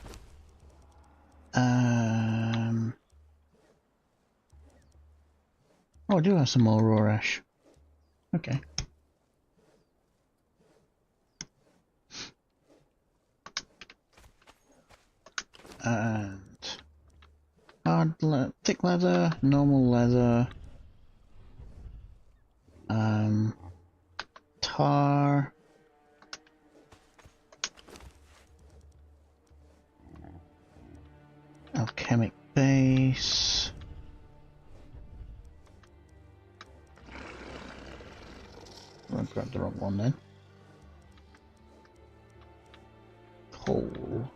Oh, I do have some more raw ash. Okay. And thick leather, normal leather, tar, alchemic base. I grabbed the wrong one then. Coal.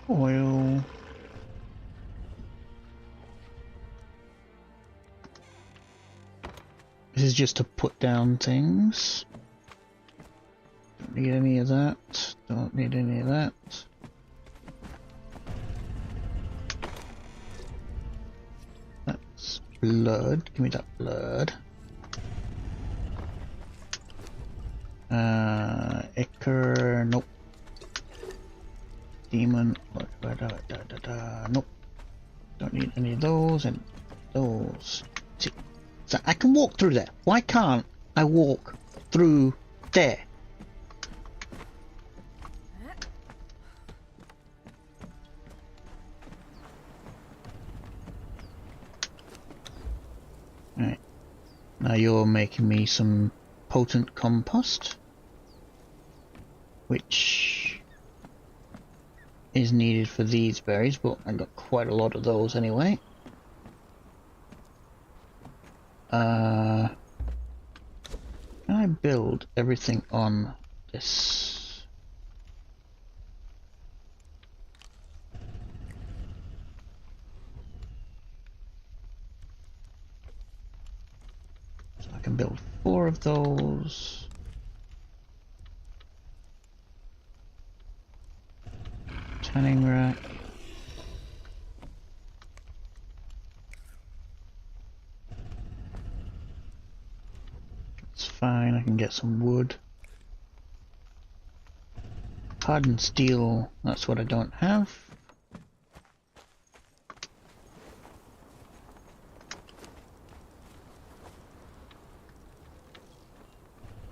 Oil. This is just to put down things. Don't need any of that. Don't need any of that. That's blood. Give me that blood. Ichor. Nope. Demon. Nope. Don't need any of those and those. See, so I can walk through there. Why can't I walk through there? Alright. Now you're making me some potent compost, which is needed for these berries, but I got quite a lot of those anyway. Can I build everything on this? So I can build 4 of those. Tanning rack. It's fine, I can get some wood. Hardened steel, that's what I don't have.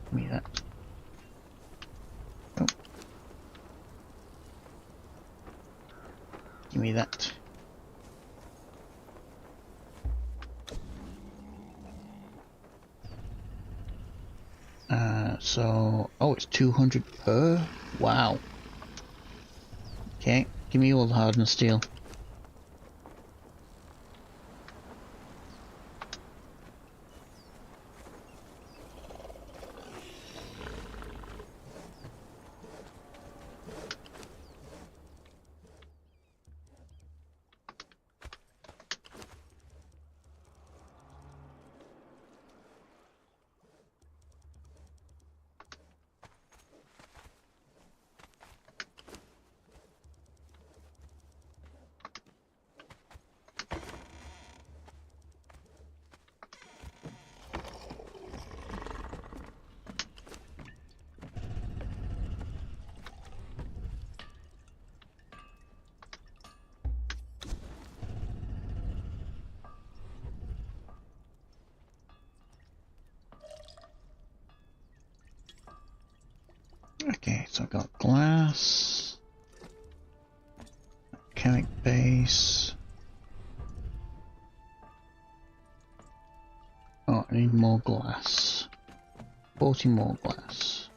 Give me that. Oh. Give me that. So, oh, it's 200 per? Wow. Okay, give me all the hardened steel. Okay, so I've got glass, chemic base. Oh, I need more glass. 40 more glass.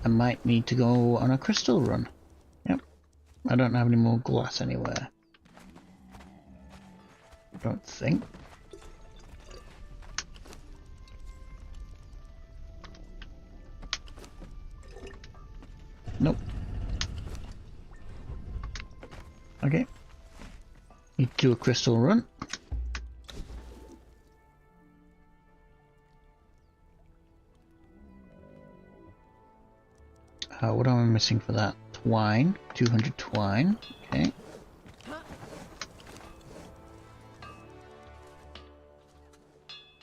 I might need to go on a crystal run. Yep. I don't have any more glass anywhere. I don't think. Nope. Okay. Need to do a crystal run. What am I missing for that? Twine. 200 twine. Okay.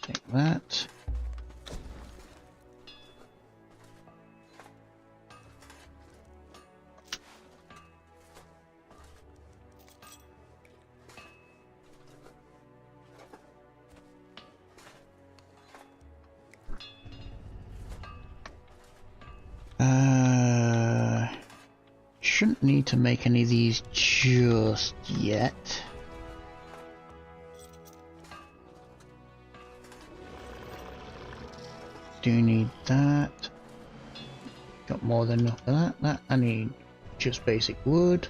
Take that. Shouldn't need to make any of these just yet. Do need that. Got more than enough of that. That I need just basic wood.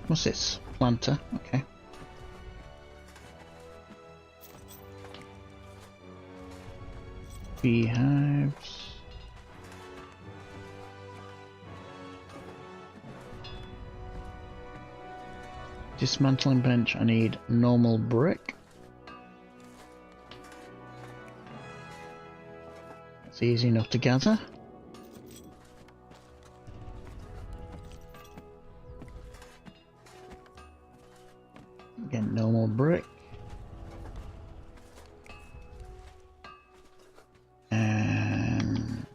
What's this? Planter. Okay. Beehives. Dismantling bench. I need normal brick. It's easy enough to gather. Again, normal brick. And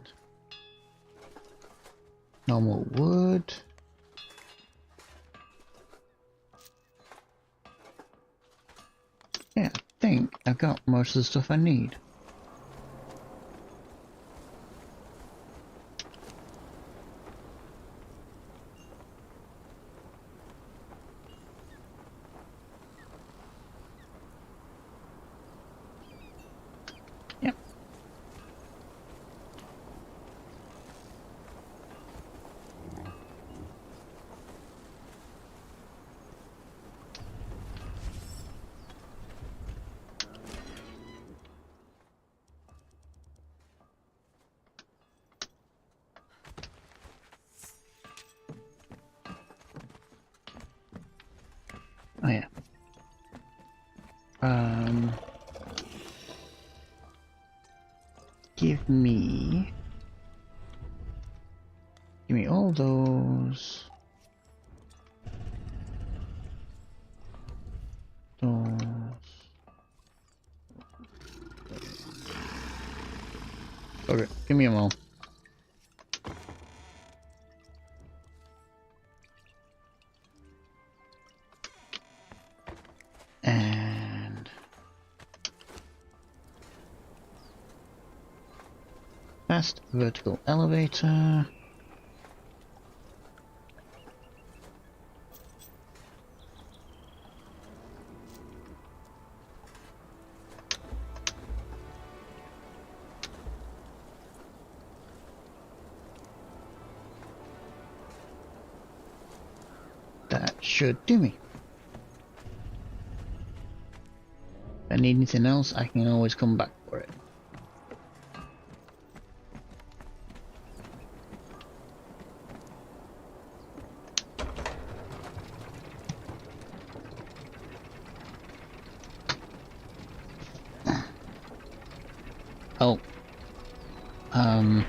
normal wood. Yeah, I think I've got most of the stuff I need. Yep. Oh yeah. Give me all those. Okay, give me them all. Fast vertical elevator. That should do me. If I need anything else, I can always come back for it. Oh. I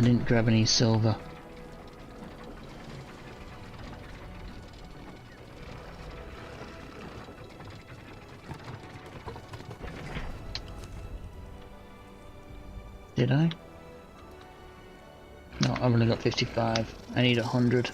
didn't grab any silver. Did I? No, I've only got 55. I need 100.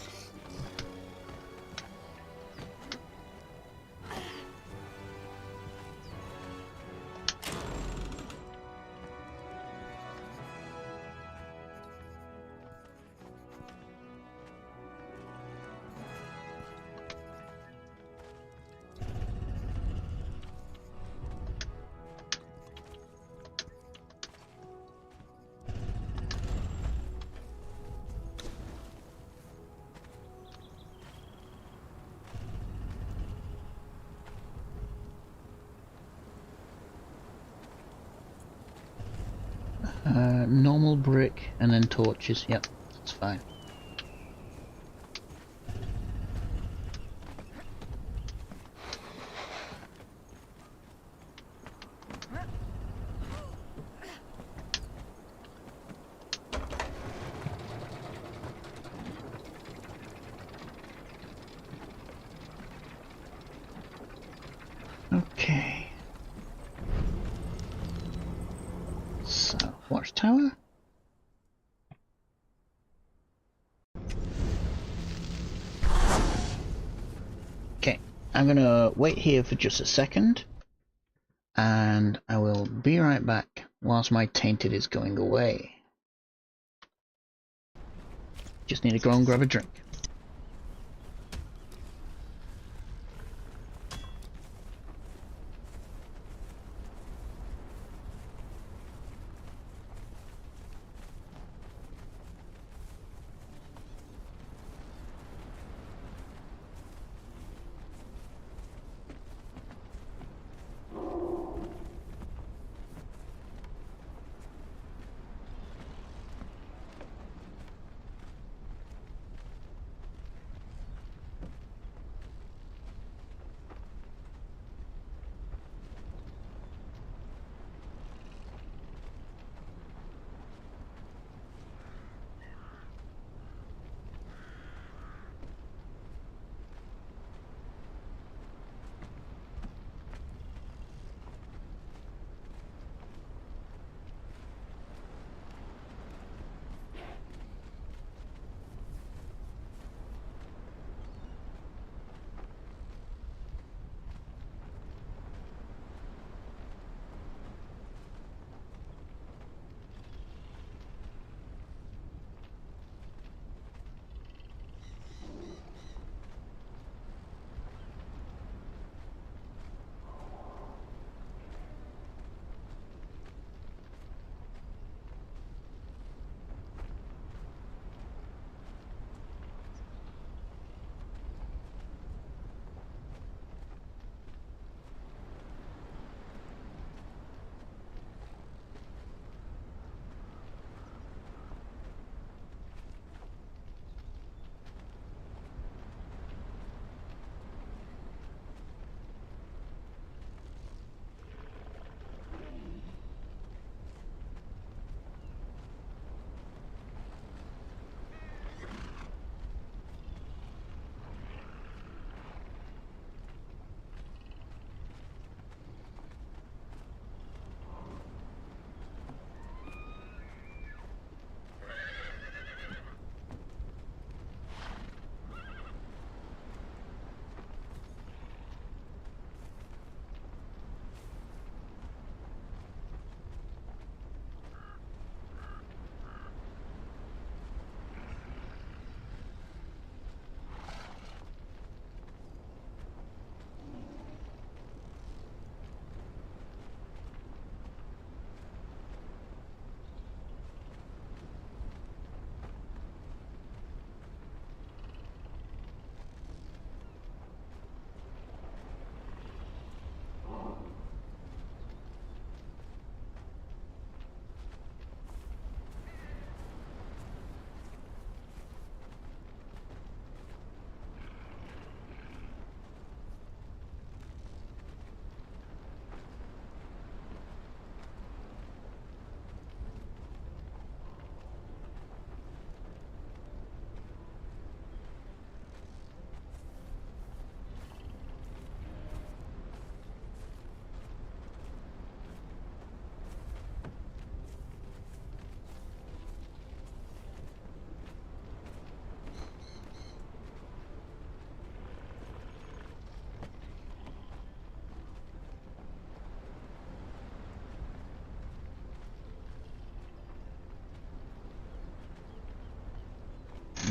Normal brick and then torches. Yep, that's fine. Okay. So, watchtower. Okay, I'm gonna wait here for just a second, and I will be right back whilst my tainted is going away. Just need to go and grab a drink.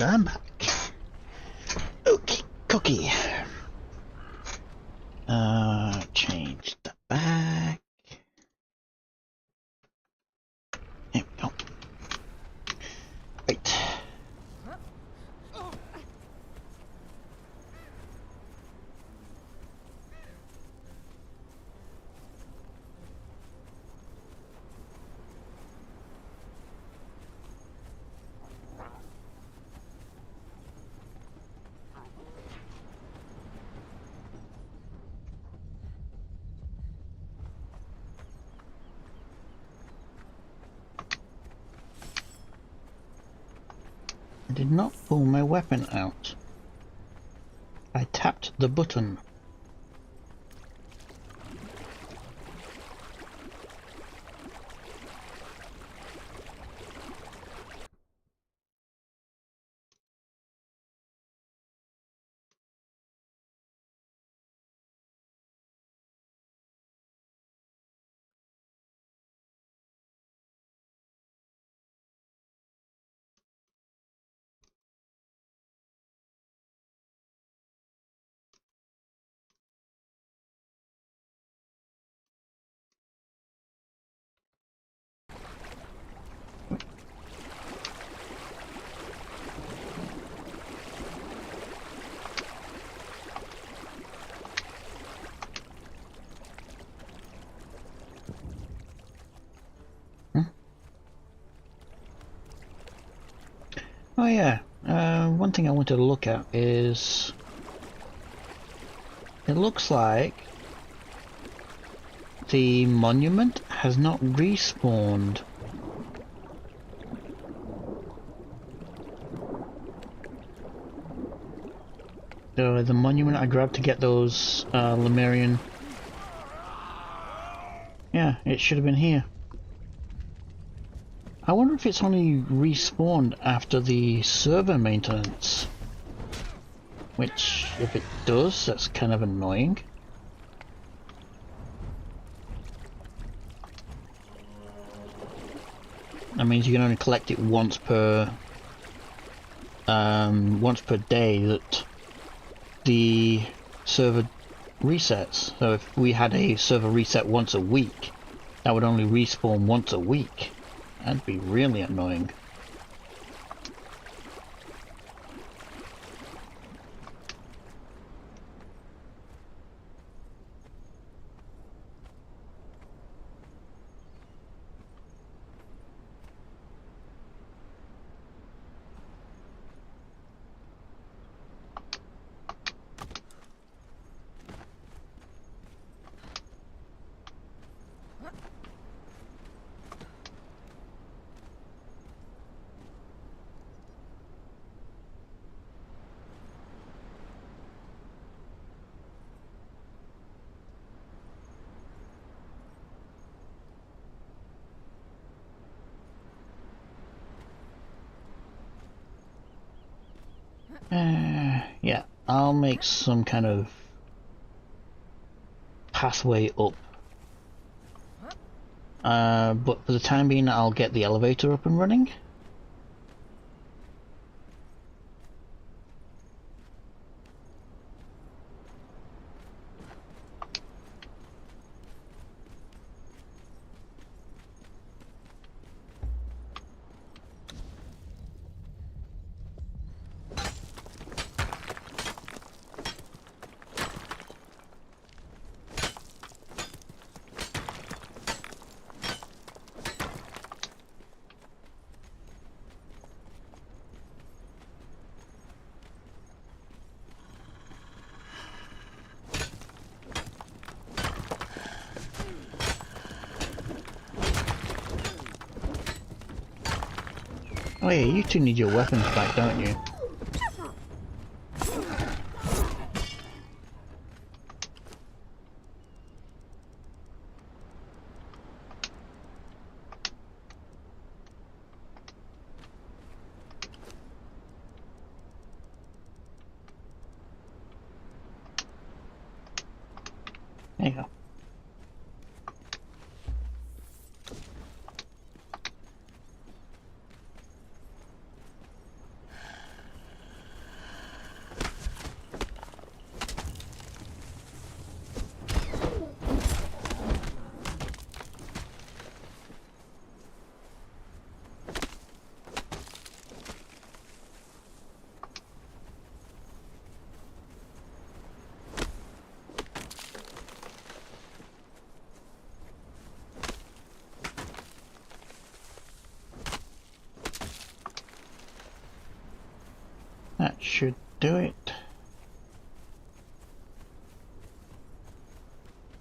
I'm back. Okay, cookie. Change the back. There we go. Right. I did not pull my weapon out. I tapped the button. Oh yeah, one thing I wanted to look at is it looks like the monument has not respawned. So the monument I grabbed to get those Lemurian, yeah, it should have been here. I wonder if it's only respawned after the server maintenance. Which, if it does, that's kind of annoying. That means you can only collect it once per day that the server resets. So if we had a server reset once a week, that would only respawn once a week. That'd be really annoying. Yeah, I'll make some kind of pathway up. But for the time being, I'll get the elevator up and running. Oh yeah, you two need your weapons back, don't you? There you go. That should do it.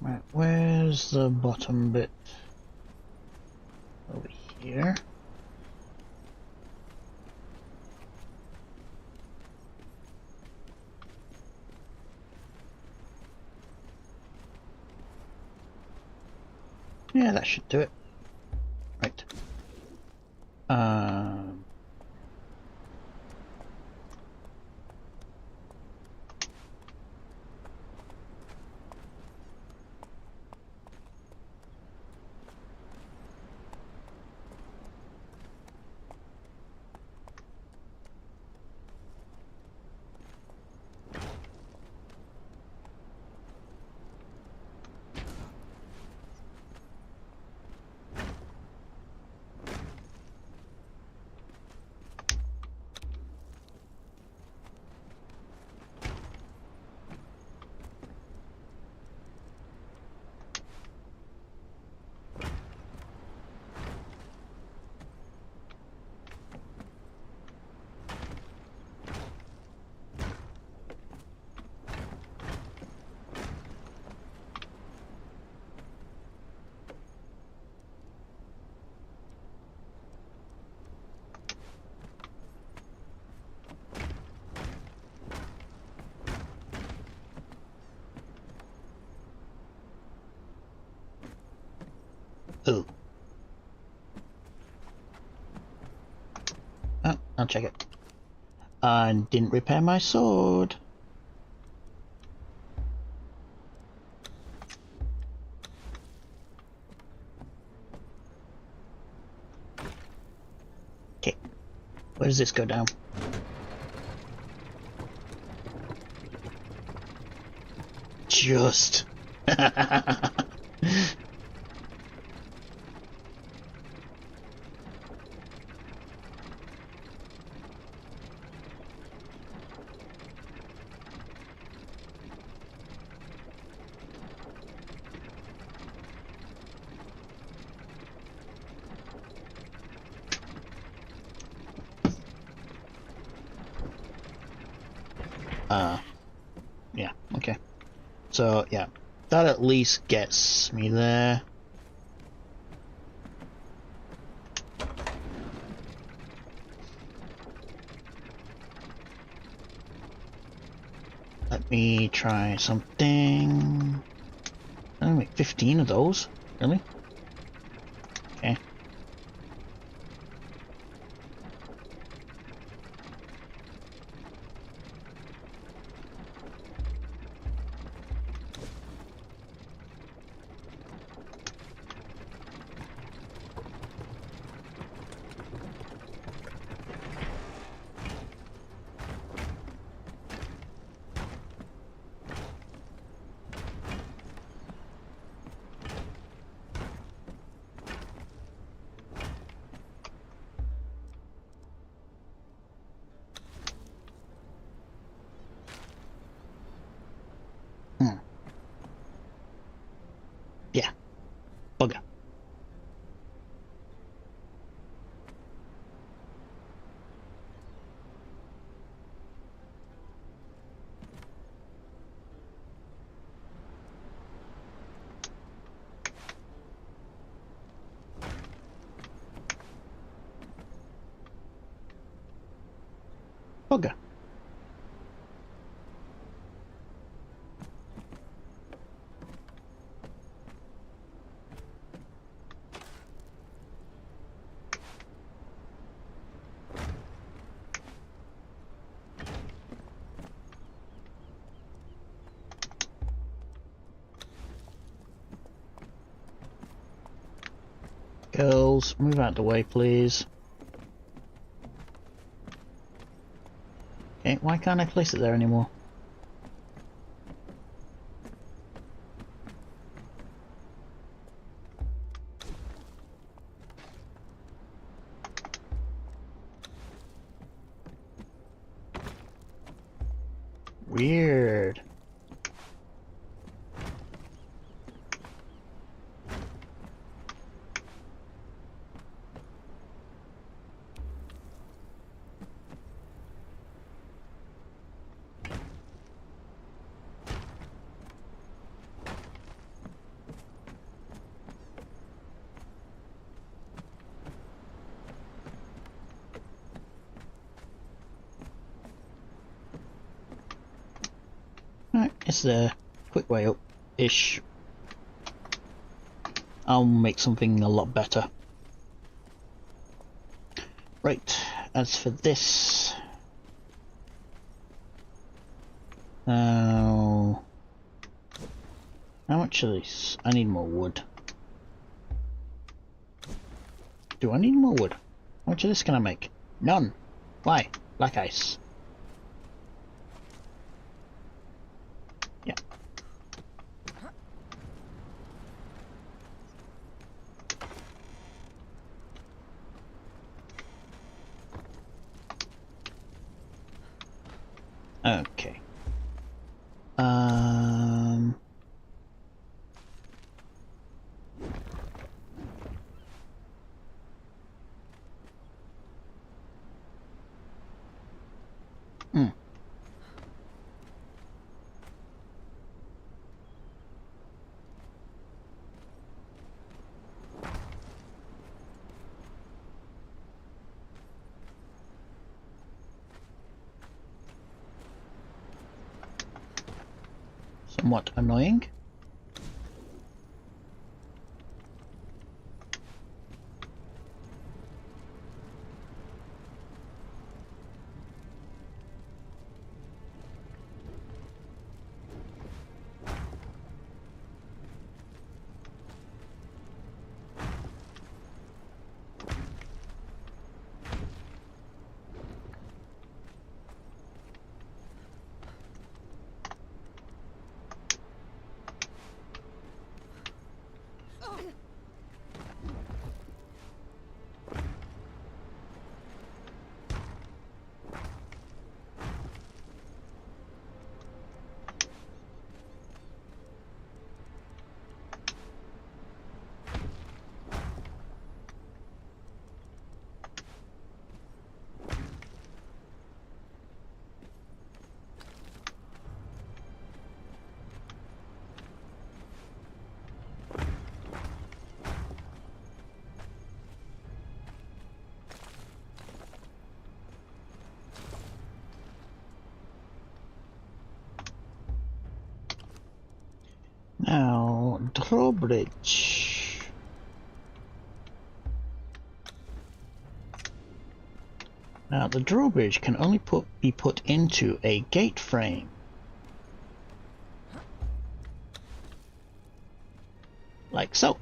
Right, where's the bottom bit? Over here. Yeah, that should do it. Right. Oh. Oh, I'll check it. I didn't repair my sword. Okay. Where does this go down? Just. Yeah, okay. So, yeah, that at least gets me there. Let me try something. Oh, wait, 15 of those? Really? Okay. Yeah. Bugger. Bugger. Girls, move out the way, please. Okay, why can't I place it there anymore? Weird. It's the quick way up-ish. I'll make something a lot better. Right, as for this... Now... How much of this? I need more wood. Do I need more wood? How much of this can I make? None. Why? Black ice. Yeah. Okay. Hmm. Somewhat annoying. Now, drawbridge. Now, the drawbridge can only be put into a gate frame. Like so.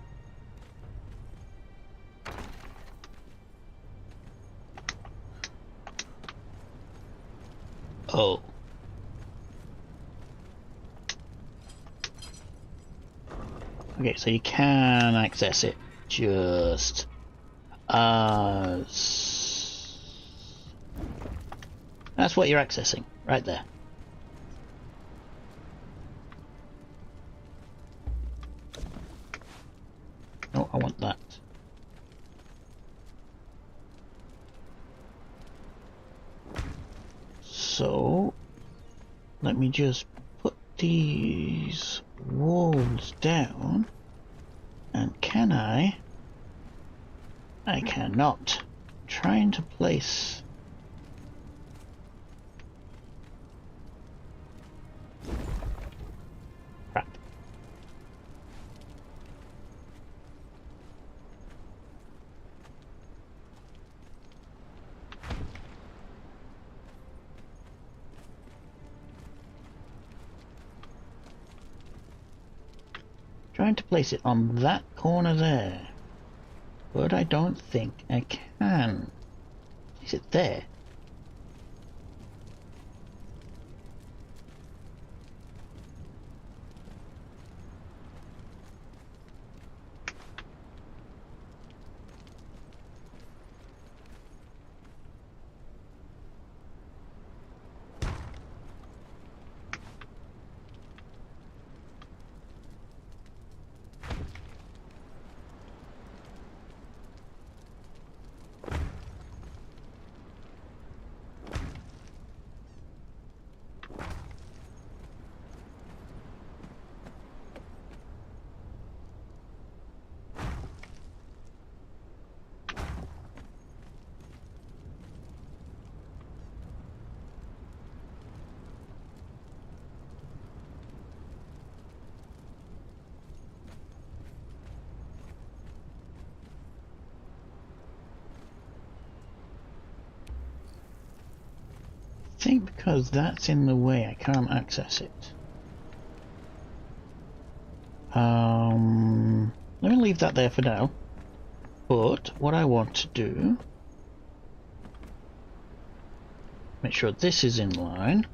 Oh. Okay, so you can access it just as... That's what you're accessing, right there. Oh, I want that. So, let me just put these walls down, and can I cannot. Trying to place crap. Trying to place it on that corner there, but I don't think I can. Is it there? think because that's in the way, I can't access it. Let me leave that there for now. But what I want to do, make sure this is in line.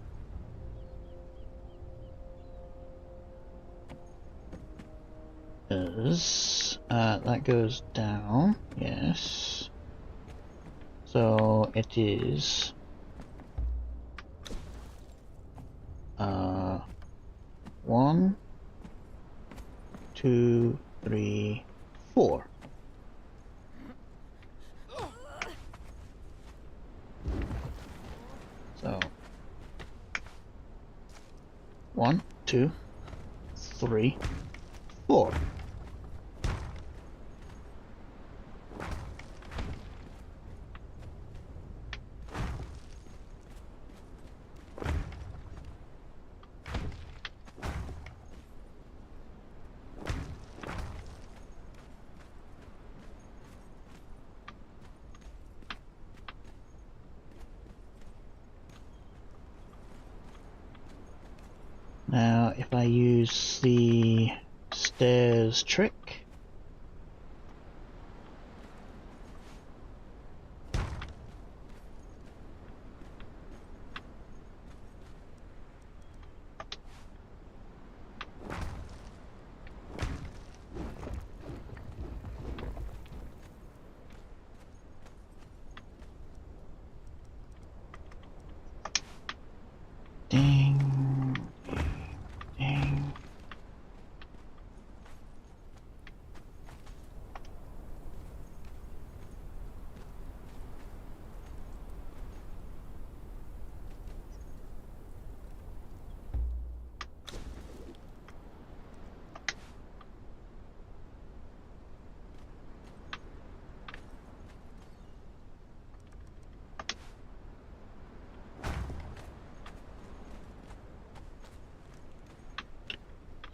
That goes down, yes. So it is 1, 2, 3, 4. So 1, 2, 3, 4. Now, if I use the stairs trick, ding, ding.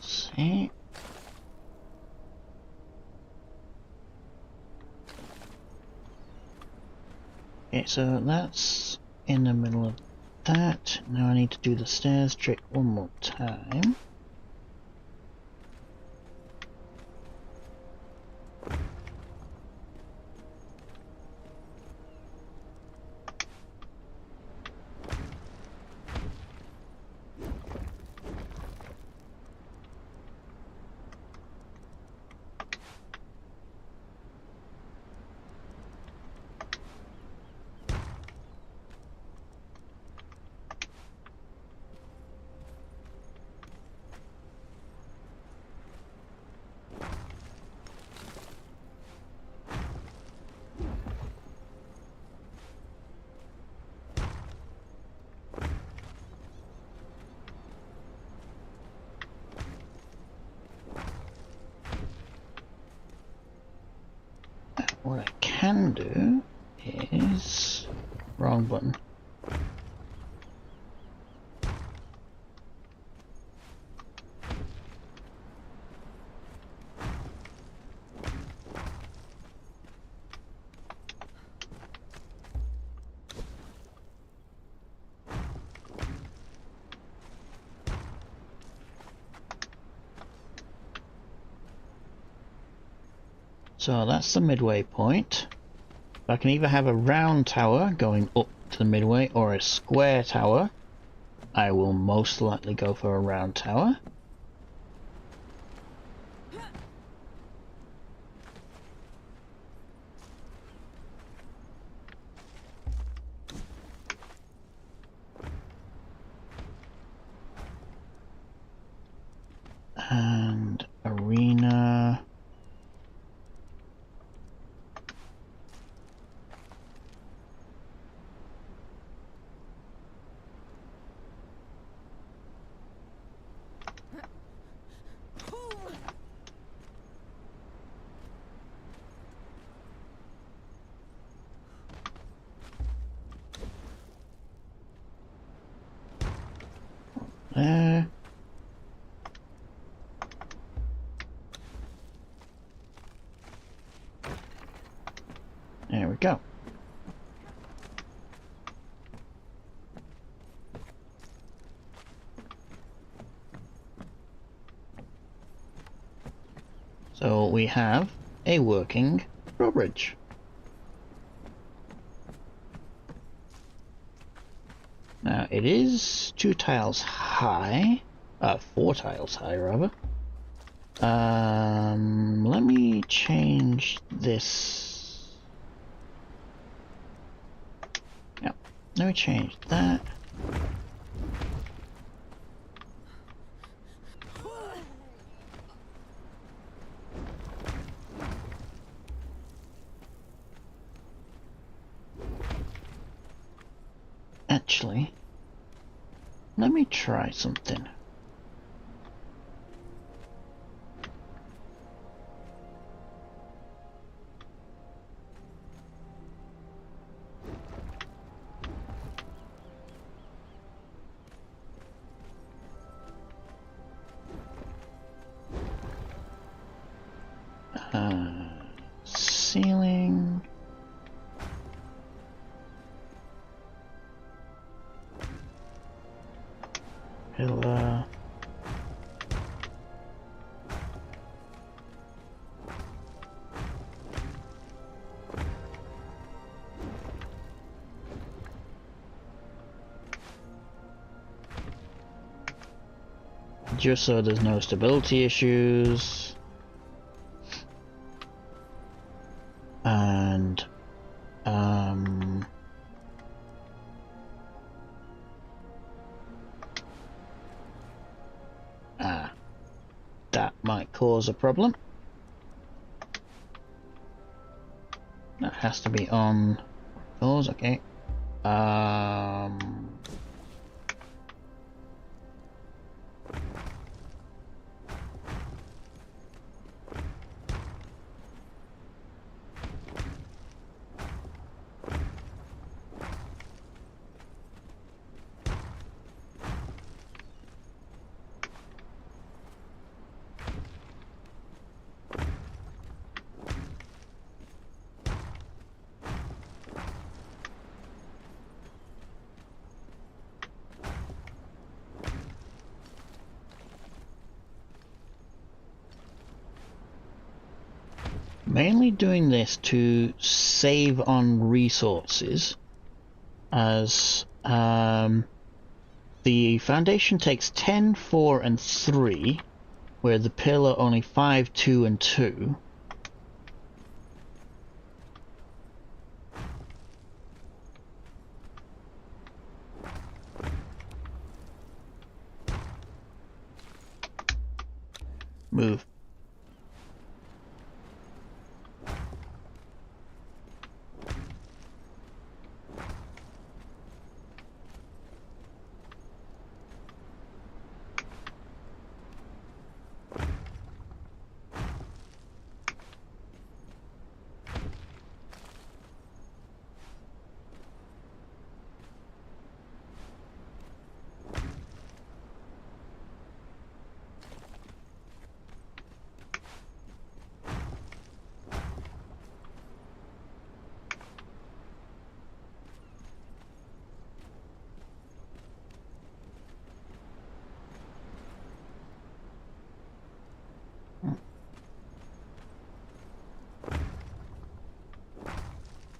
See? Okay, so that's in the middle of that. Now I need to do the stairs trick one more time. What I can do is... wrong button. So that's the midway point. I can either have a round tower going up to the midway or a square tower. I will most likely go for a round tower. And arena. There. There we go. So we have a working drawbridge. Now it is 2 tiles high, 4 tiles high rather. Let me change this. Yeah, let me change that. Actually, let me try something. Ceiling. Pillar. Just so there's no stability issues. And that might cause a problem. That has to be on those, okay. Mainly doing this to save on resources, as the foundation takes 10, 4, and 3, where the pillar only 5, 2, and 2. Move.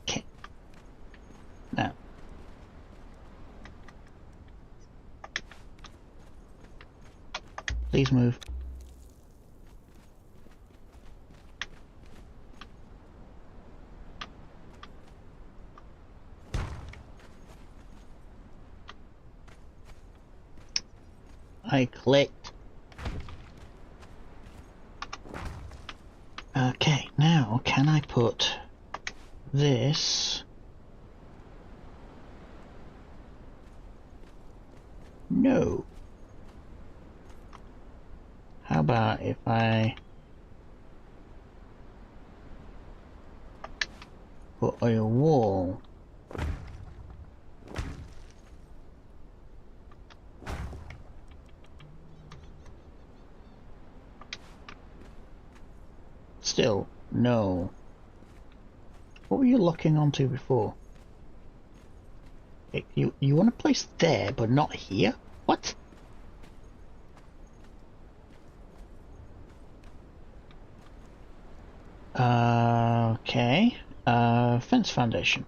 Okay. Now. Please move. I clicked. Okay, now can I put this? No. How about if I put a wall? Still, no. What were you locking onto before? You want to place there, but not here? What? Okay. Fence foundation.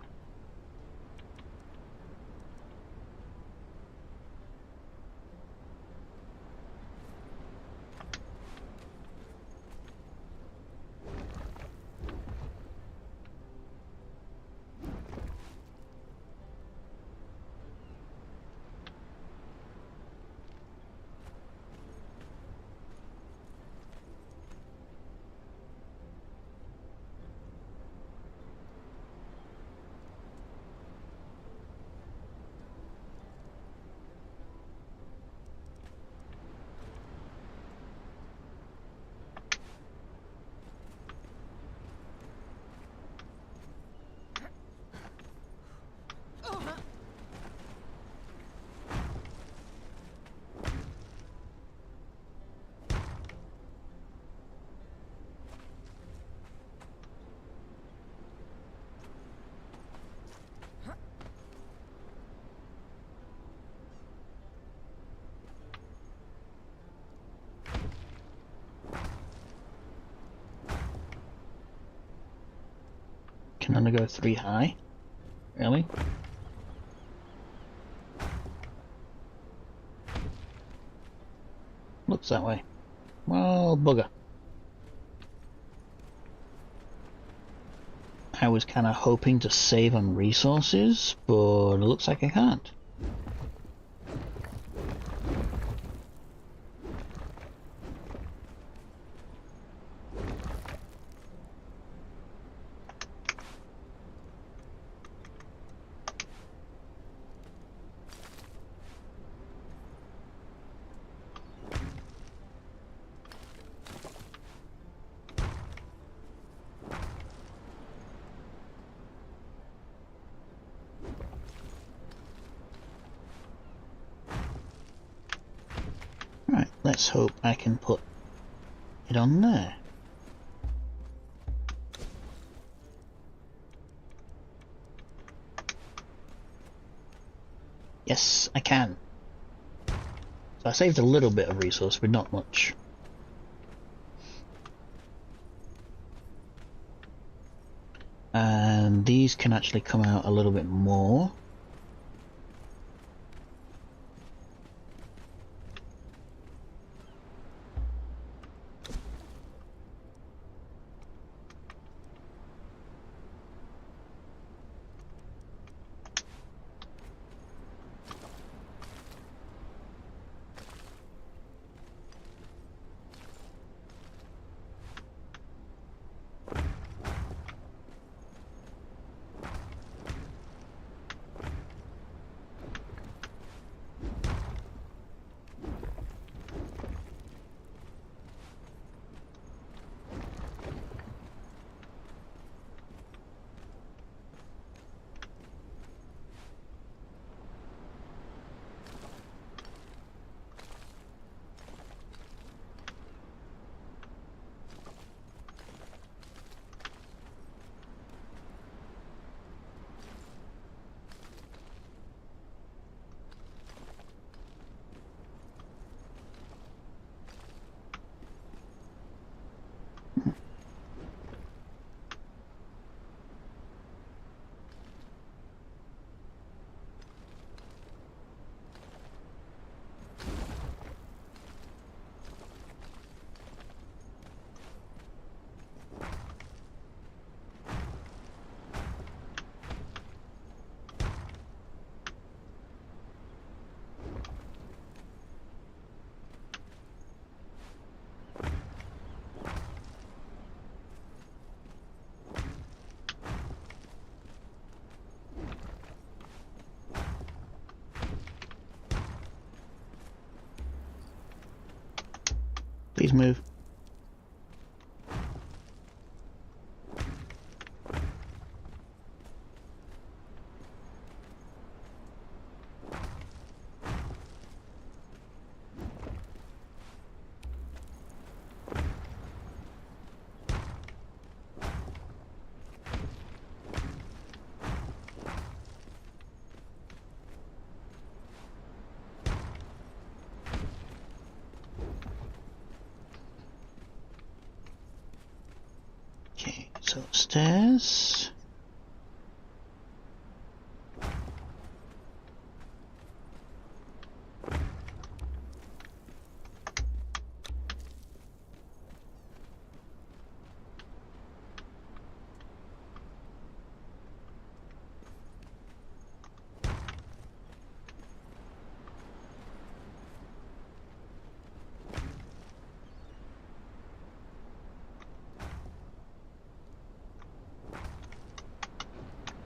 Can only go 3 high? Really? Looks that way. Well, bugger. I was kind of hoping to save on resources, but it looks like I can't. Right, let's hope I can put it on there. Yes, I can. So I saved a little bit of resource, but not much. And these can actually come out a little bit more. Please move. upstairs.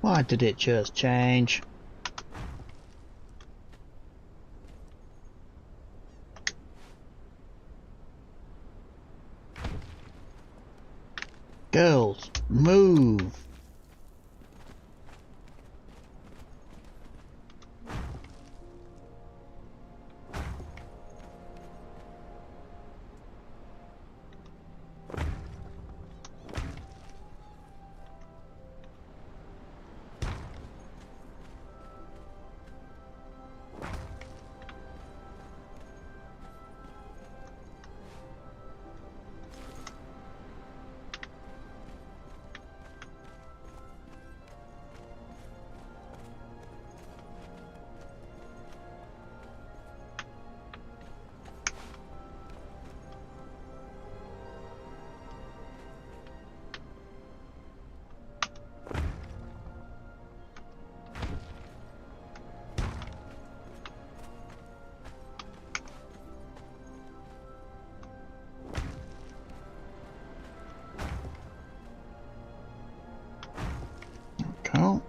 Why did it just change? Girls, move! Go.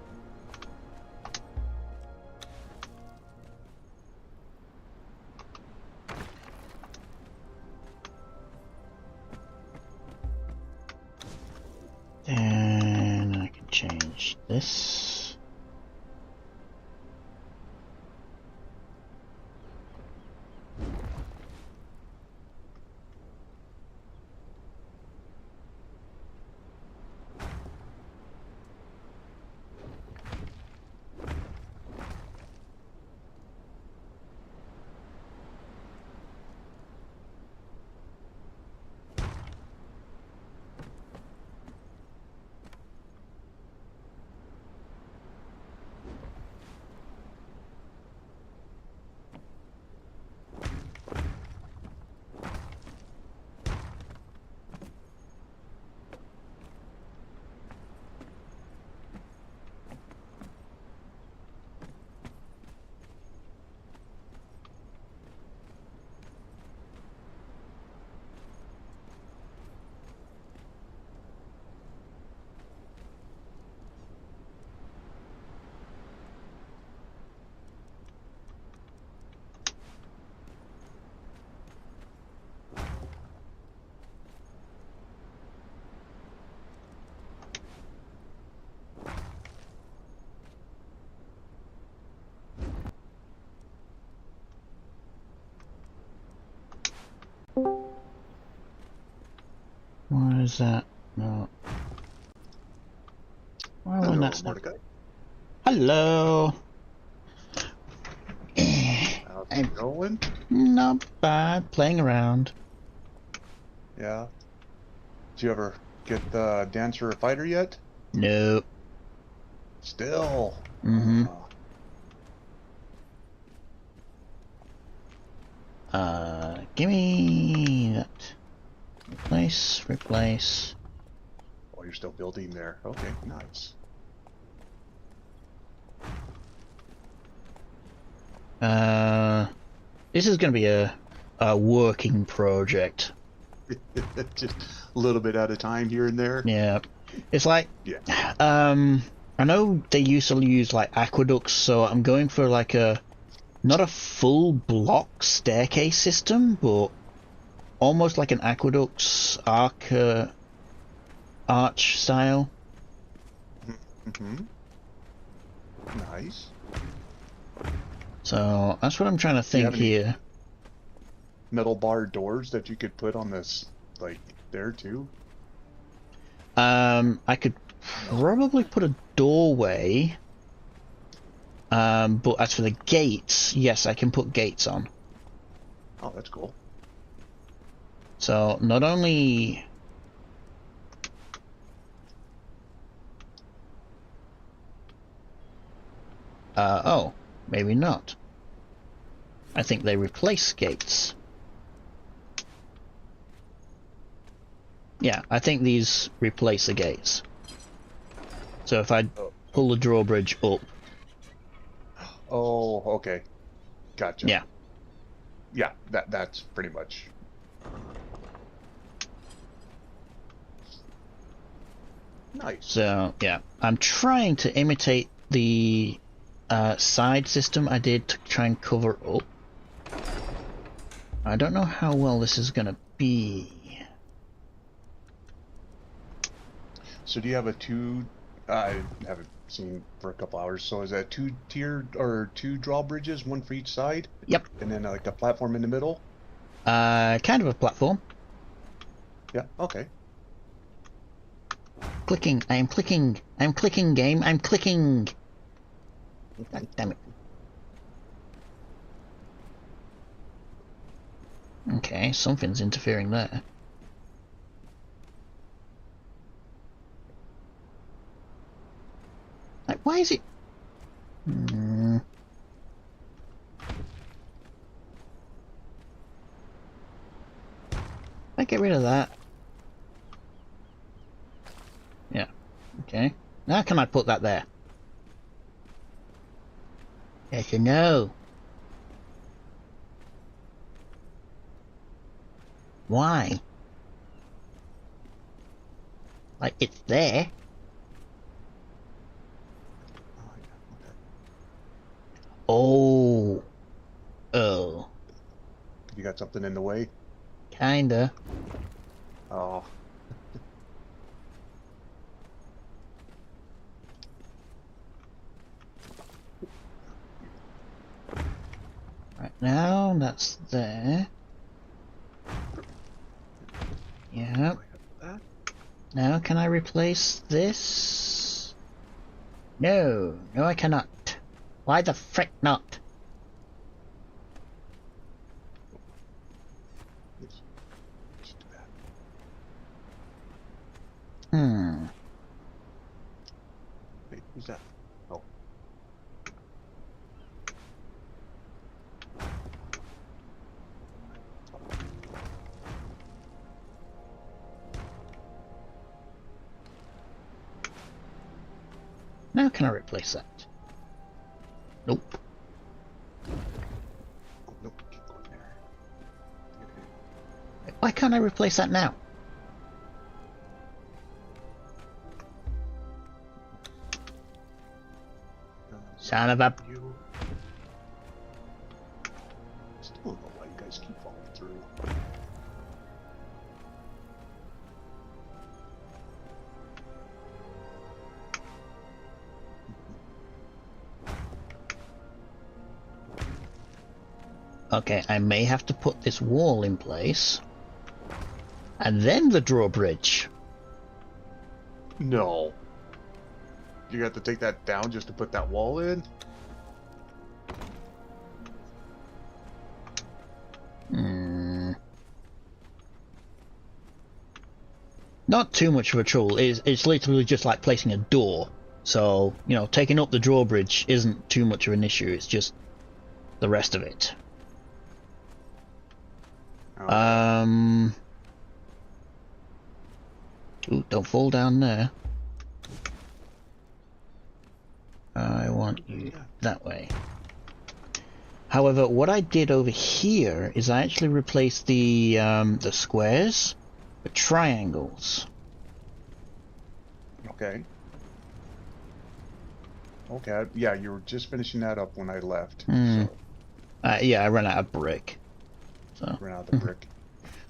Then I can change this. Why is that not? Why Hello, when that's not? Mordecai. Hello. How's it going? Not bad. Playing around. Yeah. Did you ever get the Dancer or Fighter yet? Nope. Still. Mm-hmm. Give me that. Replace, replace. Oh, you're still building there. Okay, nice. This is going to be a working project. Just a little bit at a time here and there. Yeah. It's like, Yeah. I know they used to use like aqueducts, so I'm going for like not a full block staircase system, but almost like an aqueduct's arch style. Mm-hmm. Nice. So that's what I'm trying to think have any- here. Metal bar doors that you could put on this, like, there too? I could probably put a doorway. But as for the gates, yes, I can put gates on. Oh, that's cool. So not only Oh, maybe not. I think they replace gates. Yeah, I think these replace the gates. So if I pull the drawbridge up... Oh, okay. Gotcha. Yeah. Yeah, that's pretty much. Nice. So, yeah. I'm trying to imitate the side system I did to try and cover up. I don't know how well this is going to be. So do you have a two... I haven't seen for a couple hours. So is that two-tiered or two drawbridges, one for each side? Yep. And then like a platform in the middle? Kind of a platform. Yeah, okay. Clicking. I am clicking. I'm clicking, game. I'm clicking. God damn it. Okay, something's interfering there. Like, why is it... I get rid of that. Yeah. Okay. Now can I put that there? Yes or no? Why? Like, it's there. Oh. Oh. You got something in the way? Kinda. Oh. Right now, that's there. Yeah. Now, can I replace this? No. No, I cannot. Why the frick not? Wait, who's that? Oh. Now can I replace that? Nope. Oh, nope, keep going there. Why can't I replace that now? Son of a... You. Still don't know why you guys keep falling through. Okay, I may have to put this wall in place. And then the drawbridge. No. You got to take that down just to put that wall in? Not too much of a trouble. It's literally just like placing a door. So, you know, taking up the drawbridge isn't too much of an issue. It's just the rest of it. Oh. Ooh, don't fall down there. I want you that way. However, what I did over here is I actually replaced the squares with triangles. Okay. Okay, yeah, you were just finishing that up when I left. So, Yeah, I ran out of brick. So. ran out the brick.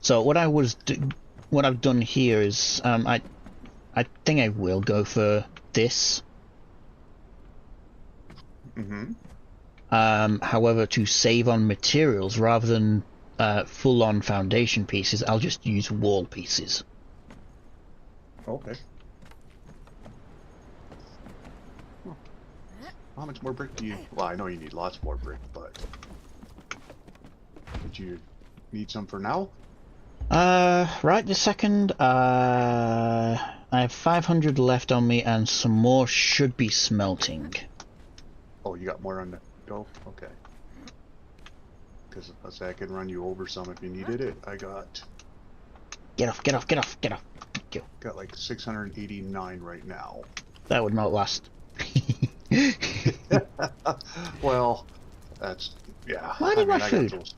So what I've done here is I think I will go for this. However, to save on materials rather than full-on foundation pieces, I'll just use wall pieces. Okay. Huh. How much more brick do you... Well, I know you need lots more brick, but... Did you need some for now? Right this second, I have 500 left on me and some more should be smelting. Oh, you got more on the go? Okay. Because let's say I can run you over some if you needed it. I got Get off, get off, get off, get off. Thank you. like 689 right now. That would not last. Well, that's yeah. Why did my I food? got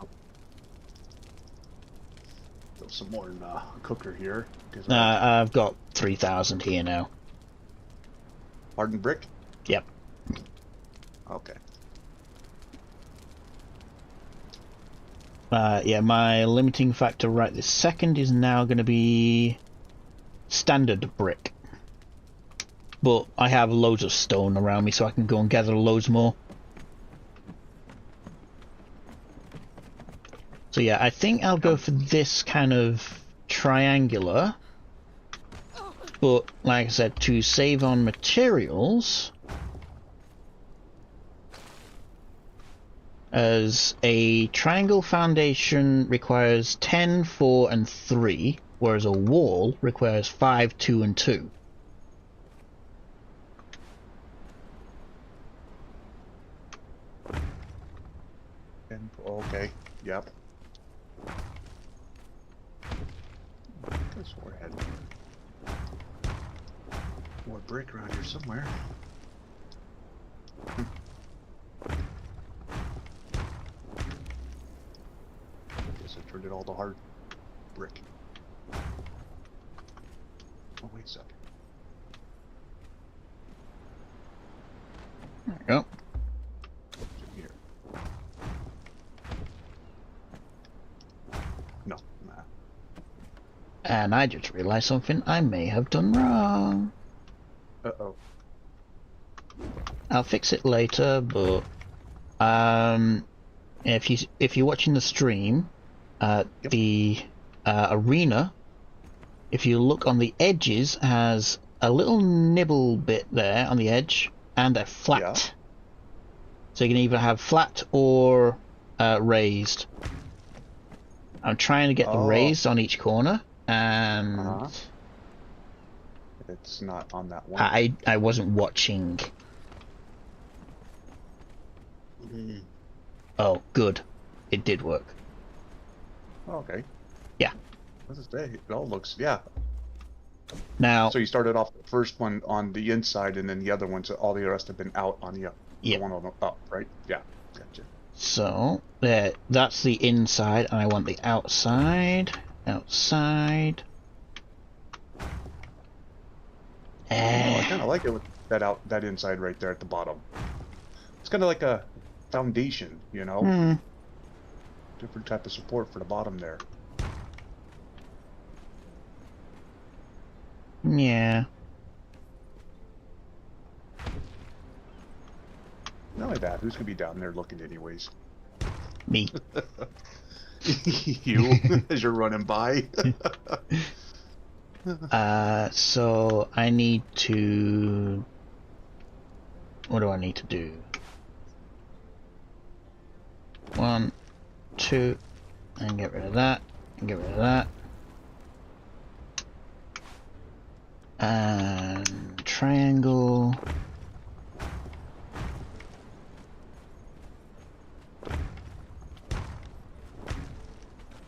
throw some more in the cooker here. I've got 3,000 here now. Hardened brick? Yep. Okay. Yeah, my limiting factor right this second is now going to be standard brick. But I have loads of stone around me, so I can go and gather loads more. So yeah, I think I'll go for this kind of triangular. But, like I said, to save on materials, as a triangle foundation requires 10, 4, and 3, whereas a wall requires 5, 2, and 2. And, okay. Yep. Guess we're heading more brick around here somewhere. Guess I turned it all to hard brick. Oh, wait a second. There we go. What's in here? No, nah. And I just realised something I may have done wrong. Uh-oh. I'll fix it later, but if you're watching the stream, Yep. the arena, if you look on the edges, has a little nibble bit there on the edge and a flat. Yeah. So you can either have flat or raised. I'm trying to get the raised on each corner, and It's not on that one. I wasn't watching. Mm. Oh, good. It did work. Okay. Yeah. What does that? It all looks, yeah. Now, So you started off the first one on the inside, and then the other ones, all the rest have been out on the Yep. one on the up, right? Yeah. Gotcha. so there, that's the inside, and I want the outside. Outside. Oh, I kind of like it with that inside right there at the bottom. It's kind of like a foundation, you know? Different type of support for the bottom there. Yeah. Not only that, who's gonna be down there looking anyways? Me. You, as you're running by. So I need to... What do I need to do? 1, 2, and get rid of that, and get rid of that. And triangle.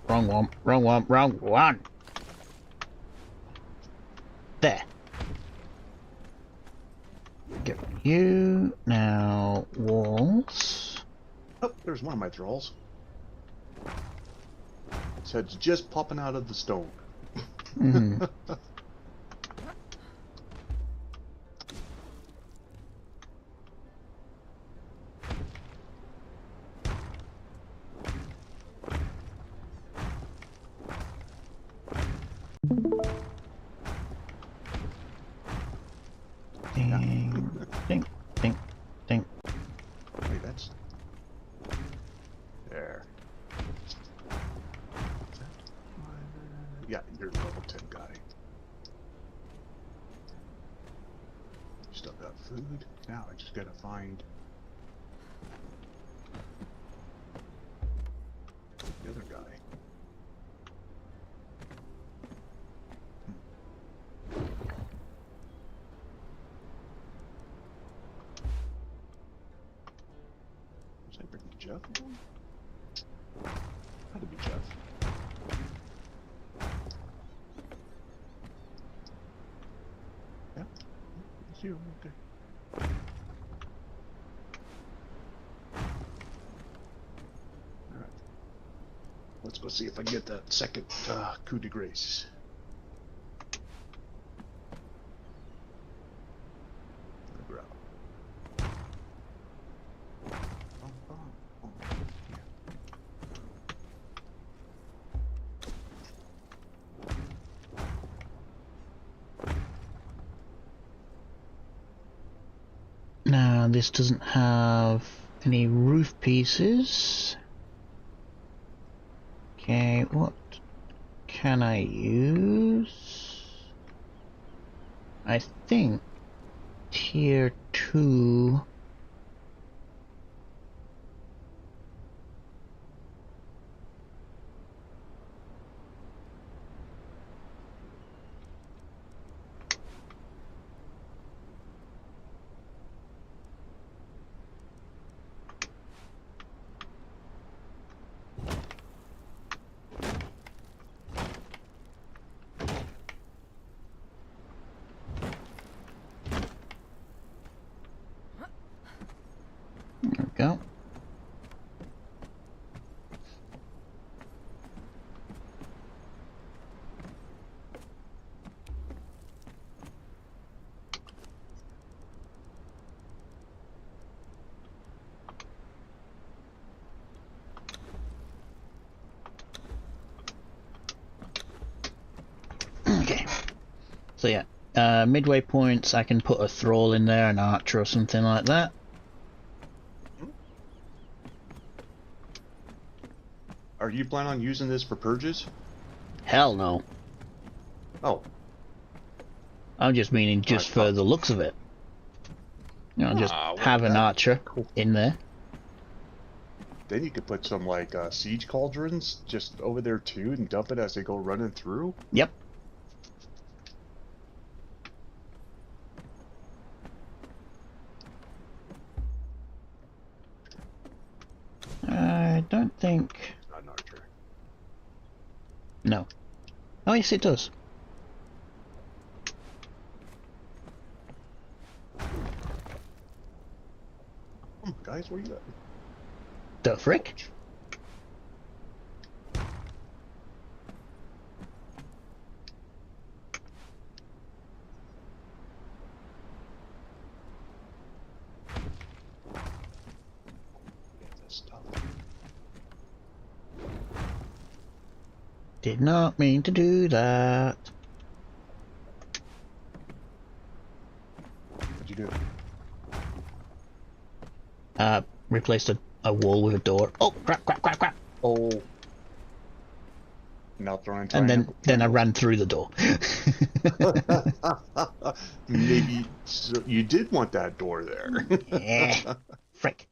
Wrong one, wrong one, wrong one. There. Get rid of you. Now, walls. Oh, there's one of my trolls. Its head's just popping out of the stone. Ding, ding, ding, ding. Wait, that's... There. Is that... Yeah, you're level 10 guy. Still got food. Now I just gotta find... the other guy. Sniper Jeff? Had to be Jeff. Yeah. It's you. Okay. Alright. Let's go see if I can get that second coup de grace. Now, this doesn't have any roof pieces. Okay, what can I use? I think tier 2. There we go. Okay. So yeah, midway points I can put a thrall in there, an archer or something like that. Are you planning on using this for purges? Hell no. Oh. I'm just meaning just for the looks of it. You know, just well, have an archer in there. Then you could put some like siege cauldrons just over there too and dump it as they go running through. Yep. I don't think... Not an archer. No. Oh yes, it does. Guys, where you at? The frick? Did not mean to do that. What'd you do? Replaced a wall with a door. Oh, crap, crap, crap, crap. Oh. Not throwing And then I ran through the door. Maybe so you did want that door there. Yeah. Frick.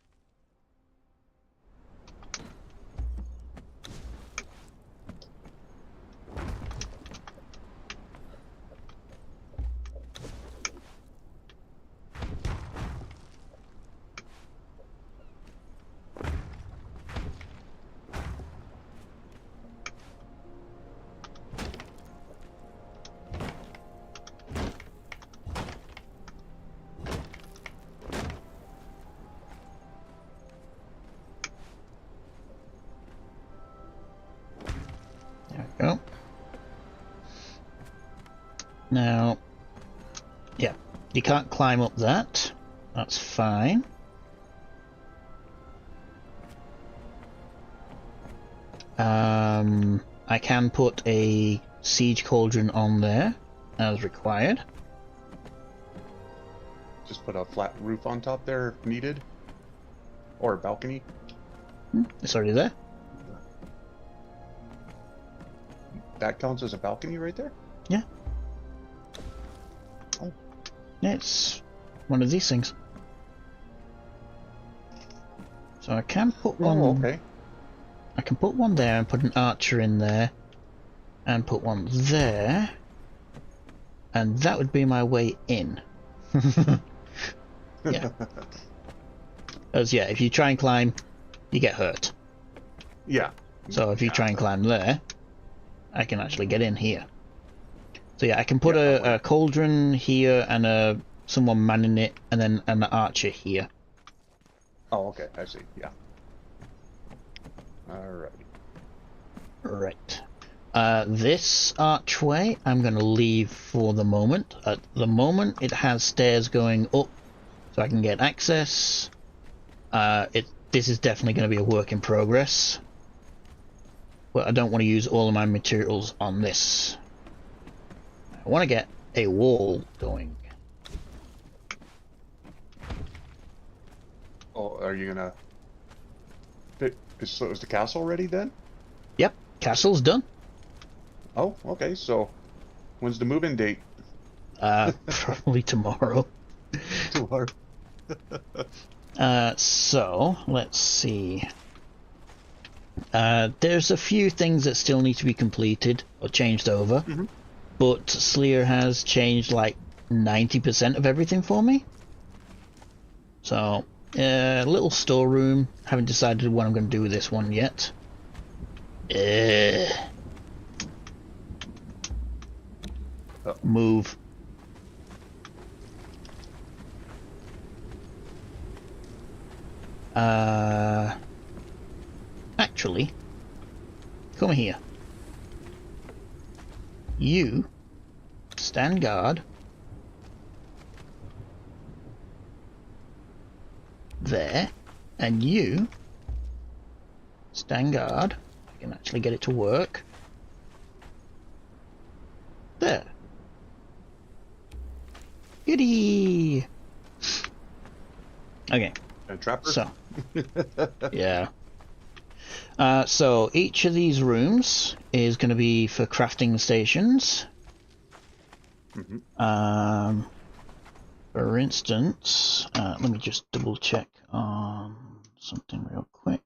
Go. Now, yeah, you can't climb up that. That's fine. I can put a siege cauldron on there as required. Just put a flat roof on top there if needed. Or a balcony. It's already there. That counts as a balcony right there? Yeah. Oh. Yeah, it's one of these things. So I can put one. Oh, okay. I can put one there and put an archer in there, and put one there, and that would be my way in. Yeah. As yeah, if you try and climb you get hurt. Yeah. So if you try and climb there, I can actually get in here. So yeah, I can put Yeah, a cauldron here and someone manning it, and then an archer here. Oh, okay. I see. Yeah. Alright. Right. This archway I'm going to leave for the moment. At the moment, it has stairs going up, so I can get access. This is definitely going to be a work in progress. But I don't want to use all of my materials on this. I want to get a wall going. Oh, are you gonna... So is the castle ready then? Yep, castle's done. Oh, okay. So, when's the move-in date? Probably tomorrow. Tomorrow. So, let's see. There's a few things that still need to be completed or changed over, but Sleer has changed like 90% of everything for me. So, a little storeroom. Haven't decided what I'm going to do with this one yet. Move. Actually, come here. You stand guard there, and you stand guard. I can actually get it to work. There. Goody. Okay. A trapper? So, yeah. So each of these rooms is going to be for crafting stations. For instance, let me just double check on something real quick.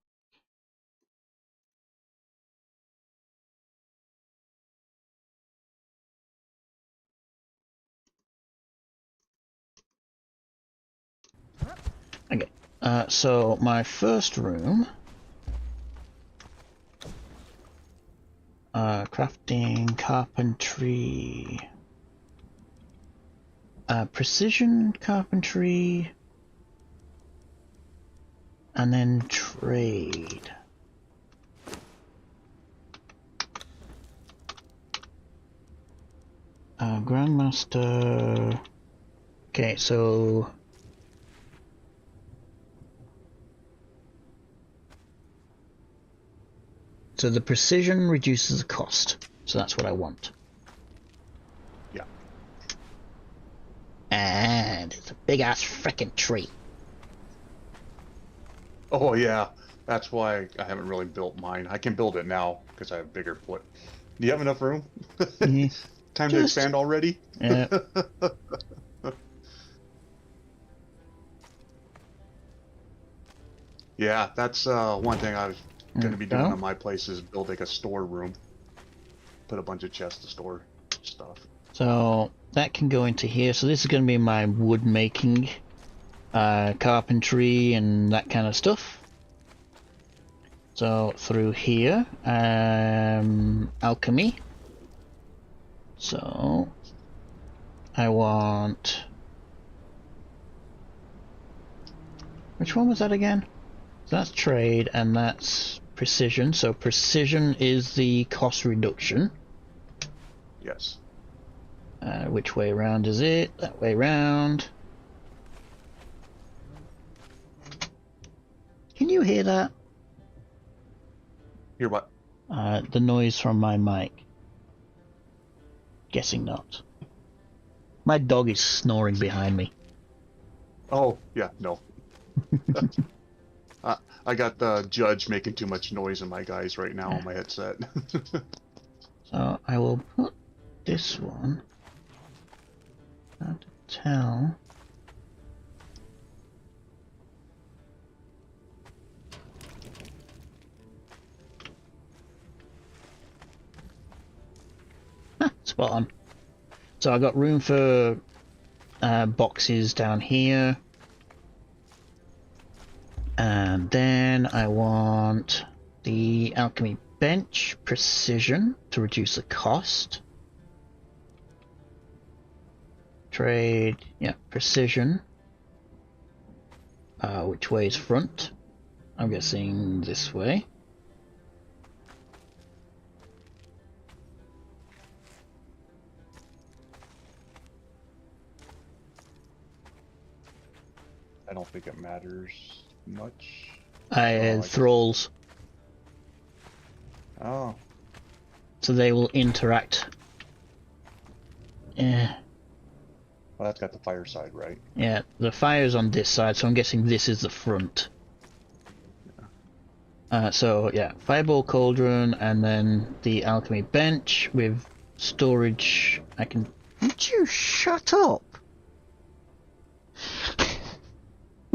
Okay, so my first room, crafting, carpentry, precision carpentry, and then trade. Grandmaster. Okay, so the precision reduces the cost, so that's what I want. Yeah. And it's a big ass frickin' tree. Oh, yeah. That's why I haven't really built mine. I can build it now because I have bigger foot. Do you have enough room? Time to expand already? Yeah. Yeah, that's one thing I was going to be doing on my place is building a storeroom. Put a bunch of chests to store stuff. So that can go into here. So this is going to be my wood making, carpentry and that kind of stuff. So through here, alchemy. So I want... Which one was that again? So that's trade and that's precision. So precision is the cost reduction. Yes. Which way round is it? That way round. Can you hear that? Hear what? The noise from my mic. Guessing not. My dog is snoring behind me. Oh, yeah, no. I got the judge making too much noise in my guys right now on my headset. So I will put this one. How to tell. Spot on. So I got room for boxes down here. And then I want the alchemy bench precision to reduce the cost. Trade, yeah, precision. Which way is front? I'm guessing this way. I don't think it matters much. Thralls. Oh. So they will interact. Yeah. Well, that's got the fire side, right? Yeah, the fire's on this side, so I'm guessing this is the front. So yeah, fireball cauldron, and then the alchemy bench with storage. I can. Would you shut up?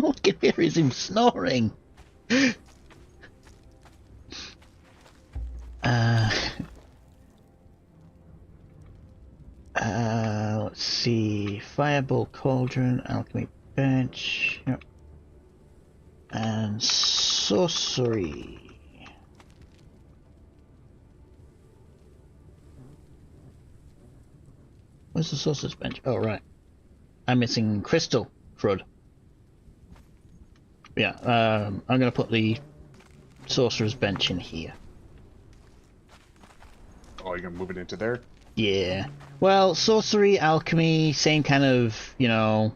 All I can hear is him snoring. Let's see. Fireball cauldron, alchemy bench, yep. And sorcery. Where's the sorcerer's bench? Oh, right. I'm missing crystal, crud. Yeah, I'm gonna put the sorcerer's bench in here. Oh, you're gonna move it into there? Yeah. Well, sorcery, alchemy, same kind of, you know,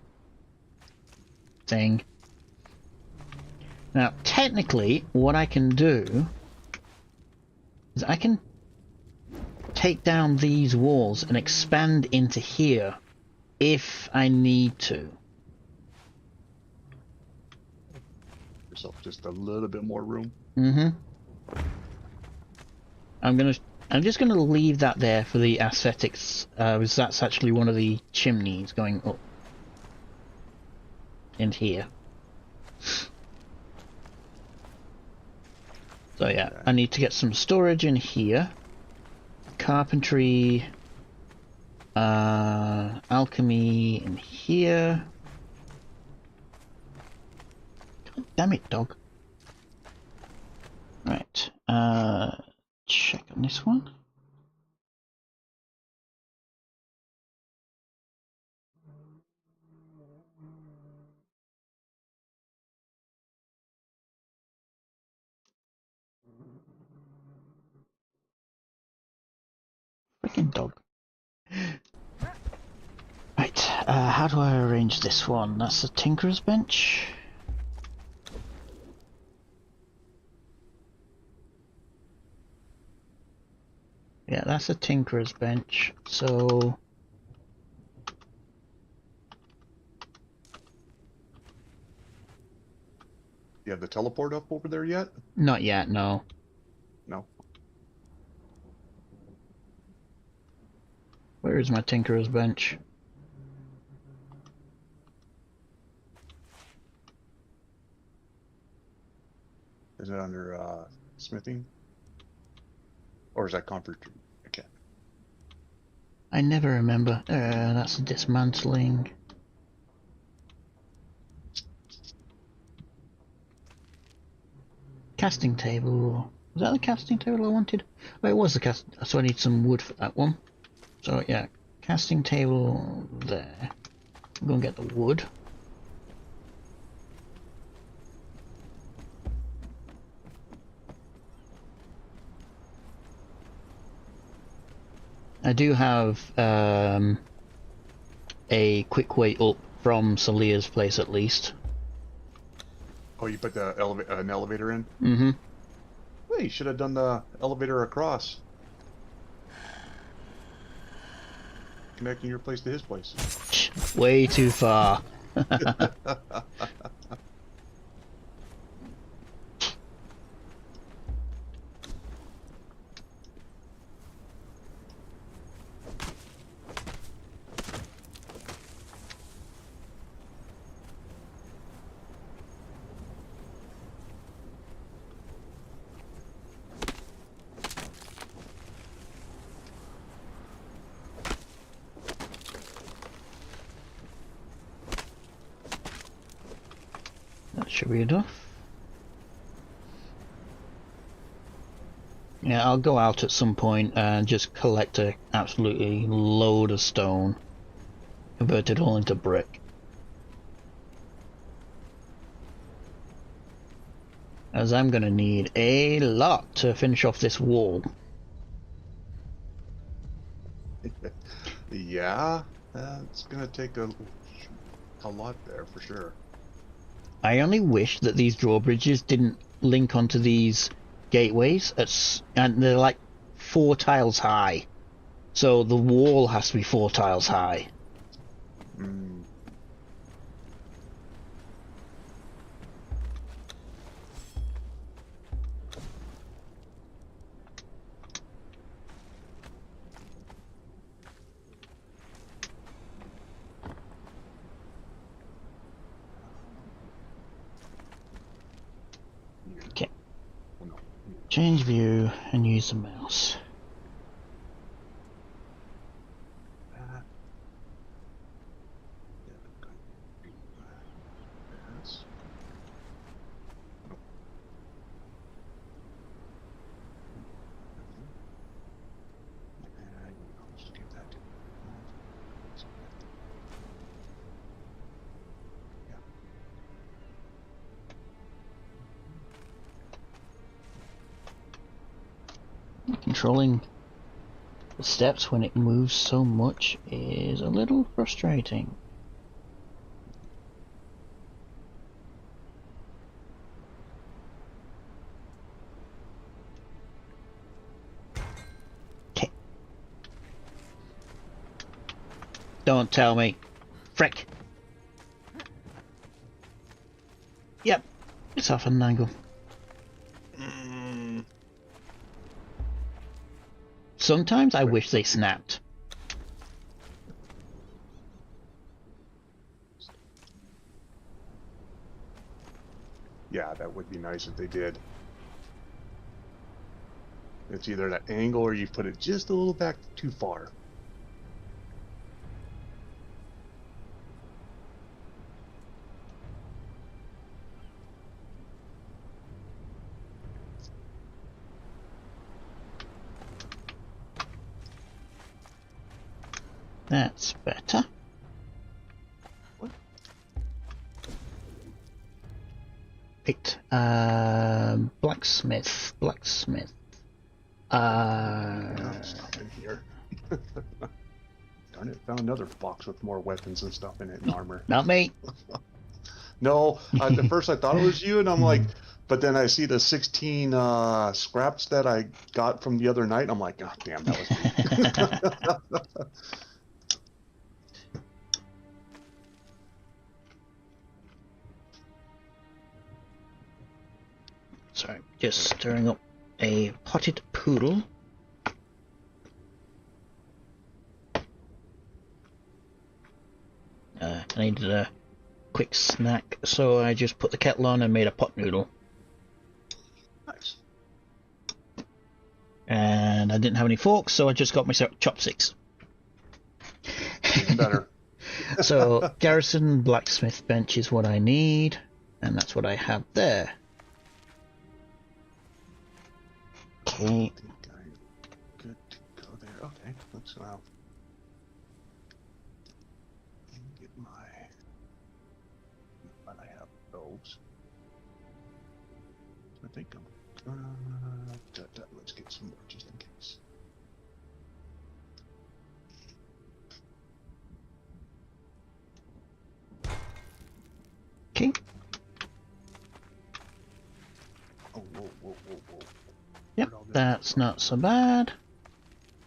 thing. Now, technically, what I can do is I can take down these walls and expand into here if I need to. Yourself just a little bit more room. Mm-hmm. I'm just gonna leave that there for the aesthetics, because that's actually one of the chimneys going up in here. So yeah, I need to get some storage in here. Carpentry, alchemy in here. God damn it, dog. Right, check on this one. Freaking dog. Right, how do I arrange this one? That's the Tinker's bench. Yeah, that's a Tinker's bench, so... You have the teleport up over there yet? Not yet, no. No. Where is my Tinker's bench? Is it under smithing? Or is that comfort? Okay. I never remember. That's a dismantling. Casting table. Was that the casting table I wanted? Oh, it was the cast. So I need some wood for that one. So yeah, casting table there. I'm gonna get the wood. I do have a quick way up from Salia's place at least. Oh, you put the an elevator in? Mm-hmm. Well, you should have done the elevator across. Connecting your place to his place. Way too far. That should be enough. Yeah, I'll go out at some point and just collect a absolutely load of stone, convert it all into brick. As I'm gonna need a lot to finish off this wall. Yeah, it's gonna take a lot there for sure. I only wish that these drawbridges didn't link onto these gateways, and they're like 4 tiles high. So the wall has to be 4 tiles high. Mm. Okay. Oh, no. Change view and use the mouse. That. Yes. I'll just give that to yeah. Controlling the steps when it moves so much is a little frustrating. Okay. Don't tell me. Frick. Yep. It's off at an angle. Sometimes I wish they snapped. Yeah, that would be nice if they did. It's either that angle or you put it just a little back too far. That's better. What? Right. Blacksmith. Stuff in here. Darn it, found another box with more weapons and stuff in it and armor. Not me. No, at first I thought it was you, and I'm like, but then I see the 16 scraps that I got from the other night, and I'm like, oh, damn, that was me. Sorry, just stirring up a potted poodle. I needed a quick snack, so I just put the kettle on and made a pot noodle. Nice. And I didn't have any forks, so I just got myself chopsticks. Even better. So, Garrison Blacksmith Bench is what I need, and that's what I have there. Okay. I think I'm good to go there. Okay, let's get my. But I have those. I think I'm. Let's get some more just in case. Okay. Oh, whoa. Yep, that's not so bad.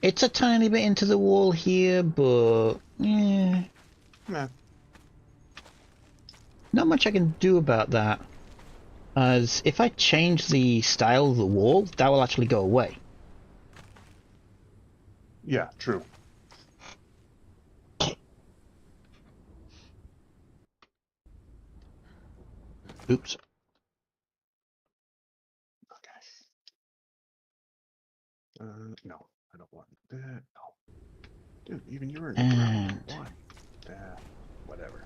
It's a tiny bit into the wall here, but yeah, Nah. not much I can do about that. As if I change the style of the wall, that will actually go away. Yeah, true. Oops. Okay. No, I don't want that. No. Dude, even you're in the ground. And Why? Whatever.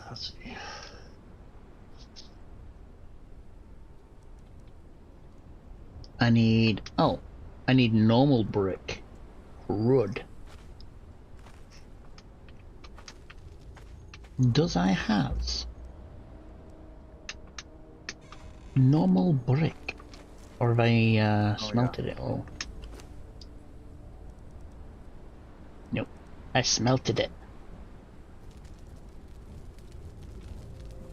Let's see. I need... Oh, I need normal brick. Crud. Does I has normal brick? Or have I smelted it all? Nope. I smelted it.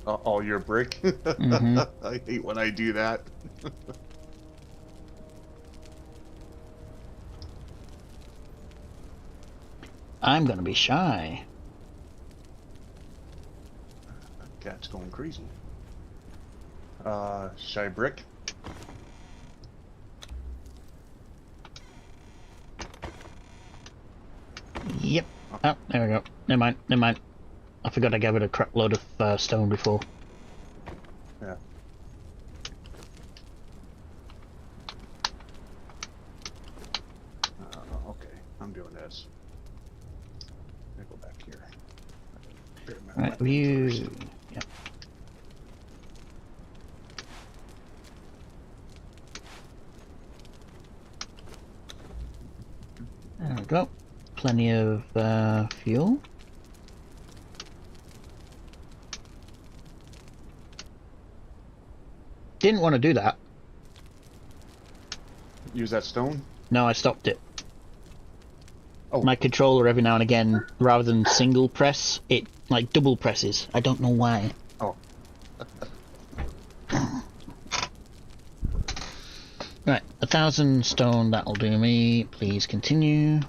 Oh, your brick? Mhm. I hate when I do that. I'm gonna be shy. Cat's going crazy. Shy brick? Yep. Oh, there we go. Never mind, never mind. I forgot I gave it a crap load of stone before. Yeah. Okay, I'm doing this. Let me go back here. Prepare my Right, weapon you... first. Yep. There we go. Plenty of fuel. Didn't want to do that. Use that stone? No, I stopped it. Oh. My controller every now and again, rather than single press, it like double presses. I don't know why. Oh. Right, 1,000 stone, that'll do me. Please continue.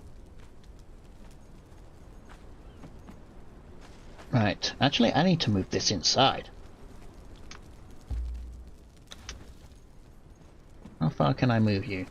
Right, actually I need to move this inside. How far can I move you?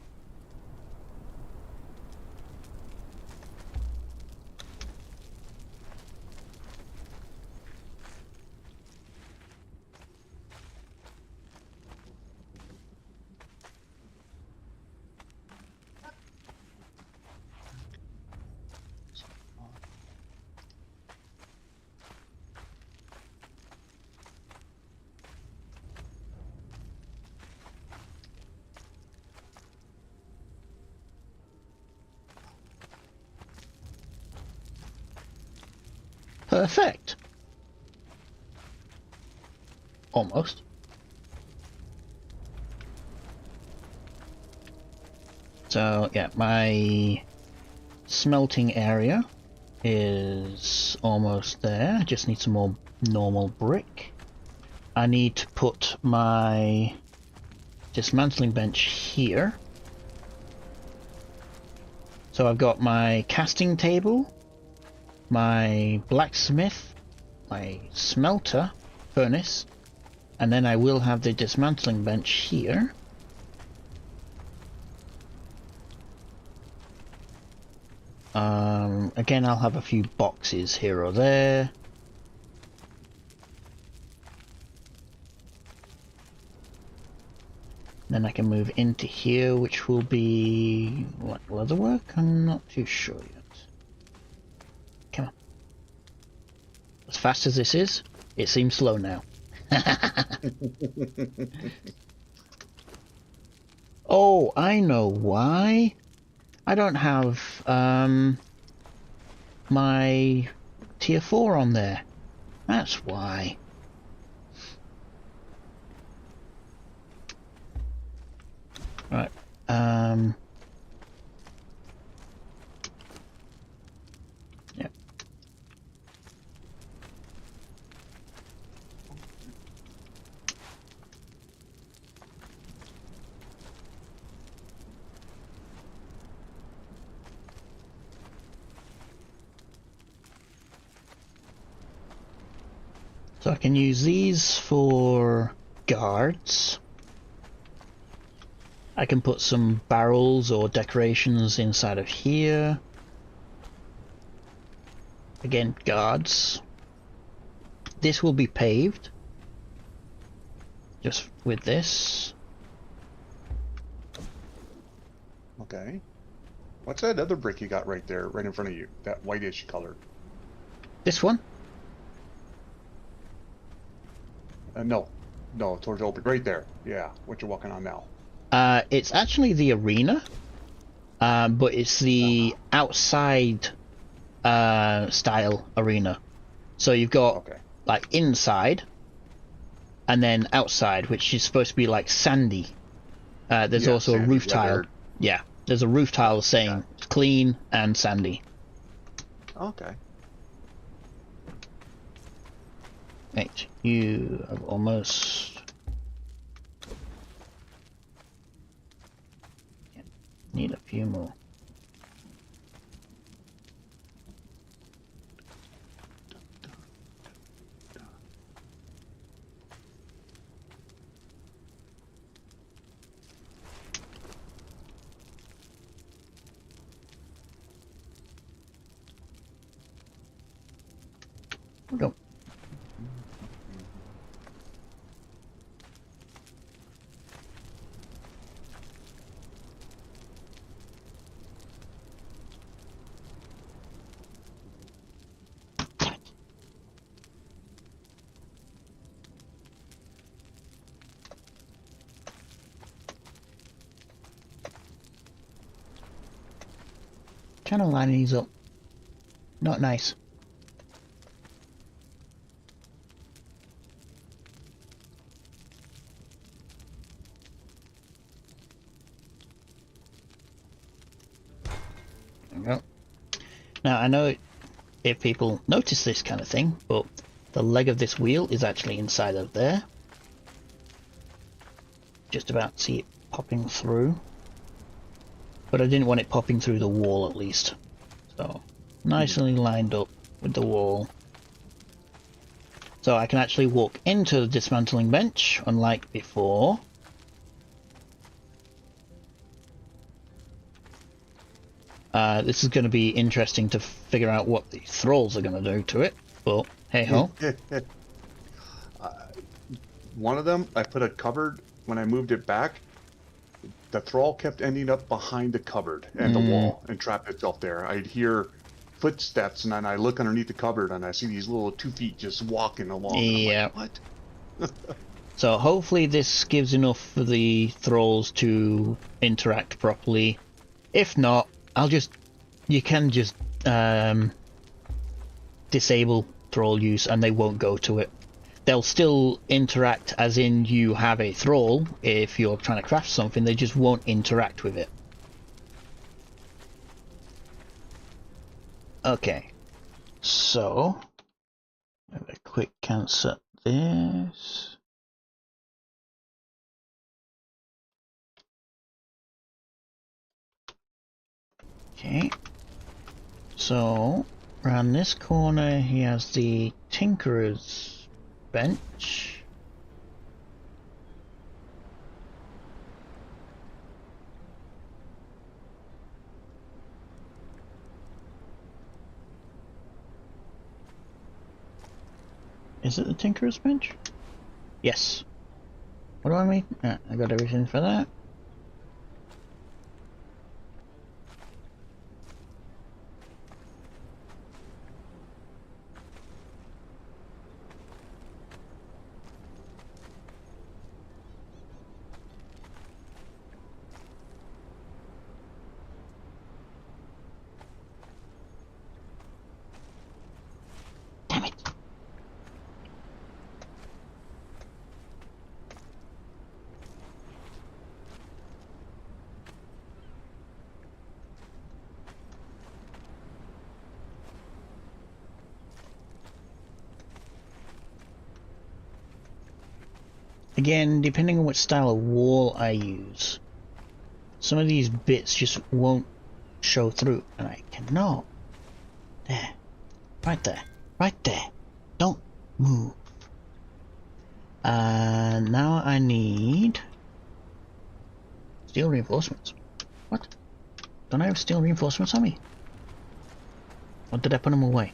Perfect. Almost. So yeah, my smelting area is almost there. I just need some more normal brick. I need to put my dismantling bench here. So I've got my casting table, my blacksmith, my smelter furnace, and then I will have the dismantling bench here. Again, I'll have a few boxes here or there. Then I can move into here, which will be... what, leatherwork? I'm not too sure yet. Come on. As fast as this is, it seems slow now. Oh, I know why. I don't have my tier 4 on there. That's why. Right. Yep. So I can use these for guards. I can put some barrels or decorations inside of here. Again, guards. This will be paved. Just with this. Okay. What's that other brick you got right there, right in front of you? That whitish color. This one? No. No, towards the open. Right there. Yeah, what you're walking on now. It's actually the arena, but it's the outside style arena. So you've got Okay. like inside, and then outside, which is supposed to be like sandy. There's Yeah, also a sandy roof tile. weathered. Yeah, there's a roof tile saying clean and sandy. Okay. Right, you have almost... Need a few more. Go. Trying to line these up. Not nice. There we go. Now, I know if people notice this kind of thing, but the leg of this wheel is actually inside of there. Just about see it popping through. But I didn't want it popping through the wall at least. So, nicely lined up with the wall. So I can actually walk into the dismantling bench, unlike before. This is going to be interesting to figure out what the thralls are going to do to it, but hey ho. One of them, I put a cupboard, when I moved it back, the thrall kept ending up behind the cupboard and the wall and trapped itself there. I'd hear footsteps and then I look underneath the cupboard and I see these little 2 feet just walking along. Yeah. I'm like, what? So hopefully this gives enough for the thralls to interact properly. If not, you can just disable thrall use and they won't go to it. They'll still interact as in you have a thrall. If you're trying to craft something, they just won't interact with it. Okay, so have a quick cancel this. Okay, so around this corner he has the Tinkerer's bench. Is it the Tinkerer's bench? Yes. What do I mean? I got everything for that. Damn it. Again, depending on what style of wall I use, some of these bits just won't show through, and I cannot. There. Right there. Right there. Don't move. Now I need steel reinforcements. What? Don't I have steel reinforcements on me? Or did I put them away?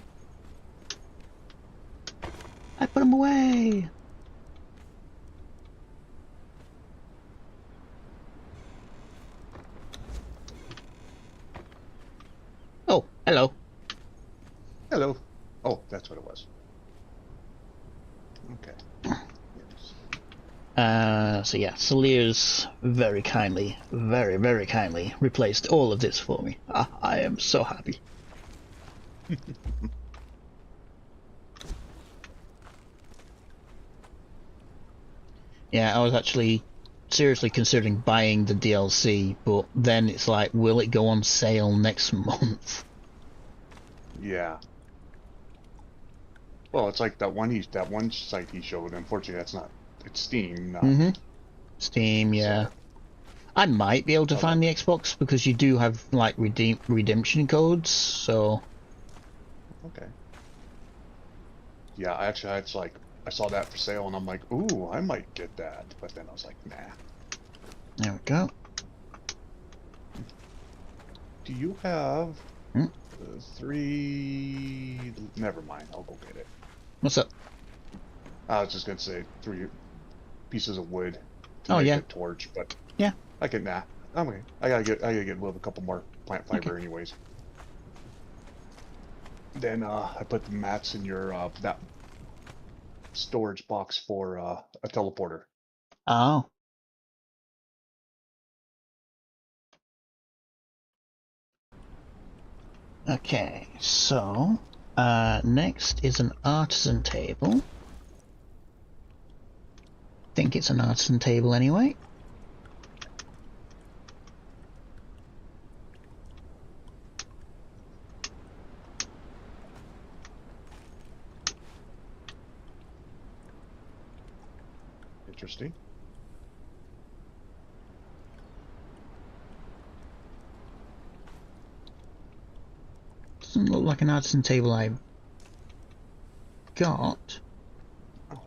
I put them away! Oh, hello. Hello. Oh, that's what it was. Okay. Yes. So yeah, Saliers very kindly, very kindly replaced all of this for me. I am so happy. Yeah, I was actually seriously considering buying the DLC, but then it's like, will it go on sale next month? Yeah. Well, it's like that one site he showed. Unfortunately, that's not. It's Steam, not. Mm-hmm. Steam, yeah. So, I might be able to oh, find the Xbox because you do have like redemption codes, so okay. Yeah, actually, it's like I saw that for sale, and I'm like, ooh, I might get that. But then I was like, nah. there we go. Do you have Hmm? 3? Never mind. I'll go get it. What's up? I was just gonna say 3 pieces of wood to Oh make yeah, a torch, but yeah. I can nah. I'm okay. I gotta get a couple more plant fiber anyways. Then I put the mats in your that storage box for a teleporter. Oh, okay. So next is an artisan table. Think it's an artisan table anyway. Interesting. Doesn't look like an artisan table I've got. Oh,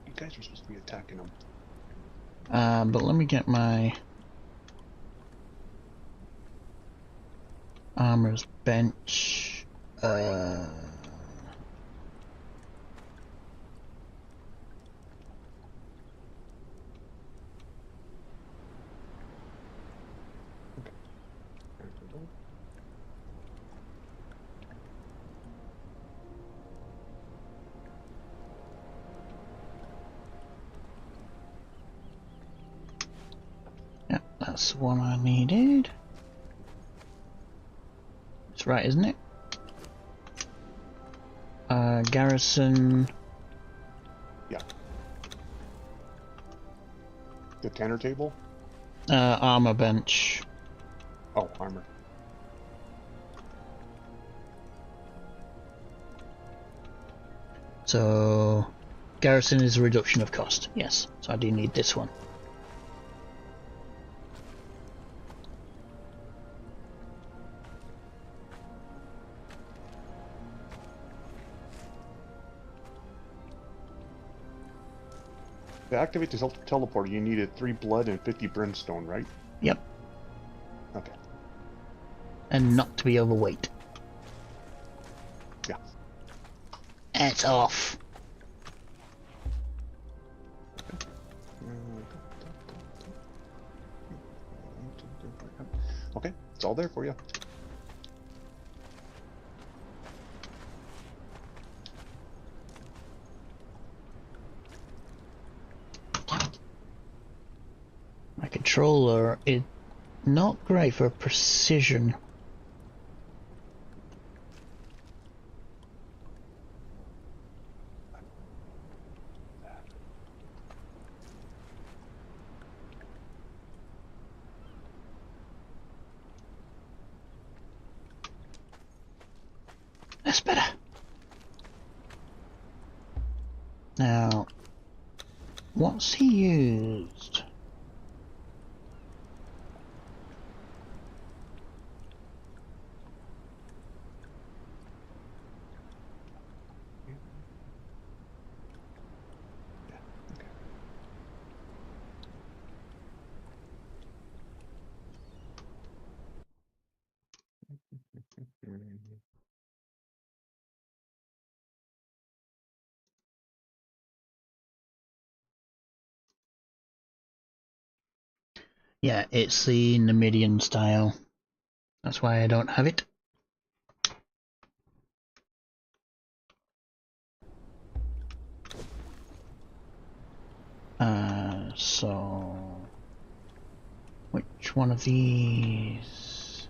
you guys are supposed to be attacking them. But let me get my armor's bench. Yeah, that's the one I needed. That's right, isn't it? Garrison. Yeah. The tanner table? Armor bench. Oh, armor. So, garrison is a reduction of cost. Yes, so I do need this one. To activate the teleporter, you needed 3 blood and 50 brimstone, right? Yep, Okay. and not to be overweight. Yeah. It's off. Okay, it's all there for you. My controller is not great for precision. That's better. Now, what's he used? Yeah, it's the Numidian style. That's why I don't have it. So which one of these?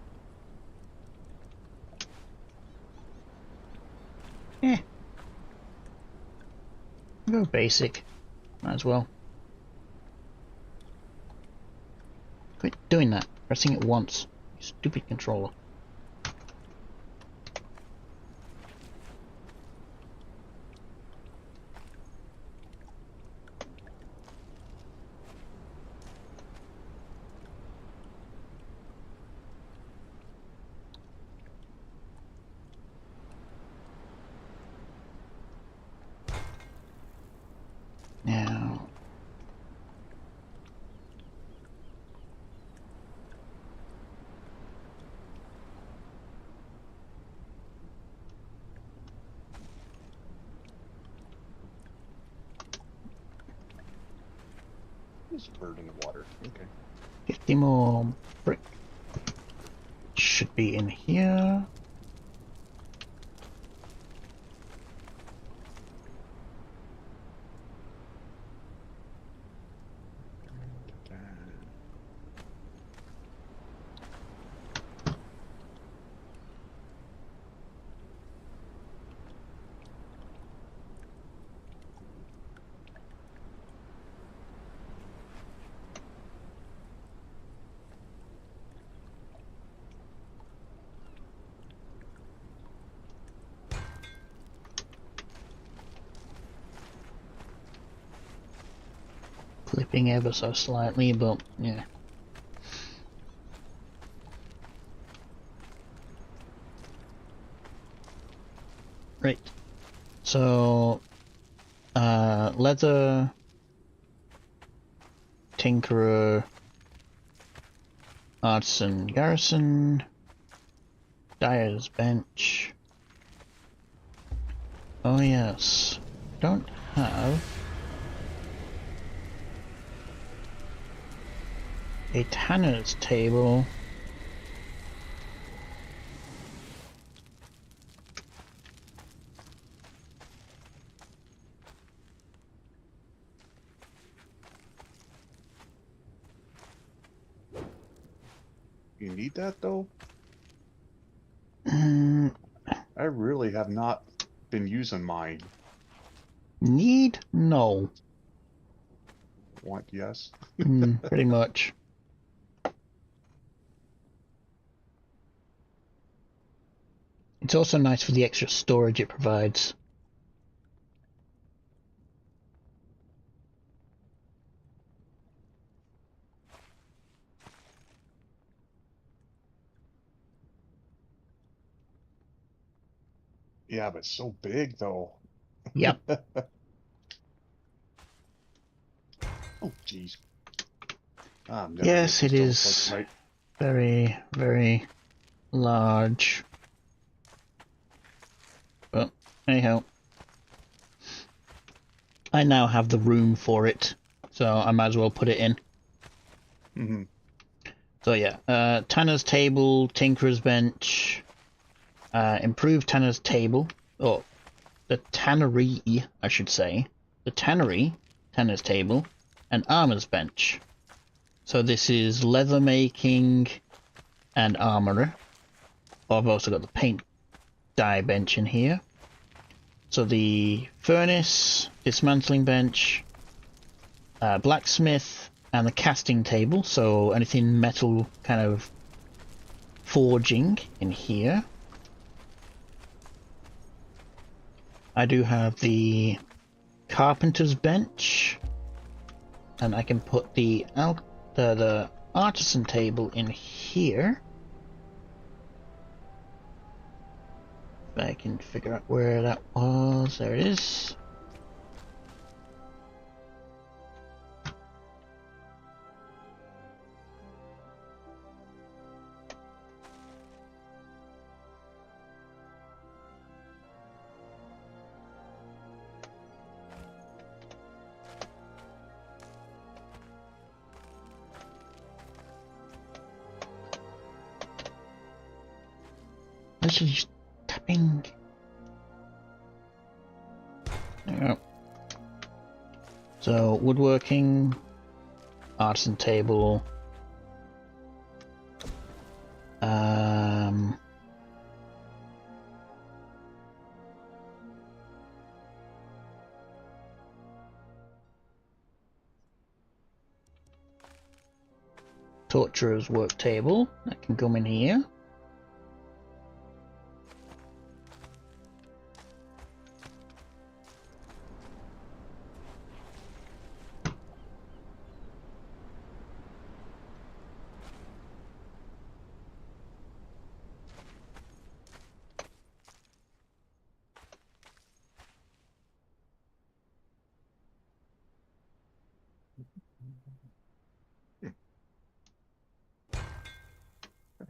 Go basic. Might as well. Quit doing that. Pressing it once. You stupid controller. Now, There's a bird in the water. Okay. 50 more brick. Should be in here. Clipping ever so slightly, but yeah. Right. So, leather, tinkerer, artisan garrison, dyer's bench. Oh yes, don't have a tanner's table. You need that though? Mm, I really have not been using mine. need? No. Want yes? Pretty much. It's also nice for the extra storage it provides. Yeah, but so big though. Yep. Oh jeez. I'm never Yes, get it these is teleports right. very, very large. But anyhow, I now have the room for it, so I might as well put it in. Mm-hmm. So yeah, Tanner's table, Tinkerer's bench, improved Tanner's table, or the tannery, I should say. The tannery, Tanner's table, and armor's bench. So this is leather making and armorer. Oh, I've also got the paint dye bench in here. So the furnace, dismantling bench, blacksmith, and the casting table. So anything metal kind of forging in here. I do have the carpenter's bench, and I can put the artisan table in here. If I can figure out where that was. There it is. This is just tapping. There we go. So woodworking, artisan table. Torturer's work table, that can come in here.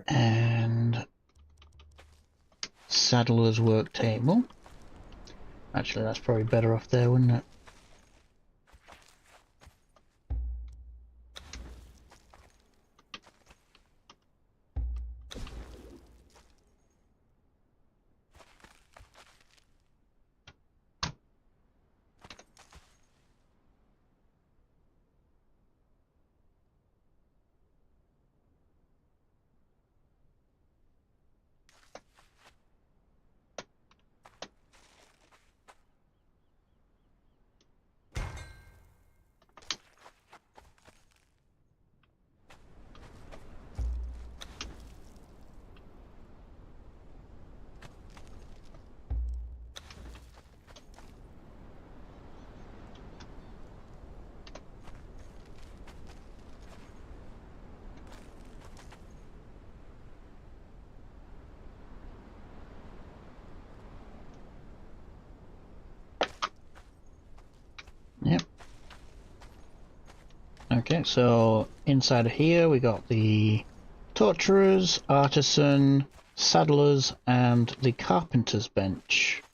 And Saddler's work table. Actually, that's probably better off there, wouldn't it? Yep. Okay, so inside of here we got the Torturers, Artisan, Saddlers, and the Carpenter's bench.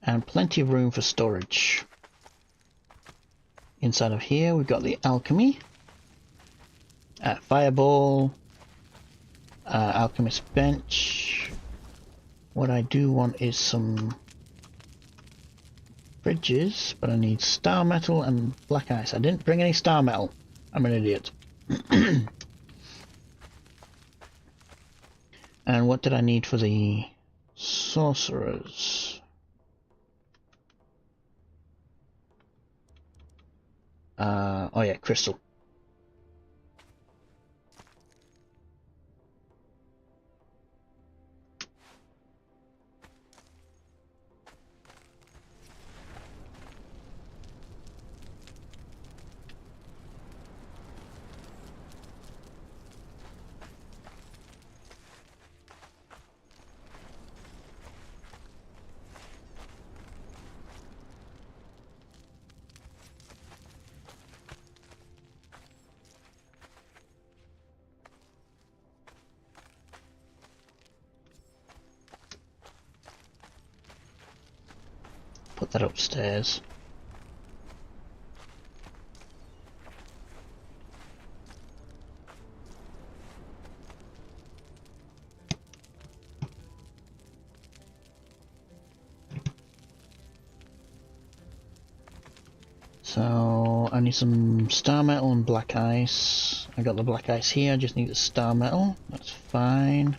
And plenty of room for storage. Inside of here we've got the Alchemy, Fireball, Alchemist bench. What I do want is some bridges, but I need star metal and black ice. I didn't bring any star metal. I'm an idiot. And what did I need for the sorcerers? Oh yeah, crystal. Put that upstairs. So I need some star metal and black ice. I got the black ice here, I just need the star metal. That's fine.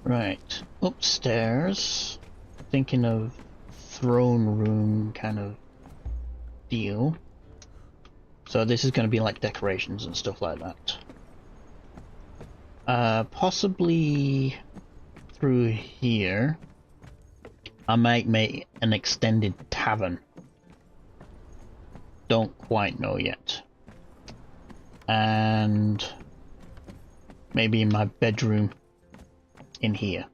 Right, upstairs, thinking of throne room kind of deal. So this is going to be like decorations and stuff like that. Possibly through here, I might make an extended tavern. Don't quite know yet. And maybe in my bedroom in here.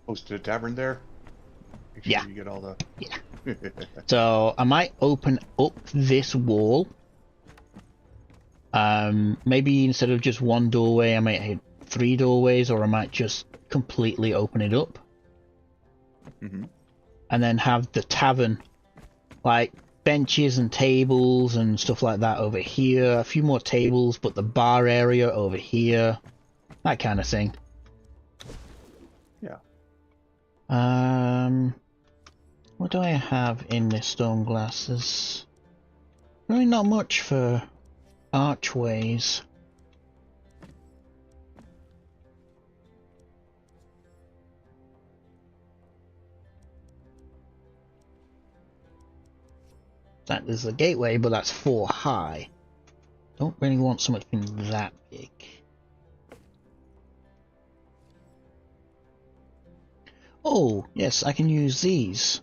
Hosted a tavern there? Make sure Yeah. you get all the... Yeah. So I might open up this wall. Maybe instead of just one doorway, I might have 3 doorways, or I might just completely open it up. Mm-hmm. And then have the tavern, like, benches and tables and stuff like that over here. A few more tables, but the bar area over here. That kind of thing. Yeah. What do I have in this stone glass? There's really not much for archways. That is the gateway, but that's 4 high. Don't really want something that big. Oh, yes, I can use these.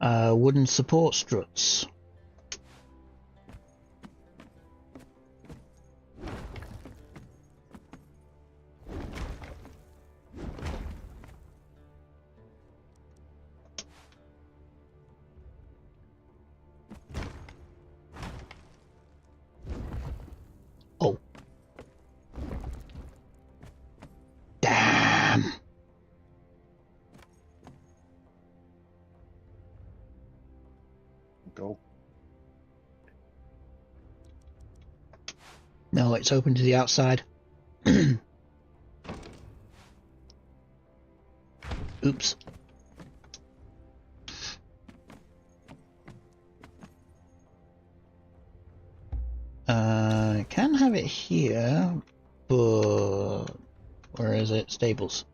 Wooden support struts. Oh. Damn. Go. No, it's open to the outside. Oops. I can have it here, but where is it? Stables.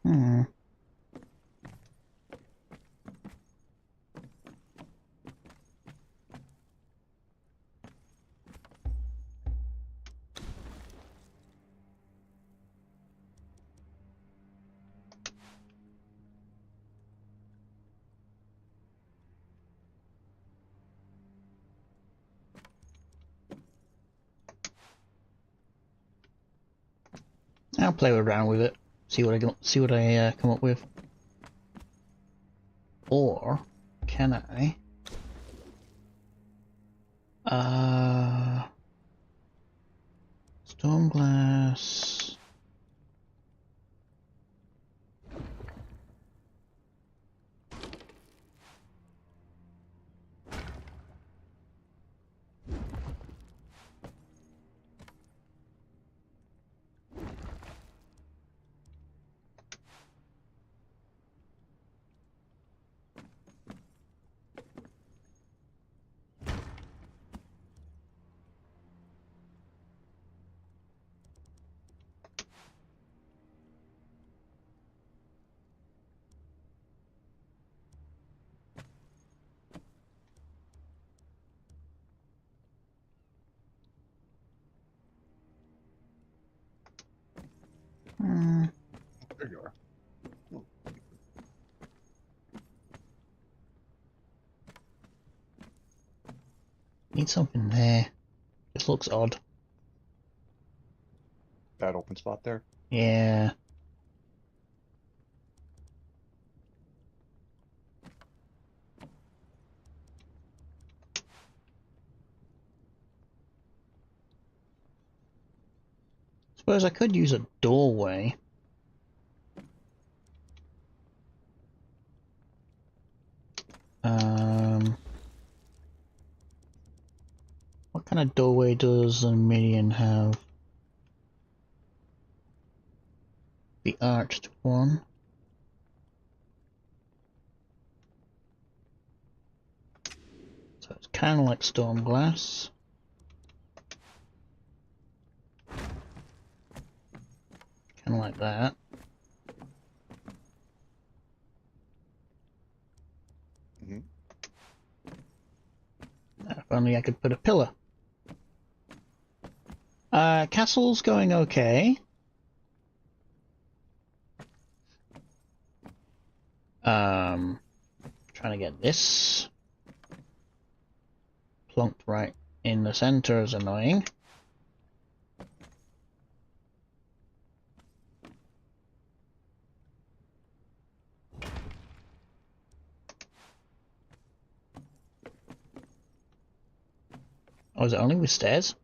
Hmm. I'll play around with it. See what I come up with. Or can I? Stone glass. Hmm. There you are. Need something there. This looks odd. That open spot there. Yeah. Suppose I could use a doorway. What kind of doorway does a minion have? The arched one. So it's kind of like storm glass. Kind of like that. Mm-hmm. If only I could put a pillar. Castle's going okay. Trying to get this plunked right in the center is annoying. Oh, is it only with stairs?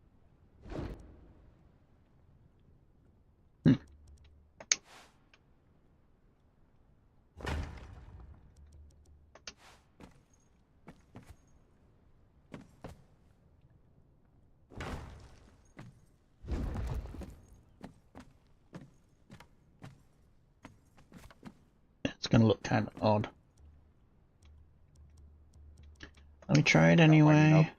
It's gonna look kind of odd. Let me try it anyway.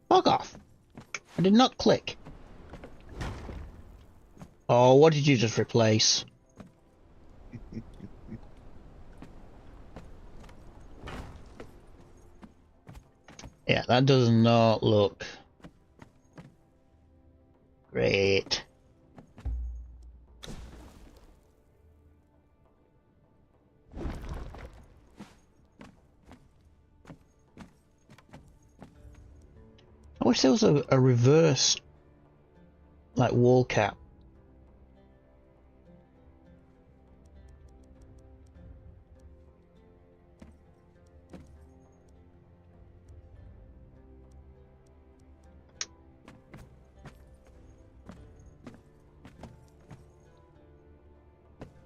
Fuck off! I did not click. Oh, what did you just replace? Yeah, that does not look great. I wish there was a reverse, like, wall cap.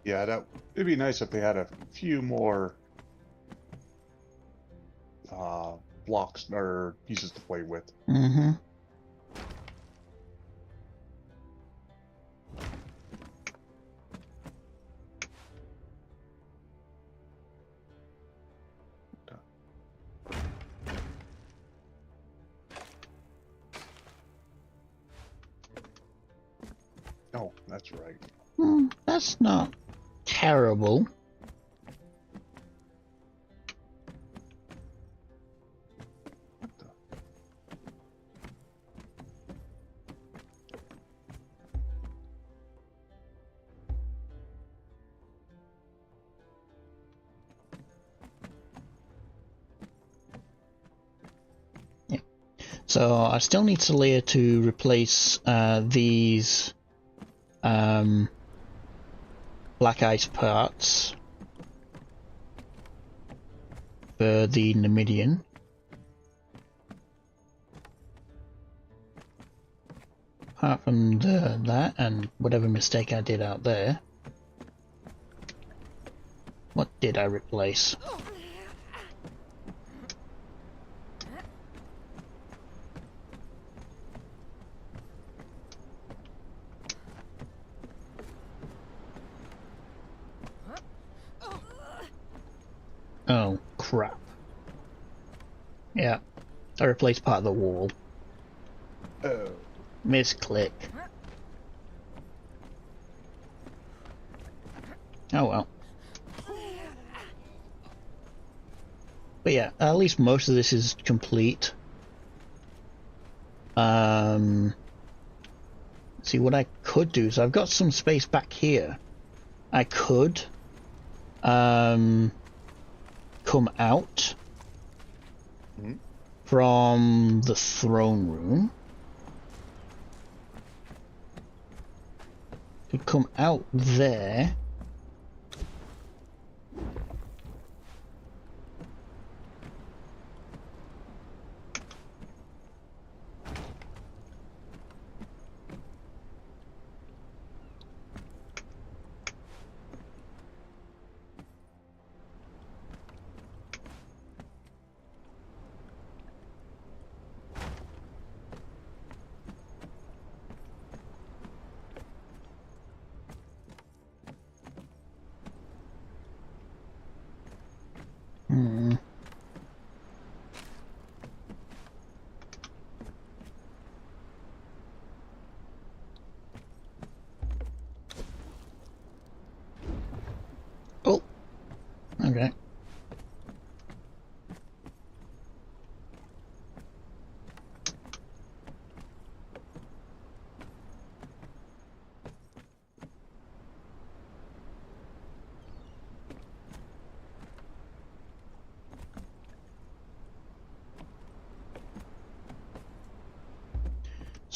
Yeah, it'd be nice if they had a few more blocks or pieces to play with. Mm-hmm. Oh, that's right. That's not terrible. Yeah. So I still need Celia to replace these black ice parts for the Numidian. Apart from that and whatever mistake I did out there. What did I replace? Oh, crap. Yeah, I replaced part of the wall. Oh. Misclick. Oh well. But yeah, at least most of this is complete. See, what I could do is I've got some space back here. I could come out from the throne room. Could come out there.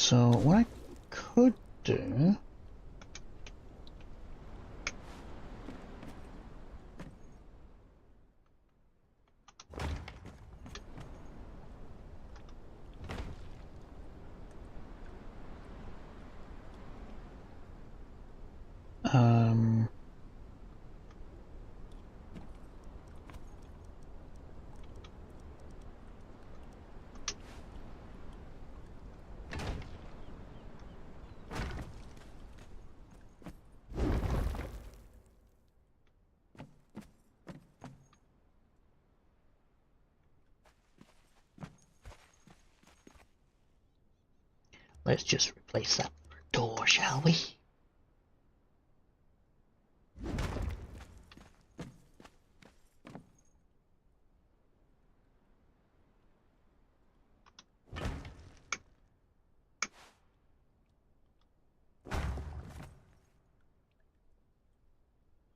So what I could do... let's just replace that door, shall we?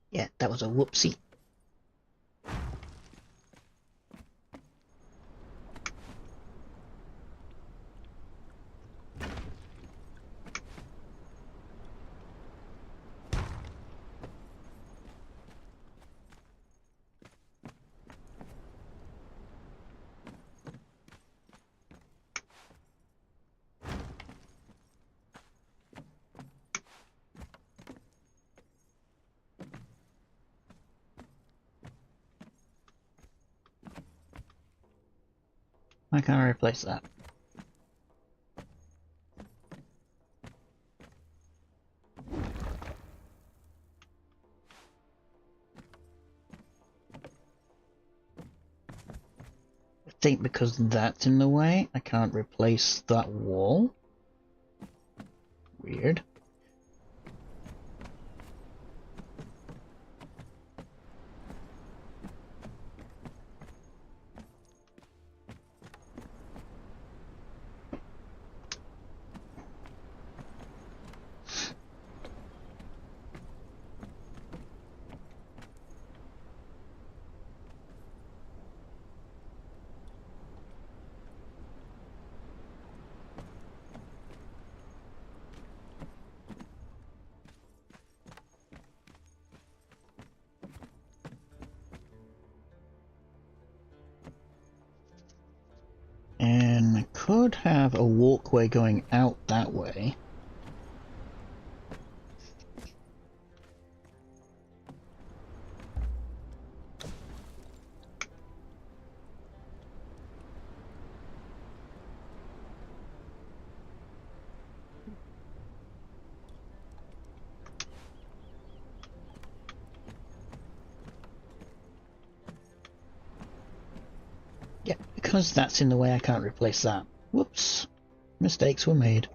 Yeah, that was a whoopsie. Why can't I replace that? I think because that's in the way, I can't replace that wall. Weird. And I could have a walkway going out that way. Yeah, because that's in the way, I can't replace that. Whoops. Mistakes were made.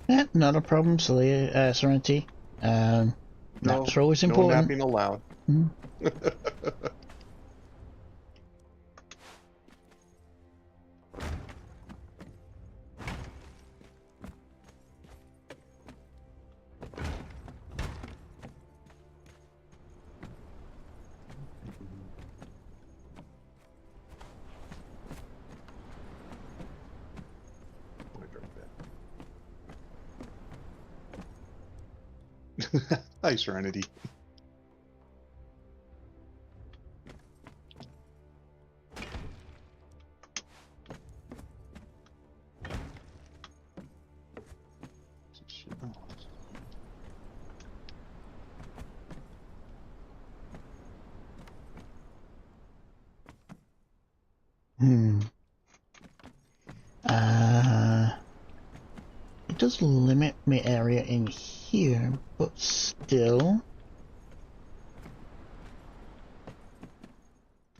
Not a problem, Serenity. No, Naps are always no important. napping allowed. Mhm. Hi, Serenity. Hmm. It does limit my area in here, but still,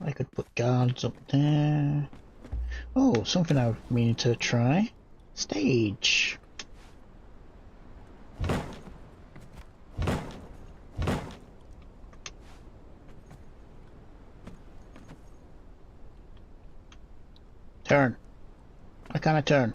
I could put guards up there. Oh, something I was meaning to try. Stage. Turn. Why can't I turn?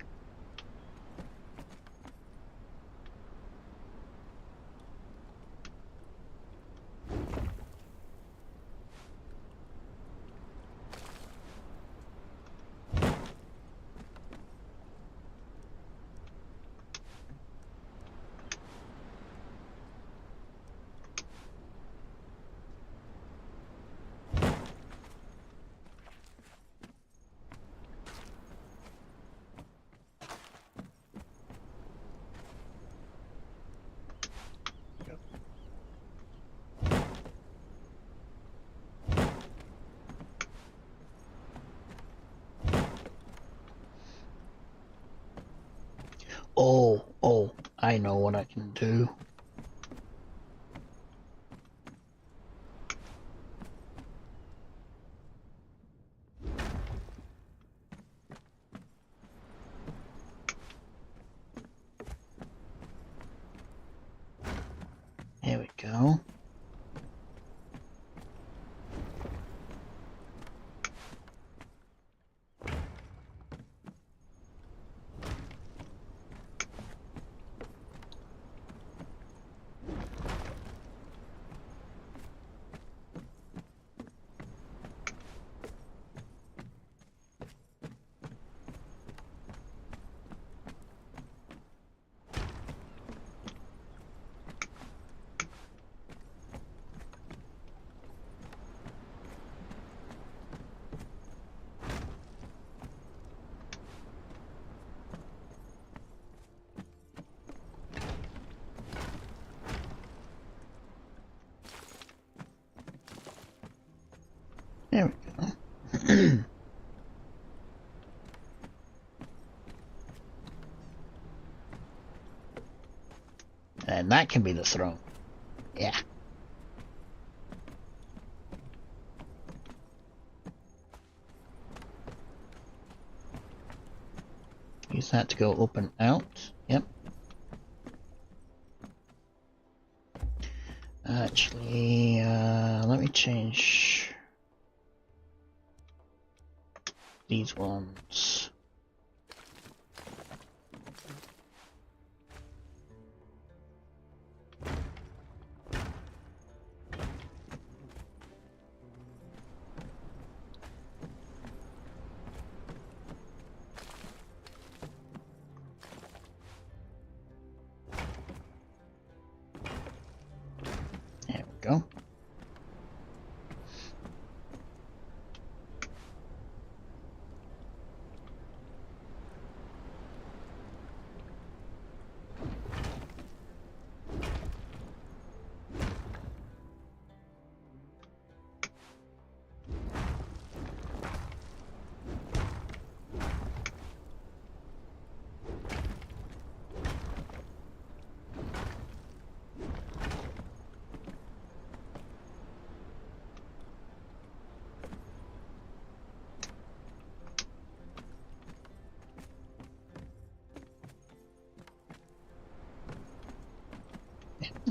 Oh, I know what I can do. Here we go. There we go. And that can be the throne. Yeah. Use that to go up and out. Yep. Actually, let me change these ones. There we go.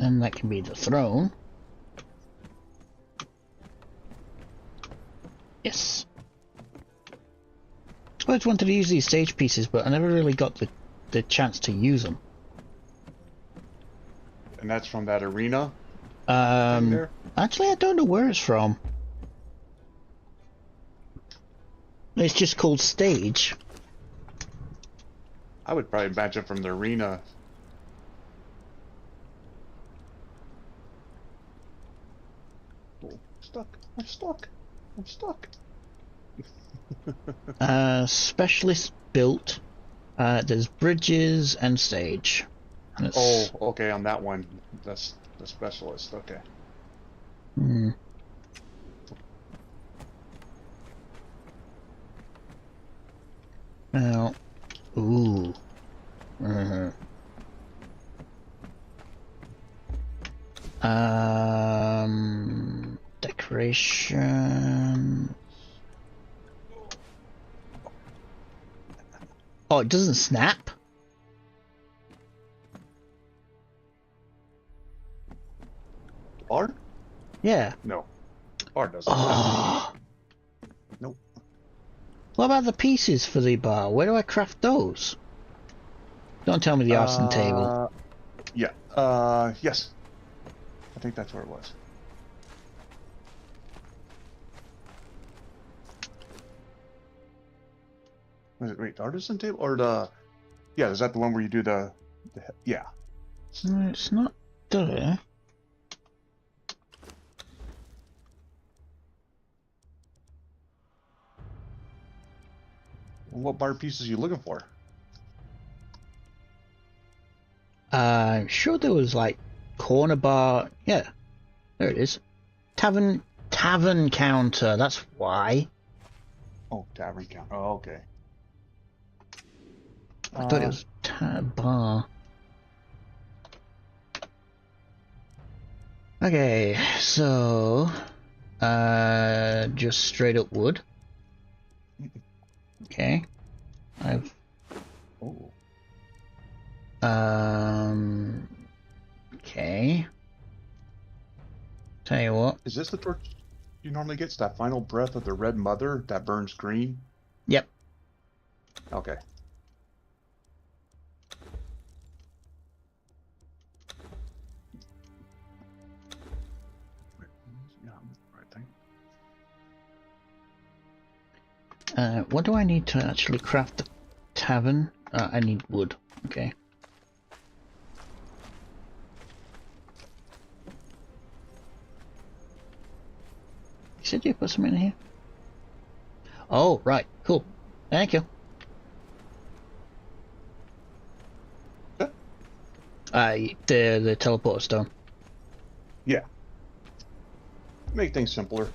And that can be the throne. Yes. I always wanted to use these stage pieces, but I never really got the chance to use them. And that's from that arena thing there? Actually, I don't know where it's from. It's just called stage. I would probably imagine from the arena. Oh, stuck. I'm stuck. I'm stuck. Specialist built. There's bridges and stage. And it's, Oh, okay, on that one. That's the specialist. Okay. Hmm. Now, ooh. Decoration. Oh, it doesn't snap? R? Yeah. No. R doesn't. Oh. Nope. What about the pieces for the bar? Where do I craft those? Don't tell me the arson table. Yeah. Yes. I think that's where it was. Was it, wait, the artisan table or the? Yeah, is that the one where you do the yeah. No, it's not there. What bar pieces are you looking for? I'm sure there was like corner bar. Yeah, there it is. Tavern counter. That's why. Oh, tavern count. Oh, okay. I thought it was bar. Okay, so just straight up wood. Okay, I've Oh. okay. Tell you what. Is this the torch you normally get? It's that final breath of the red mother that burns green? Yep. Okay. Yeah, right thing. What do I need to actually craft the tavern? I need wood. Okay. You said you put some in here? Oh, right. Cool. Thank you. The teleporter stone. Yeah. Make things simpler.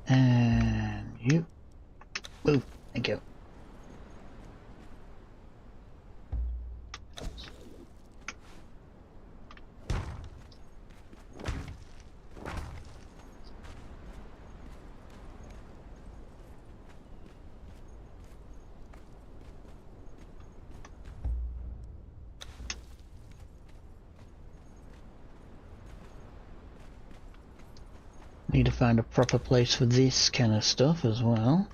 And you move. Thank you. Need to find a proper place for this kind of stuff as well.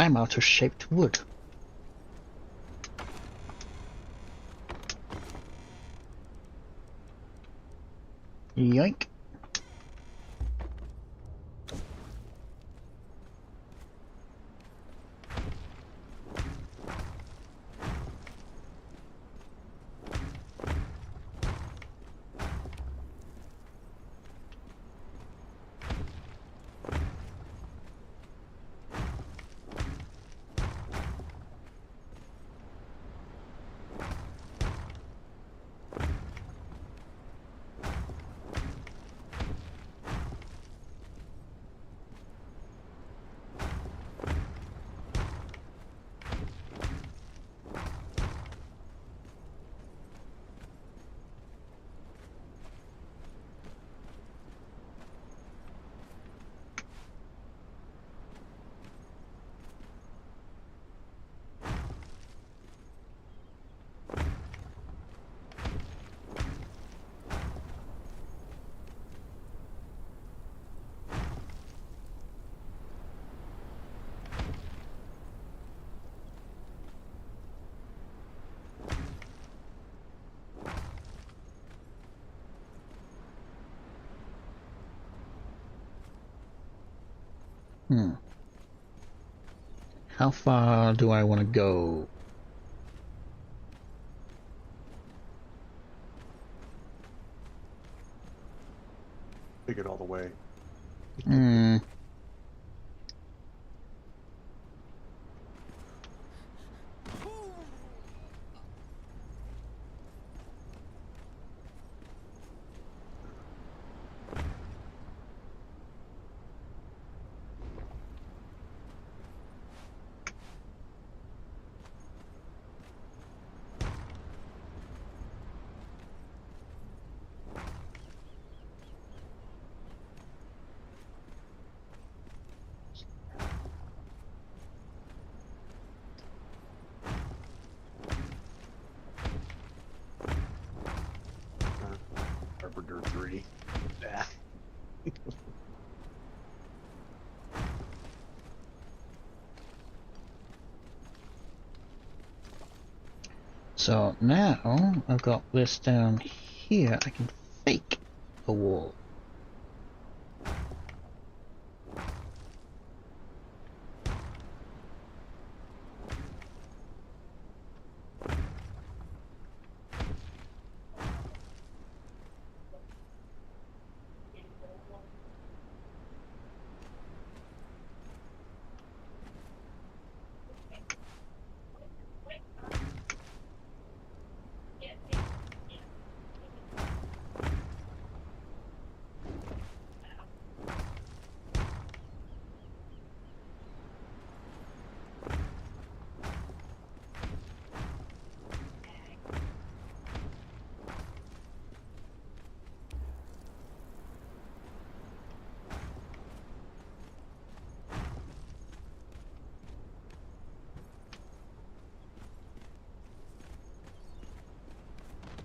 I'm out of shaped wood. Yoink. How far do I want to go? Take it all the way. Hmm. Carpenter 3. Nah. So now I've got this down here. I can fake a wall.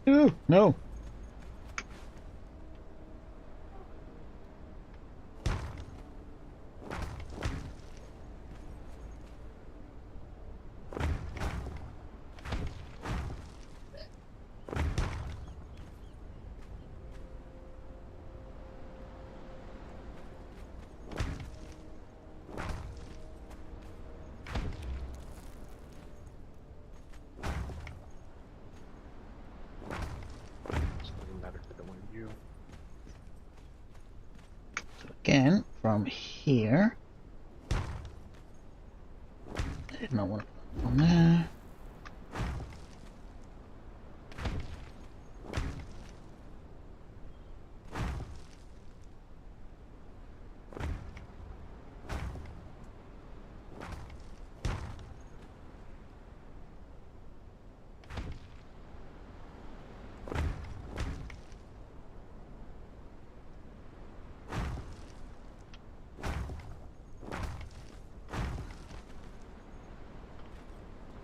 Ooh, no. Doesn't matter if I don't want you. Again, from here. I did not want to put it on there.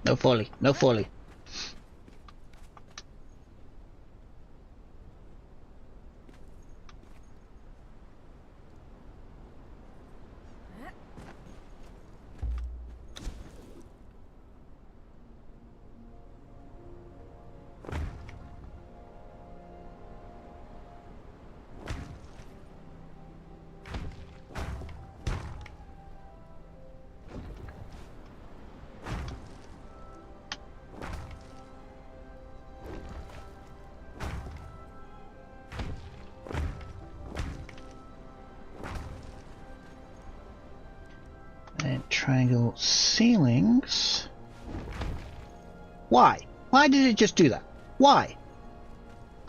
No folly, no folly. triangle ceilings. Why? Why did it just do that? Why?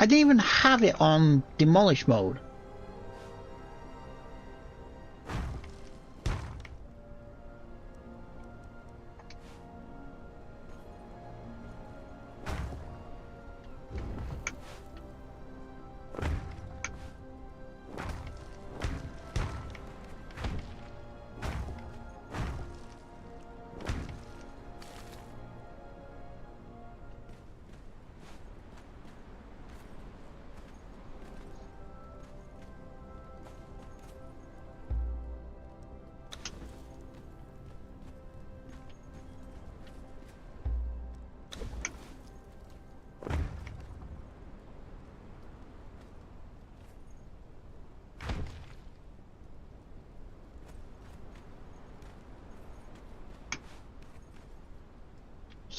I didn't even have it on demolish mode.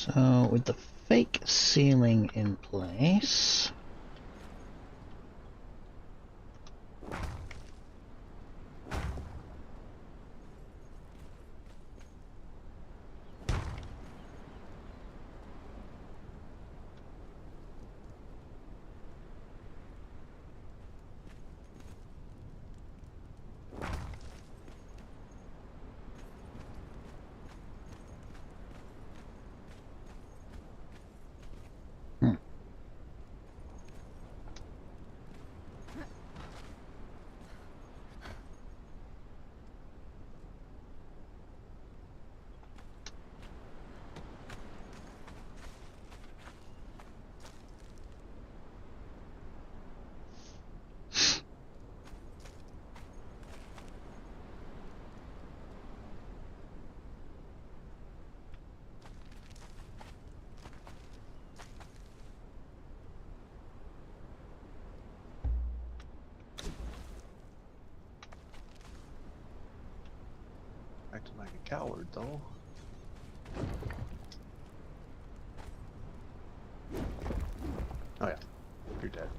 So with the fake ceiling in place, Acting like a coward, though. Oh yeah, you're dead.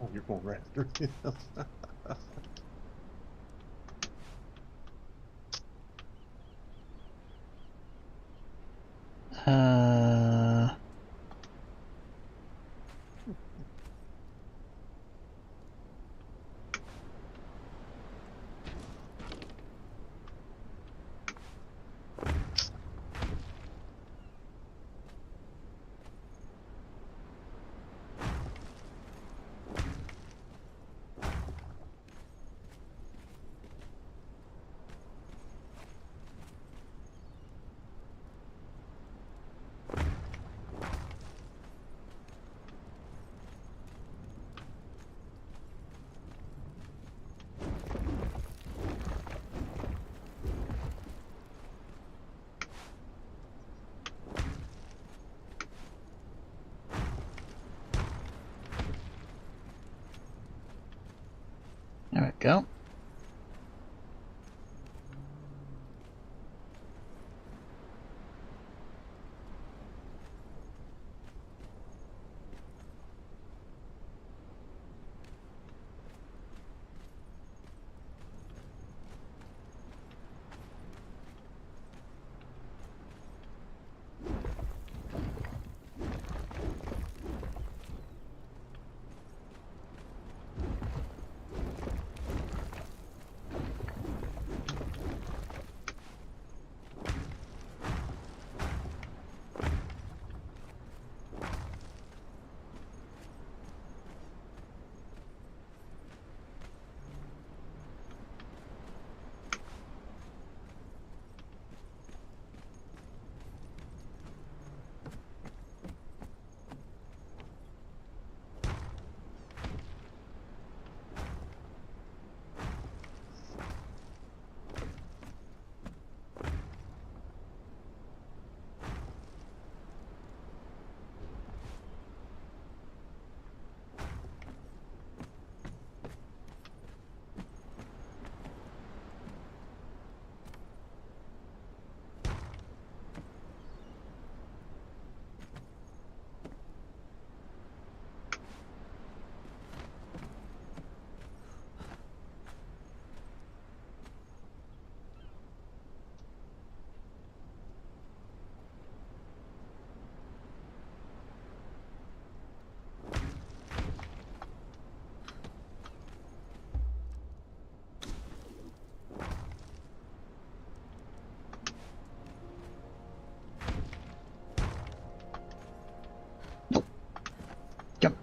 Oh, you're going right through him. uh, there we go.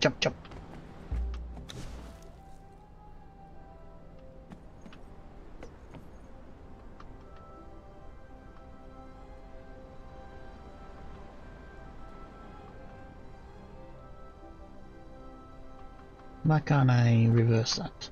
jump, jump. Why can't I reverse that?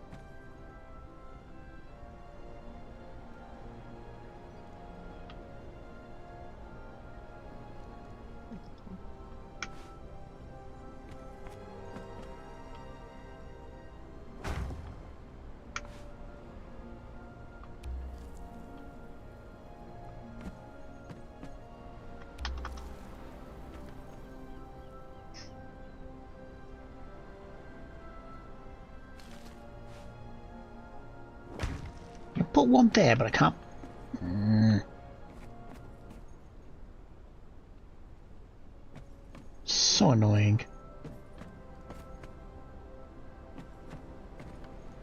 I put one there, but I can't. So annoying.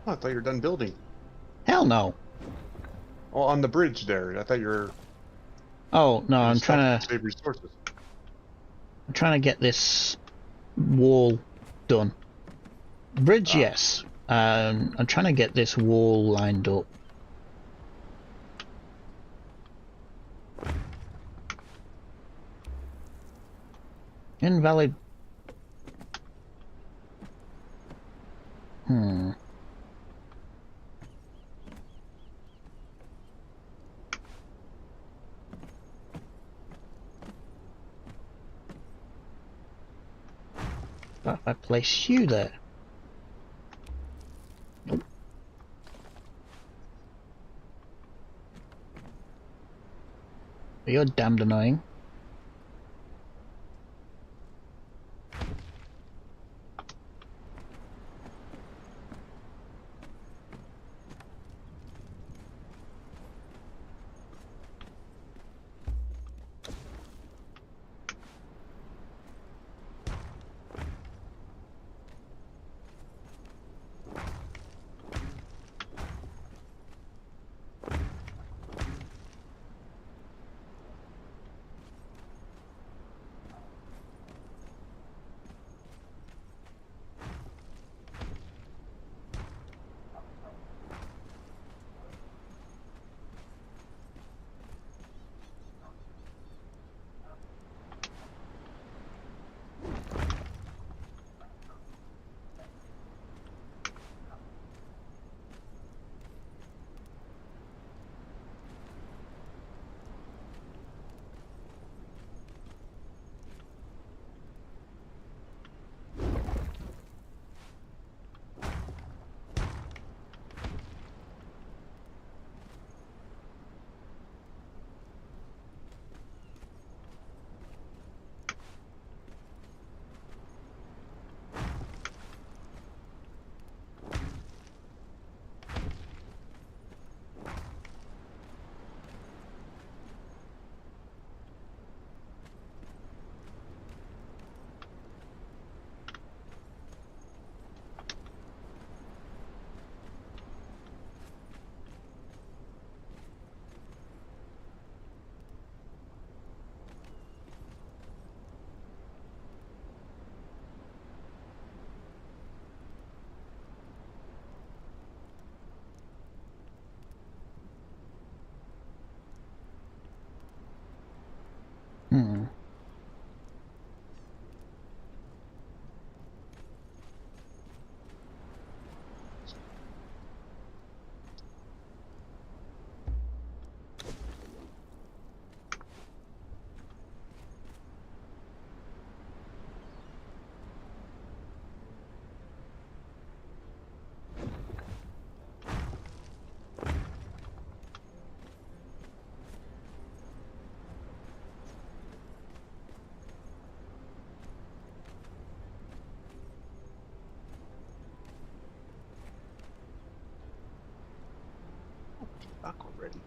Oh, I thought you were done building. Hell no. Oh, on the bridge there. I thought you were. Oh no, I'm Stop trying to save resources. to get this wall done. Bridge, yes. I'm trying to get this wall lined up. Invalid. But if I place you there. Nope. You're damned annoying. Back already.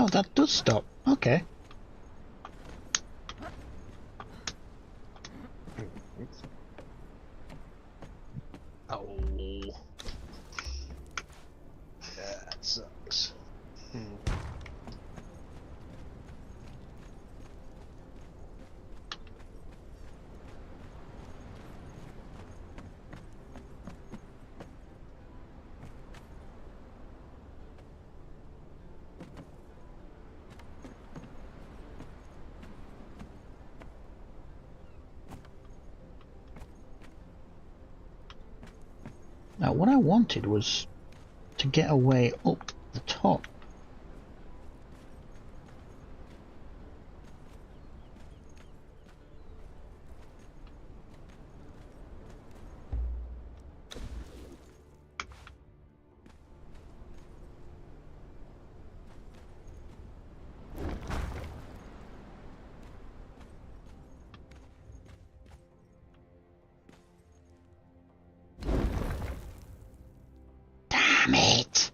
Oh, that does stop. Okay. Oh. That sucks. Now, what I wanted was to get away up the top. Damn it!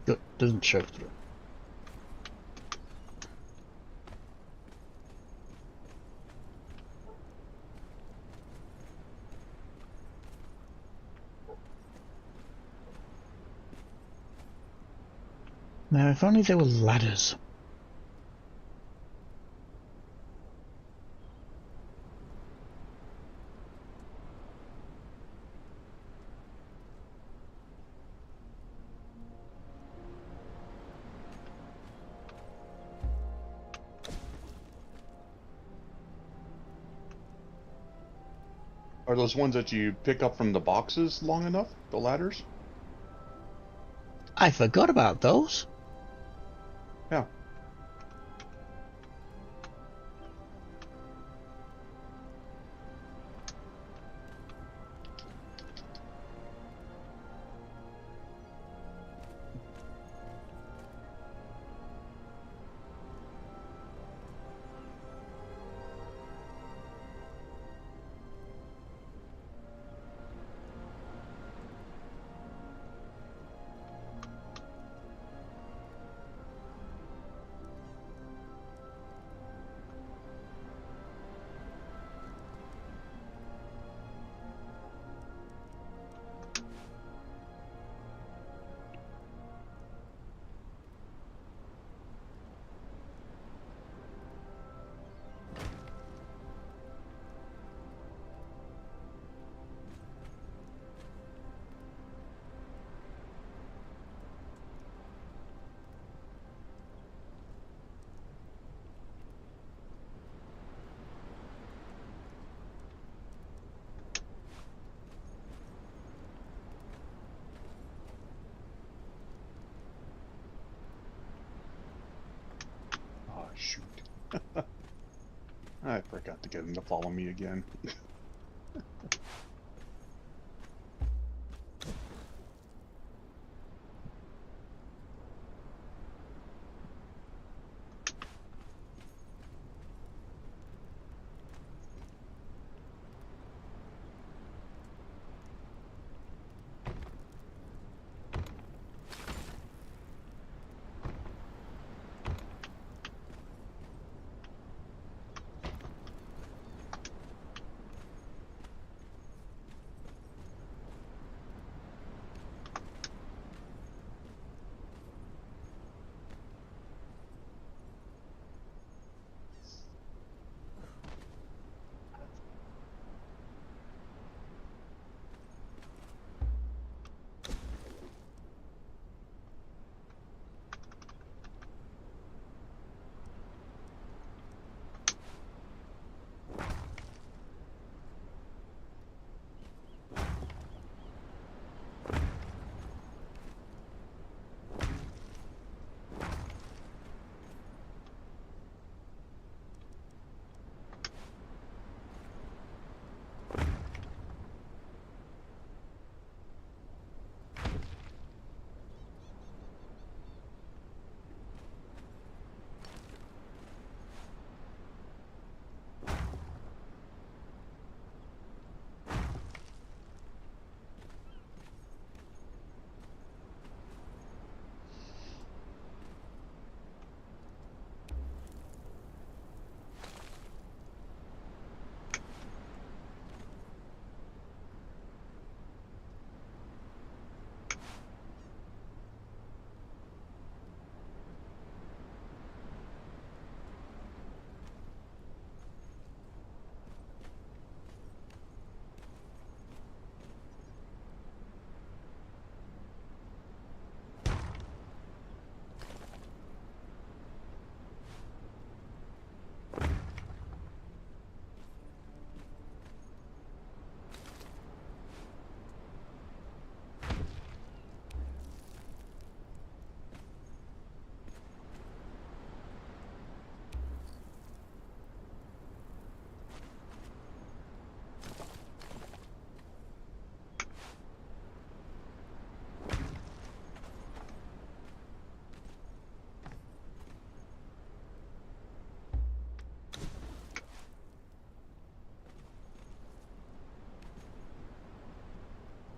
Good, doesn't show through. Now, if only there were ladders. Are those ones that you pick up from the boxes long enough? The ladders? I forgot about those. Yeah. I forgot to get him to follow me again.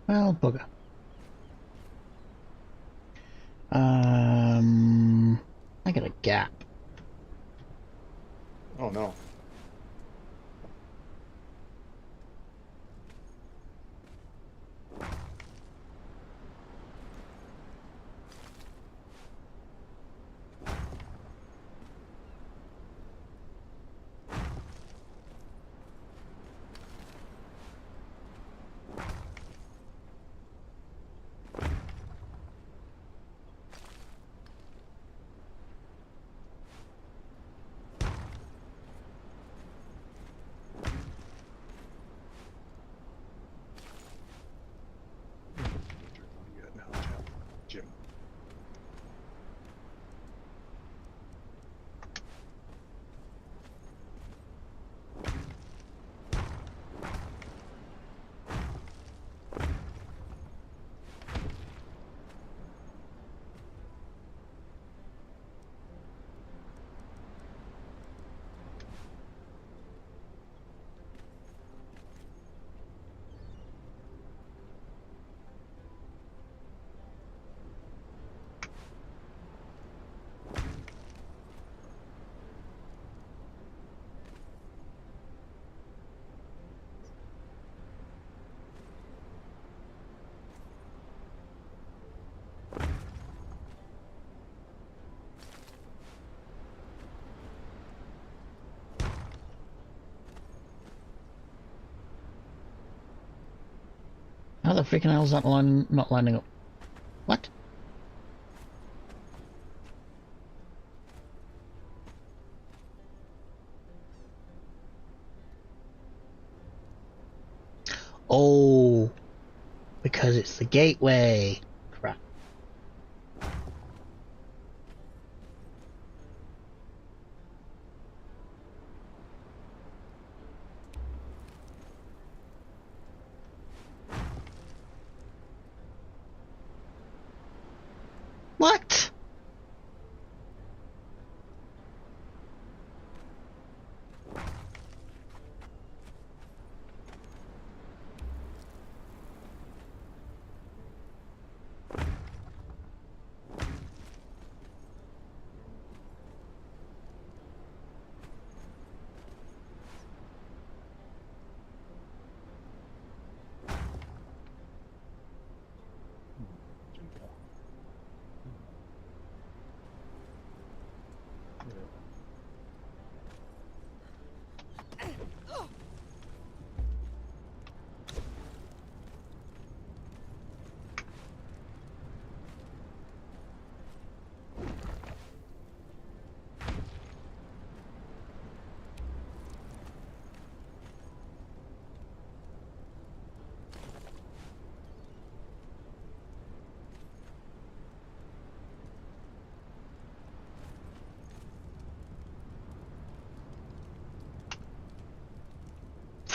Well, bugger. I got a gap. Oh no. Jim. How the freaking hell is that line not lining up? What? Oh, because it's the gateway. Crap.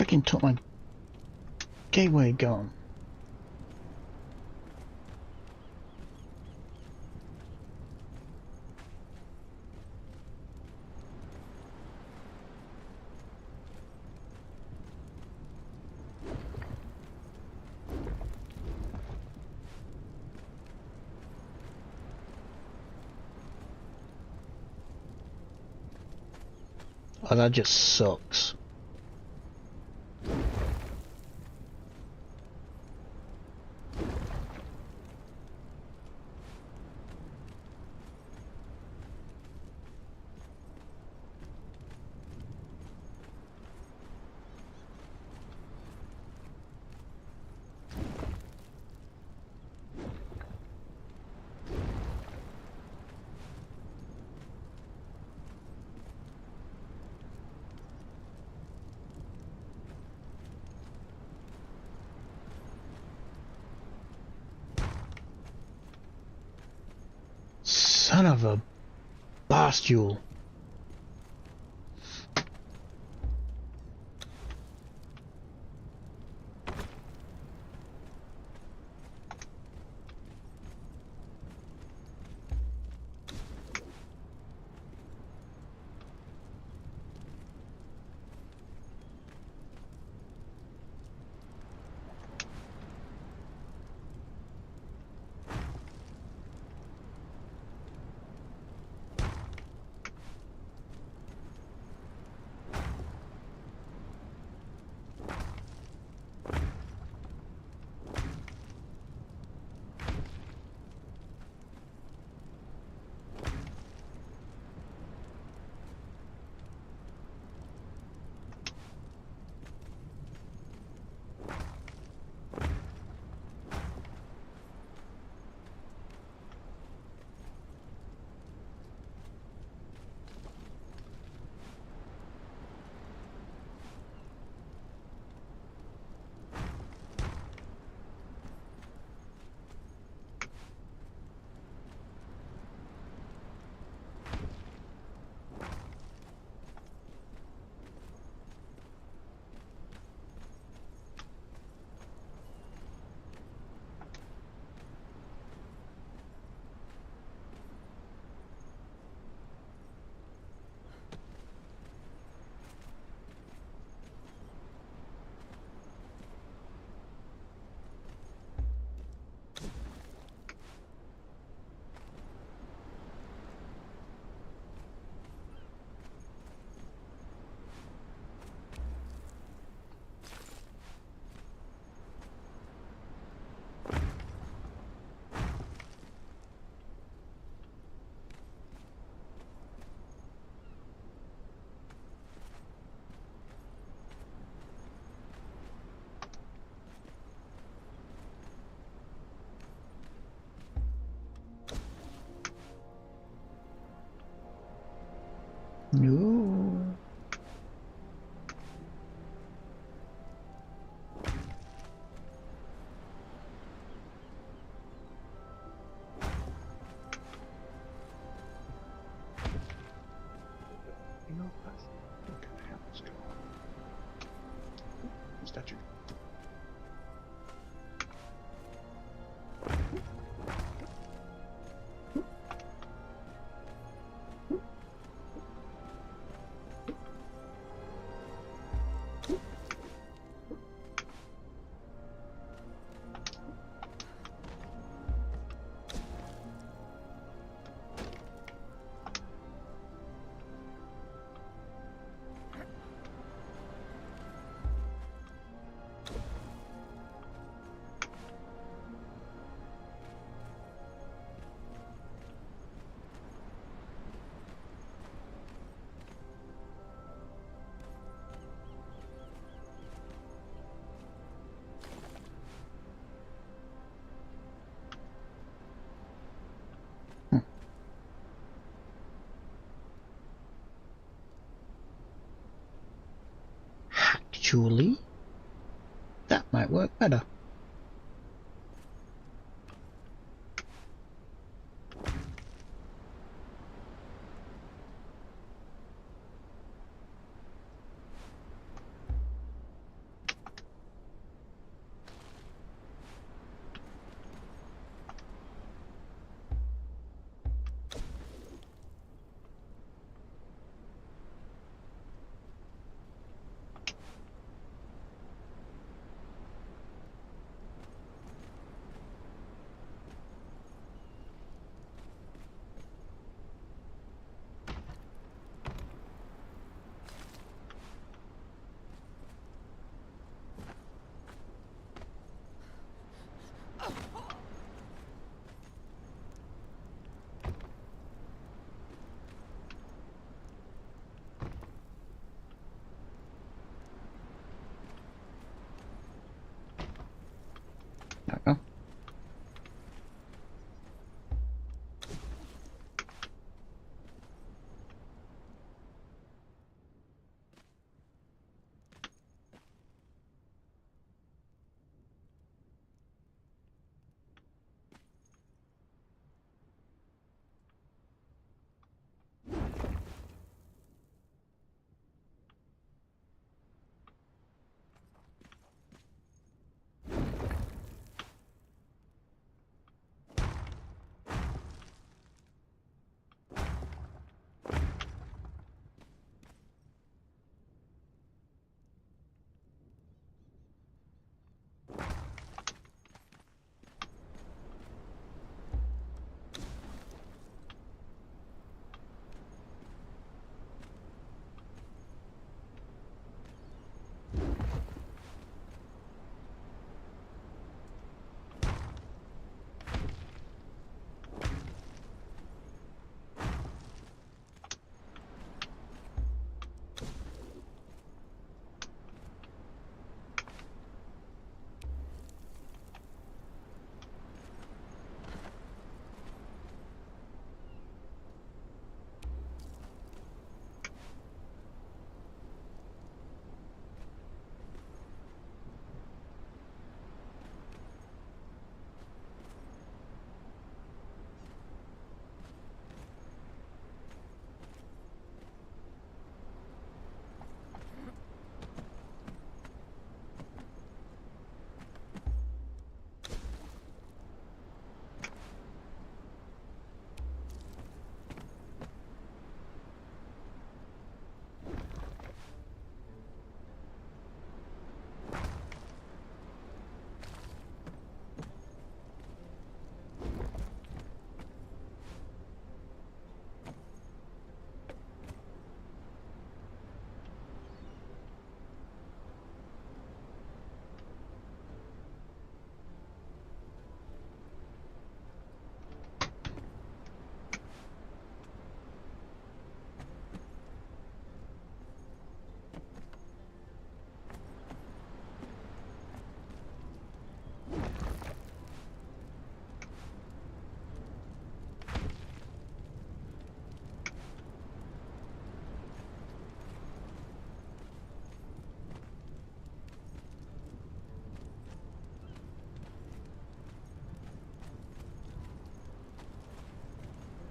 freaking took my gateway gun. Oh, that just sucks. Son of a bastule. No. You know, look at the heavens go. Statue. Actually, that might work better.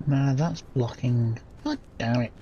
Nah, that's blocking. God damn it.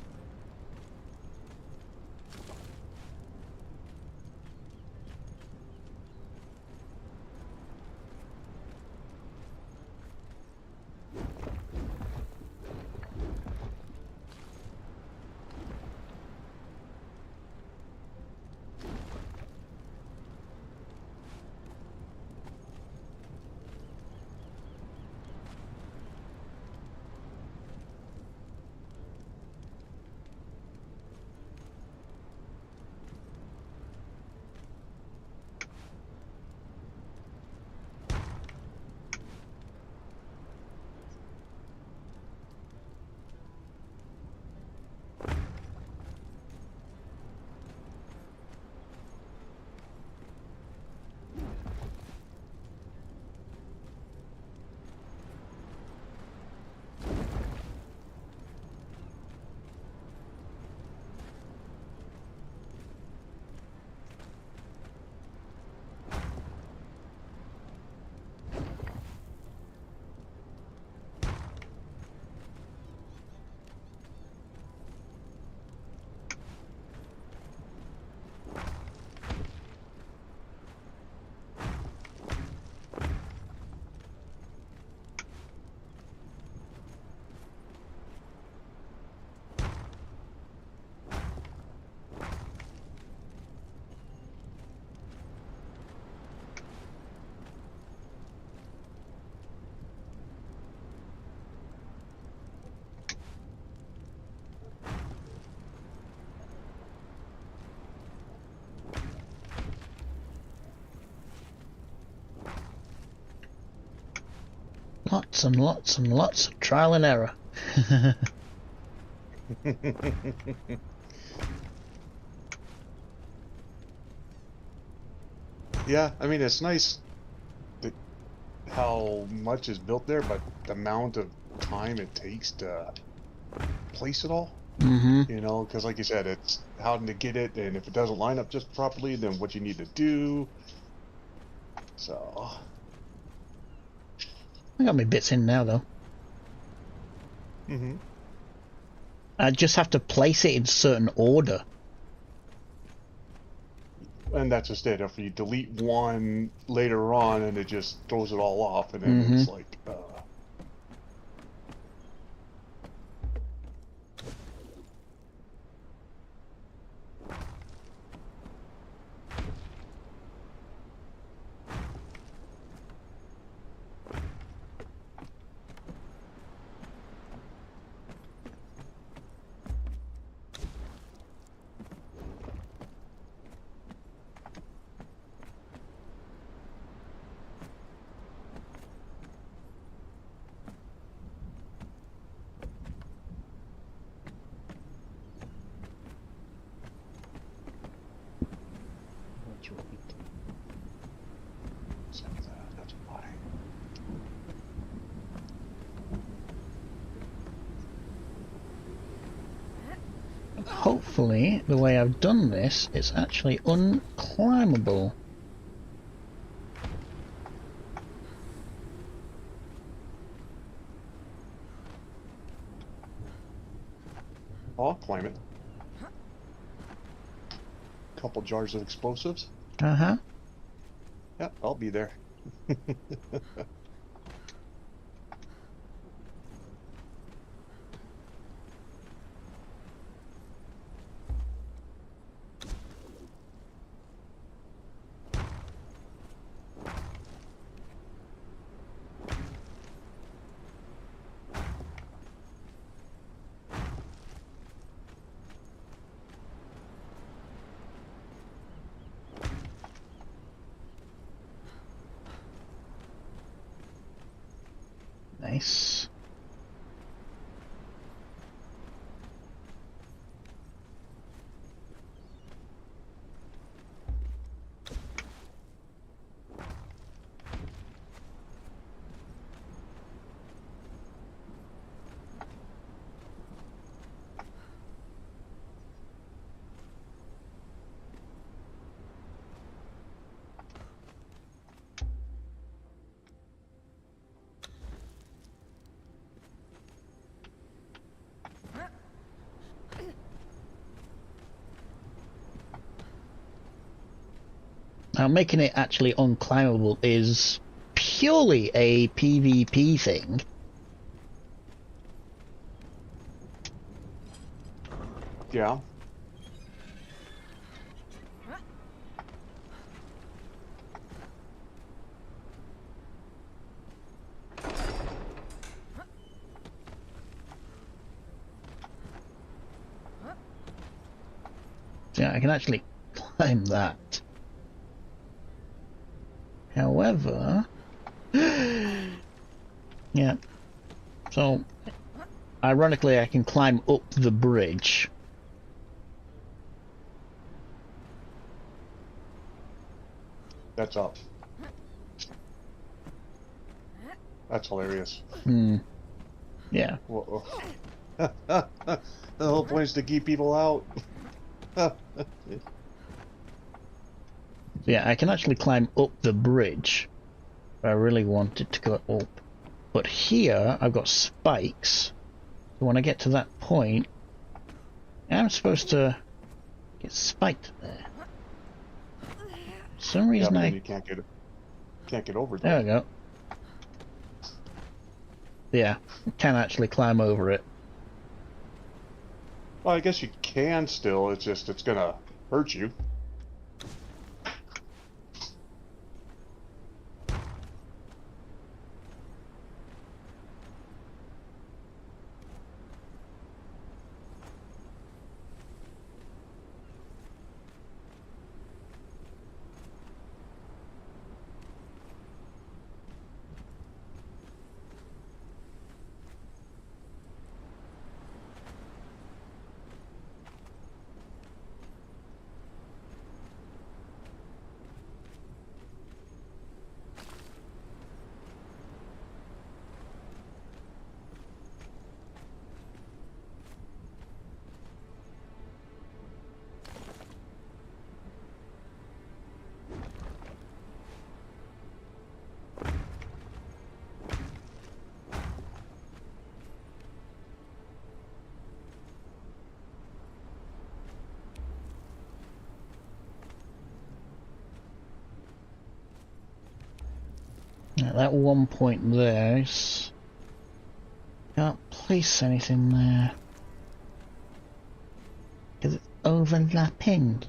Lots and lots and lots of trial and error. Yeah, I mean, it's nice that how much is built there, but the amount of time it takes to place it all, Mm-hmm. you know, because like you said, it's how to get it, and if it doesn't line up just properly, then what you need to do. So, I got my bits in now, though. hmm I just have to place it in certain order. and that's just it. If you delete one later on, and it just throws it all off, and then Mm-hmm. it's like, that's why. Hopefully, the way I've done this, it's actually unclimbable. I'll climb it. Couple jars of explosives. Uh-huh. Yeah, I'll be there. Nice. Now, making it actually unclimbable is purely a PvP thing. Yeah. Yeah, I can actually climb that. However, yeah. So, ironically, I can climb up the bridge. That's up. That's hilarious. Hmm. Yeah. Whoa. The whole point is to keep people out. Yeah, I can actually climb up the bridge. I really wanted to go up. But here, I've got spikes. So when I get to that point, I'm supposed to get spiked there. For some Yeah, reason but then I... you can't get over There there. we go. Yeah, I can actually climb over it. Well, I guess you can still. It's just it's gonna hurt you. At that one point there, can't place anything there. Because it's overlapping.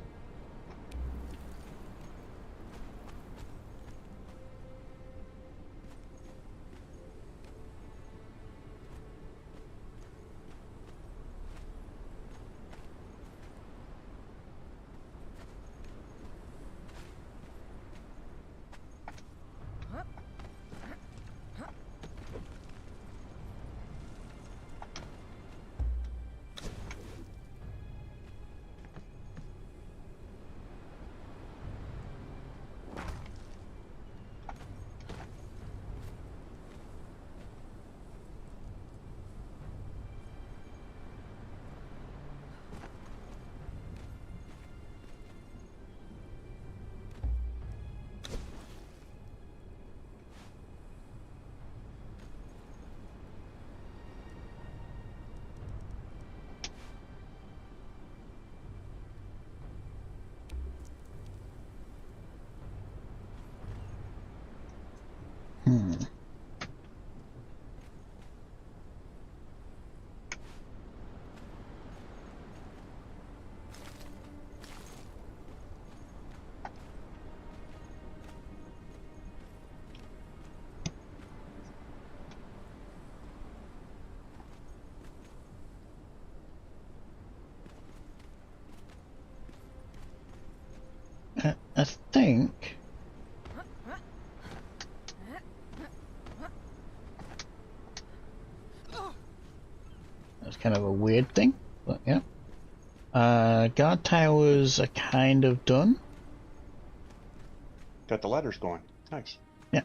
Hmm. I think... That's kind of a weird thing, but yeah. Guard towers are kind of done. Got the ladders going. Nice. Yeah.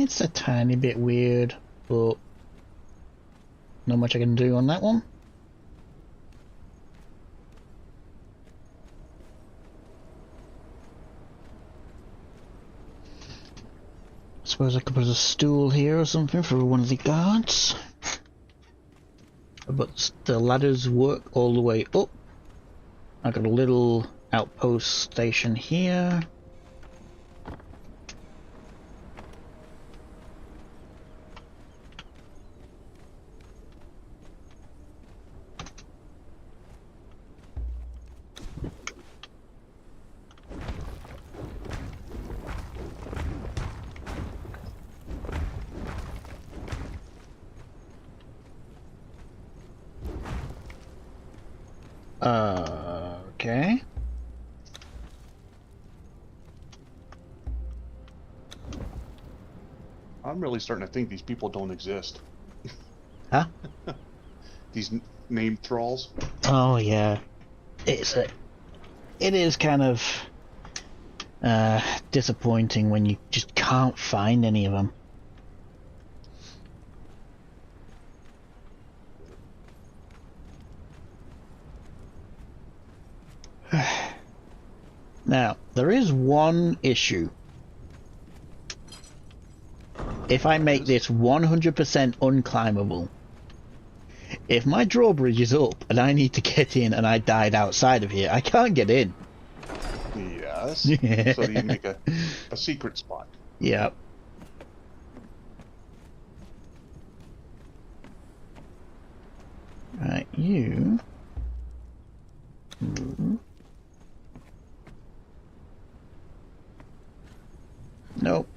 It's a tiny bit weird, but not much I can do on that one. Suppose I could put a stool here or something for one of the guards. But the ladders work all the way up. I got a little outpost station here. Okay. I'm really starting to think these people don't exist. Huh? These named thralls. Oh yeah. It is kind of disappointing when you just can't find any of them. Now, there is one issue. If I make this 100% unclimbable, if my drawbridge is up and I need to get in and I died outside of here, I can't get in. Yes. So you make a secret spot. Yep. Right, you move. Nope.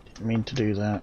Didn't mean to do that.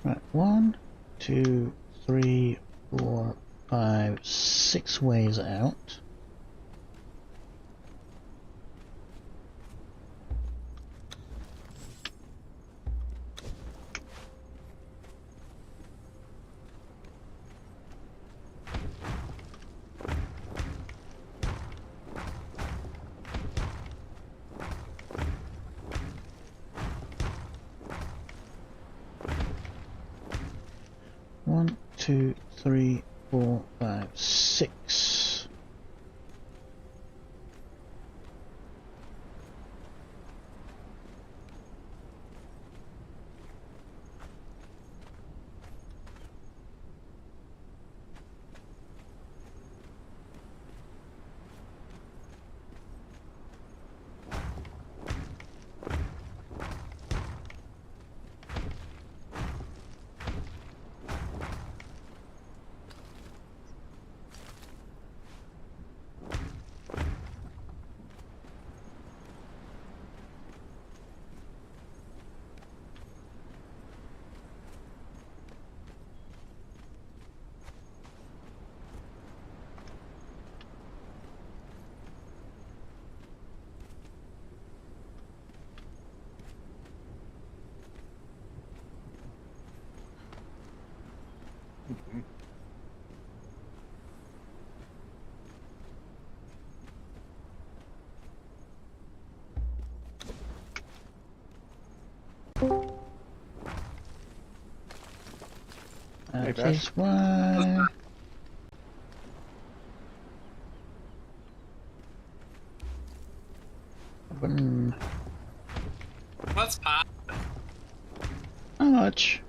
Right, 1, 2, 3, 4, 5, 6 ways out. One, two, three, 4, 5, 6. Hey, That Bash. is why. When, Let's pop. how much?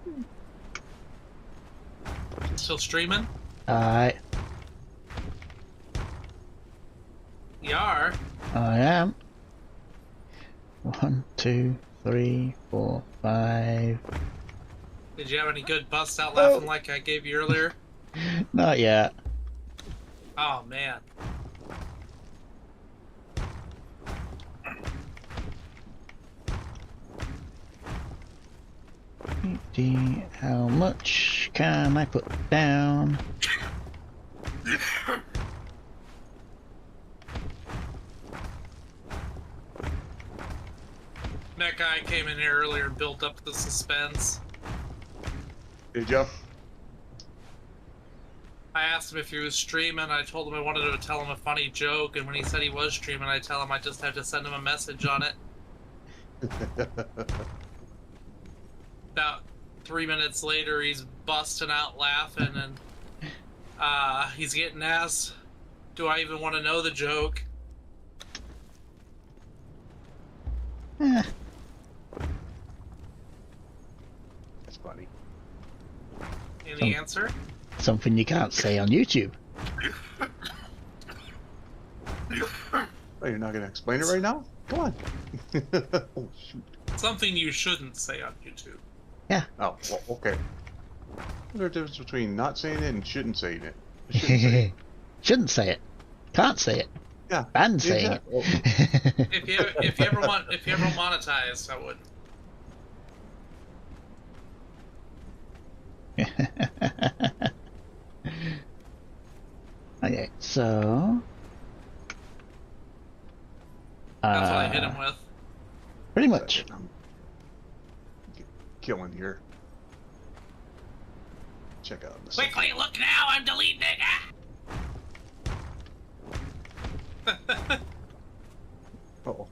Still streaming? I Yar. am. 1, 2, 3, 4, 5. Did you have any good busts out laughing like I gave you earlier? Not yet. Oh man. How much can I put down? That guy came in here earlier and built up the suspense. Did ya? I asked him if he was streaming. I told him I wanted to tell him a funny joke, and when he said he was streaming, I tell him I just had to send him a message on it. About 3 minutes later, he's busting out laughing, and he's getting asked, "Do I even want to know the joke?" Eh, That's funny. Any answer? something you can't say on YouTube. Oh, you're not gonna explain it right now? Come on. Oh shoot. Something you shouldn't say on YouTube. Yeah. Oh, well, okay. What's the difference between not saying it and shouldn't saying it? I shouldn't say it. Shouldn't say it. Can't say it. Yeah. Banned saying exactly. it. If you ever monetize, I would. Okay, so That's what I hit him with. pretty much. I'm killing here. Check out this. Quickly, look now! I'm deleting it. Uh-oh.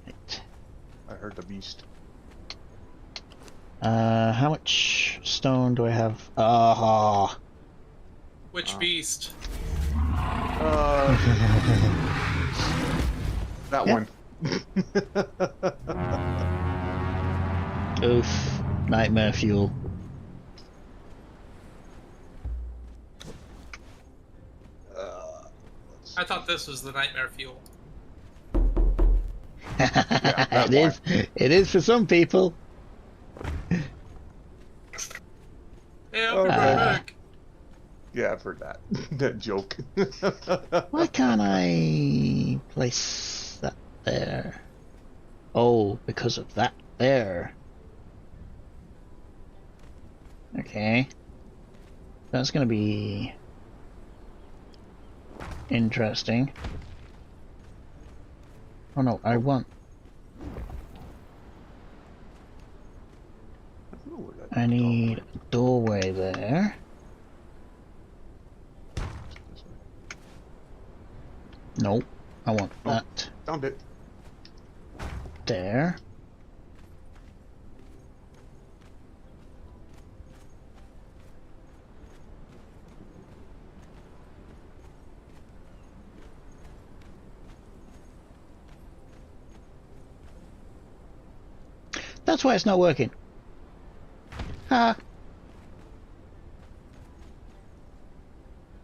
Right. I heard the beast. How much stone do I have? Ah, Which beast? That Yeah. one. oof, nightmare fuel. I thought this was the nightmare fuel. It is. It is for some people. Hey, I'll be right back. Yeah, I've heard that. That joke. Why can't I place that there? Oh, because of that there. Okay. That's gonna be interesting. Oh no, I want. I need a doorway there. Nope. I want Oh. that Found it. there. That's why it's not working. Ha!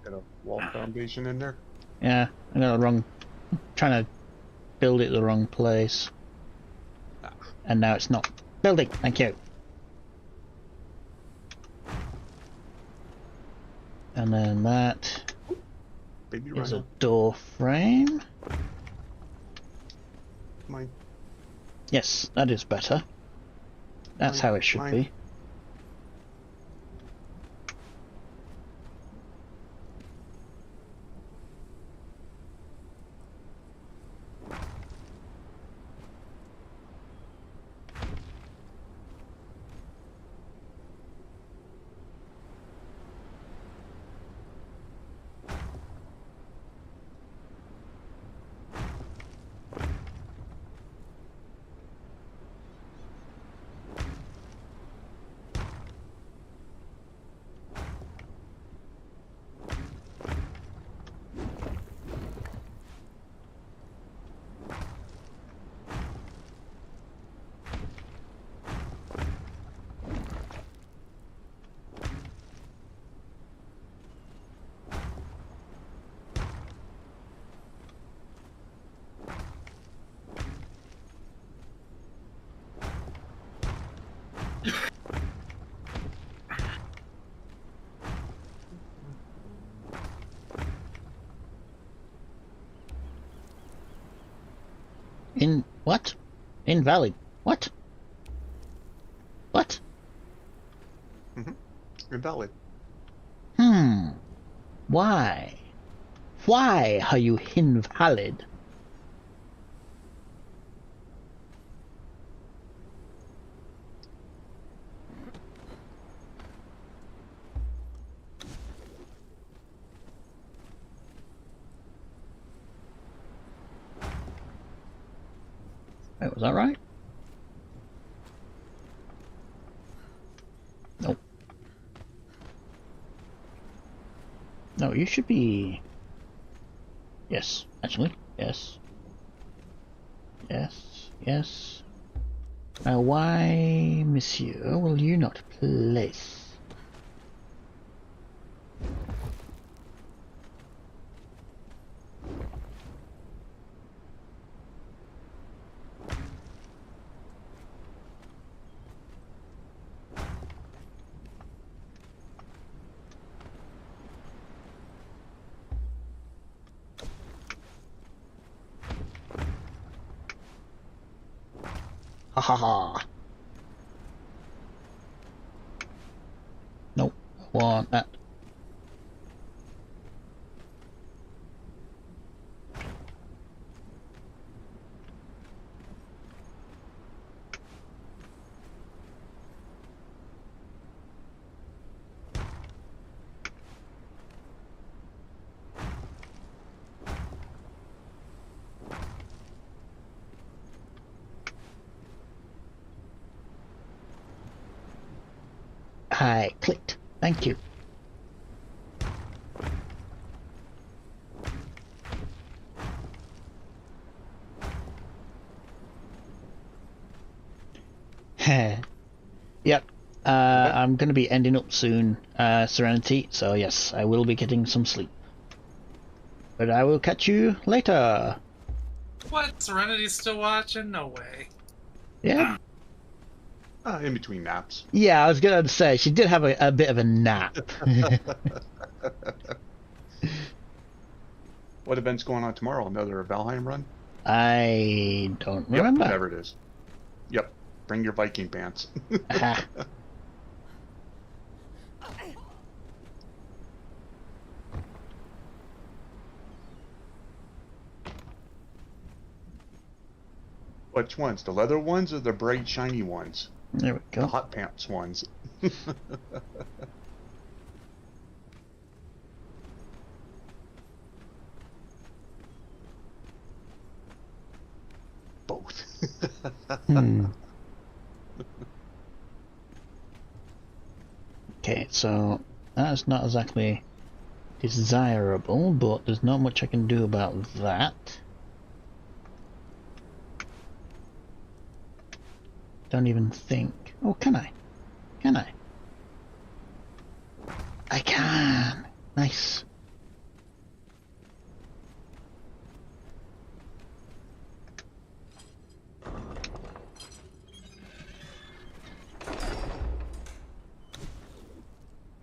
Got a wall foundation in there. Yeah, I got the wrong. Trying to build it the wrong place. And now it's not building. Thank you. And then that Baby is a rhino. door frame. Mine. Yes, that is better. That's how it should Mine. be. What? Invalid. What? What? Invalid. Why? Why are you invalid? Wait, was that right? Nope. No, you should be... Yes, actually. Yes. Yes, yes. Now why, monsieur, will you not place? Ha ha ha. Nope, I want that. I clicked. Thank you. Yep. I'm going to be ending up soon, Serenity, so yes, I will be getting some sleep. But I will catch you later. What? Serenity's still watching? No way. Yeah. In between naps. Yeah, I was going to say, she did have a bit of a nap. What event's going on tomorrow? Another Valheim run? I don't remember. Yep, whatever it is. Yep. Bring your Viking pants. Aha. Which ones? The leather ones or the bright shiny ones? There we The go. hot pants ones. Both. Okay, so that's not exactly desirable, but there's not much I can do about that. Don't even think. Oh, can I? Can I? I can! Nice.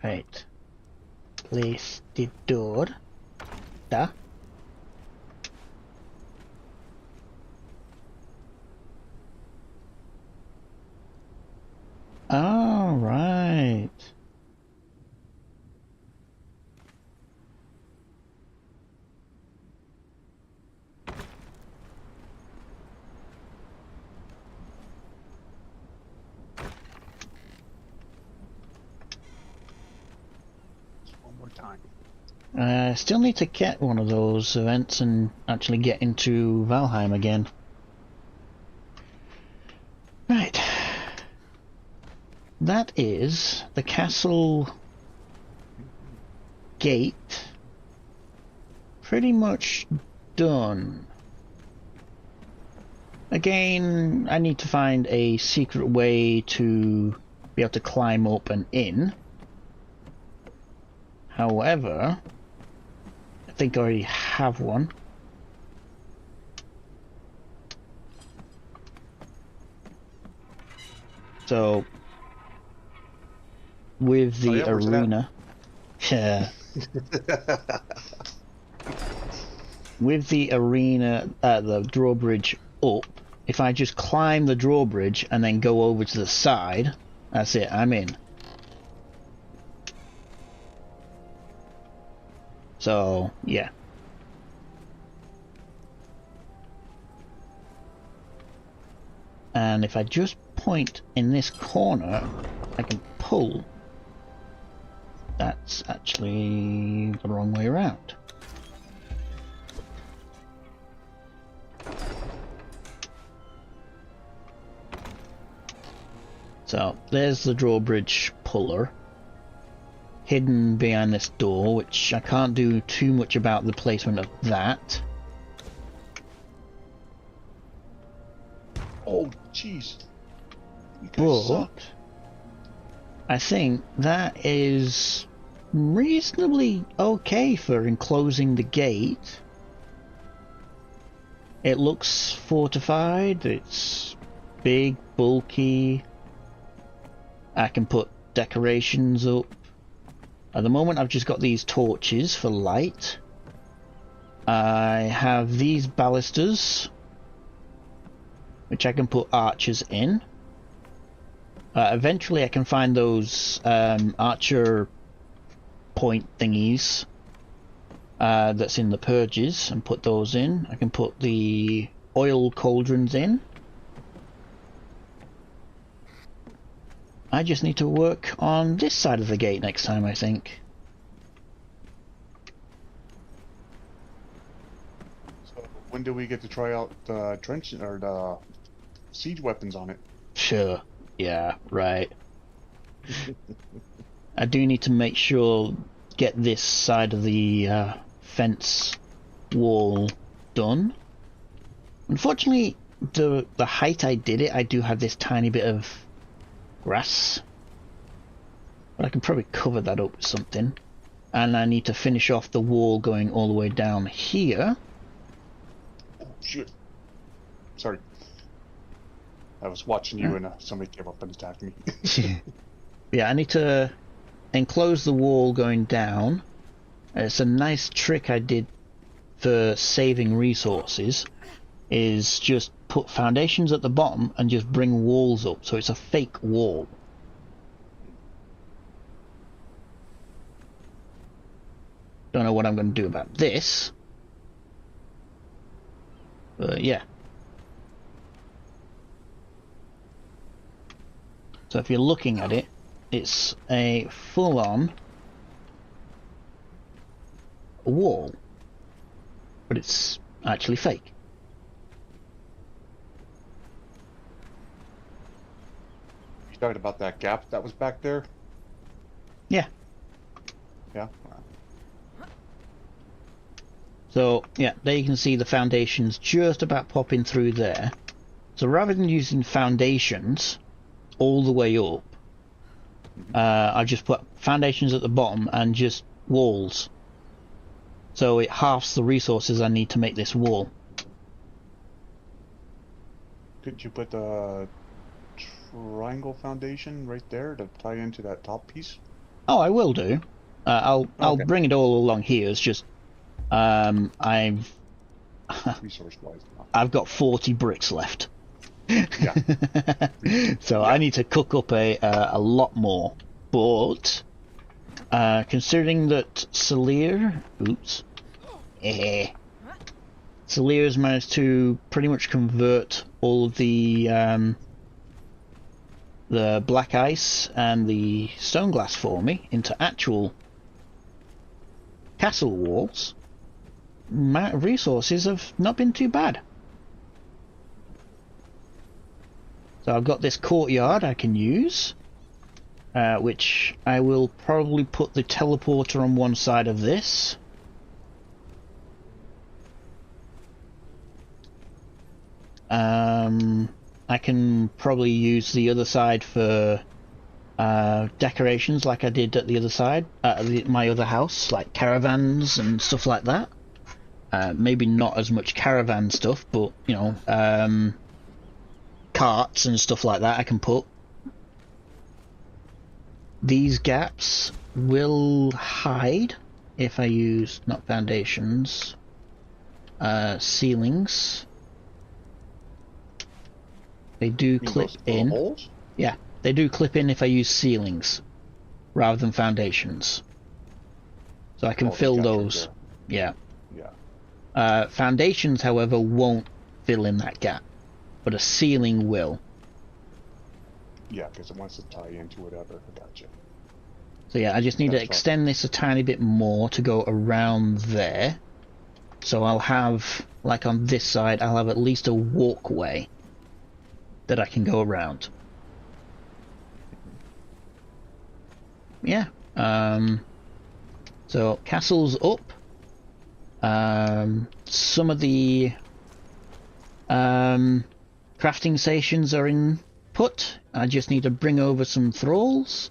Right. Place the door. Da. All right. One more time. I still need to get one of those events and actually get into Valheim again. Right. That is the castle gate pretty much done. Again, I need to find a secret way to be able to climb up and in. However, I think I already have one. So, with the yeah, where's it at? arena, yeah, with the arena, the drawbridge up if I just climb the drawbridge and then go over to the side, that's it, I'm in. So, yeah. And if I just point in this corner, I can pull. That's actually the wrong way around. So, there's the drawbridge puller. Hidden behind this door, which I can't do too much about the placement of that. Oh, jeez. You guys But suck. I think that is reasonably okay for enclosing the gate. It looks fortified, it's big, bulky. I can put decorations up. At the moment I've just got these torches for light. I have these balusters, which I can put archers in. Eventually I can find those archer point thingies that's in the purges and put those in. I can put the oil cauldrons in. I just need to work on this side of the gate next time, I think. So when do we get to try out the trench or the siege weapons on it? Sure. Yeah, right. I do need to make sure get this side of the fence wall done. Unfortunately, the height I did it, I do have this tiny bit of grass, but I can probably cover that up with something. And I need to finish off the wall going all the way down here. Oh, shit. Sorry. I was watching you and somebody came up and attacked me. Yeah, I need to enclose the wall going down. It's a nice trick I did for saving resources, is just put foundations at the bottom and just bring walls up, so it's a fake wall. Don't know what I'm going to do about this, but yeah. So if you're looking at it, it's a full-on wall, but it's actually fake. You talking about that gap that was back there? Yeah. Yeah. So yeah, there you can see the foundations just about popping through there. So rather than using foundations all the way up, I just put foundations at the bottom and just walls. So it halves the resources I need to make this wall. Could you put the triangle foundation right there to tie into that top piece? Oh, I will do. I'll Okay. bring it all along here. It's just I've Resource-wise. I've got 40 bricks left. Yeah. So I need to cook up a lot more. But considering that Salir, Salir has managed to pretty much convert all of the black ice and the stone glass for me into actual castle walls, my resources have not been too bad. So I've got this courtyard I can use, which I will probably put the teleporter on one side of this. I can probably use the other side for decorations like I did at the other side, my other house, like caravans and stuff like that. Maybe not as much caravan stuff, but you know, carts and stuff like that I can put. These gaps will hide if I use not foundations, ceilings. They do You mean clip those little in. holes? Yeah, they do clip in if I use ceilings rather than foundations. So I can Oh, they fill got you those. there. Yeah. Yeah. Foundations, however, won't fill in that gap, but a ceiling will. Yeah, because it wants to tie into whatever. I got you. So yeah, I just need to That's extend this a tiny bit more to go around there. So I'll have, like on this side, I'll have at least a walkway that I can go around. Yeah. So castle's up. Some of the crafting stations are in put. I just need to bring over some thralls,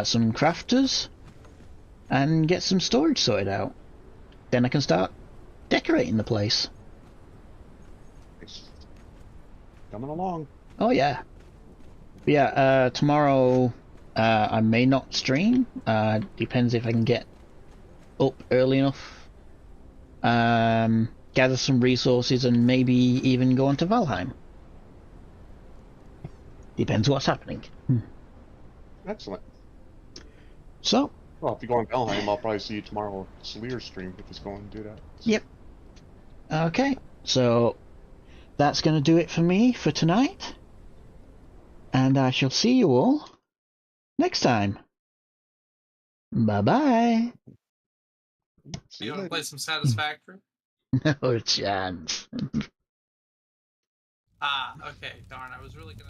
some crafters, and get some storage sorted out. Then I can start decorating the place. It's coming along. Oh yeah. But yeah, tomorrow I may not stream. Depends if I can get up early enough. Gather some resources and maybe even go on to Valheim. Depends what's happening. Excellent. So, Well, if you go on Valheim, I'll probably see you tomorrow at Sleer's stream if he's going to do that. yep. Okay, so that's going to do it for me for tonight. And I shall see you all next time. Bye-bye. See You you want to later. play some Satisfactory? No chance. Ah, okay. Darn, I was really gonna.